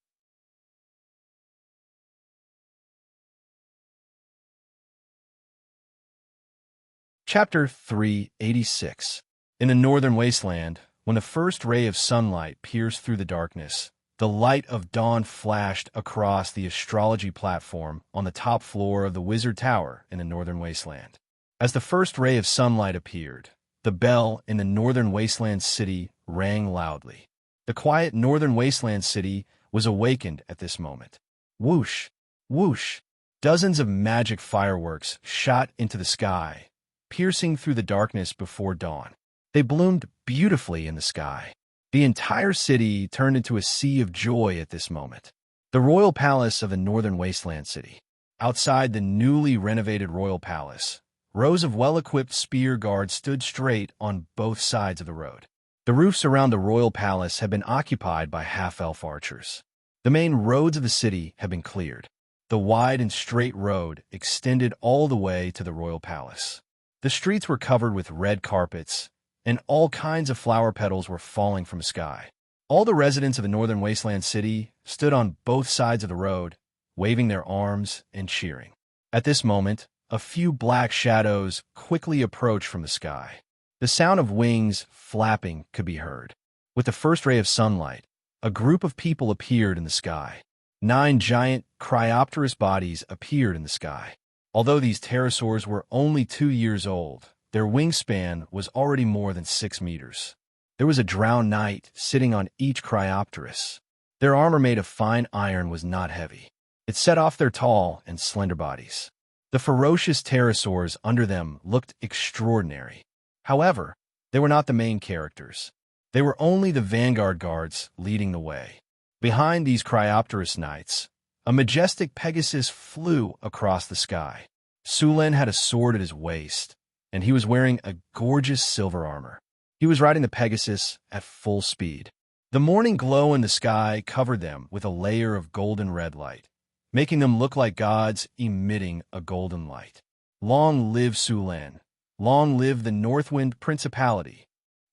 A: Chapter 386. In the northern wasteland, when the first ray of sunlight pierced through the darkness, the light of dawn flashed across the astrology platform on the top floor of the Wizard Tower in the northern wasteland. As the first ray of sunlight appeared, the bell in the northern wasteland city rang loudly. The quiet northern wasteland city was awakened at this moment. Whoosh! Whoosh! Dozens of magic fireworks shot into the sky, piercing through the darkness before dawn. They bloomed beautifully in the sky. The entire city turned into a sea of joy at this moment. The royal palace of the northern wasteland city. Outside the newly renovated royal palace, rows of well-equipped spear guards stood straight on both sides of the road. The roofs around the royal palace had been occupied by half-elf archers. The main roads of the city had been cleared. The wide and straight road extended all the way to the royal palace. The streets were covered with red carpets, and all kinds of flower petals were falling from the sky. All the residents of the northern wasteland city stood on both sides of the road, waving their arms and cheering. At this moment, a few black shadows quickly approached from the sky. The sound of wings flapping could be heard. With the first ray of sunlight, a group of people appeared in the sky. 9 giant cryopterous bodies appeared in the sky. Although these pterosaurs were only 2 years old, their wingspan was already more than 6 meters. There was a drowned knight sitting on each cryopterus. Their armor made of fine iron was not heavy. It set off their tall and slender bodies. The ferocious pterosaurs under them looked extraordinary. However, they were not the main characters. They were only the vanguard guards leading the way. Behind these cryopterous knights, a majestic Pegasus flew across the sky. Sulin had a sword at his waist, and he was wearing a gorgeous silver armor. He was riding the Pegasus at full speed. The morning glow in the sky covered them with a layer of golden red light, making them look like gods emitting a golden light. Long live Sulin! Long live the Northwind Principality!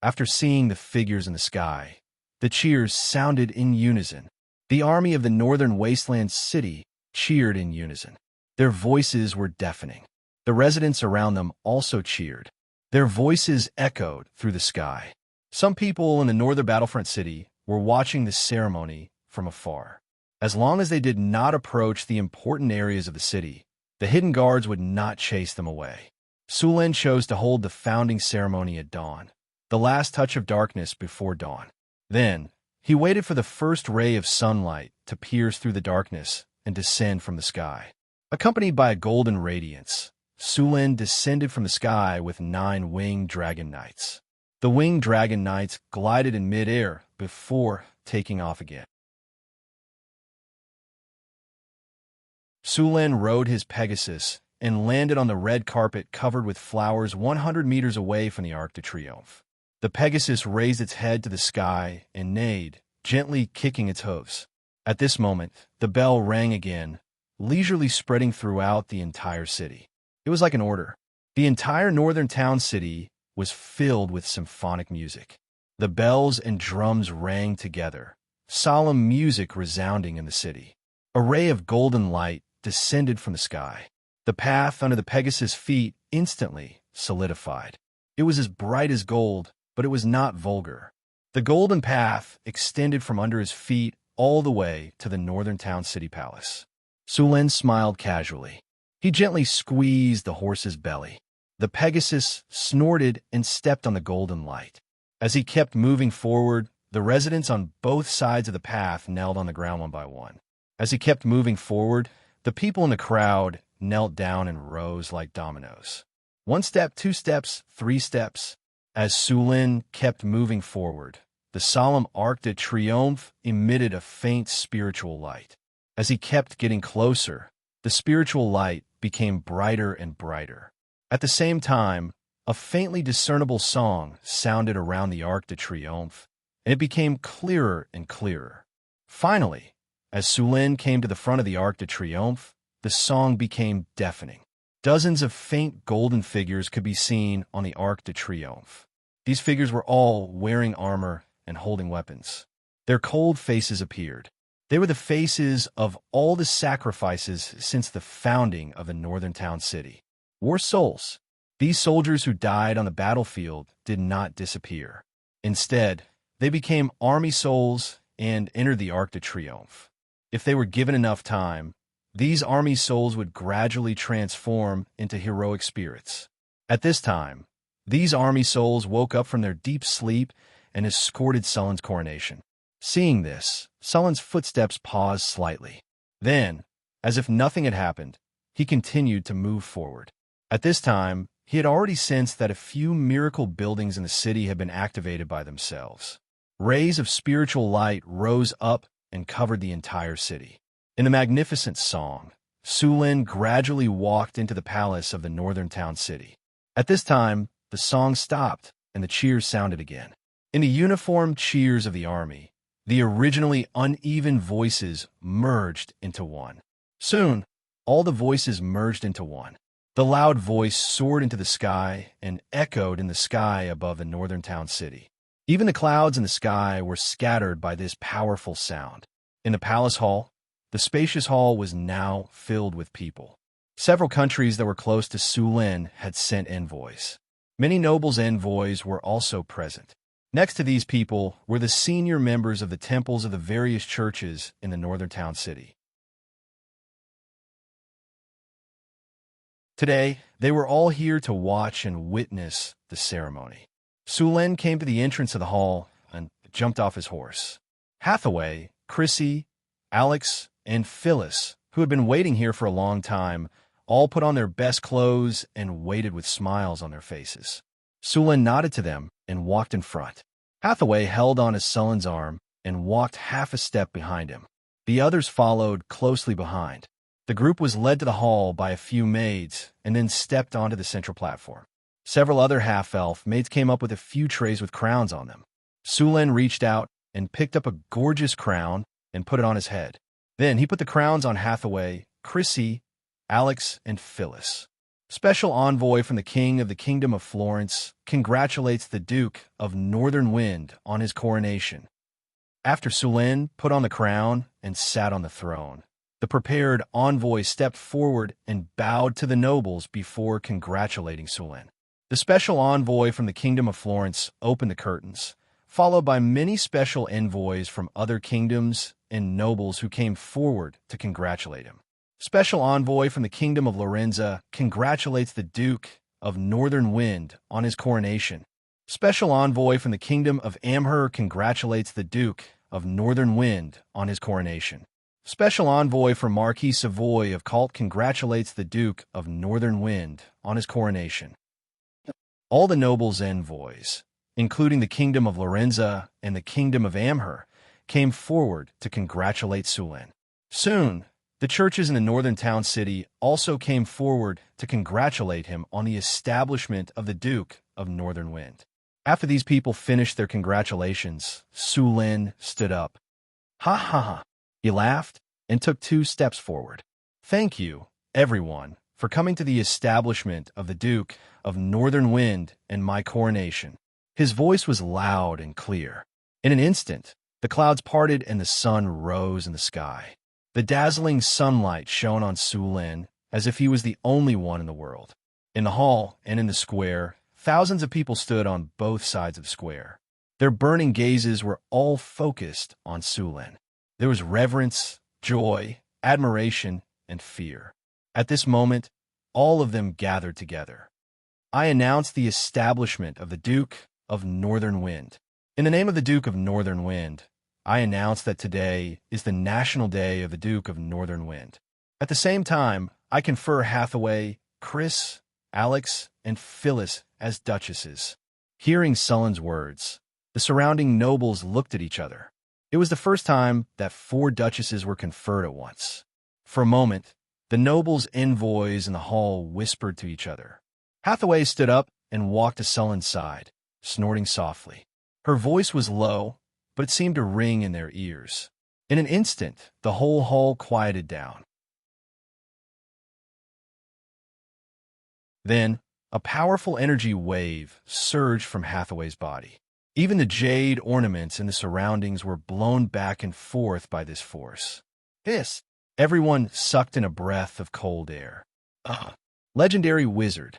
A: After seeing the figures in the sky, the cheers sounded in unison. The army of the northern wasteland city cheered in unison. Their voices were deafening. The residents around them also cheered. Their voices echoed through the sky. Some people in the northern battlefront city were watching the ceremony from afar. As long as they did not approach the important areas of the city, the hidden guards would not chase them away. Sulin chose to hold the founding ceremony at dawn, the last touch of darkness before dawn. Then, he waited for the first ray of sunlight to pierce through the darkness and descend from the sky. Accompanied by a golden radiance, Sulin descended from the sky with 9 winged dragon knights. The winged dragon knights glided in mid-air before taking off again. Sulen rode his Pegasus and landed on the red carpet covered with flowers 100 meters away from the Arc de Triomphe. The Pegasus raised its head to the sky and neighed, gently kicking its hooves. At this moment, the bell rang again, leisurely spreading throughout the entire city. It was like an order. The entire northern town city was filled with symphonic music. The bells and drums rang together, solemn music resounding in the city. A ray of golden light descended from the sky. The path under the Pegasus' feet instantly solidified. It was as bright as gold, but it was not vulgar. The golden path extended from under his feet all the way to the northern town city palace. Sulen smiled casually. He gently squeezed the horse's belly. The Pegasus snorted and stepped on the golden light. As he kept moving forward, the residents on both sides of the path knelt on the ground one by one. As he kept moving forward, the people in the crowd knelt down in rows like dominoes. 1 step, 2 steps, 3 steps. As Sulen kept moving forward, the solemn Arc de Triomphe emitted a faint spiritual light. As he kept getting closer, the spiritual light became brighter and brighter. At the same time, a faintly discernible song sounded around the Arc de Triomphe, and it became clearer and clearer. Finally, as Sulen came to the front of the Arc de Triomphe, the song became deafening. Dozens of faint golden figures could be seen on the Arc de Triomphe. These figures were all wearing armor and holding weapons. Their cold faces appeared. They were the faces of all the sacrifices since the founding of the northern town city. War souls. These soldiers who died on the battlefield did not disappear. Instead, they became army souls and entered the Arc de Triomphe. If they were given enough time, these army souls would gradually transform into heroic spirits. At this time, these army souls woke up from their deep sleep and escorted Sulen's coronation. Seeing this, Sulen's footsteps paused slightly. Then, as if nothing had happened, he continued to move forward. At this time, he had already sensed that a few miracle buildings in the city had been activated by themselves. Rays of spiritual light rose up and covered the entire city. In the magnificent song, Sulen gradually walked into the palace of the northern town city. At this time, the song stopped and the cheers sounded again. In the uniformed cheers of the army, the originally uneven voices merged into one. Soon, all the voices merged into one. The loud voice soared into the sky and echoed in the sky above the northern town city. Even the clouds in the sky were scattered by this powerful sound. In the palace hall, the spacious hall was now filled with people. Several countries that were close to Sulen had sent envoys. Many nobles' envoys were also present. Next to these people were the senior members of the temples of the various churches in the northern town city. Today, they were all here to watch and witness the ceremony. Sulen came to the entrance of the hall and jumped off his horse. Hathaway, Chrissy, Alex, and Phyllis, who had been waiting here for a long time, all put on their best clothes and waited with smiles on their faces. Sulen nodded to them and walked in front. Hathaway held on to Sulen's arm and walked half a step behind him. The others followed closely behind. The group was led to the hall by a few maids and then stepped onto the central platform. Several other half-elf maids came up with a few trays with crowns on them. Sulen reached out and picked up a gorgeous crown and put it on his head. Then he put the crowns on Hathaway, Chrissy, Alex, and Phyllis. Special envoy from the King of the Kingdom of Florence congratulates the Duke of Northern Wind on his coronation. After Sulen put on the crown and sat on the throne, the prepared envoy stepped forward and bowed to the nobles before congratulating Sulen. The special envoy from the Kingdom of Florence opened the curtains, followed by many special envoys from other kingdoms and nobles who came forward to congratulate him. Special envoy from the Kingdom of Lorenza congratulates the Duke of Northern Wind on his coronation. Special envoy from the Kingdom of Amher congratulates the Duke of Northern Wind on his coronation. Special envoy from Marquis Savoy of Calt congratulates the Duke of Northern Wind on his coronation. All the nobles' envoys, including the Kingdom of Lorenza and the Kingdom of Amher, came forward to congratulate Sulen. Soon, The churches in the northern town city also came forward to congratulate him on the establishment of the Duke of Northern Wind. After these people finished their congratulations, Su Lin stood up. Ha ha ha. He laughed and took 2 steps forward. Thank you, everyone, for coming to the establishment of the Duke of Northern Wind and my coronation. His voice was loud and clear. In an instant, the clouds parted and the sun rose in the sky. The dazzling sunlight shone on Su Lin as if he was the only one in the world. In the hall and in the square, thousands of people stood on both sides of the square. Their burning gazes were all focused on Su Lin. There was reverence, joy, admiration, and fear. At this moment, all of them gathered together. I announce the establishment of the Duke of Northern Wind. In the name of the Duke of Northern Wind, I announce that today is the National Day of the Duke of Northern Wind. At the same time, I confer Hathaway, Chris, Alex, and Phyllis as duchesses. Hearing Sullen's words, the surrounding nobles looked at each other. It was the first time that 4 duchesses were conferred at once. For a moment, the nobles' envoys in the hall whispered to each other. Hathaway stood up and walked to Sullen's side, snorting softly. Her voice was low, but it seemed to ring in their ears. In an instant, the whole hall quieted down. Then, a powerful energy wave surged from Hathaway's body. Even the jade ornaments in the surroundings were blown back and forth by this force. Everyone sucked in a breath of cold air. Legendary wizard.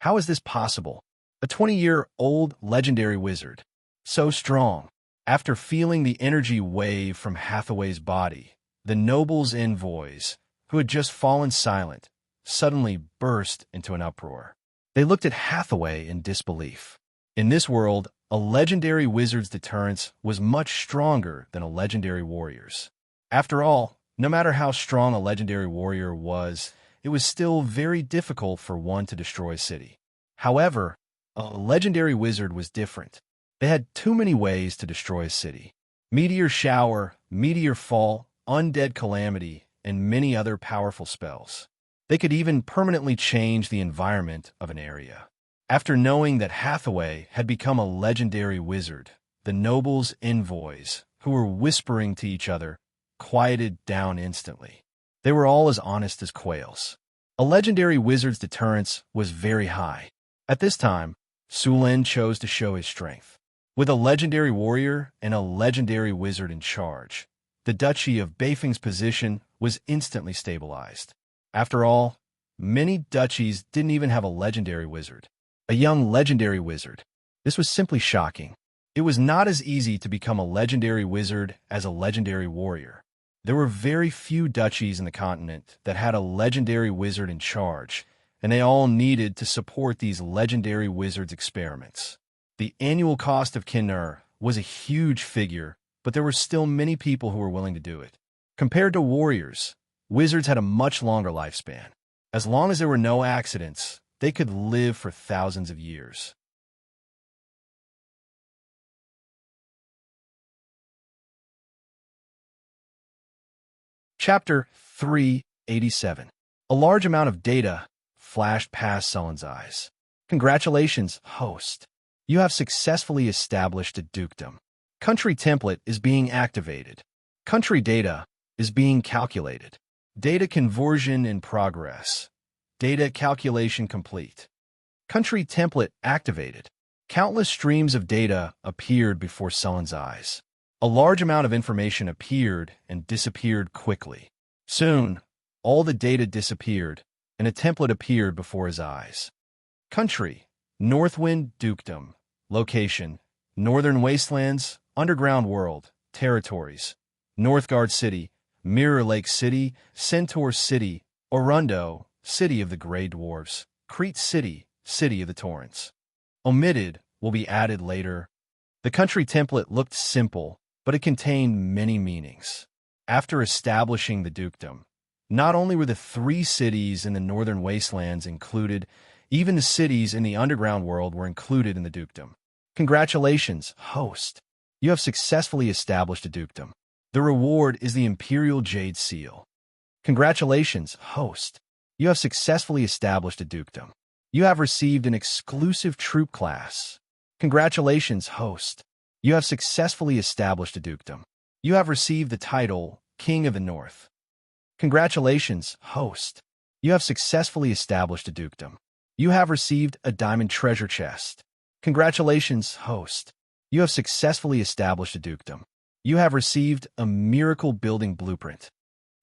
A: How is this possible? A 20-year-old legendary wizard. So strong. After feeling the energy wave from Hathaway's body, the nobles' envoys, who had just fallen silent, suddenly burst into an uproar. They looked at Hathaway in disbelief. In this world, a legendary wizard's deterrence was much stronger than a legendary warrior's. After all, no matter how strong a legendary warrior was, it was still very difficult for one to destroy a city. However, a legendary wizard was different. They had too many ways to destroy a city. Meteor shower, meteor fall, undead calamity, and many other powerful spells. They could even permanently change the environment of an area. After knowing that Hathaway had become a legendary wizard, the nobles' envoys, who were whispering to each other, quieted down instantly. They were all as honest as quails. A legendary wizard's deterrence was very high. At this time, Su Lin chose to show his strength. With a legendary warrior and a legendary wizard in charge, the Duchy of Beifeng's position was instantly stabilized. After all, many duchies didn't even have a legendary wizard. A young legendary wizard. This was simply shocking. It was not as easy to become a legendary wizard as a legendary warrior. There were very few duchies in the continent that had a legendary wizard in charge, and they all needed to support these legendary wizards' experiments. The annual cost of Kinner was a huge figure, but there were still many people who were willing to do it. Compared to warriors, wizards had a much longer lifespan. As long as there were no accidents, they could live for thousands of years. Chapter 387. A large amount of data flashed past Sullen's eyes. Congratulations, host. You have successfully established a dukedom. Country template is being activated. Country data is being calculated. Data conversion in progress. Data calculation complete. Country template activated. Countless streams of data appeared before Sullen's eyes. A large amount of information appeared and disappeared quickly. Soon, all the data disappeared, and a template appeared before his eyes. Country, Northwind Dukedom. Location, Northern Wastelands, Underground World, Territories, Northgard City, Mirror Lake City, Centaur City, Orundo, City of the Grey Dwarfs, Crete City, City of the Torrents. Omitted will be added later. The country template looked simple, but it contained many meanings. After establishing the dukedom, not only were the 3 cities in the Northern Wastelands included, even the cities in the underground world were included in the dukedom. Congratulations, host. You have successfully established a dukedom. The reward is the Imperial Jade Seal. Congratulations, host. You have successfully established a dukedom. You have received an exclusive troop class. Congratulations, host. You have successfully established a dukedom. You have received the title King of the North. Congratulations, host. You have successfully established a dukedom. You have received a diamond treasure chest. Congratulations, host. You have successfully established a dukedom. You have received a miracle building blueprint.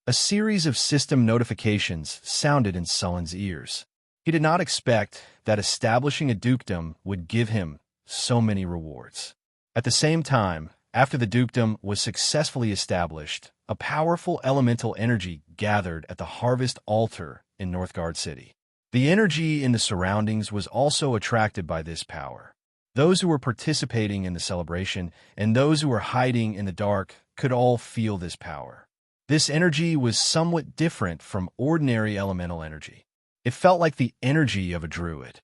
A: A series of system notifications sounded in Sullen's ears. He did not expect that establishing a dukedom would give him so many rewards. At the same time, after the dukedom was successfully established, a powerful elemental energy gathered at the harvest altar in Northgard City. The energy in the surroundings was also attracted by this power. Those who were participating in the celebration and those who were hiding in the dark could all feel this power. This energy was somewhat different from ordinary elemental energy. It felt like the energy of a druid.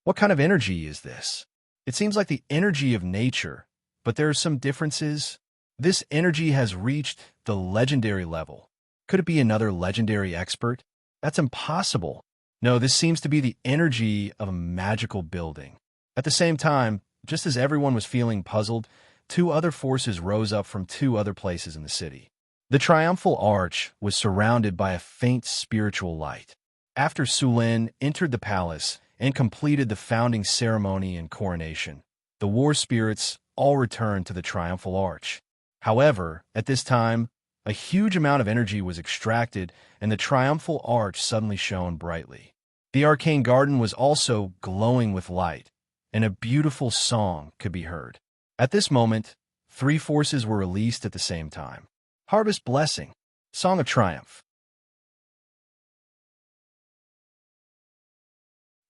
A: What kind of energy is this? It seems like the energy of nature, but there are some differences. This energy has reached the legendary level. Could it be another legendary expert? That's impossible. No, this seems to be the energy of a magical building. At the same time, just as everyone was feeling puzzled, two other forces rose up from two other places in the city. The triumphal arch was surrounded by a faint spiritual light. After Sulin entered the palace and completed the founding ceremony and coronation, the war spirits all returned to the triumphal arch. However, at this time, a huge amount of energy was extracted and the triumphal arch suddenly shone brightly. The arcane garden was also glowing with light, and a beautiful song could be heard. At this moment, three forces were released at the same time. Harvest Blessing, Song of Triumph.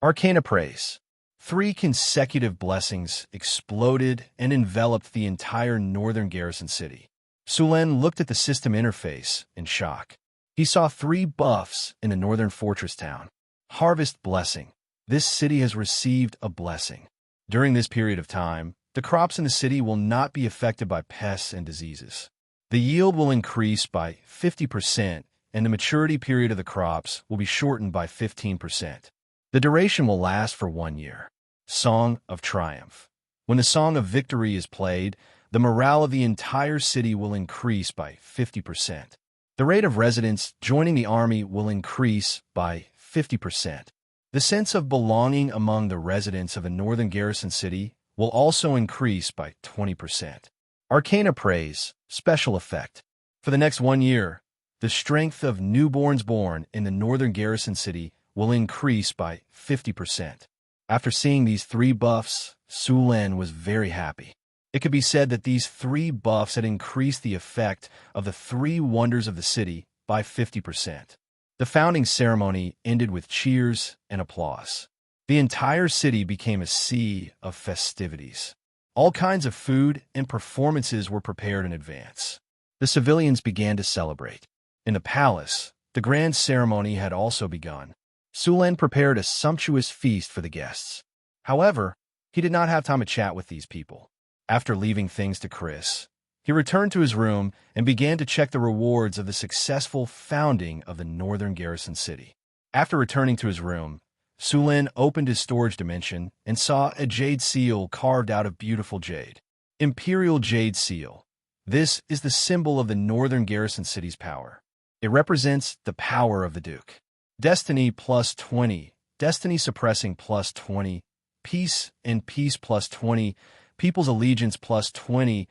A: Arcana Praise. Three consecutive blessings exploded and enveloped the entire northern garrison city. Sulen looked at the system interface in shock. He saw three buffs in the northern fortress town. Harvest Blessing. This city has received a blessing. During this period of time, the crops in the city will not be affected by pests and diseases. The yield will increase by 50%, and the maturity period of the crops will be shortened by 15%. The duration will last for 1 year. Song of Triumph. When the Song of Victory is played, the morale of the entire city will increase by 50%. The rate of residents joining the army will increase by 50%. The sense of belonging among the residents of a northern garrison city will also increase by 20%. Arcana Praise, Special Effect. For the next 1 year, the strength of newborns born in the northern garrison city will increase by 50%. After seeing these three buffs, Sulen was very happy. It could be said that these three buffs had increased the effect of the three wonders of the city by 50%. The founding ceremony ended with cheers and applause. The entire city became a sea of festivities. All kinds of food and performances were prepared in advance. The civilians began to celebrate. In the palace, the grand ceremony had also begun. Sulen prepared a sumptuous feast for the guests. However, he did not have time to chat with these people. After leaving things to Chris, he returned to his room and began to check the rewards of the successful founding of the northern garrison city. After returning to his room, Sulen opened his storage dimension and saw a jade seal carved out of beautiful jade. Imperial Jade Seal. This is the symbol of the northern garrison city's power. It represents the power of the Duke. Destiny plus 20, Destiny suppressing plus 20, Peace and Peace plus 20, People's Allegiance plus 20,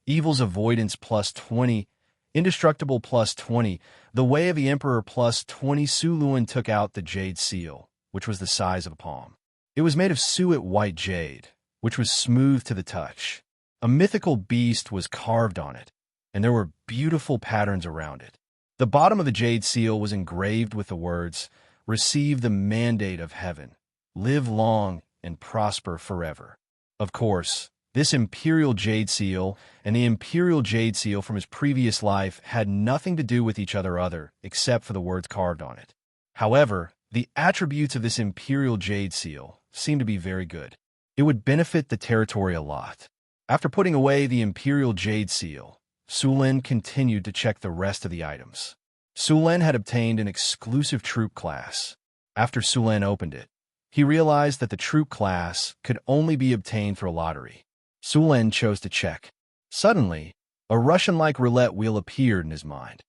A: Evil's Avoidance plus 20, Indestructible plus 20, The Way of the Emperor plus 20. Suluan took out the jade seal, which was the size of a palm. It was made of suet white jade, which was smooth to the touch. A mythical beast was carved on it, and there were beautiful patterns around it. The bottom of the jade seal was engraved with the words, "Receive the mandate of heaven. Live long and prosper forever." Of course, this Imperial Jade Seal and the Imperial Jade Seal from his previous life had nothing to do with each other except for the words carved on it. However, the attributes of this Imperial Jade Seal seemed to be very good. It would benefit the territory a lot. After putting away the Imperial Jade Seal, Sulen continued to check the rest of the items. Sulen had obtained an exclusive troop class. After Sulen opened it, he realized that the troop class could only be obtained through a lottery. Sulen chose to check. Suddenly, a Russian-like roulette wheel appeared in his mind.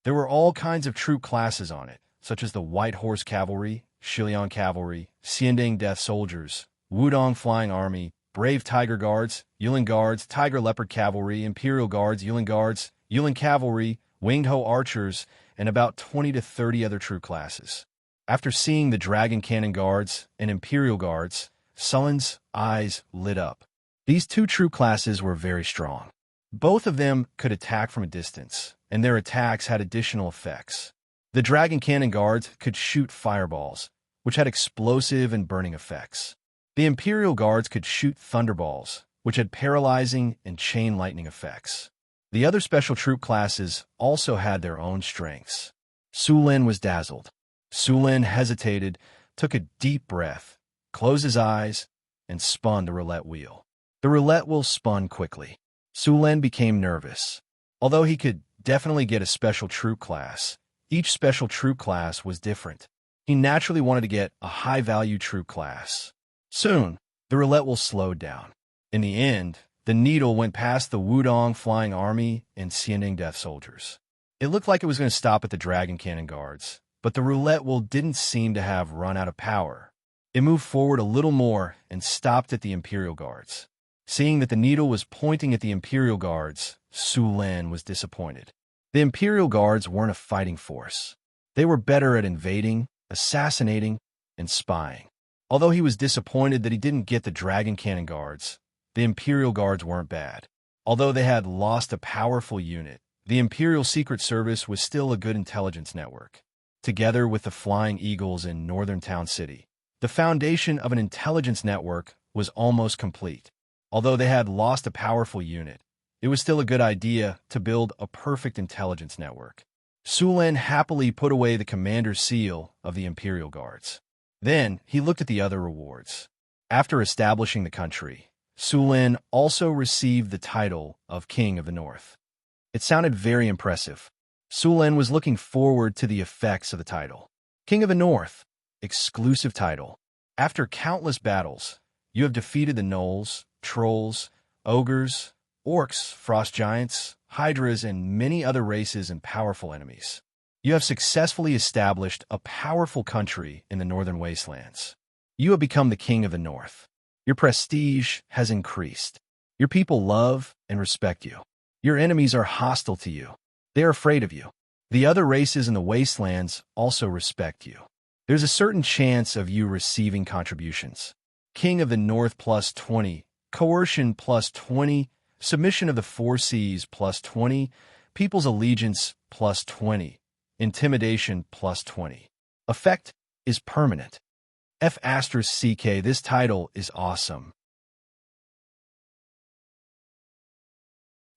A: There were all kinds of troop classes on it, such as the White Horse Cavalry, Shilian Cavalry, Xianding Death Soldiers, Wudong Flying Army, Brave Tiger Guards, Yulin Guards, Tiger Leopard Cavalry, Imperial Guards, Yulin Cavalry, Winged Ho Archers, and about 20 to 30 other troop classes. After seeing the Dragon Cannon Guards and Imperial Guards, Sulen's eyes lit up. These two troop classes were very strong. Both of them could attack from a distance, and their attacks had additional effects. The Dragon Cannon Guards could shoot fireballs, which had explosive and burning effects. The Imperial Guards could shoot thunderballs, which had paralyzing and chain lightning effects. The other special troop classes also had their own strengths. Sulen was dazzled. Sulen hesitated, took a deep breath, closed his eyes, and spun the roulette wheel. The roulette wheel spun quickly. Sulen became nervous. Although he could definitely get a special troop class, each special troop class was different. He naturally wanted to get a high-value troop class. Soon, the roulette wheel slowed down. In the end, the needle went past the Wudong Flying Army and Xianding Death Soldiers. It looked like it was going to stop at the Dragon Cannon Guards, but the roulette wheel didn't seem to have run out of power. It moved forward a little more and stopped at the Imperial Guards. Seeing that the needle was pointing at the Imperial Guards, Sulen was disappointed. The Imperial Guards weren't a fighting force. They were better at invading, assassinating, and spying. Although he was disappointed that he didn't get the Dragon Cannon Guards, the Imperial Guards weren't bad. Although they had lost a powerful unit, the Imperial Secret Service was still a good intelligence network. Together with the Flying Eagles in Northern Town City, the foundation of an intelligence network was almost complete. Although they had lost a powerful unit, it was still a good idea to build a perfect intelligence network. Sulen happily put away the commander's seal of the Imperial Guards. Then he looked at the other rewards. After establishing the country, Sulen also received the title of King of the North. It sounded very impressive. Sulen was looking forward to the effects of the title. King of the North, exclusive title. After countless battles, you have defeated the gnolls, trolls, ogres, orcs, frost giants, hydras, and many other races and powerful enemies. You have successfully established a powerful country in the northern wastelands. You have become the King of the North. Your prestige has increased. Your people love and respect you. Your enemies are hostile to you. They are afraid of you. The other races in the wastelands also respect you. There's a certain chance of you receiving contributions. King of the North plus 20, coercion plus 20, submission of the 4 seas plus 20, people's allegiance plus 20, intimidation plus 20. Effect is permanent. F***CK, this title is awesome.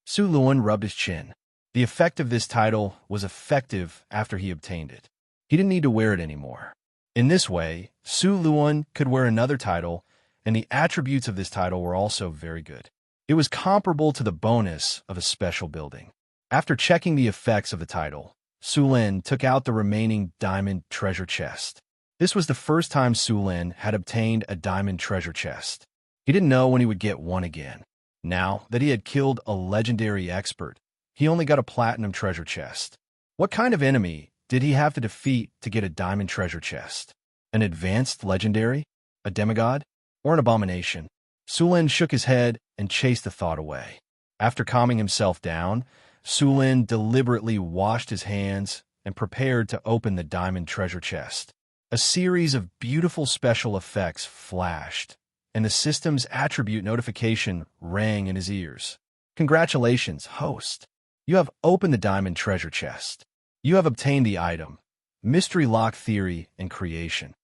A: Su Luan rubbed his chin. The effect of this title was effective after he obtained it. He didn't need to wear it anymore. In this way, Su Luan could wear another title, and the attributes of this title were also very good. It was comparable to the bonus of a special building. After checking the effects of the title, Sulen took out the remaining diamond treasure chest. This was the first time Sulen had obtained a diamond treasure chest. He didn't know when he would get one again. Now that he had killed a legendary expert, he only got a platinum treasure chest. What kind of enemy did he have to defeat to get a diamond treasure chest? An advanced legendary? A demigod? Or an abomination? Sulen shook his head and chased the thought away. After calming himself down, Sulen deliberately washed his hands and prepared to open the diamond treasure chest. A series of beautiful special effects flashed, and the system's attribute notification rang in his ears. Congratulations, host. You have opened the diamond treasure chest. You have obtained the item, Mystery Lock Theory and Creation.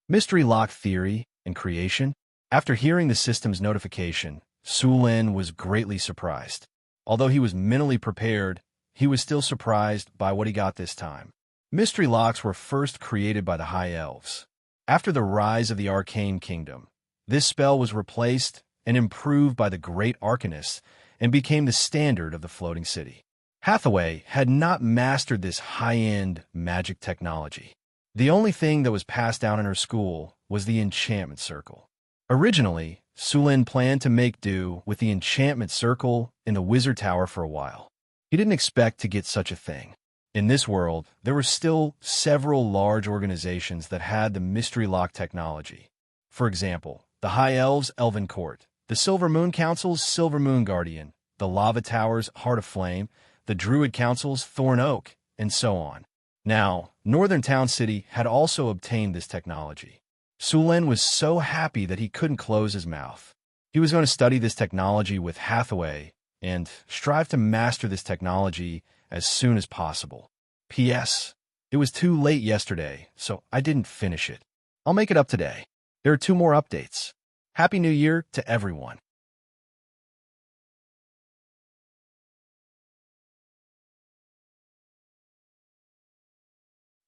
A: Mystery Lock Theory and Creation? After hearing the system's notification, Sulen was greatly surprised. Although he was mentally prepared, he was still surprised by what he got this time. Mystery locks were first created by the High Elves. After the rise of the Arcane Kingdom, this spell was replaced and improved by the Great Arcanists and became the standard of the floating city. Hathaway had not mastered this high-end magic technology. The only thing that was passed down in her school was the enchantment circle. Originally, Sulin planned to make do with the enchantment circle in the wizard tower for a while. He didn't expect to get such a thing. In this world, there were still several large organizations that had the mystery lock technology. For example, the High Elves' Elven Court, the Silver Moon Council's Silver Moon Guardian, the Lava Tower's Heart of Flame, the Druid Council's Thorn Oak, and so on. Now, Northern Town City had also obtained this technology. Sulin was so happy that he couldn't close his mouth. He was going to study this technology with Hathaway and strive to master this technology as soon as possible. P.S. It was too late yesterday, so I didn't finish it. I'll make it up today. There are 2 more updates. Happy New Year to everyone.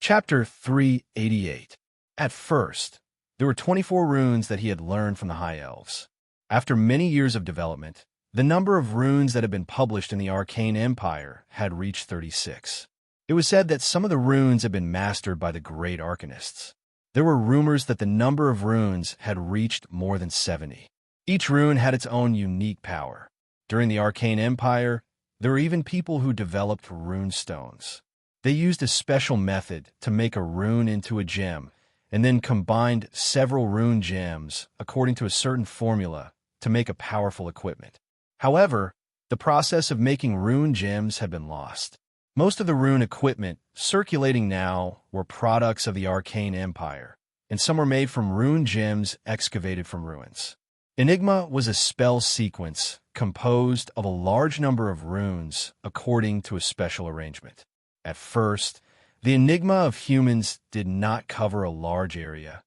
A: Chapter 388. At first, there were 24 runes that he had learned from the High Elves. After many years of development, the number of runes that had been published in the Arcane Empire had reached 36. It was said that some of the runes had been mastered by the great arcanists. There were rumors that the number of runes had reached more than 70. Each rune had its own unique power. During the Arcane Empire, there were even people who developed rune stones. They used a special method to make a rune into a gem, and then combined several rune gems according to a certain formula to make a powerful equipment. However, the process of making rune gems had been lost. Most of the rune equipment circulating now were products of the Arcane Empire, and some were made from rune gems excavated from ruins. Enigma was a spell sequence composed of a large number of runes according to a special arrangement. At first, the Enigma of humans did not cover a large area,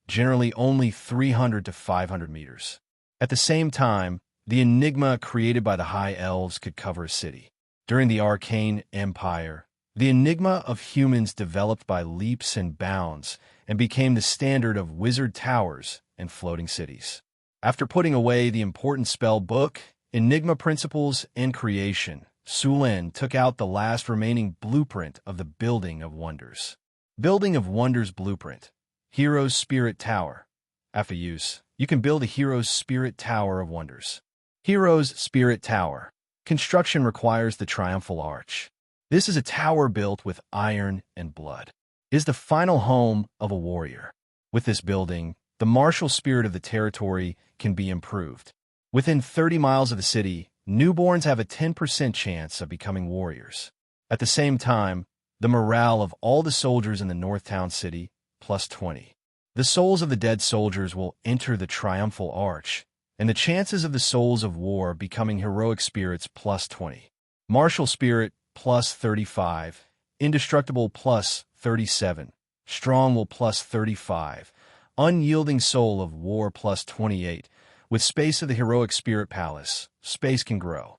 A: generally only 300 to 500 meters. At the same time, the Enigma created by the High Elves could cover a city. During the Arcane Empire, the Enigma of humans developed by leaps and bounds and became the standard of wizard towers and floating cities. After putting away the important spell book, Enigma Principles and Creation, Sulin took out the last remaining blueprint of the Building of Wonders. Building of Wonders Blueprint. Hero's Spirit Tower. After use, you can build a Hero's Spirit Tower of Wonders. Hero's Spirit Tower. Construction requires the Triumphal Arch. This is a tower built with iron and blood. It is the final home of a warrior. With this building, the martial spirit of the territory can be improved. Within 30 miles of the city, newborns have a 10% chance of becoming warriors. At the same time, the morale of all the soldiers in the North Town City, plus 20. The souls of the dead soldiers will enter the Triumphal Arch, and the chances of the souls of war becoming heroic spirits, plus 20. Martial spirit, plus 35. Indestructible, plus 37. Strong will, plus 35. Unyielding soul of war, plus 28. With space of the heroic spirit palace, space can grow.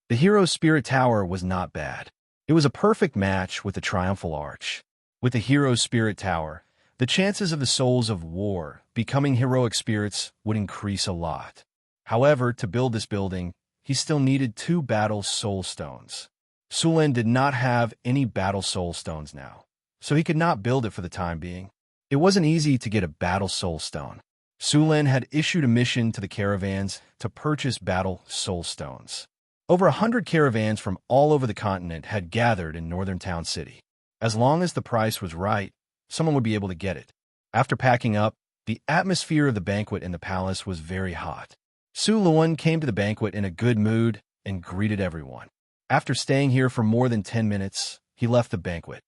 A: The Hero's Spirit Tower was not bad. It was a perfect match with the Triumphal Arch. With the Hero's Spirit Tower, the chances of the souls of war becoming heroic spirits would increase a lot. However, to build this building, he still needed 2 battle soul stones. Sulin did not have any battle soul stones now, so he could not build it for the time being. It wasn't easy to get a battle soul stone. Sulin had issued a mission to the caravans to purchase battle soul stones. Over 100 caravans from all over the continent had gathered in Northern Town City. As long as the price was right, someone would be able to get it. After packing up, the atmosphere of the banquet in the palace was very hot. Sulin came to the banquet in a good mood and greeted everyone. After staying here for more than 10 minutes, he left the banquet.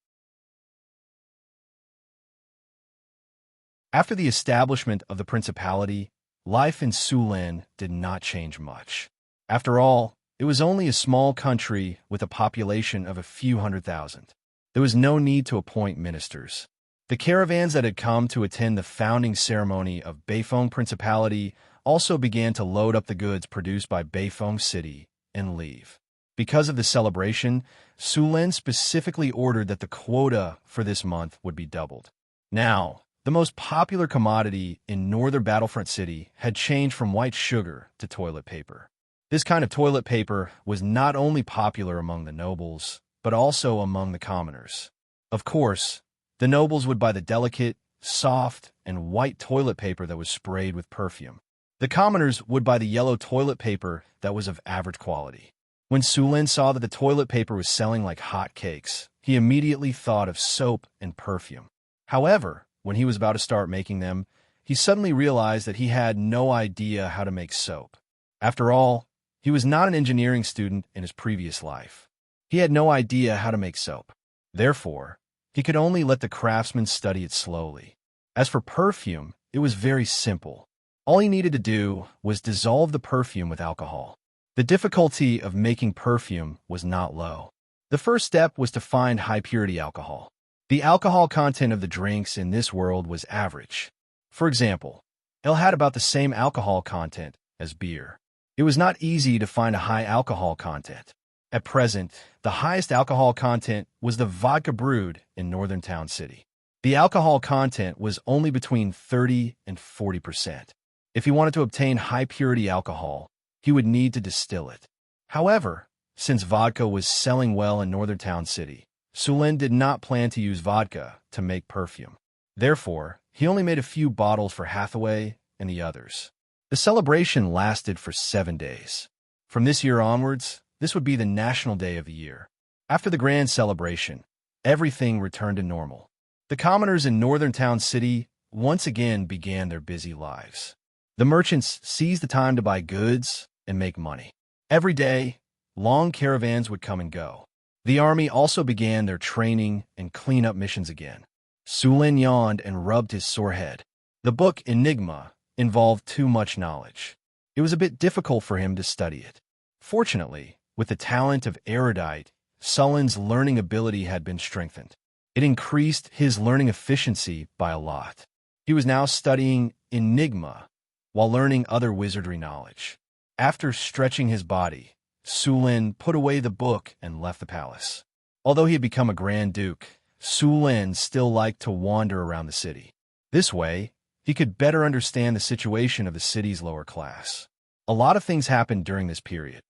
A: After the establishment of the principality, life in Sulin did not change much. After all, it was only a small country with a population of a few 100,000. There was no need to appoint ministers. The caravans that had come to attend the founding ceremony of Beifeng Principality also began to load up the goods produced by Beifeng City and leave. Because of the celebration, Sulin specifically ordered that the quota for this month would be doubled. Now, the most popular commodity in northern Battlefront City had changed from white sugar to toilet paper. This kind of toilet paper was not only popular among the nobles, but also among the commoners. Of course, the nobles would buy the delicate, soft, and white toilet paper that was sprayed with perfume. The commoners would buy the yellow toilet paper that was of average quality. When Sulin saw that the toilet paper was selling like hotcakes, he immediately thought of soap and perfume. However, when he was about to start making them, he suddenly realized that he had no idea how to make soap. After all, he was not an engineering student in his previous life. He had no idea how to make soap. Therefore, he could only let the craftsman study it slowly. As for perfume, it was very simple. All he needed to do was dissolve the perfume with alcohol. The difficulty of making perfume was not low. The first step was to find high-purity alcohol. The alcohol content of the drinks in this world was average. For example, ale had about the same alcohol content as beer. It was not easy to find a high alcohol content. At present, the highest alcohol content was the vodka brewed in Northern Town City. The alcohol content was only between 30 and 40%. If he wanted to obtain high-purity alcohol, he would need to distill it. However, since vodka was selling well in Northern Town City, Sulin did not plan to use vodka to make perfume. Therefore, he only made a few bottles for Hathaway and the others. The celebration lasted for 7 days. From this year onwards, this would be the national day of the year. After the grand celebration, everything returned to normal. The commoners in Northern Town City once again began their busy lives. The merchants seized the time to buy goods and make money. Every day, long caravans would come and go. The army also began their training and cleanup missions again. Sulin yawned and rubbed his sore head. The book Enigma involved too much knowledge. It was a bit difficult for him to study it. Fortunately, with the talent of erudite, Sulin's learning ability had been strengthened. It increased his learning efficiency by a lot. He was now studying Enigma while learning other wizardry knowledge. After stretching his body, Sulin put away the book and left the palace. Although he had become a Grand Duke, Sulin still liked to wander around the city. This way, he could better understand the situation of the city's lower class. A lot of things happened during this period.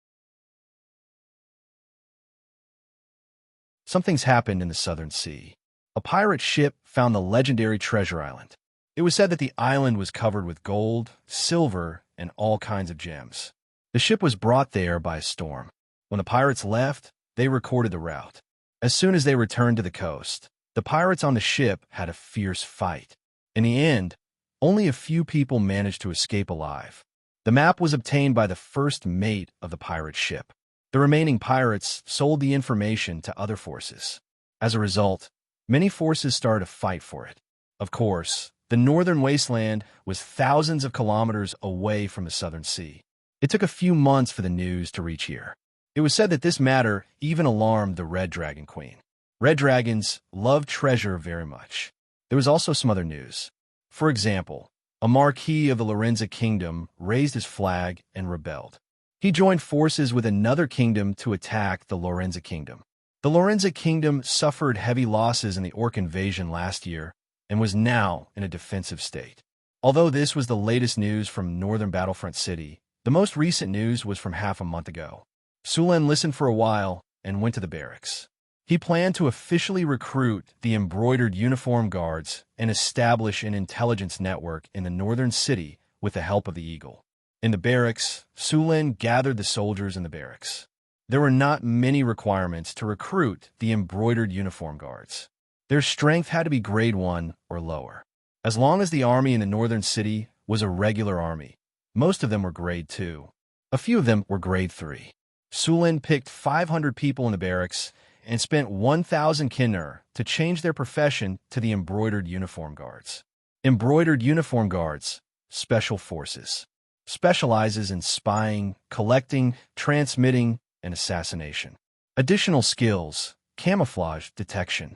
A: Some things happened in the Southern Sea. A pirate ship found the legendary treasure island. It was said that the island was covered with gold, silver, and all kinds of gems. The ship was brought there by a storm. When the pirates left, they recorded the route. As soon as they returned to the coast, the pirates on the ship had a fierce fight. In the end, only a few people managed to escape alive. The map was obtained by the first mate of the pirate ship. The remaining pirates sold the information to other forces. As a result, many forces started to fight for it. Of course, the northern wasteland was thousands of kilometers away from the Southern Sea. It took a few months for the news to reach here. It was said that this matter even alarmed the Red Dragon Queen. Red dragons love treasure very much. There was also some other news. For example, a marquis of the Lorenza kingdom raised his flag and rebelled. He joined forces with another kingdom to attack the Lorenza kingdom. The Lorenza kingdom suffered heavy losses in the orc invasion last year and was now in a defensive state. Although this was the latest news from Northern Battlefront City, the most recent news was from half a month ago. Sulin listened for a while and went to the barracks. He planned to officially recruit the embroidered uniform guards and establish an intelligence network in the northern city with the help of the Eagle. In the barracks, Sulin gathered the soldiers in the barracks. There were not many requirements to recruit the embroidered uniform guards. Their strength had to be grade 1 or lower. As long as the army in the northern city was a regular army, most of them were grade 2. A few of them were grade 3. Sulin picked 500 people in the barracks and spent 1,000 kinner to change their profession to the embroidered uniform guards. Embroidered uniform guards, special forces, specializes in spying, collecting, transmitting, and assassination. Additional skills, camouflage detection.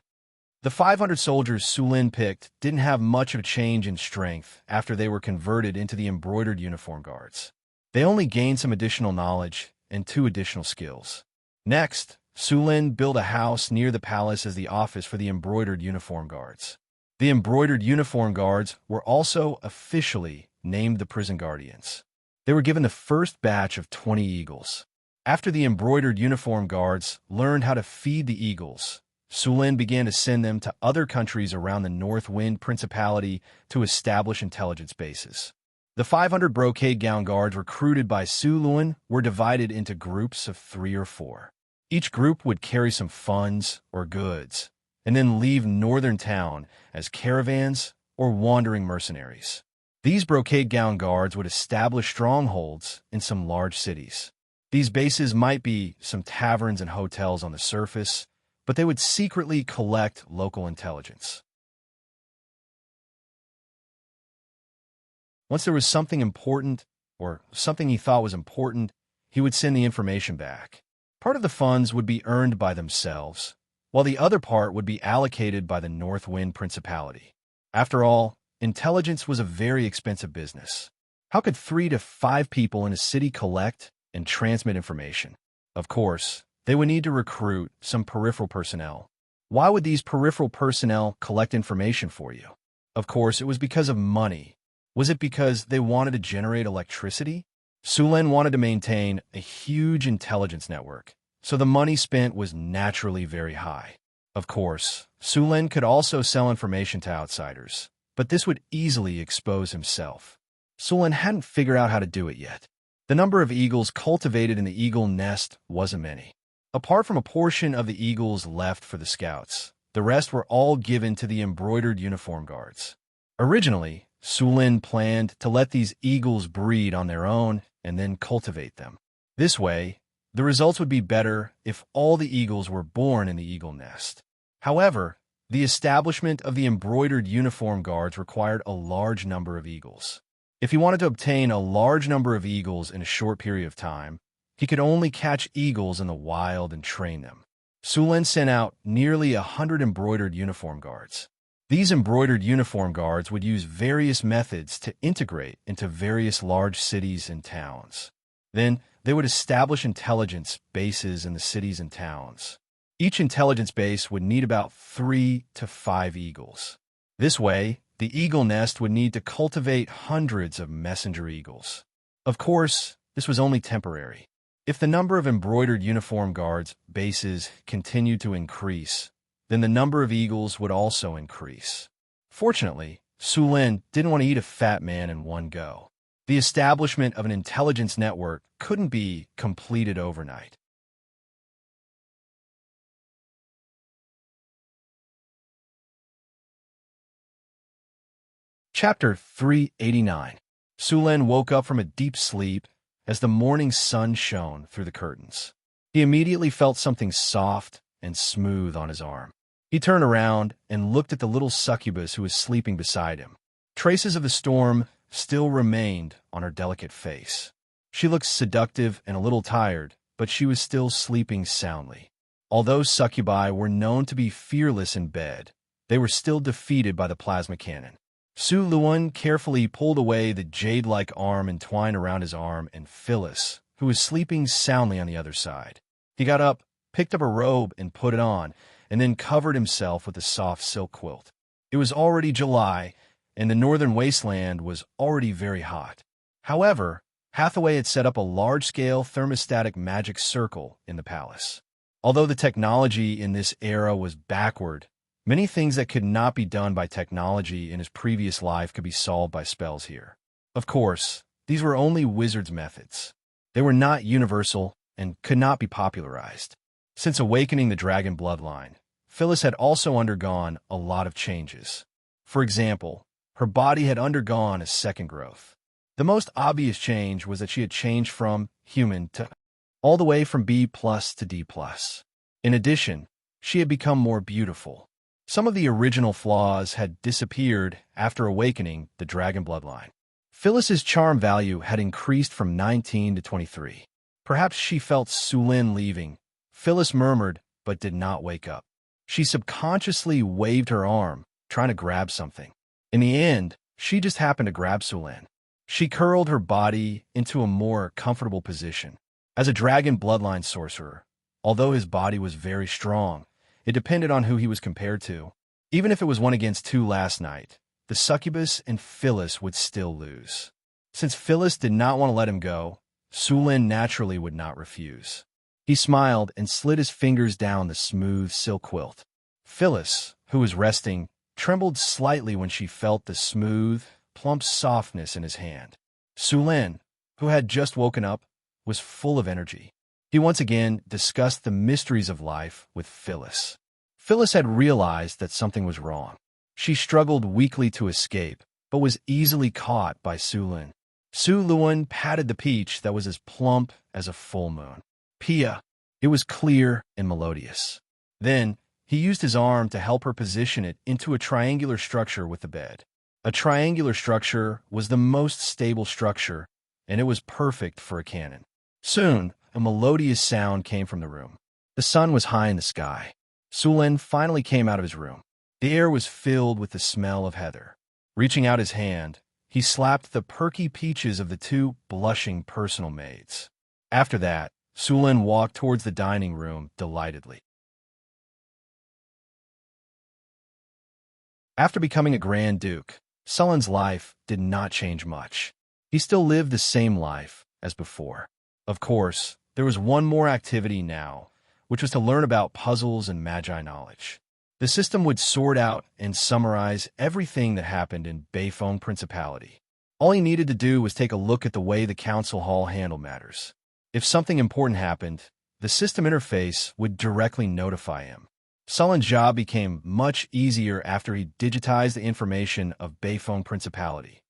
A: The 500 soldiers Sulin picked didn't have much of a change in strength after they were converted into the embroidered uniform guards. They only gained some additional knowledge and 2 additional skills. Next, Sulin built a house near the palace as the office for the embroidered uniform guards. The embroidered uniform guards were also officially named the prison guardians. They were given the first batch of 20 eagles. After the embroidered uniform guards learned how to feed the eagles, Sulin began to send them to other countries around the North Wind Principality to establish intelligence bases. The 500 brocade gown guards recruited by Sulin were divided into groups of 3 or 4. Each group would carry some funds or goods, and then leave northern town as caravans or wandering mercenaries. These brocade gown guards would establish strongholds in some large cities. These bases might be some taverns and hotels on the surface, but they would secretly collect local intelligence. Once there was something important, or something he thought was important, he would send the information back. Part of the funds would be earned by themselves, while the other part would be allocated by the North Wind Principality. After all, intelligence was a very expensive business. How could 3 to 5 people in a city collect and transmit information? Of course, they would need to recruit some peripheral personnel. Why would these peripheral personnel collect information for you? Of course, it was because of money. Was it because they wanted to generate electricity? Sulin wanted to maintain a huge intelligence network, so the money spent was naturally very high. Of course, Sulin could also sell information to outsiders, but this would easily expose himself. Sulin hadn't figured out how to do it yet. The number of eagles cultivated in the eagle nest wasn't many. Apart from a portion of the eagles left for the scouts, the rest were all given to the embroidered uniform guards. Originally, Sulin planned to let these eagles breed on their own and then cultivate them. This way, the results would be better if all the eagles were born in the eagle nest. However, the establishment of the embroidered uniform guards required a large number of eagles. If he wanted to obtain a large number of eagles in a short period of time, he could only catch eagles in the wild and train them. Sulin sent out nearly 100 embroidered uniform guards. These embroidered uniform guards would use various methods to integrate into various large cities and towns. Then, they would establish intelligence bases in the cities and towns. Each intelligence base would need about 3 to 5 eagles. This way, the eagle nest would need to cultivate hundreds of messenger eagles. Of course, this was only temporary. If the number of embroidered uniform guards bases continued to increase, then the number of eagles would also increase. Fortunately, Sulin didn't want to eat a fat man in one go. The establishment of an intelligence network couldn't be completed overnight. Chapter 389. Sulin woke up from a deep sleep as the morning sun shone through the curtains. He immediately felt something soft and smooth on his arm. He turned around and looked at the little succubus who was sleeping beside him. Traces of the storm still remained on her delicate face. She looked seductive and a little tired, but she was still sleeping soundly. Although succubi were known to be fearless in bed, they were still defeated by the plasma cannon. Sulin carefully pulled away the jade-like arm entwined around his arm and Phyllis, who was sleeping soundly on the other side. He got up, picked up a robe and put it on, and then covered himself with a soft silk quilt. It was already July, and the northern wasteland was already very hot. However, Hathaway had set up a large-scale thermostatic magic circle in the palace. Although the technology in this era was backward, many things that could not be done by technology in his previous life could be solved by spells here. Of course, these were only wizards' methods. They were not universal and could not be popularized. Since awakening the dragon bloodline, Phyllis had also undergone a lot of changes. For example, her body had undergone a second growth. The most obvious change was that she had changed from human to all the way from B+ to D+. In addition, she had become more beautiful. Some of the original flaws had disappeared after awakening the dragon bloodline. Phyllis's charm value had increased from 19 to 23. Perhaps she felt Sulin leaving. Phyllis murmured, but did not wake up. She subconsciously waved her arm, trying to grab something. In the end, she just happened to grab Sulin. She curled her body into a more comfortable position. As a dragon bloodline sorcerer, although his body was very strong, it depended on who he was compared to. Even if it was 1 against 2 last night, the succubus and Phyllis would still lose. Since Phyllis did not want to let him go, Sulin naturally would not refuse. He smiled and slid his fingers down the smooth silk quilt. Phyllis, who was resting, trembled slightly when she felt the smooth, plump softness in his hand. Sulin, who had just woken up, was full of energy. He once again discussed the mysteries of life with Phyllis. Phyllis had realized that something was wrong. She struggled weakly to escape, but was easily caught by Sulin. Sulin patted the peach that was as plump as a full moon. Pia. It was clear and melodious. Then, he used his arm to help her position it into a triangular structure with the bed. A triangular structure was the most stable structure, and it was perfect for a cannon. Soon, a melodious sound came from the room. The sun was high in the sky. Sulin finally came out of his room. The air was filled with the smell of heather. Reaching out his hand, he slapped the perky peaches of the two blushing personal maids. After that, Sulin walked towards the dining room delightedly. After becoming a Grand Duke, Sulin's life did not change much. He still lived the same life as before. Of course, there was one more activity now, which was to learn about puzzles and magi knowledge. The system would sort out and summarize everything that happened in Bayphone Principality. All he needed to do was take a look at the way the council hall handled matters. If something important happened, the system interface would directly notify him. Sulin's job became much easier after he digitized the information of Bayphone Principality.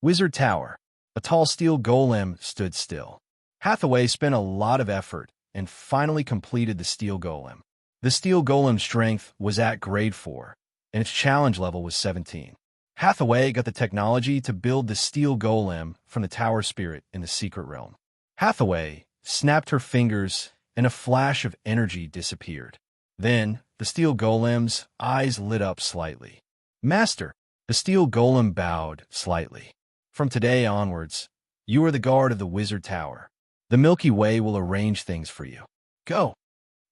A: Wizard Tower. A tall steel golem stood still. Hathaway spent a lot of effort and finally completed the steel golem. The steel golem's strength was at grade 4, and its challenge level was 17. Hathaway got the technology to build the steel golem from the tower spirit in the secret realm. Hathaway snapped her fingers, and a flash of energy disappeared. Then, the steel golem's eyes lit up slightly. Master, the steel golem bowed slightly. From today onwards, you are the guard of the Wizard Tower. The Milky Way will arrange things for you. Go.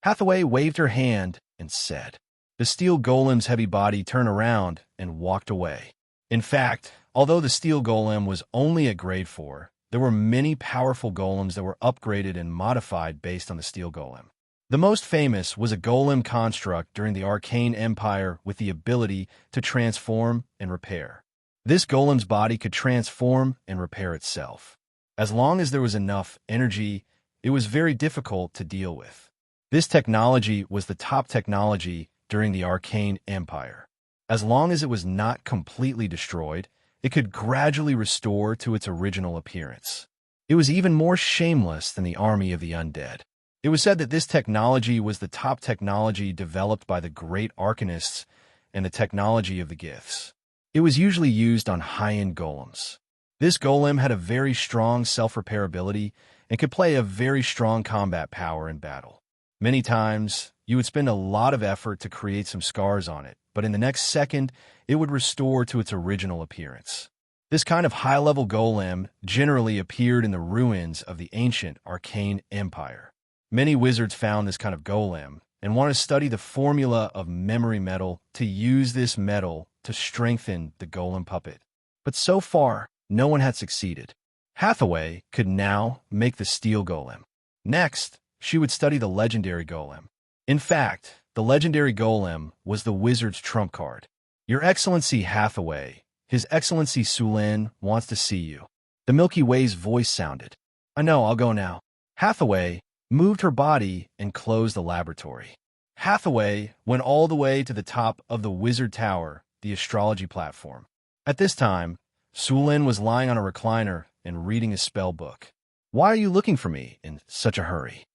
A: Hathaway waved her hand and said. The steel golem's heavy body turned around and walked away. In fact, although the steel golem was only at grade 4, there were many powerful golems that were upgraded and modified based on the steel golem. The most famous was a golem construct during the Arcane Empire with the ability to transform and repair. This golem's body could transform and repair itself. As long as there was enough energy, it was very difficult to deal with. This technology was the top technology during the Arcane Empire. As long as it was not completely destroyed, it could gradually restore to its original appearance. It was even more shameless than the army of the undead. It was said that this technology was the top technology developed by the great arcanists and the technology of the gifts. It was usually used on high-end golems. This golem had a very strong self-repair ability and could play a very strong combat power in battle. Many times, you would spend a lot of effort to create some scars on it, but in the next second, it would restore to its original appearance. This kind of high-level golem generally appeared in the ruins of the ancient Arcane Empire. Many wizards found this kind of golem and wanted to study the formula of memory metal to use this metal to strengthen the golem puppet. But so far, no one had succeeded. Hathaway could now make the steel golem. Next, she would study the legendary golem. In fact, the legendary golem was the wizard's trump card. Your Excellency Hathaway, His Excellency Sulin wants to see you. The Milky Way's voice sounded. I know, I'll go now. Hathaway moved her body and closed the laboratory. Hathaway went all the way to the top of the Wizard Tower, the astrology platform. At this time, Sulin was lying on a recliner and reading a spell book. Why are you looking for me in such a hurry?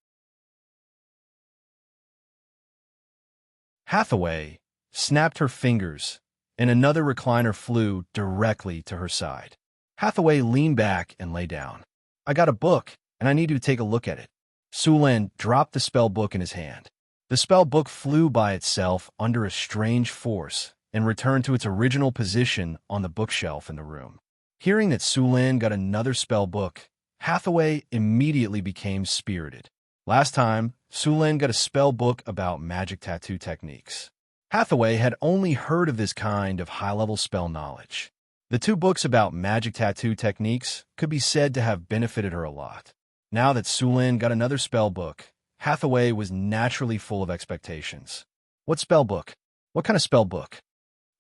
A: Hathaway snapped her fingers, and another recliner flew directly to her side. Hathaway leaned back and lay down. I got a book, and I need you to take a look at it. Sulin dropped the spell book in his hand. The spell book flew by itself under a strange force and returned to its original position on the bookshelf in the room. Hearing that Sulin got another spell book, Hathaway immediately became spirited. Last time, Sulin got a spell book about magic tattoo techniques. Hathaway had only heard of this kind of high-level spell knowledge. The two books about magic tattoo techniques could be said to have benefited her a lot. Now that Sulin got another spell book, Hathaway was naturally full of expectations. What spell book? What kind of spell book?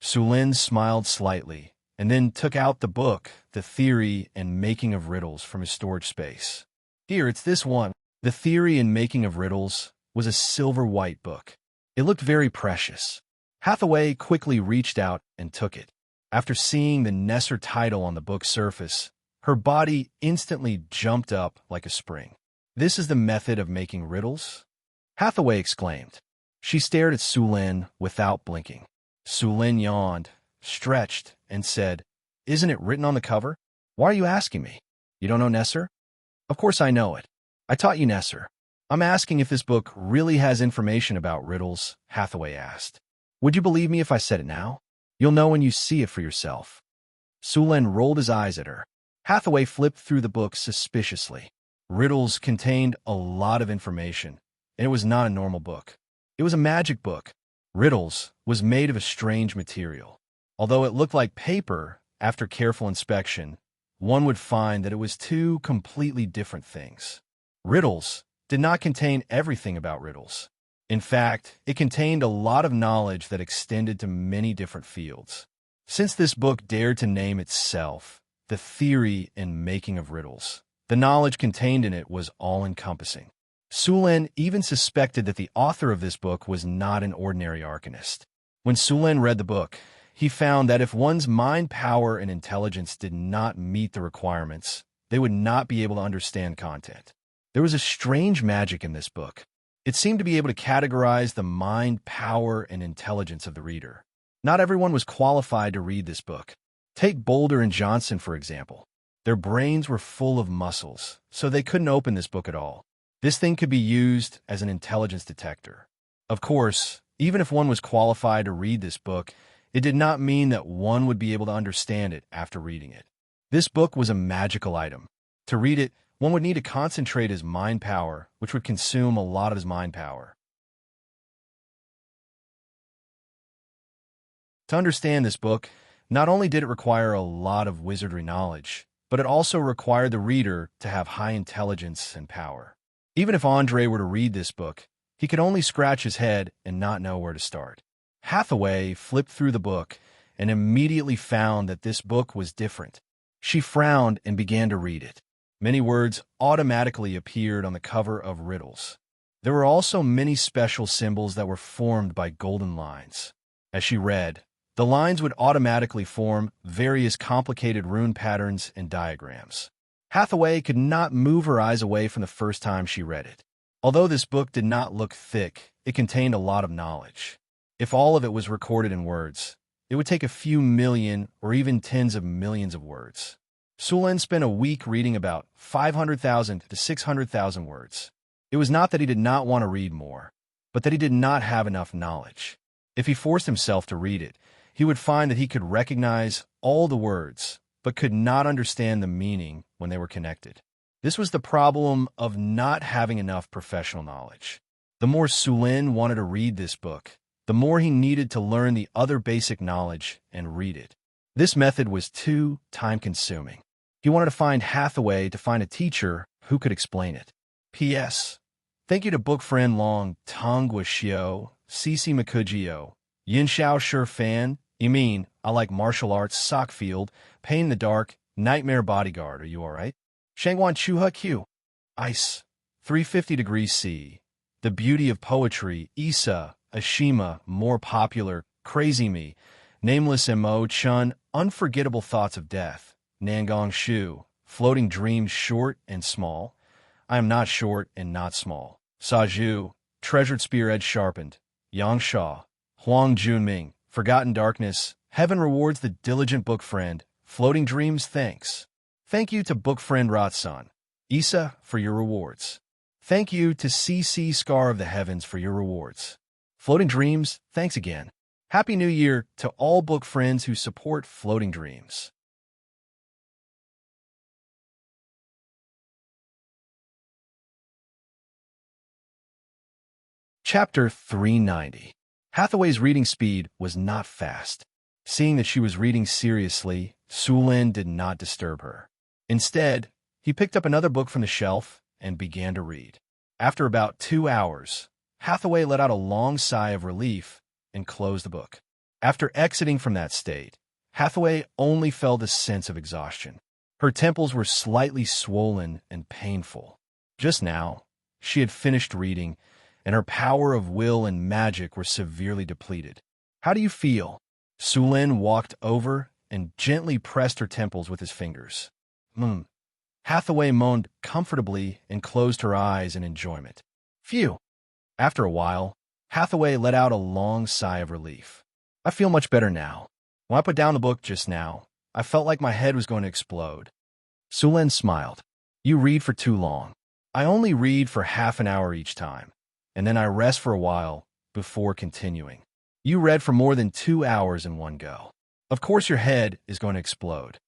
A: Sulin smiled slightly, and then took out the book, The Theory and Making of Riddles, from his storage space. Here, it's this one. The Theory and Making of Riddles was a silver-white book. It looked very precious. Hathaway quickly reached out and took it. After seeing the Nesser title on the book's surface, her body instantly jumped up like a spring. This is the method of making riddles? Hathaway exclaimed. She stared at Sulin without blinking. Sulin yawned, stretched, and said, "Isn't it written on the cover? Why are you asking me? You don't know Nesser?" "Of course I know it. I taught you Nesser. I'm asking if this book really has information about riddles," Hathaway asked. "Would you believe me if I said it now? You'll know when you see it for yourself." Sulin rolled his eyes at her. Hathaway flipped through the book suspiciously. Riddles contained a lot of information, and it was not a normal book. It was a magic book. Riddles was made of a strange material. Although it looked like paper, after careful inspection, one would find that it was two completely different things. Riddles did not contain everything about riddles. In fact, it contained a lot of knowledge that extended to many different fields. Since this book dared to name itself The Theory and Making of Riddles, the knowledge contained in it was all-encompassing. Sulin even suspected that the author of this book was not an ordinary arcanist. When Sulin read the book, he found that if one's mind power and intelligence did not meet the requirements, they would not be able to understand content. There was a strange magic in this book. It seemed to be able to categorize the mind, power, and intelligence of the reader. Not everyone was qualified to read this book. Take Boulder and Johnson, for example. Their brains were full of muscles, so they couldn't open this book at all. This thing could be used as an intelligence detector. Of course, even if one was qualified to read this book, it did not mean that one would be able to understand it after reading it. This book was a magical item. To read it, one would need to concentrate his mind power, which would consume a lot of his mind power. To understand this book, not only did it require a lot of wizardry knowledge, but it also required the reader to have high intelligence and power. Even if Andre were to read this book, he could only scratch his head and not know where to start. Hathaway flipped through the book and immediately found that this book was different. She frowned and began to read it. Many words automatically appeared on the cover of riddles. There were also many special symbols that were formed by golden lines. As she read, the lines would automatically form various complicated rune patterns and diagrams. Hathaway could not move her eyes away from the first time she read it. Although this book did not look thick, it contained a lot of knowledge. If all of it was recorded in words, it would take a few million or even tens of millions of words. Sulin spent a week reading about 500,000 to 600,000 words. It was not that he did not want to read more, but that he did not have enough knowledge. If he forced himself to read it, he would find that he could recognize all the words, but could not understand the meaning when they were connected. This was the problem of not having enough professional knowledge. The more Sulin wanted to read this book, the more he needed to learn the other basic knowledge and read it. This method was too time-consuming. He wanted to find Hathaway to find a teacher who could explain it. P.S. Thank you to book friend Long Tong Guashio, Cici Makujio, Yin Xiao Sure Fan, Imin, I like martial arts, Sockfield, Pain in the Dark, Nightmare Bodyguard, are you alright? Shangwan Chuha Q. Ice, 350 degrees C. The Beauty of Poetry, Isa, Ashima, More Popular, Crazy Me, Nameless Mo Chun, Unforgettable Thoughts of Death, Nangong Shu, Floating Dreams Short and Small, I Am Not Short and Not Small, Saju, Treasured Spear Edge Sharpened, Yang Sha, Huang Junming, Forgotten Darkness, Heaven Rewards the Diligent Book Friend, Floating Dreams Thanks. Thank you to book friend Ratsan, Isa, for your rewards. Thank you to CC Scar of the Heavens for your rewards. Floating Dreams, thanks again. Happy New Year to all book friends who support Floating Dreams. Chapter 390. Hathaway's reading speed was not fast. Seeing that she was reading seriously, Sulin did not disturb her. Instead, he picked up another book from the shelf and began to read. After about 2 hours, Hathaway let out a long sigh of relief and closed the book. After exiting from that state, Hathaway only felt a sense of exhaustion. Her temples were slightly swollen and painful. Just now, she had finished reading, and her power of will and magic were severely depleted. "How do you feel?" Sulin walked over and gently pressed her temples with his fingers. Hathaway moaned comfortably and closed her eyes in enjoyment. "Phew." After a while, Hathaway let out a long sigh of relief. "I feel much better now. When I put down the book just now, I felt like my head was going to explode." Sulin smiled. "You read for too long. I only read for half an hour each time, and then I rest for a while before continuing. You read for more than 2 hours in one go. Of course your head is going to explode."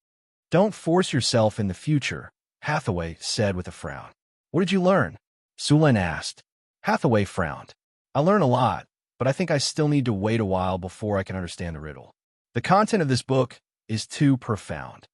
A: "Don't force yourself in the future," Hathaway said with a frown. "What did you learn?" Sulin asked. Hathaway frowned. "I learned a lot, but I think I still need to wait a while before I can understand the riddle. The content of this book is too profound.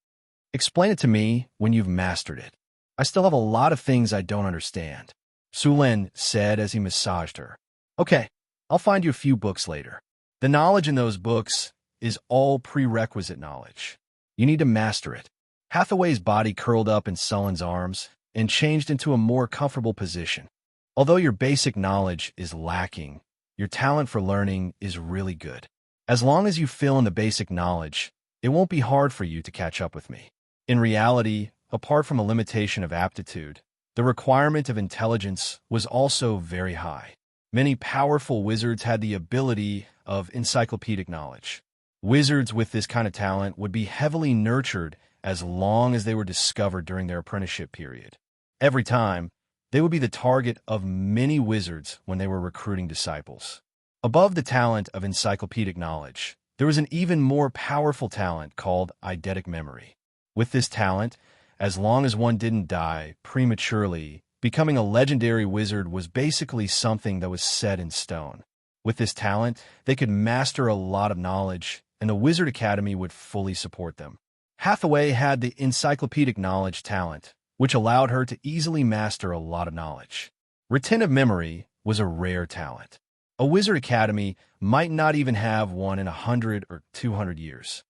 A: Explain it to me when you've mastered it. I still have a lot of things I don't understand," Sulin said as he massaged her. "Okay, I'll find you a few books later. The knowledge in those books is all prerequisite knowledge. You need to master it." Hathaway's body curled up in Sulin's arms and changed into a more comfortable position. "Although your basic knowledge is lacking, your talent for learning is really good. As long as you fill in the basic knowledge, it won't be hard for you to catch up with me. In reality, apart from a limitation of aptitude, the requirement of intelligence was also very high. Many powerful wizards had the ability of encyclopedic knowledge. Wizards with this kind of talent would be heavily nurtured as long as they were discovered during their apprenticeship period. Every time, they would be the target of many wizards when they were recruiting disciples. Above the talent of encyclopedic knowledge, there was an even more powerful talent called eidetic memory. With this talent, as long as one didn't die prematurely, becoming a legendary wizard was basically something that was set in stone. With this talent, they could master a lot of knowledge, and the Wizard Academy would fully support them. Hathaway had the encyclopedic knowledge talent, which allowed her to easily master a lot of knowledge. Retentive memory was a rare talent. A Wizard Academy might not even have one in 100 or 200 years.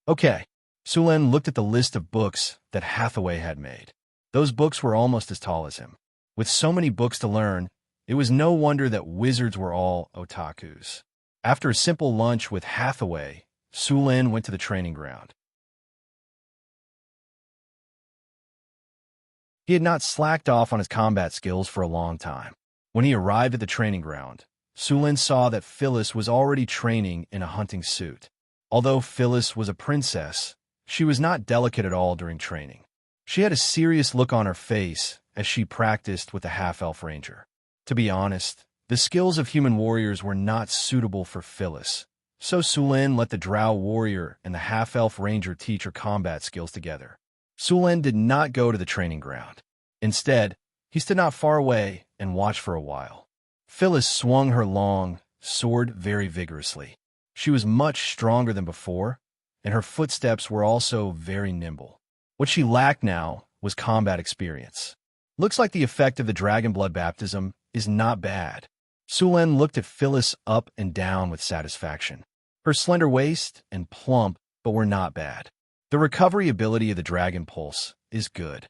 A: Okay, Sulin looked at the list of books that Hathaway had made. Those books were almost as tall as him. With so many books to learn, it was no wonder that wizards were all otakus. After a simple lunch with Hathaway, Sulin went to the training ground. He had not slacked off on his combat skills for a long time. When he arrived at the training ground, Sulin saw that Phyllis was already training in a hunting suit. Although Phyllis was a princess, she was not delicate at all during training. She had a serious look on her face as she practiced with the half-elf ranger. To be honest, the skills of human warriors were not suitable for Phyllis, so Sulin let the drow warrior and the half-elf ranger teach her combat skills together. Sulin did not go to the training ground. Instead, he stood not far away and watched for a while. Phyllis swung her long sword very vigorously. She was much stronger than before, and her footsteps were also very nimble. What she lacked now was combat experience. Looks like the effect of the dragon blood baptism is not bad. Sulin looked at Phyllis up and down with satisfaction. Her slender waist and plump, but were not bad. The recovery ability of the dragon pulse is good.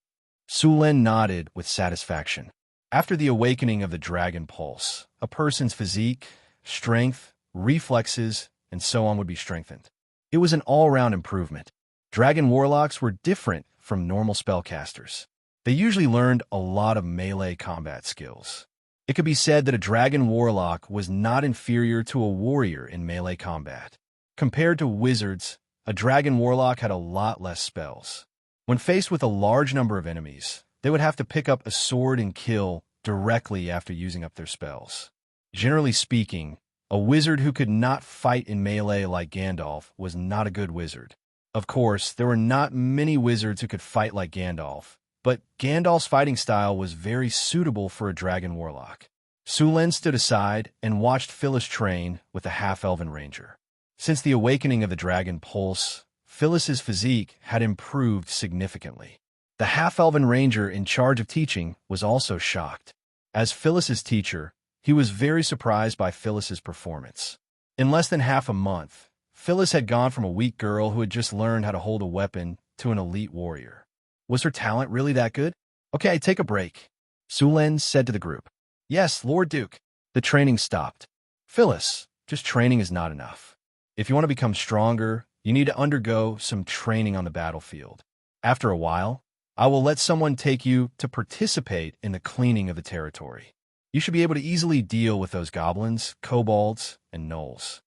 A: Sulin nodded with satisfaction. After the awakening of the dragon pulse, a person's physique, strength, reflexes, and so on would be strengthened. It was an all-round improvement. Dragon warlocks were different from normal spellcasters. They usually learned a lot of melee combat skills. It could be said that a dragon warlock was not inferior to a warrior in melee combat. Compared to wizards, a dragon warlock had a lot less spells. When faced with a large number of enemies, they would have to pick up a sword and kill directly after using up their spells. Generally speaking, a wizard who could not fight in melee like Gandalf was not a good wizard. Of course, there were not many wizards who could fight like Gandalf, but Gandalf's fighting style was very suitable for a dragon warlock. Sulin stood aside and watched Phyllis train with the half-elven ranger. Since the awakening of the dragon pulse, Phyllis's physique had improved significantly. The half-elven ranger in charge of teaching was also shocked. As Phyllis's teacher, he was very surprised by Phyllis's performance. In less than half a month, Phyllis had gone from a weak girl who had just learned how to hold a weapon to an elite warrior. Was her talent really that good? Okay, take a break, Sulen said to the group. Yes, Lord Duke. The training stopped. Phyllis, just training is not enough. If you want to become stronger, you need to undergo some training on the battlefield. After a while, I will let someone take you to participate in the cleaning of the territory. You should be able to easily deal with those goblins, kobolds, and gnolls.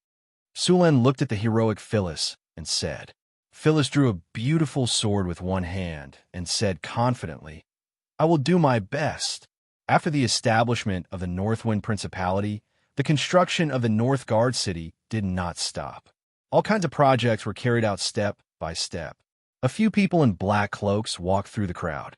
A: Sulen looked at the heroic Phyllis and said. Phyllis drew a beautiful sword with one hand and said confidently, I will do my best. After the establishment of the Northwind Principality, the construction of the Northgard city did not stop. All kinds of projects were carried out step by step. A few people in black cloaks walked through the crowd.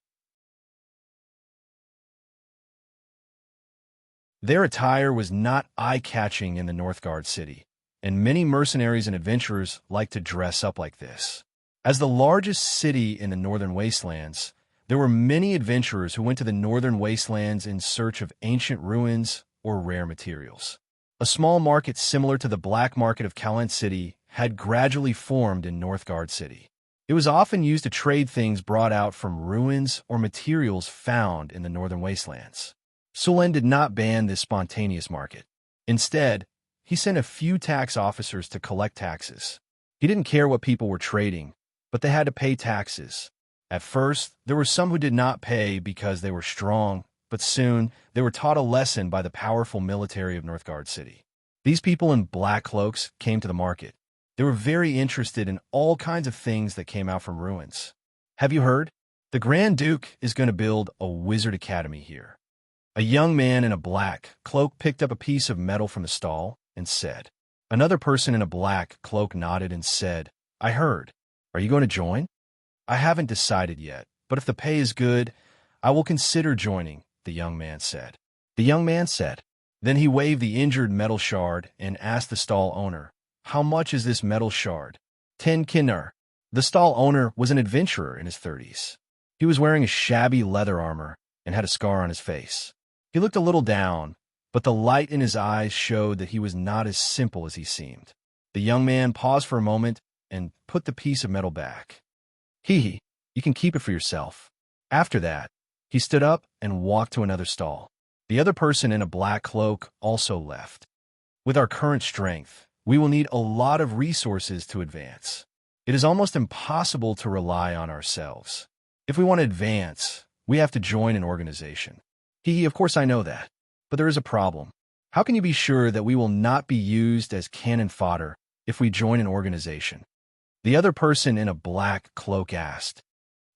A: Their attire was not eye-catching in the Northgard city, and many mercenaries and adventurers liked to dress up like this. As the largest city in the Northern Wastelands, there were many adventurers who went to the Northern Wastelands in search of ancient ruins or rare materials. A small market similar to the black market of Kalent City had gradually formed in Northgard City. It was often used to trade things brought out from ruins or materials found in the Northern Wastelands. Sulen did not ban this spontaneous market. Instead, he sent a few tax officers to collect taxes. He didn't care what people were trading, but they had to pay taxes. At first, there were some who did not pay because they were strong, but soon they were taught a lesson by the powerful military of Northgard City. These people in black cloaks came to the market. They were very interested in all kinds of things that came out from ruins. Have you heard? The Grand Duke is going to build a wizard academy here. A young man in a black cloak picked up a piece of metal from the stall and said. Another person in a black cloak nodded and said, I heard. Are you going to join? I haven't decided yet, but if the pay is good, I will consider joining, the young man said. The young man said. Then he waved the injured metal shard and asked the stall owner, How much is this metal shard? 10 kinar. The stall owner was an adventurer in his 30s. He was wearing a shabby leather armor and had a scar on his face. He looked a little down, but the light in his eyes showed that he was not as simple as he seemed. The young man paused for a moment and put the piece of metal back. Hee, you can keep it for yourself. After that, he stood up and walked to another stall. The other person in a black cloak also left. With our current strength, we will need a lot of resources to advance. It is almost impossible to rely on ourselves. If we want to advance, we have to join an organization. Of course I know that, but there is a problem. How can you be sure that we will not be used as cannon fodder if we join an organization? The other person in a black cloak asked.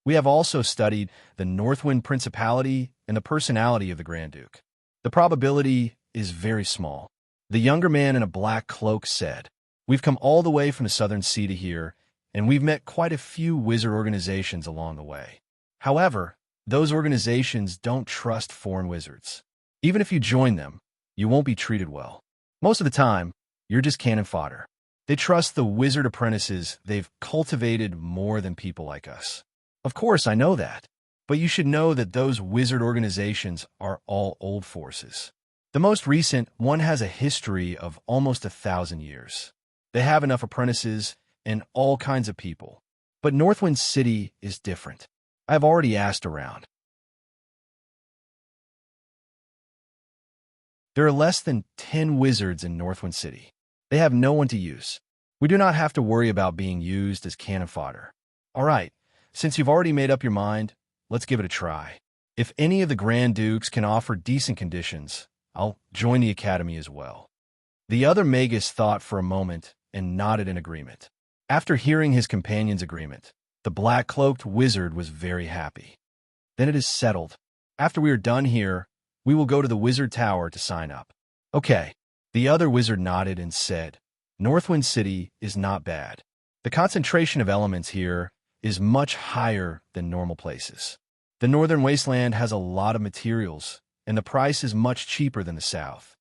A: We have also studied the Northwind Principality and the personality of the Grand Duke. The probability is very small. The younger man in a black cloak said, We've come all the way from the Southern Sea to here, and we've met quite a few wizard organizations along the way. However, those organizations don't trust foreign wizards. Even if you join them, you won't be treated well. Most of the time, you're just cannon fodder. They trust the wizard apprentices they've cultivated more than people like us. Of course, I know that. But you should know that those wizard organizations are all old forces. The most recent one has a history of almost 1,000 years. They have enough apprentices and all kinds of people. But Northwind City is different. I've already asked around. There are less than 10 wizards in Northwind City. They have no one to use. We do not have to worry about being used as cannon fodder. All right, since you've already made up your mind, let's give it a try. If any of the Grand Dukes can offer decent conditions, I'll join the academy as well. The other Magus thought for a moment and nodded in agreement. After hearing his companion's agreement, the black-cloaked wizard was very happy. Then it is settled. After we are done here, we will go to the wizard tower to sign up. Okay. The other wizard nodded and said, Northwind City is not bad. The concentration of elements here is much higher than normal places. The Northern Wasteland has a lot of materials, and the price is much cheaper than the South.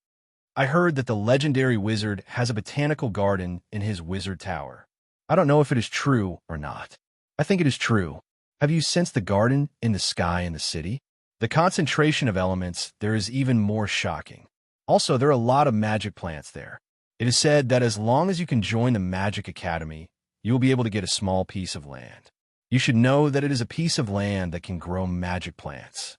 A: I heard that the legendary wizard has a botanical garden in his wizard tower. I don't know if it is true or not. I think it is true. Have you sensed the garden in the sky in the city? The concentration of elements there is even more shocking. Also, there are a lot of magic plants there. It is said that as long as you can join the Magic Academy, you will be able to get a small piece of land. You should know that it is a piece of land that can grow magic plants.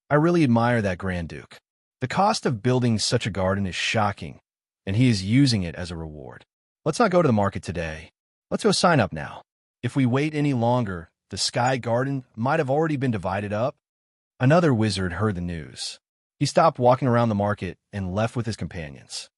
A: I really admire that Grand Duke. The cost of building such a garden is shocking, and he is using it as a reward. Let's not go to the market today. Let's go sign up now. If we wait any longer, the Sky Garden might have already been divided up. Another wizard heard the news. He stopped walking around the market and left with his companions.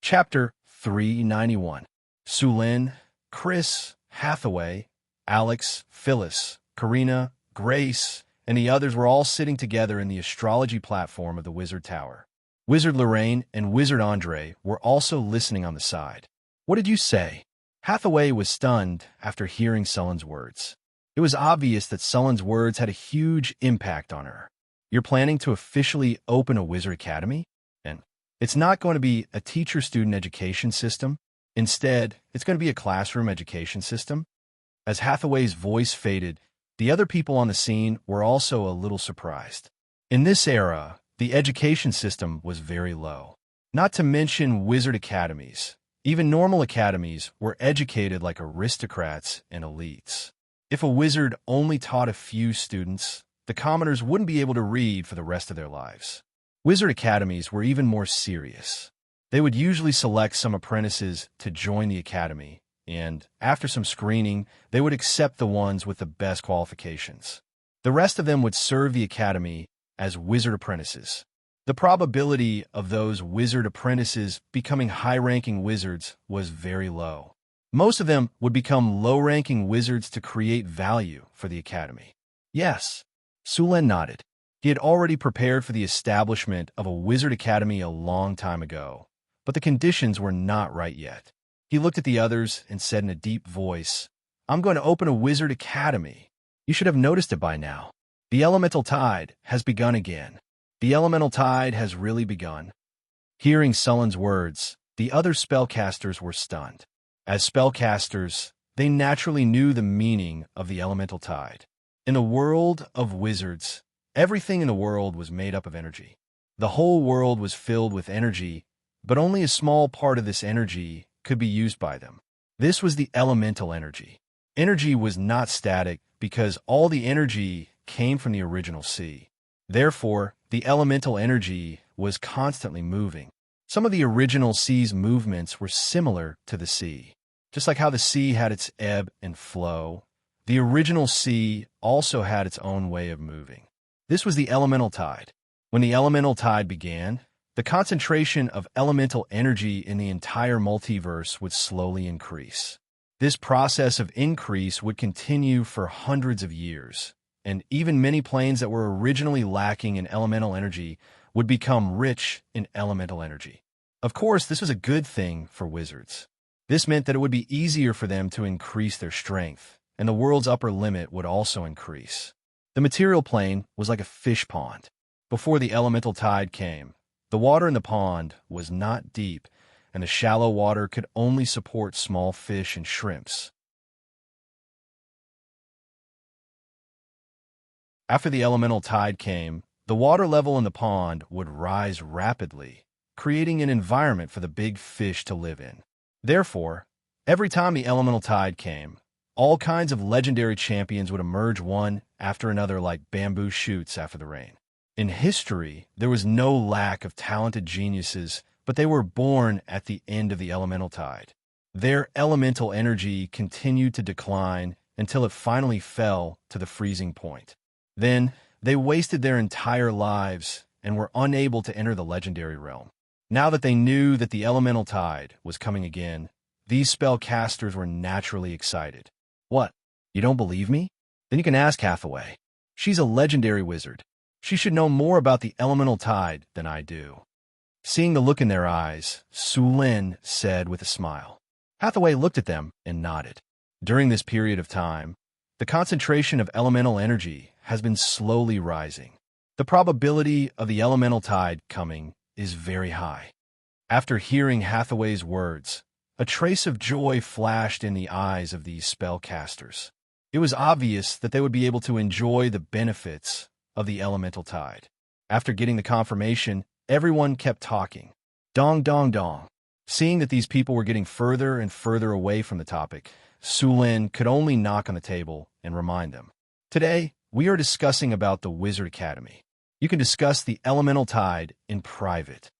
A: Chapter 391. Sulin, Chris, Hathaway, Alex, Phyllis, Karina, Grace, and the others were all sitting together in the astrology platform of the Wizard Tower. Wizard Lorraine and Wizard Andre were also listening on the side. What did you say? Hathaway was stunned after hearing Sullen's words. It was obvious that Sullen's words had a huge impact on her. You're planning to officially open a Wizard Academy? And it's not going to be a teacher-student education system. Instead, it's going to be a classroom education system. As Hathaway's voice faded, the other people on the scene were also a little surprised. In this era, the education system was very low. Not to mention wizard academies. Even normal academies were educated like aristocrats and elites. If a wizard only taught a few students, the commoners wouldn't be able to read for the rest of their lives. Wizard academies were even more serious. They would usually select some apprentices to join the academy, and after some screening, they would accept the ones with the best qualifications. The rest of them would serve the academy as wizard apprentices. The probability of those wizard apprentices becoming high-ranking wizards was very low. Most of them would become low-ranking wizards to create value for the academy. Yes, Sulen nodded. He had already prepared for the establishment of a wizard academy a long time ago, but the conditions were not right yet. He looked at the others and said in a deep voice, "I'm going to open a wizard academy. You should have noticed it by now. The elemental tide has begun again. The elemental tide has really begun." Hearing Sullen's words, the other spellcasters were stunned. As spellcasters, they naturally knew the meaning of the elemental tide. In the world of wizards, everything in the world was made up of energy. The whole world was filled with energy, but only a small part of this energy could be used by them. This was the elemental energy. Energy was not static because all the energy came from the original sea. Therefore, the elemental energy was constantly moving. Some of the original sea's movements were similar to the sea. Just like how the sea had its ebb and flow, the original sea also had its own way of moving. This was the elemental tide. When the elemental tide began, the concentration of elemental energy in the entire multiverse would slowly increase. This process of increase would continue for hundreds of years, and even many planes that were originally lacking in elemental energy would become rich in elemental energy. Of course, this was a good thing for wizards. This meant that it would be easier for them to increase their strength, and the world's upper limit would also increase. The material plane was like a fish pond. Before the elemental tide came, the water in the pond was not deep, and the shallow water could only support small fish and shrimps. After the elemental tide came, the water level in the pond would rise rapidly, creating an environment for the big fish to live in. Therefore, every time the elemental tide came, all kinds of legendary champions would emerge one after another like bamboo shoots after the rain. In history, there was no lack of talented geniuses, but they were born at the end of the elemental tide. Their elemental energy continued to decline until it finally fell to the freezing point. Then, they wasted their entire lives and were unable to enter the legendary realm. Now that they knew that the elemental tide was coming again, these spellcasters were naturally excited. What? You don't believe me? Then you can ask Hathaway. She's a legendary wizard. She should know more about the elemental tide than I do. Seeing the look in their eyes, Sulin said with a smile. Hathaway looked at them and nodded. During this period of time, The concentration of elemental energy has been slowly rising. The probability of the elemental tide coming is very high. After hearing Hathaway's words, a trace of joy flashed in the eyes of these spellcasters. It was obvious that they would be able to enjoy the benefits of the elemental tide. After getting the confirmation, everyone kept talking. Dong dong dong. Seeing that these people were getting further and further away from the topic, Sulin could only knock on the table and remind them. Today, we are discussing about the Wizard Academy. You can discuss the elemental tide in private.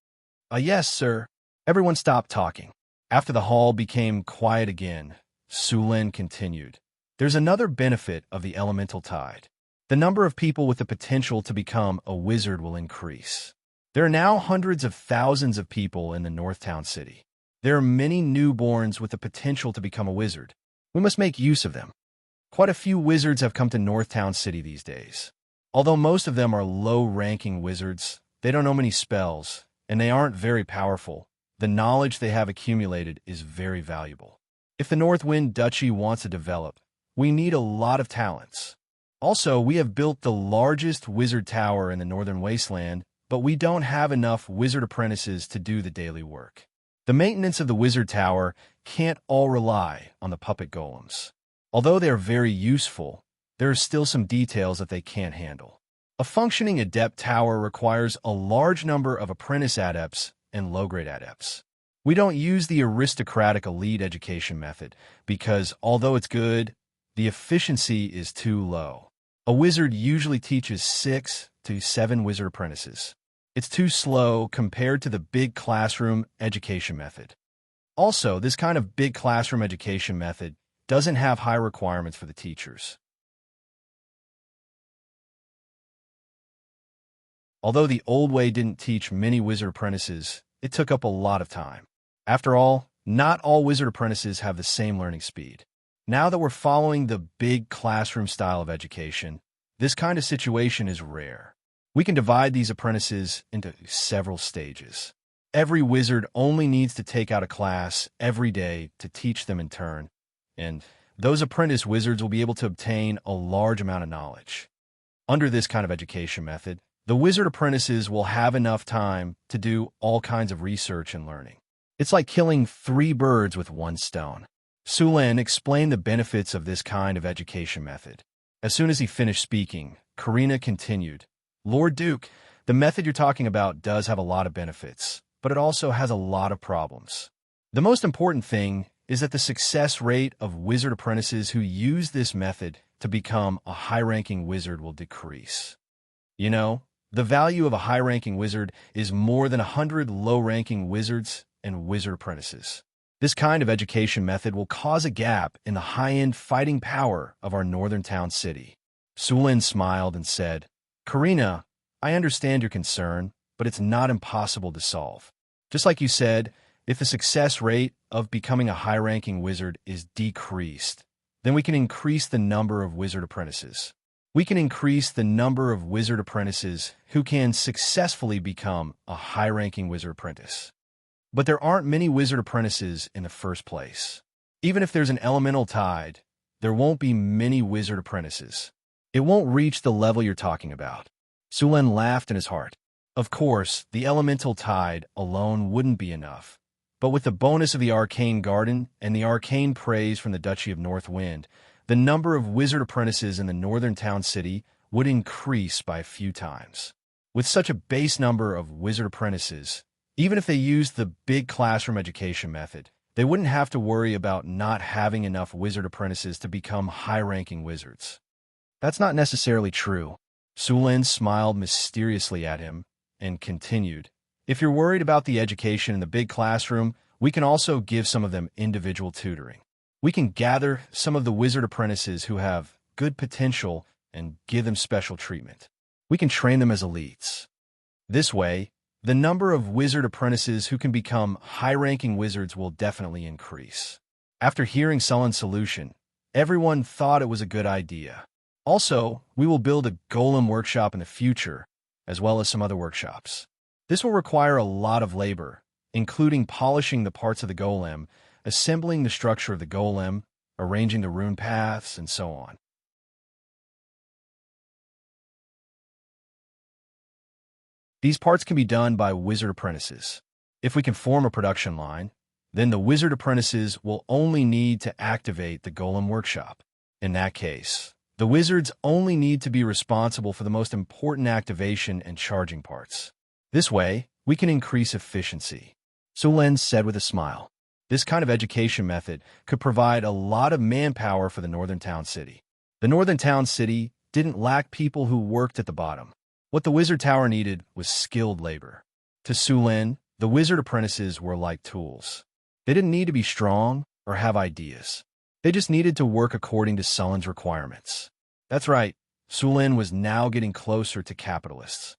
A: Yes, sir. Everyone stopped talking. After the hall became quiet again, Sulin continued. There's another benefit of the elemental tide. The number of people with the potential to become a wizard will increase. There are now hundreds of thousands of people in the Northtown city. There are many newborns with the potential to become a wizard. We must make use of them. Quite a few wizards have come to Northtown city these days. Although most of them are low-ranking wizards, they don't know many spells, and they aren't very powerful. The knowledge they have accumulated is very valuable. If the Northwind Duchy wants to develop, we need a lot of talents. Also, we have built the largest wizard tower in the Northern Wasteland, but we don't have enough wizard apprentices to do the daily work. The maintenance of the wizard tower can't all rely on the puppet golems. Although they are very useful, there are still some details that they can't handle. A functioning adept tower requires a large number of apprentice adepts and low-grade adepts. We don't use the aristocratic elite education method because, although it's good, the efficiency is too low. A wizard usually teaches 6 to 7 wizard apprentices. It's too slow compared to the big classroom education method. Also, this kind of big classroom education method doesn't have high requirements for the teachers. Although the old way didn't teach many wizard apprentices, it took up a lot of time. After all, not all wizard apprentices have the same learning speed. Now that we're following the big classroom style of education, this kind of situation is rare. We can divide these apprentices into several stages. Every wizard only needs to take out a class every day to teach them in turn, and those apprentice wizards will be able to obtain a large amount of knowledge. Under this kind of education method, the wizard apprentices will have enough time to do all kinds of research and learning. It's like killing 3 birds with 1 stone. Sulin explained the benefits of this kind of education method. As soon as he finished speaking, Karina continued, Lord Duke, the method you're talking about does have a lot of benefits, but it also has a lot of problems. The most important thing is that the success rate of wizard apprentices who use this method to become a high-ranking wizard will decrease. You know, the value of a high-ranking wizard is more than 100 low-ranking wizards and wizard apprentices. This kind of education method will cause a gap in the high-end fighting power of our northern town city. Sulin smiled and said, Karina, I understand your concern, but it's not impossible to solve. Just like you said, if the success rate of becoming a high-ranking wizard is decreased, then we can increase the number of wizard apprentices. We can increase the number of wizard apprentices who can successfully become a high-ranking wizard apprentice. But there aren't many wizard apprentices in the first place. Even if there's an elemental tide, there won't be many wizard apprentices. It won't reach the level you're talking about. Sulin laughed in his heart. Of course, the elemental tide alone wouldn't be enough. But with the bonus of the arcane garden and the arcane praise from the Duchy of Northwind, the number of wizard apprentices in the northern town city would increase by a few times. With such a base number of wizard apprentices, even if they used the big classroom education method, they wouldn't have to worry about not having enough wizard apprentices to become high-ranking wizards. That's not necessarily true. Sulin smiled mysteriously at him and continued, If you're worried about the education in the big classroom, we can also give some of them individual tutoring. We can gather some of the wizard apprentices who have good potential and give them special treatment. We can train them as elites. This way, the number of wizard apprentices who can become high-ranking wizards will definitely increase. After hearing Sulin's solution, everyone thought it was a good idea. Also, we will build a golem workshop in the future, as well as some other workshops. This will require a lot of labor, including polishing the parts of the golem, assembling the structure of the golem, arranging the rune paths, and so on. These parts can be done by wizard apprentices. If we can form a production line, then the wizard apprentices will only need to activate the golem workshop. In that case, the wizards only need to be responsible for the most important activation and charging parts. This way, we can increase efficiency. Sulen said with a smile. This kind of education method could provide a lot of manpower for the Northern Town City. The Northern Town City didn't lack people who worked at the bottom. What the Wizard Tower needed was skilled labor. To Sulen, the wizard apprentices were like tools. They didn't need to be strong or have ideas. They just needed to work according to Sulen's requirements. That's right, Sulen was now getting closer to capitalists.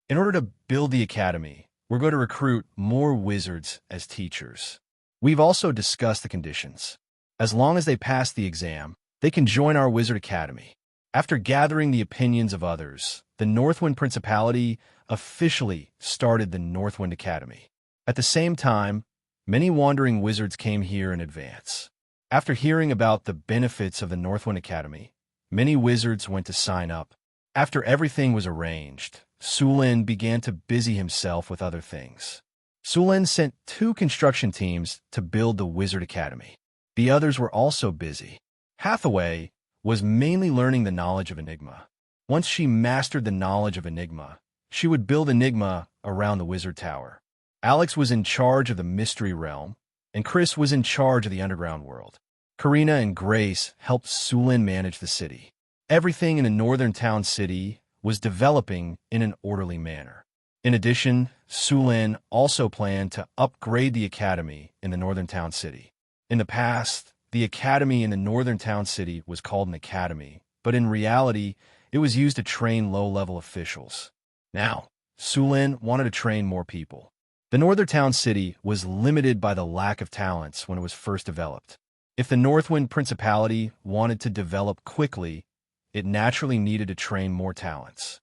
A: In order to build the academy, we're going to recruit more wizards as teachers. We've also discussed the conditions. As long as they pass the exam, they can join our wizard academy. After gathering the opinions of others, the Northwind Principality officially started the Northwind Academy. At the same time, many wandering wizards came here in advance. After hearing about the benefits of the Northwind Academy, many wizards went to sign up. After everything was arranged, Sulen began to busy himself with other things. Sulen sent 2 construction teams to build the Wizard Academy. The others were also busy. Hathaway was mainly learning the knowledge of Enigma. Once she mastered the knowledge of Enigma, she would build Enigma around the Wizard Tower. Alex was in charge of the Mystery Realm, and Chris was in charge of the Underground World. Karina and Grace helped Sulen manage the city. Everything in the Northern Town City was developing in an orderly manner. In addition, Sulen also planned to upgrade the academy in the Northern Town City. In the past, the academy in the Northern Town City was called an academy, but in reality, it was used to train low-level officials. Now, Sulen wanted to train more people. The Northern Town City was limited by the lack of talents when it was first developed. If the Northwind Principality wanted to develop quickly, it naturally needed to train more talents.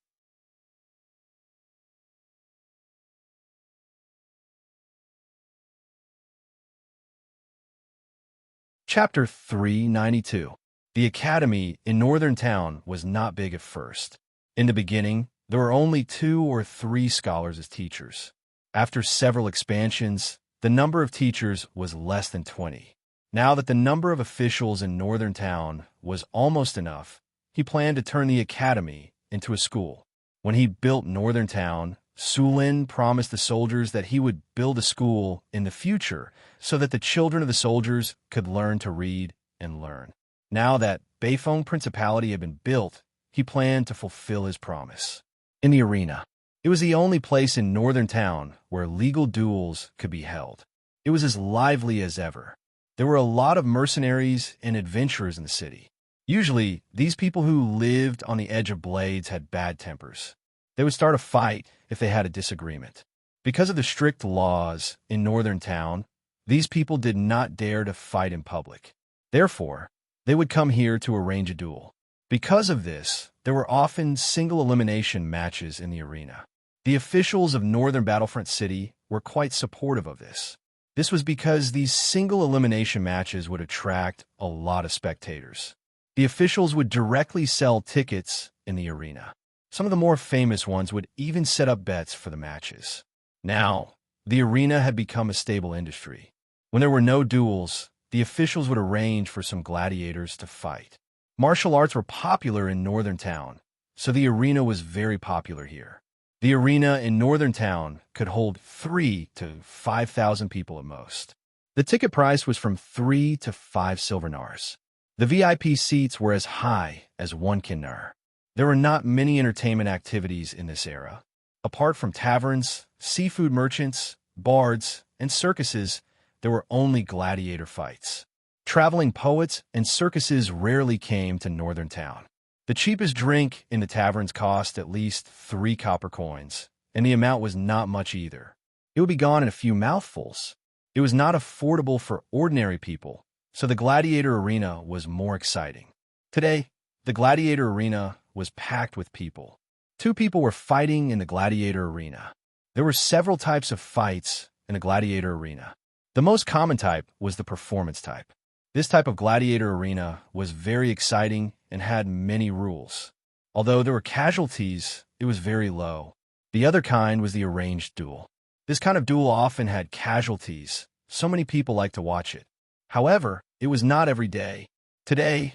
A: Chapter 392. The Academy in Northern Town was not big at first. In the beginning, there were only 2 or 3 scholars as teachers. After several expansions, the number of teachers was less than 20. Now that the number of officials in Northern Town was almost enough, he planned to turn the academy into a school. When he built Northern Town, Sulen promised the soldiers that he would build a school in the future so that the children of the soldiers could learn to read and learn. Now that Beifeng Principality had been built, he planned to fulfill his promise. In the arena, it was the only place in Northern Town where legal duels could be held. It was as lively as ever. There were a lot of mercenaries and adventurers in the city. Usually, these people who lived on the edge of blades had bad tempers. They would start a fight if they had a disagreement. Because of the strict laws in Northern Town, these people did not dare to fight in public. Therefore, they would come here to arrange a duel. Because of this, there were often single elimination matches in the arena. The officials of Northern Battlefront City were quite supportive of this. This was because these single elimination matches would attract a lot of spectators. The officials would directly sell tickets in the arena. Some of the more famous ones would even set up bets for the matches. Now, the arena had become a stable industry. When there were no duels, the officials would arrange for some gladiators to fight. Martial arts were popular in Northern Town, so the arena was very popular here. The arena in Northern Town could hold 3 to 5,000 people at most. The ticket price was from 3 to 5 silver nars. The VIP seats were as high as 1 kinnar. There were not many entertainment activities in this era. Apart from taverns, seafood merchants, bards, and circuses, there were only gladiator fights. Traveling poets and circuses rarely came to Northern Town. The cheapest drink in the taverns cost at least 3 copper coins, and the amount was not much either. It would be gone in a few mouthfuls. It was not affordable for ordinary people, so the gladiator arena was more exciting. Today, the gladiator arena was packed with people. 2 people were fighting in the gladiator arena. There were several types of fights in the gladiator arena. The most common type was the performance type. This type of gladiator arena was very exciting and had many rules. Although there were casualties, it was very low. The other kind was the arranged duel. This kind of duel often had casualties. So many people liked to watch it. However, it was not every day. Today,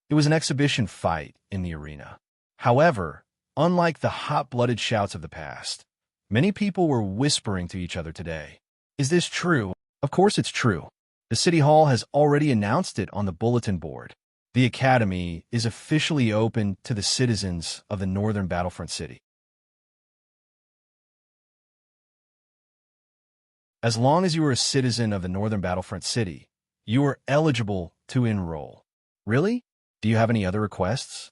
A: it was an exhibition fight in the arena. However, unlike the hot-blooded shouts of the past, many people were whispering to each other today. Is this true? Of course it's true. The City Hall has already announced it on the bulletin board. The Academy is officially open to the citizens of the Northern Battlefront City. As long as you are a citizen of the Northern Battlefront City, you are eligible to enroll. Really? Do you have any other requests?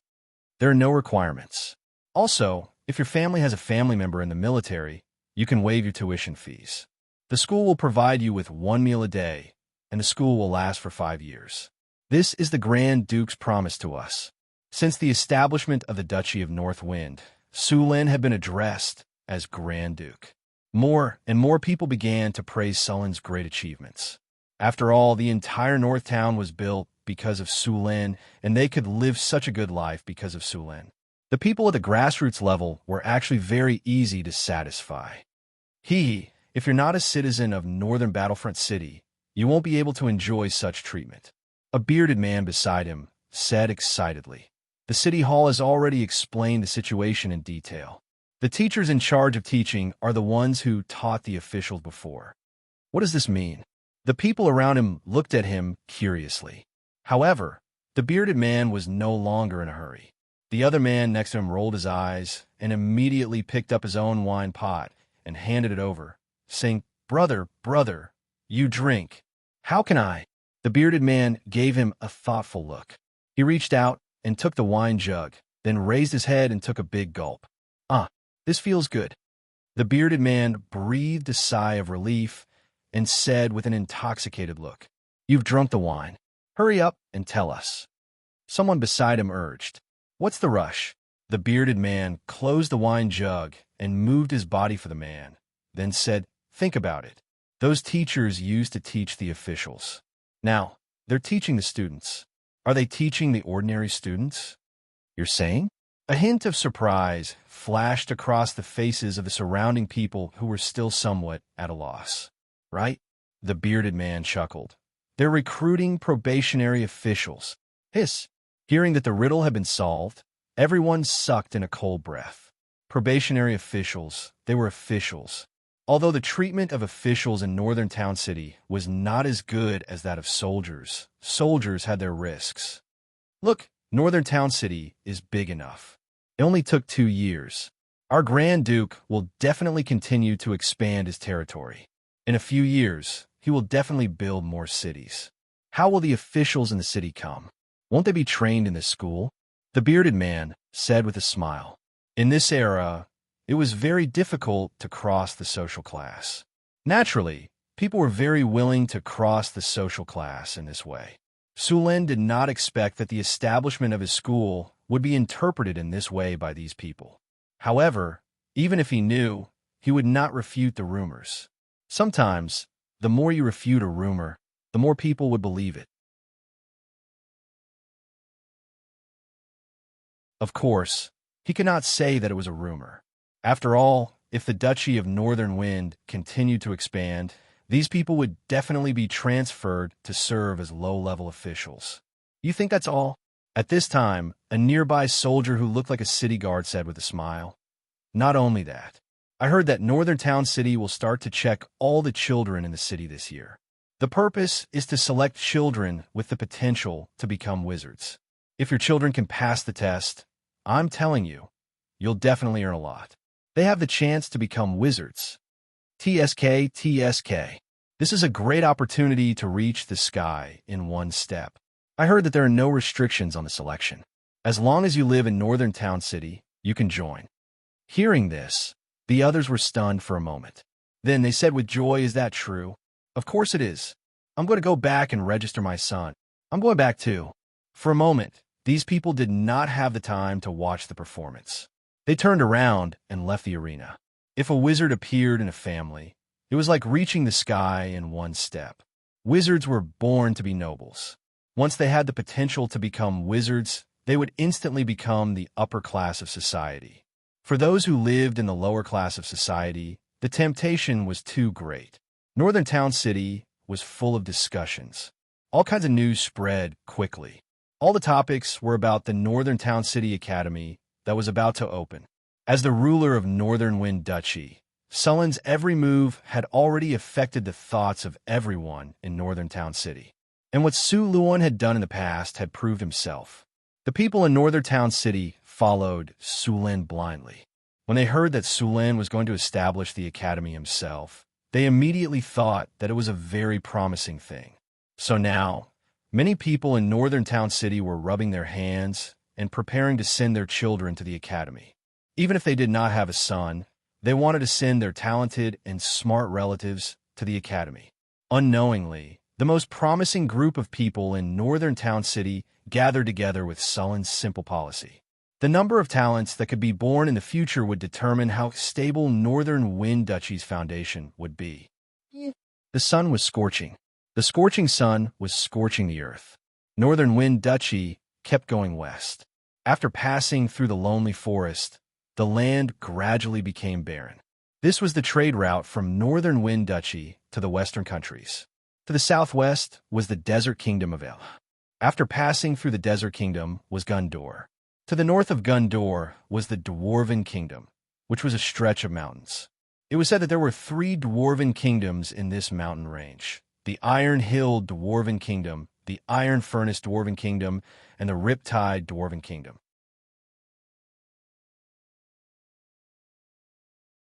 A: There are no requirements. Also, if your family has a family member in the military, you can waive your tuition fees. The school will provide you with 1 meal a day, and the school will last for 5 years. This is the Grand Duke's promise to us. Since the establishment of the Duchy of North Wind, Sulin had been addressed as Grand Duke. More and more people began to praise Sulin's great achievements. After all, the entire North Town was built because of Sulin, and they could live such a good life because of Sulin. The people at the grassroots level were actually very easy to satisfy. If you're not a citizen of Northern Battlefront City, you won't be able to enjoy such treatment. A bearded man beside him said excitedly. The City Hall has already explained the situation in detail. The teachers in charge of teaching are the ones who taught the officials before. What does this mean? The people around him looked at him curiously. However, the bearded man was no longer in a hurry. The other man next to him rolled his eyes and immediately picked up his own wine pot and handed it over, saying, "Brother, you drink." "How can I?" The bearded man gave him a thoughtful look. He reached out and took the wine jug, then raised his head and took a big gulp. This feels good." The bearded man breathed a sigh of relief and said with an intoxicated look, "You've drunk the wine. Hurry up and tell us." Someone beside him urged, "What's the rush?" The bearded man closed the wine jug and moved his body for the man, then said, "Think about it. Those teachers used to teach the officials. Now, they're teaching the students. Are they teaching the ordinary students? You're saying?" A hint of surprise flashed across the faces of the surrounding people who were still somewhat at a loss. "Right?" The bearded man chuckled. "They're recruiting probationary officials." Hearing that the riddle had been solved, everyone sucked in a cold breath. Probationary officials, they were officials. Although the treatment of officials in Northern Town City was not as good as that of soldiers, soldiers had their risks. Look, Northern Town City is big enough. It only took 2 years. Our Grand Duke will definitely continue to expand his territory. In a few years, he will definitely build more cities. How will the officials in the city come? Won't they be trained in this school? The bearded man said with a smile. In this era, it was very difficult to cross the social class. Naturally, people were very willing to cross the social class in this way. Sulin did not expect that the establishment of his school would be interpreted in this way by these people. However, even if he knew, he would not refute the rumors. Sometimes, the more you refute a rumor, the more people would believe it. Of course, he could not say that it was a rumor. After all, if the Duchy of Northern Wind continued to expand, these people would definitely be transferred to serve as low-level officials. You think that's all? At this time, a nearby soldier who looked like a city guard said with a smile, "Not only that, I heard that Northern Town City will start to check all the children in the city this year. The purpose is to select children with the potential to become wizards. If your children can pass the test, I'm telling you, you'll definitely earn a lot. They have the chance to become wizards. TSK. This is a great opportunity to reach the sky in one step. I heard that there are no restrictions on the selection. As long as you live in Northern Town City, you can join." Hearing this, the others were stunned for a moment. Then they said with joy, "Is that true?" "Of course it is. I'm going to go back and register my son." "I'm going back too." For a moment, these people did not have the time to watch the performance. They turned around and left the arena. If a wizard appeared in a family, it was like reaching the sky in one step. Wizards were born to be nobles. Once they had the potential to become wizards, they would instantly become the upper class of society. For those who lived in the lower class of society, the temptation was too great. Northern Town City was full of discussions. All kinds of news spread quickly. All the topics were about the Northern Town City Academy that was about to open. As the ruler of Northern Wind Duchy, Sullen's every move had already affected the thoughts of everyone in Northern Town City. And what Su Luan had done in the past had proved himself. The people in Northern Town City followed Sulin blindly. When they heard that Sulin was going to establish the academy himself, they immediately thought that it was a very promising thing. So now, many people in Northern Town City were rubbing their hands and preparing to send their children to the academy. Even if they did not have a son, they wanted to send their talented and smart relatives to the academy. Unknowingly, the most promising group of people in Northern Town City gathered together with Sullen's simple policy. The number of talents that could be born in the future would determine how stable Northern Wind Duchy's foundation would be. The sun was scorching. The scorching sun was scorching the earth. Northern Wind Duchy kept going west. After passing through the lonely forest, the land gradually became barren. This was the trade route from Northern Wind Duchy to the western countries. To the southwest was the desert kingdom of El. After passing through the desert kingdom was Gundor. To the north of Gundor was the Dwarven Kingdom, which was a stretch of mountains. It was said that there were 3 Dwarven kingdoms in this mountain range: the Iron Hill Dwarven Kingdom, the Iron Furnace Dwarven Kingdom, and the Riptide Dwarven Kingdom.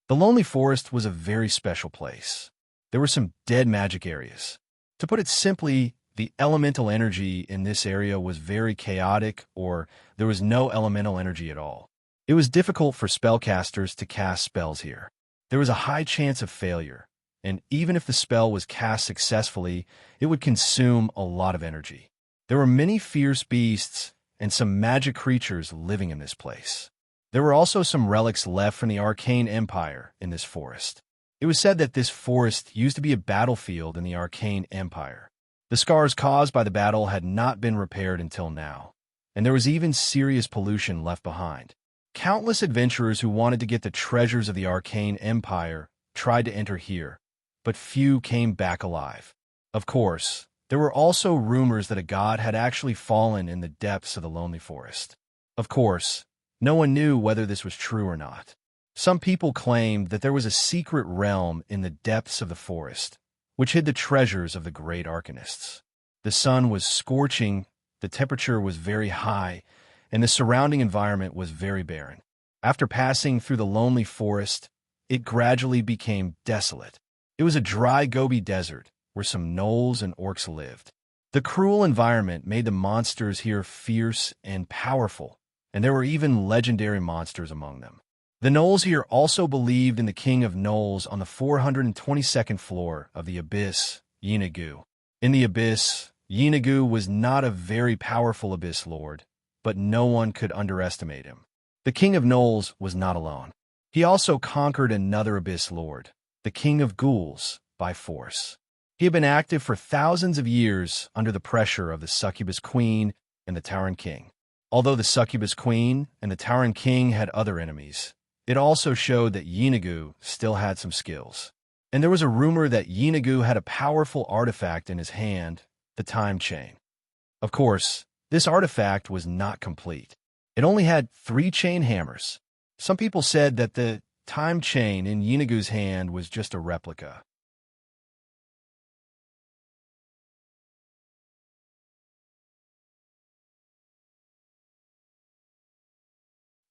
A: The Lonely Forest was a very special place. There were some dead magic areas. To put it simply, the elemental energy in this area was very chaotic, or there was no elemental energy at all. It was difficult for spellcasters to cast spells here. There was a high chance of failure, and even if the spell was cast successfully, it would consume a lot of energy. There were many fierce beasts and some magic creatures living in this place. There were also some relics left from the Arcane Empire in this forest. It was said that this forest used to be a battlefield in the Arcane Empire. The scars caused by the battle had not been repaired until now, and there was even serious pollution left behind. Countless adventurers who wanted to get the treasures of the Arcane Empire tried to enter here, but few came back alive. Of course, there were also rumors that a god had actually fallen in the depths of the Lonely Forest. Of course, no one knew whether this was true or not. Some people claimed that there was a secret realm in the depths of the forest, which hid the treasures of the great arcanists. The sun was scorching, the temperature was very high, and the surrounding environment was very barren. After passing through the Lonely Forest, it gradually became desolate. It was a dry Gobi desert where some gnolls and orcs lived. The cruel environment made the monsters here fierce and powerful, and there were even legendary monsters among them. The gnolls here also believed in the king of gnolls on the 422nd floor of the Abyss, Yinagu. In the Abyss, Yinagu was not a very powerful Abyss lord, but no one could underestimate him. The king of gnolls was not alone. He also conquered another Abyss lord, the king of ghouls, by force. He had been active for thousands of years under the pressure of the Succubus Queen and the Tauren King. Although the Succubus Queen and the Tauren King had other enemies, it also showed that Yinagu still had some skills. And there was a rumor that Yinagu had a powerful artifact in his hand, the Time Chain. Of course, this artifact was not complete. It only had 3 chain hammers. Some people said that the Time Chain in Yinagu's hand was just a replica.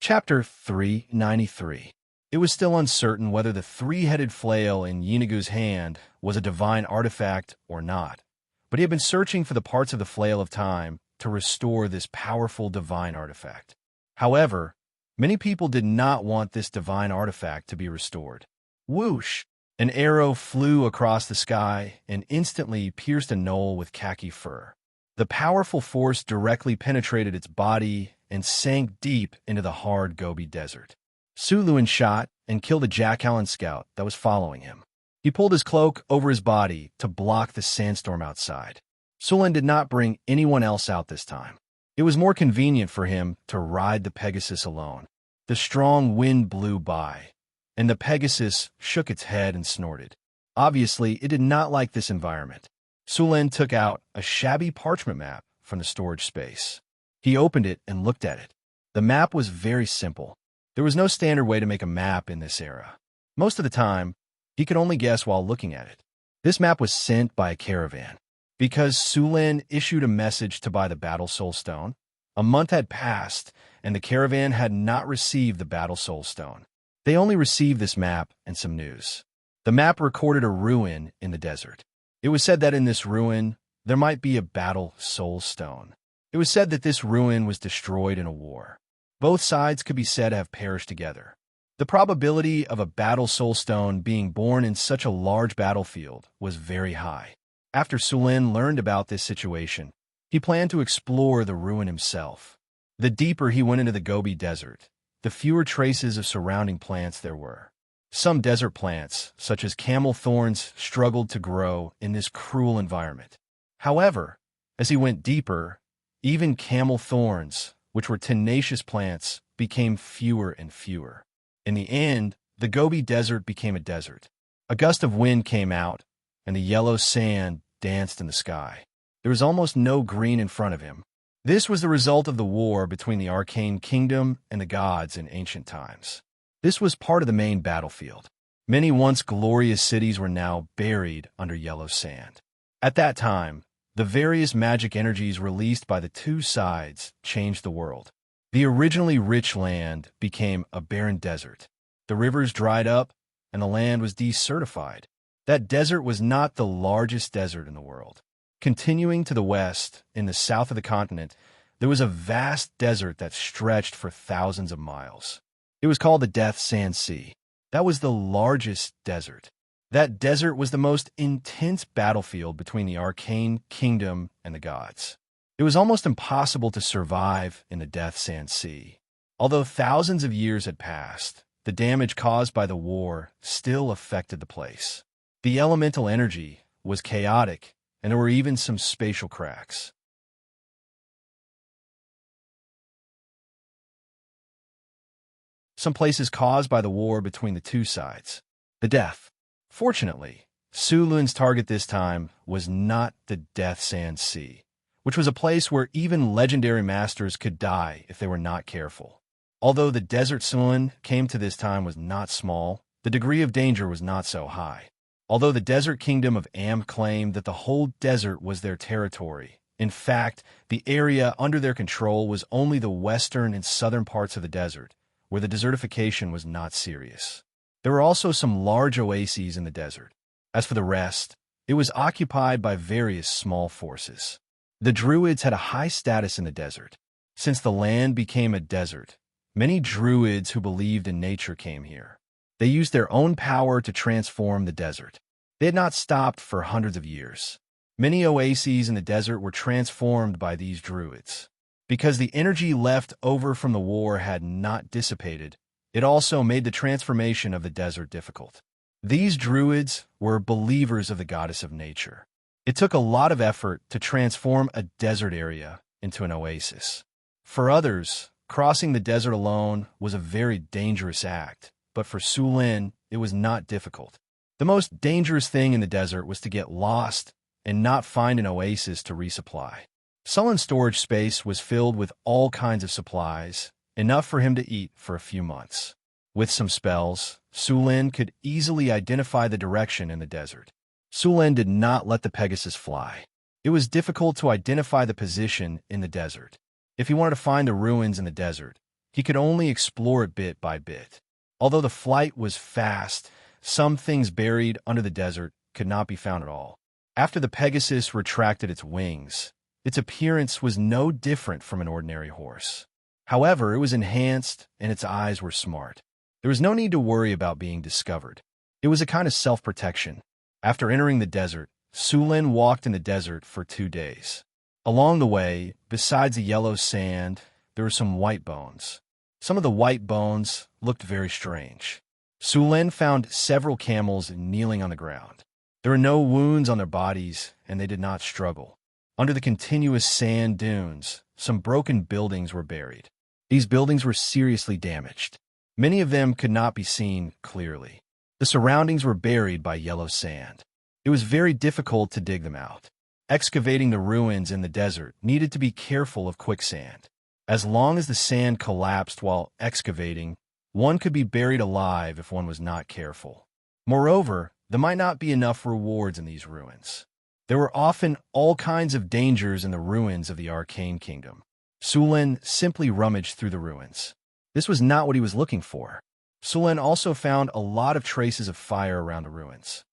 A: Chapter 393. It was still uncertain whether the 3-headed flail in Yinagu's hand was a divine artifact or not, but he had been searching for the parts of the Flail of Time to restore this powerful divine artifact. However, many people did not want this divine artifact to be restored. Whoosh! An arrow flew across the sky and instantly pierced a gnoll with khaki fur. The powerful force directly penetrated its body and sank deep into the hard Gobi Desert. Suluin shot and killed a Jackallan scout that was following him. He pulled his cloak over his body to block the sandstorm outside. Sulin did not bring anyone else out this time. It was more convenient for him to ride the Pegasus alone. The strong wind blew by, and the Pegasus shook its head and snorted. Obviously, it did not like this environment. Sulin took out a shabby parchment map from the storage space. He opened it and looked at it. The map was very simple. There was no standard way to make a map in this era. Most of the time, he could only guess while looking at it. This map was sent by a caravan. Because Sulin issued a message to buy the Battle Soul Stone, a month had passed, and the caravan had not received the Battle Soul Stone. They only received this map and some news. The map recorded a ruin in the desert. It was said that in this ruin, there might be a Battle Soul Stone. It was said that this ruin was destroyed in a war. Both sides could be said to have perished together. The probability of a Battle Soul Stone being born in such a large battlefield was very high. After Sulin learned about this situation, he planned to explore the ruin himself. The deeper he went into the Gobi Desert, the fewer traces of surrounding plants there were. Some desert plants, such as camel thorns, struggled to grow in this cruel environment. However, as he went deeper, even camel thorns, which were tenacious plants, became fewer and fewer. In the end, the Gobi Desert became a desert. A gust of wind came out, and the yellow sand danced in the sky. There was almost no green in front of him. This was the result of the war between the Arcane Kingdom and the gods in ancient times. This was part of the main battlefield. Many once glorious cities were now buried under yellow sand. At that time, the various magic energies released by the two sides changed the world. The originally rich land became a barren desert. The rivers dried up, and the land was desertified. That desert was not the largest desert in the world. Continuing to the west, in the south of the continent, there was a vast desert that stretched for thousands of miles. It was called the Death Sand Sea. That was the largest desert. That desert was the most intense battlefield between the Arcane Kingdom and the gods. It was almost impossible to survive in the Death Sand Sea. Although thousands of years had passed, the damage caused by the war still affected the place. The elemental energy was chaotic, and there were even some spatial cracks. Some places caused by the war between the two sides. The death. Fortunately, Sulin's target this time was not the Death Sand Sea, which was a place where even legendary masters could die if they were not careful. Although the desert Sulin came to this time was not small, the degree of danger was not so high. Although the desert kingdom of Am claimed that the whole desert was their territory, in fact, the area under their control was only the western and southern parts of the desert, where the desertification was not serious. There were also some large oases in the desert. As for the rest, it was occupied by various small forces. The Druids had a high status in the desert. Since the land became a desert, many Druids who believed in nature came here. They used their own power to transform the desert. They had not stopped for hundreds of years. Many oases in the desert were transformed by these Druids. Because the energy left over from the war had not dissipated, it also made the transformation of the desert difficult. These Druids were believers of the goddess of nature. It took a lot of effort to transform a desert area into an oasis. For others, crossing the desert alone was a very dangerous act, but for Sulin, it was not difficult. The most dangerous thing in the desert was to get lost and not find an oasis to resupply. Sulin's storage space was filled with all kinds of supplies, enough for him to eat for a few months. With some spells, Sulin could easily identify the direction in the desert. Sulin did not let the Pegasus fly. It was difficult to identify the position in the desert. If he wanted to find the ruins in the desert, he could only explore it bit by bit. Although the flight was fast, some things buried under the desert could not be found at all. After the Pegasus retracted its wings, its appearance was no different from an ordinary horse. However, it was enhanced and its eyes were smart. There was no need to worry about being discovered. It was a kind of self-protection. After entering the desert, Sulin walked in the desert for 2 days. Along the way, besides the yellow sand, there were some white bones. Some of the white bones looked very strange. Sulin found several camels kneeling on the ground. There were no wounds on their bodies, and they did not struggle. Under the continuous sand dunes, some broken buildings were buried. These buildings were seriously damaged. Many of them could not be seen clearly. The surroundings were buried by yellow sand. It was very difficult to dig them out. Excavating the ruins in the desert needed to be careful of quicksand. As long as the sand collapsed while excavating, one could be buried alive if one was not careful. Moreover, there might not be enough rewards in these ruins. There were often all kinds of dangers in the ruins of the Arcane Kingdom. Sulin simply rummaged through the ruins. This was not what he was looking for. Sulin also found a lot of traces of fire around the ruins.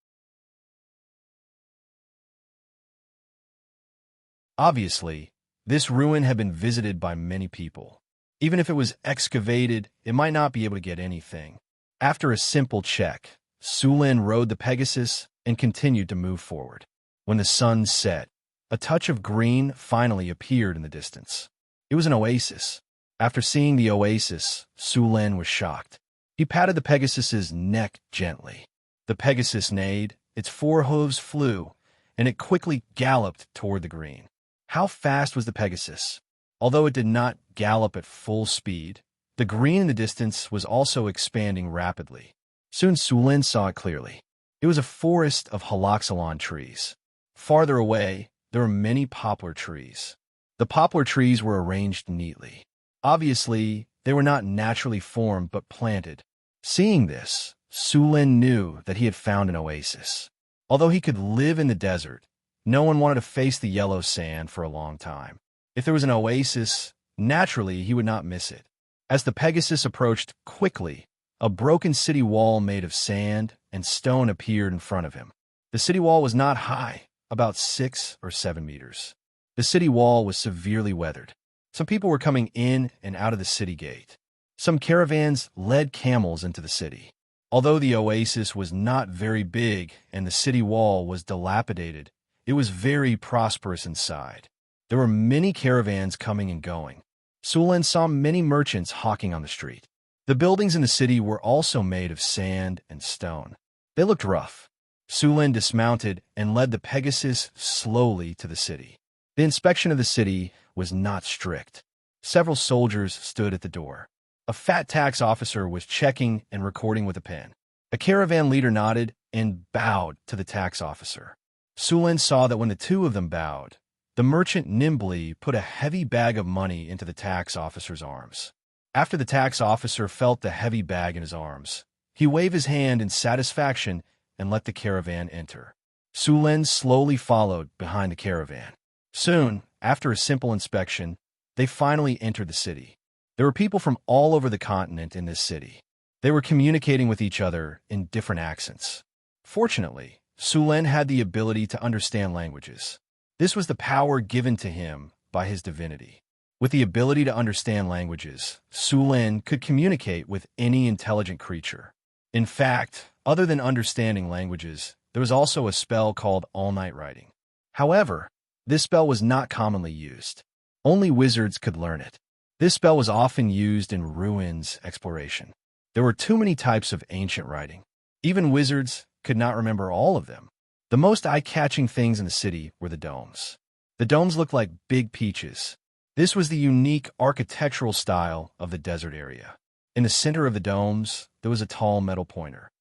A: Obviously, this ruin had been visited by many people. Even if it was excavated, it might not be able to get anything. After a simple check, Sulin rode the Pegasus and continued to move forward. When the sun set, a touch of green finally appeared in the distance. It was an oasis. After seeing the oasis, Sulin was shocked. He patted the Pegasus's neck gently. The Pegasus neighed, its four hooves flew, and it quickly galloped toward the green. How fast was the Pegasus? Although it did not gallop at full speed, the green in the distance was also expanding rapidly. Soon Sulin saw it clearly. It was a forest of haloxylon trees. Farther away, there were many poplar trees. The poplar trees were arranged neatly. Obviously, they were not naturally formed but planted. Seeing this, Sulin knew that he had found an oasis. Although he could live in the desert, no one wanted to face the yellow sand for a long time. If there was an oasis, naturally he would not miss it. As the Pegasus approached quickly, a broken city wall made of sand and stone appeared in front of him. The city wall was not high, about 6 or 7 meters. The city wall was severely weathered. Some people were coming in and out of the city gate. Some caravans led camels into the city. Although the oasis was not very big and the city wall was dilapidated, it was very prosperous inside. There were many caravans coming and going. Sulin saw many merchants hawking on the street. The buildings in the city were also made of sand and stone. They looked rough. Sulin dismounted and led the Pegasus slowly to the city. The inspection of the city was not strict. Several soldiers stood at the door. A fat tax officer was checking and recording with a pen. A caravan leader nodded and bowed to the tax officer. Sulin saw that when the two of them bowed, the merchant nimbly put a heavy bag of money into the tax officer's arms. After the tax officer felt the heavy bag in his arms, he waved his hand in satisfaction and let the caravan enter. Sulin slowly followed behind the caravan. Soon, after a simple inspection, they finally entered the city. There were people from all over the continent in this city. They were communicating with each other in different accents. Fortunately, Sulin had the ability to understand languages. This was the power given to him by his divinity. With the ability to understand languages, Sulin could communicate with any intelligent creature. In fact, other than understanding languages, there was also a spell called all-night writing. However, this spell was not commonly used. Only wizards could learn it. This spell was often used in ruins exploration. There were too many types of ancient writing. Even wizards could not remember all of them. The most eye-catching things in the city were the domes. The domes looked like big peaches. This was the unique architectural style of the desert area. In the center of the domes, there was a tall metal pointer.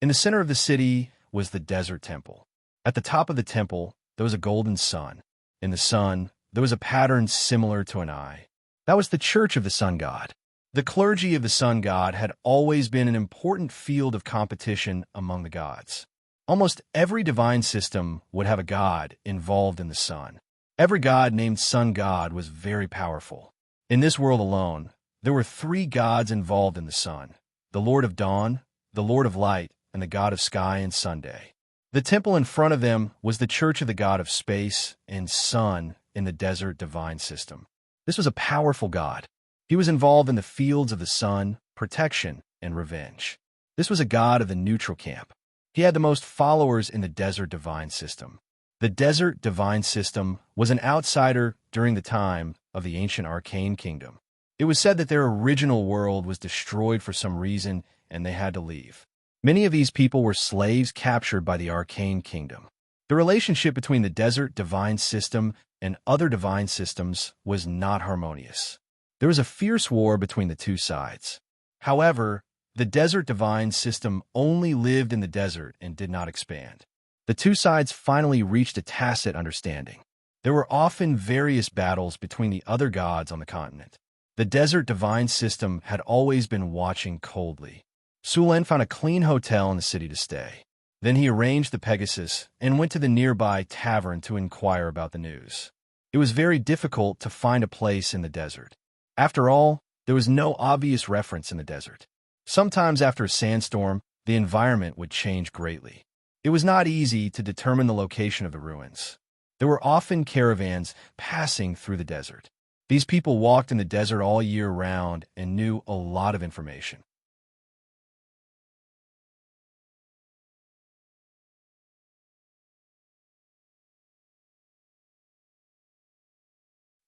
A: In the center of the city was the desert temple. At the top of the temple, there was a golden sun. In the sun, there was a pattern similar to an eye. That was the church of the sun god. The clergy of the sun god had always been an important field of competition among the gods. Almost every divine system would have a god involved in the sun. Every god named sun god was very powerful. In this world alone, there were 3 gods involved in the sun: the Lord of Dawn, the Lord of Light, and the god of Sky and Sunday. The temple in front of them was the church of the god of space and sun in the desert divine system. This was a powerful god. He was involved in the fields of the sun, protection, and revenge. This was a god of the neutral camp. He had the most followers in the desert divine system. The desert divine system was an outsider during the time of the ancient arcane kingdom. It was said that their original world was destroyed for some reason and they had to leave. Many of these people were slaves captured by the arcane kingdom. The relationship between the desert divine system and other divine systems was not harmonious. There was a fierce war between the two sides. However, the desert divine system only lived in the desert and did not expand. The two sides finally reached a tacit understanding. There were often various battles between the other gods on the continent. The desert divine system had always been watching coldly. Sulen found a clean hotel in the city to stay. Then he arranged the Pegasus and went to the nearby tavern to inquire about the news. It was very difficult to find a place in the desert. After all, there was no obvious reference in the desert. Sometimes after a sandstorm, the environment would change greatly. It was not easy to determine the location of the ruins. There were often caravans passing through the desert. These people walked in the desert all year round and knew a lot of information.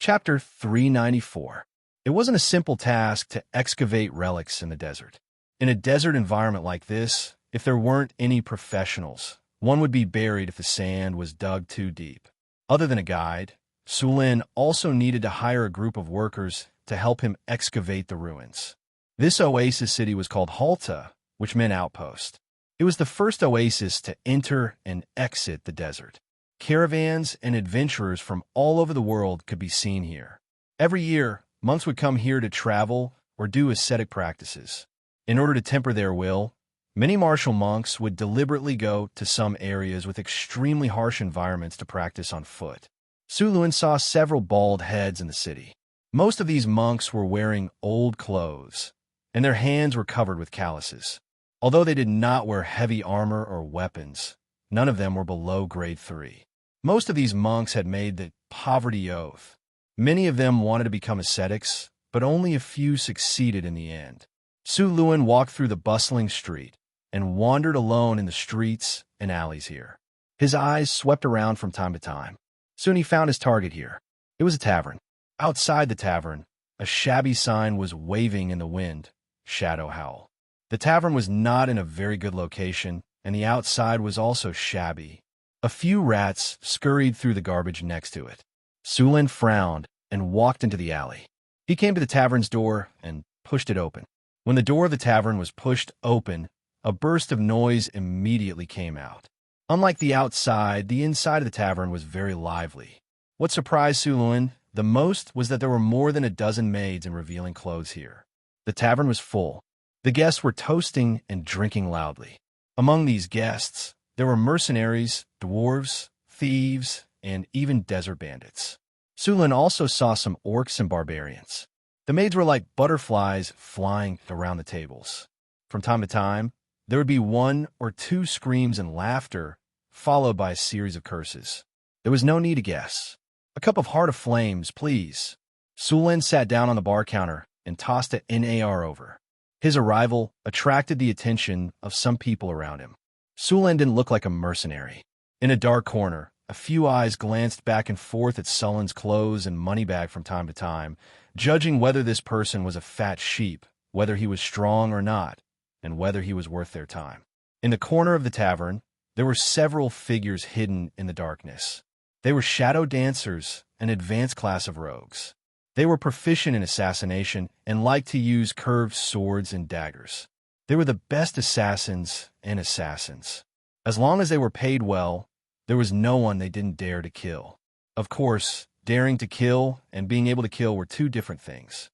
A: Chapter 394. It wasn't a simple task to excavate relics in the desert. In a desert environment like this, if there weren't any professionals, one would be buried if the sand was dug too deep. Other than a guide, Sulen also needed to hire a group of workers to help him excavate the ruins. This oasis city was called Halta, which meant outpost. It was the first oasis to enter and exit the desert. Caravans and adventurers from all over the world could be seen here. Every year, monks would come here to travel or do ascetic practices. In order to temper their will, many martial monks would deliberately go to some areas with extremely harsh environments to practice on foot. Suluin saw several bald heads in the city. Most of these monks were wearing old clothes, and their hands were covered with calluses. Although they did not wear heavy armor or weapons, none of them were below grade 3. Most of these monks had made the poverty oath. Many of them wanted to become ascetics, but only a few succeeded in the end. Su Luan walked through the bustling street and wandered alone in the streets and alleys here. His eyes swept around from time to time. Soon he found his target here. It was a tavern. Outside the tavern, a shabby sign was waving in the wind, Shadow Howl. The tavern was not in a very good location, and the outside was also shabby. A few rats scurried through the garbage next to it. Sulen frowned and walked into the alley. He came to the tavern's door and pushed it open. When the door of the tavern was pushed open, a burst of noise immediately came out. Unlike the outside, the inside of the tavern was very lively. What surprised Sulen the most was that there were more than a dozen maids in revealing clothes here. The tavern was full. The guests were toasting and drinking loudly. Among these guests, there were mercenaries, dwarves, thieves, and even desert bandits. Sulen also saw some orcs and barbarians. The maids were like butterflies flying around the tables. From time to time, there would be one or two screams and laughter, followed by a series of curses. There was no need to guess. "A cup of Heart of Flames, please." Sulen sat down on the bar counter and tossed an NAR over. His arrival attracted the attention of some people around him. Sulen didn't look like a mercenary. In a dark corner, a few eyes glanced back and forth at Sulen's clothes and money bag from time to time, judging whether this person was a fat sheep, whether he was strong or not, and whether he was worth their time. In the corner of the tavern, there were several figures hidden in the darkness. They were shadow dancers, an advanced class of rogues. They were proficient in assassination and liked to use curved swords and daggers. They were the best assassins and assassins. As long as they were paid well, there was no one they didn't dare to kill. Of course, daring to kill and being able to kill were two different things.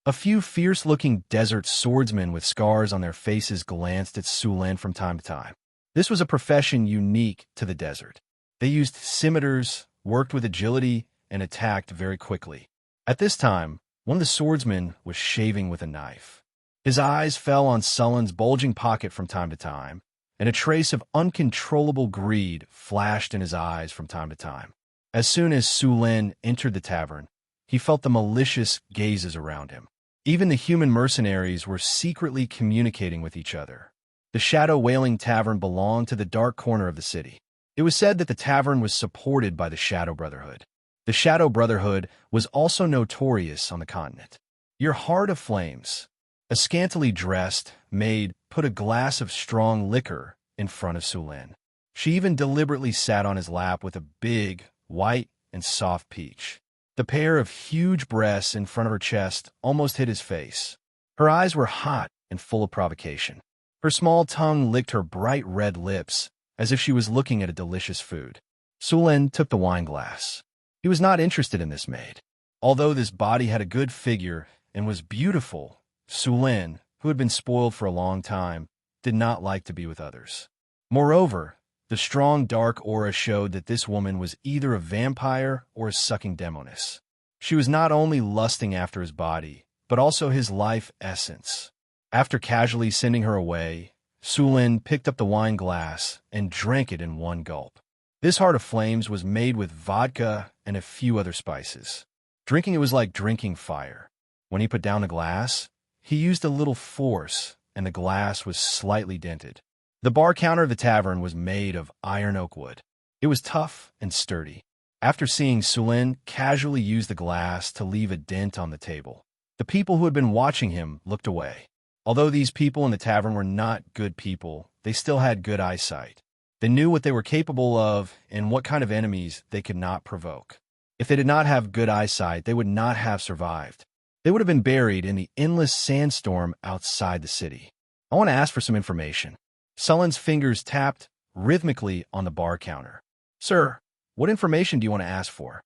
A: A few fierce-looking desert swordsmen with scars on their faces glanced at Sulen from time to time. This was a profession unique to the desert. They used scimitars, worked with agility, and attacked very quickly. At this time, one of the swordsmen was shaving with a knife. His eyes fell on Sulen's bulging pocket from time to time, and a trace of uncontrollable greed flashed in his eyes from time to time. As soon as Sulen entered the tavern, he felt the malicious gazes around him. Even the human mercenaries were secretly communicating with each other. The Shadow Wailing Tavern belonged to the dark corner of the city. It was said that the tavern was supported by the Shadow Brotherhood. The Shadow Brotherhood was also notorious on the continent. Your Heart of Flames. A scantily dressed maid put a glass of strong liquor in front of Sulin. She even deliberately sat on his lap with a big, white, and soft peach. The pair of huge breasts in front of her chest almost hit his face. Her eyes were hot and full of provocation. Her small tongue licked her bright red lips as if she was looking at a delicious food. Sulin took the wine glass. He was not interested in this maid. Although this body had a good figure and was beautiful, Sulin, who had been spoiled for a long time, did not like to be with others. Moreover, the strong dark aura showed that this woman was either a vampire or a sucking demoness. She was not only lusting after his body, but also his life essence. After casually sending her away, Sulin picked up the wine glass and drank it in one gulp. This heart of flames was made with vodka and a few other spices. Drinking it was like drinking fire. When he put down the glass, he used a little force, and the glass was slightly dented. The bar counter of the tavern was made of iron oak wood. It was tough and sturdy. After seeing Sulin casually use the glass to leave a dent on the table, the people who had been watching him looked away. Although these people in the tavern were not good people, they still had good eyesight. They knew what they were capable of and what kind of enemies they could not provoke. If they did not have good eyesight, they would not have survived. They would have been buried in the endless sandstorm outside the city. I want to ask for some information. Sulin's fingers tapped rhythmically on the bar counter. Sir, what information do you want to ask for?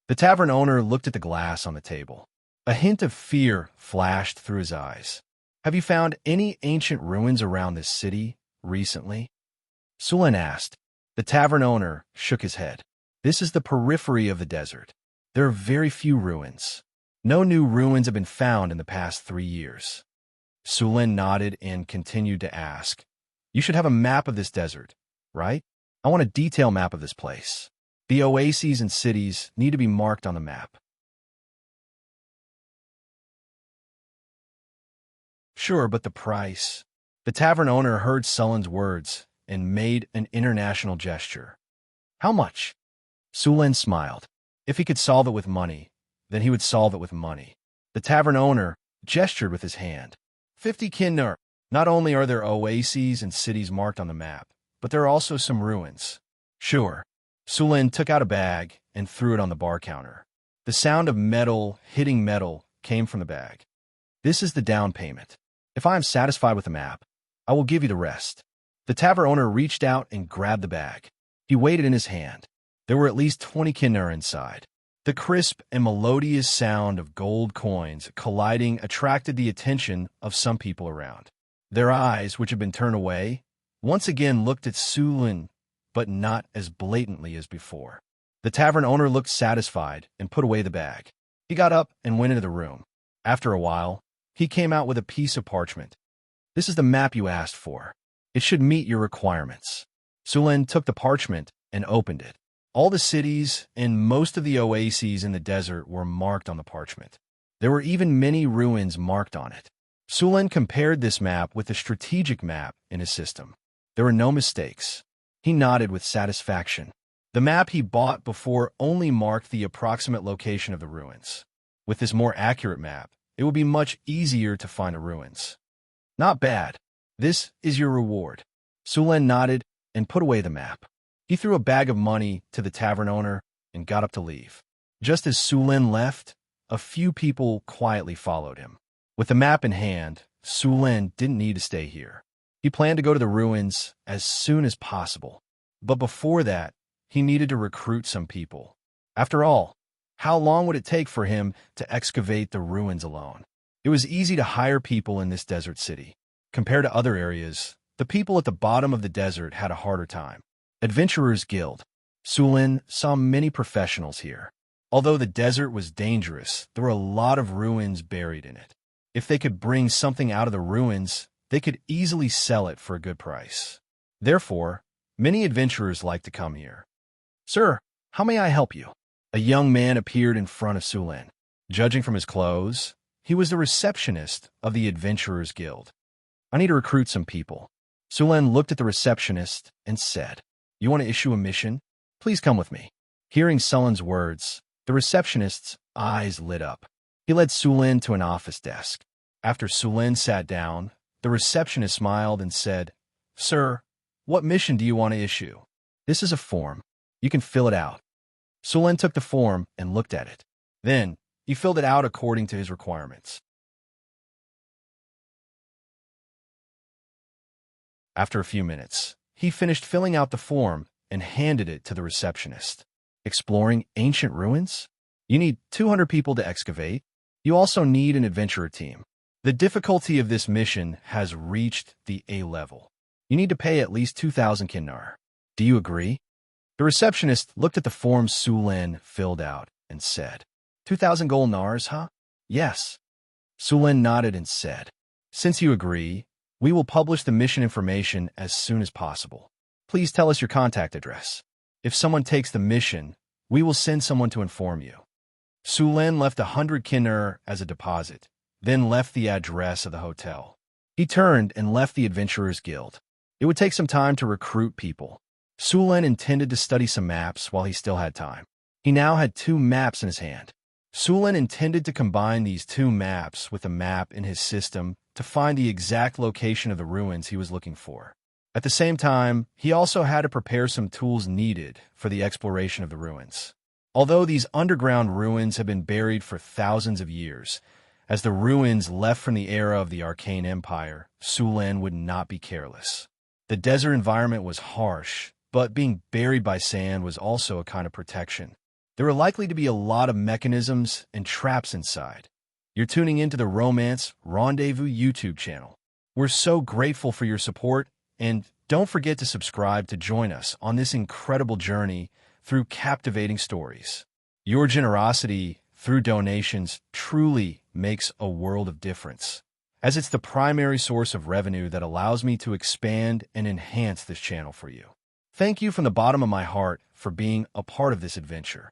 A: The tavern owner looked at the glass on the table. A hint of fear flashed through his eyes. Have you found any ancient ruins around this city recently? Sulin asked. The tavern owner shook his head. This is the periphery of the desert. There are very few ruins. No new ruins have been found in the past 3 years. Sulin nodded and continued to ask. You should have a map of this desert, right? I want a detailed map of this place. The oases and cities need to be marked on the map. Sure, but the price. The tavern owner heard Sulin's words and made an international gesture. How much? Sulin smiled. If he could solve it with money, then he would solve it with money. The tavern owner gestured with his hand. 50 kinnur. Not only are there oases and cities marked on the map, but there are also some ruins. Sure. Sulin took out a bag and threw it on the bar counter. The sound of metal hitting metal came from the bag. This is the down payment. If I am satisfied with the map, I will give you the rest. The tavern owner reached out and grabbed the bag. He weighed it in his hand. There were at least 20 kinnur inside. The crisp and melodious sound of gold coins colliding attracted the attention of some people around. Their eyes, which had been turned away, once again looked at Sulin, but not as blatantly as before. The tavern owner looked satisfied and put away the bag. He got up and went into the room. After a while, he came out with a piece of parchment. This is the map you asked for. It should meet your requirements. Sulin took the parchment and opened it. All the cities and most of the oases in the desert were marked on the parchment. There were even many ruins marked on it. Sulin compared this map with the strategic map in his system. There were no mistakes. He nodded with satisfaction. The map he bought before only marked the approximate location of the ruins. With this more accurate map, it would be much easier to find the ruins. Not bad. This is your reward. Sulin nodded and put away the map. He threw a bag of money to the tavern owner and got up to leave. Just as Sulin left, a few people quietly followed him. With the map in hand, Sulin didn't need to stay here. He planned to go to the ruins as soon as possible. But before that, he needed to recruit some people. After all, how long would it take for him to excavate the ruins alone? It was easy to hire people in this desert city. Compared to other areas, the people at the bottom of the desert had a harder time. Adventurers Guild. Sulin saw many professionals here. Although the desert was dangerous, there were a lot of ruins buried in it. If they could bring something out of the ruins, they could easily sell it for a good price. Therefore, many adventurers liked to come here. Sir, how may I help you? A young man appeared in front of Sulin. Judging from his clothes, he was the receptionist of the Adventurers Guild. I need to recruit some people. Sulin looked at the receptionist and said, You want to issue a mission? Please come with me. Hearing Sulin's words, the receptionist's eyes lit up. He led Sulin to an office desk. After Sulin sat down, The receptionist smiled and said, "Sir, what mission do you want to issue? This is a form. You can fill it out." Sulen took the form and looked at it. Then, he filled it out according to his requirements. After a few minutes, he finished filling out the form and handed it to the receptionist. Exploring ancient ruins? You need 200 people to excavate. You also need an adventurer team. The difficulty of this mission has reached the A level. You need to pay at least 2,000 kinnar. Do you agree? The receptionist looked at the form Sulen filled out and said, 2,000 gold nars, huh? Yes. Sulen nodded and said, "Since you agree, we will publish the mission information as soon as possible. Please tell us your contact address. If someone takes the mission, we will send someone to inform you." Sulen left 100 kinnar as a deposit, then left the address of the hotel. He turned and left the Adventurers Guild. It would take some time to recruit people. Sulen intended to study some maps while he still had time. He now had 2 maps in his hand. Sulen intended to combine these 2 maps with a map in his system to find the exact location of the ruins he was looking for. At the same time, he also had to prepare some tools needed for the exploration of the ruins. Although these underground ruins have been buried for thousands of years, as the ruins left from the era of the Arcane Empire, Sulen would not be careless. The desert environment was harsh, but being buried by sand was also a kind of protection. There were likely to be a lot of mechanisms and traps inside. You're tuning into the Romance Rendezvous YouTube channel. We're so grateful for your support, and don't forget to subscribe to join us on this incredible journey through captivating stories. Your generosity through donations truly makes a world of difference, as it's the primary source of revenue that allows me to expand and enhance this channel for you. Thank you from the bottom of my heart for being a part of this adventure.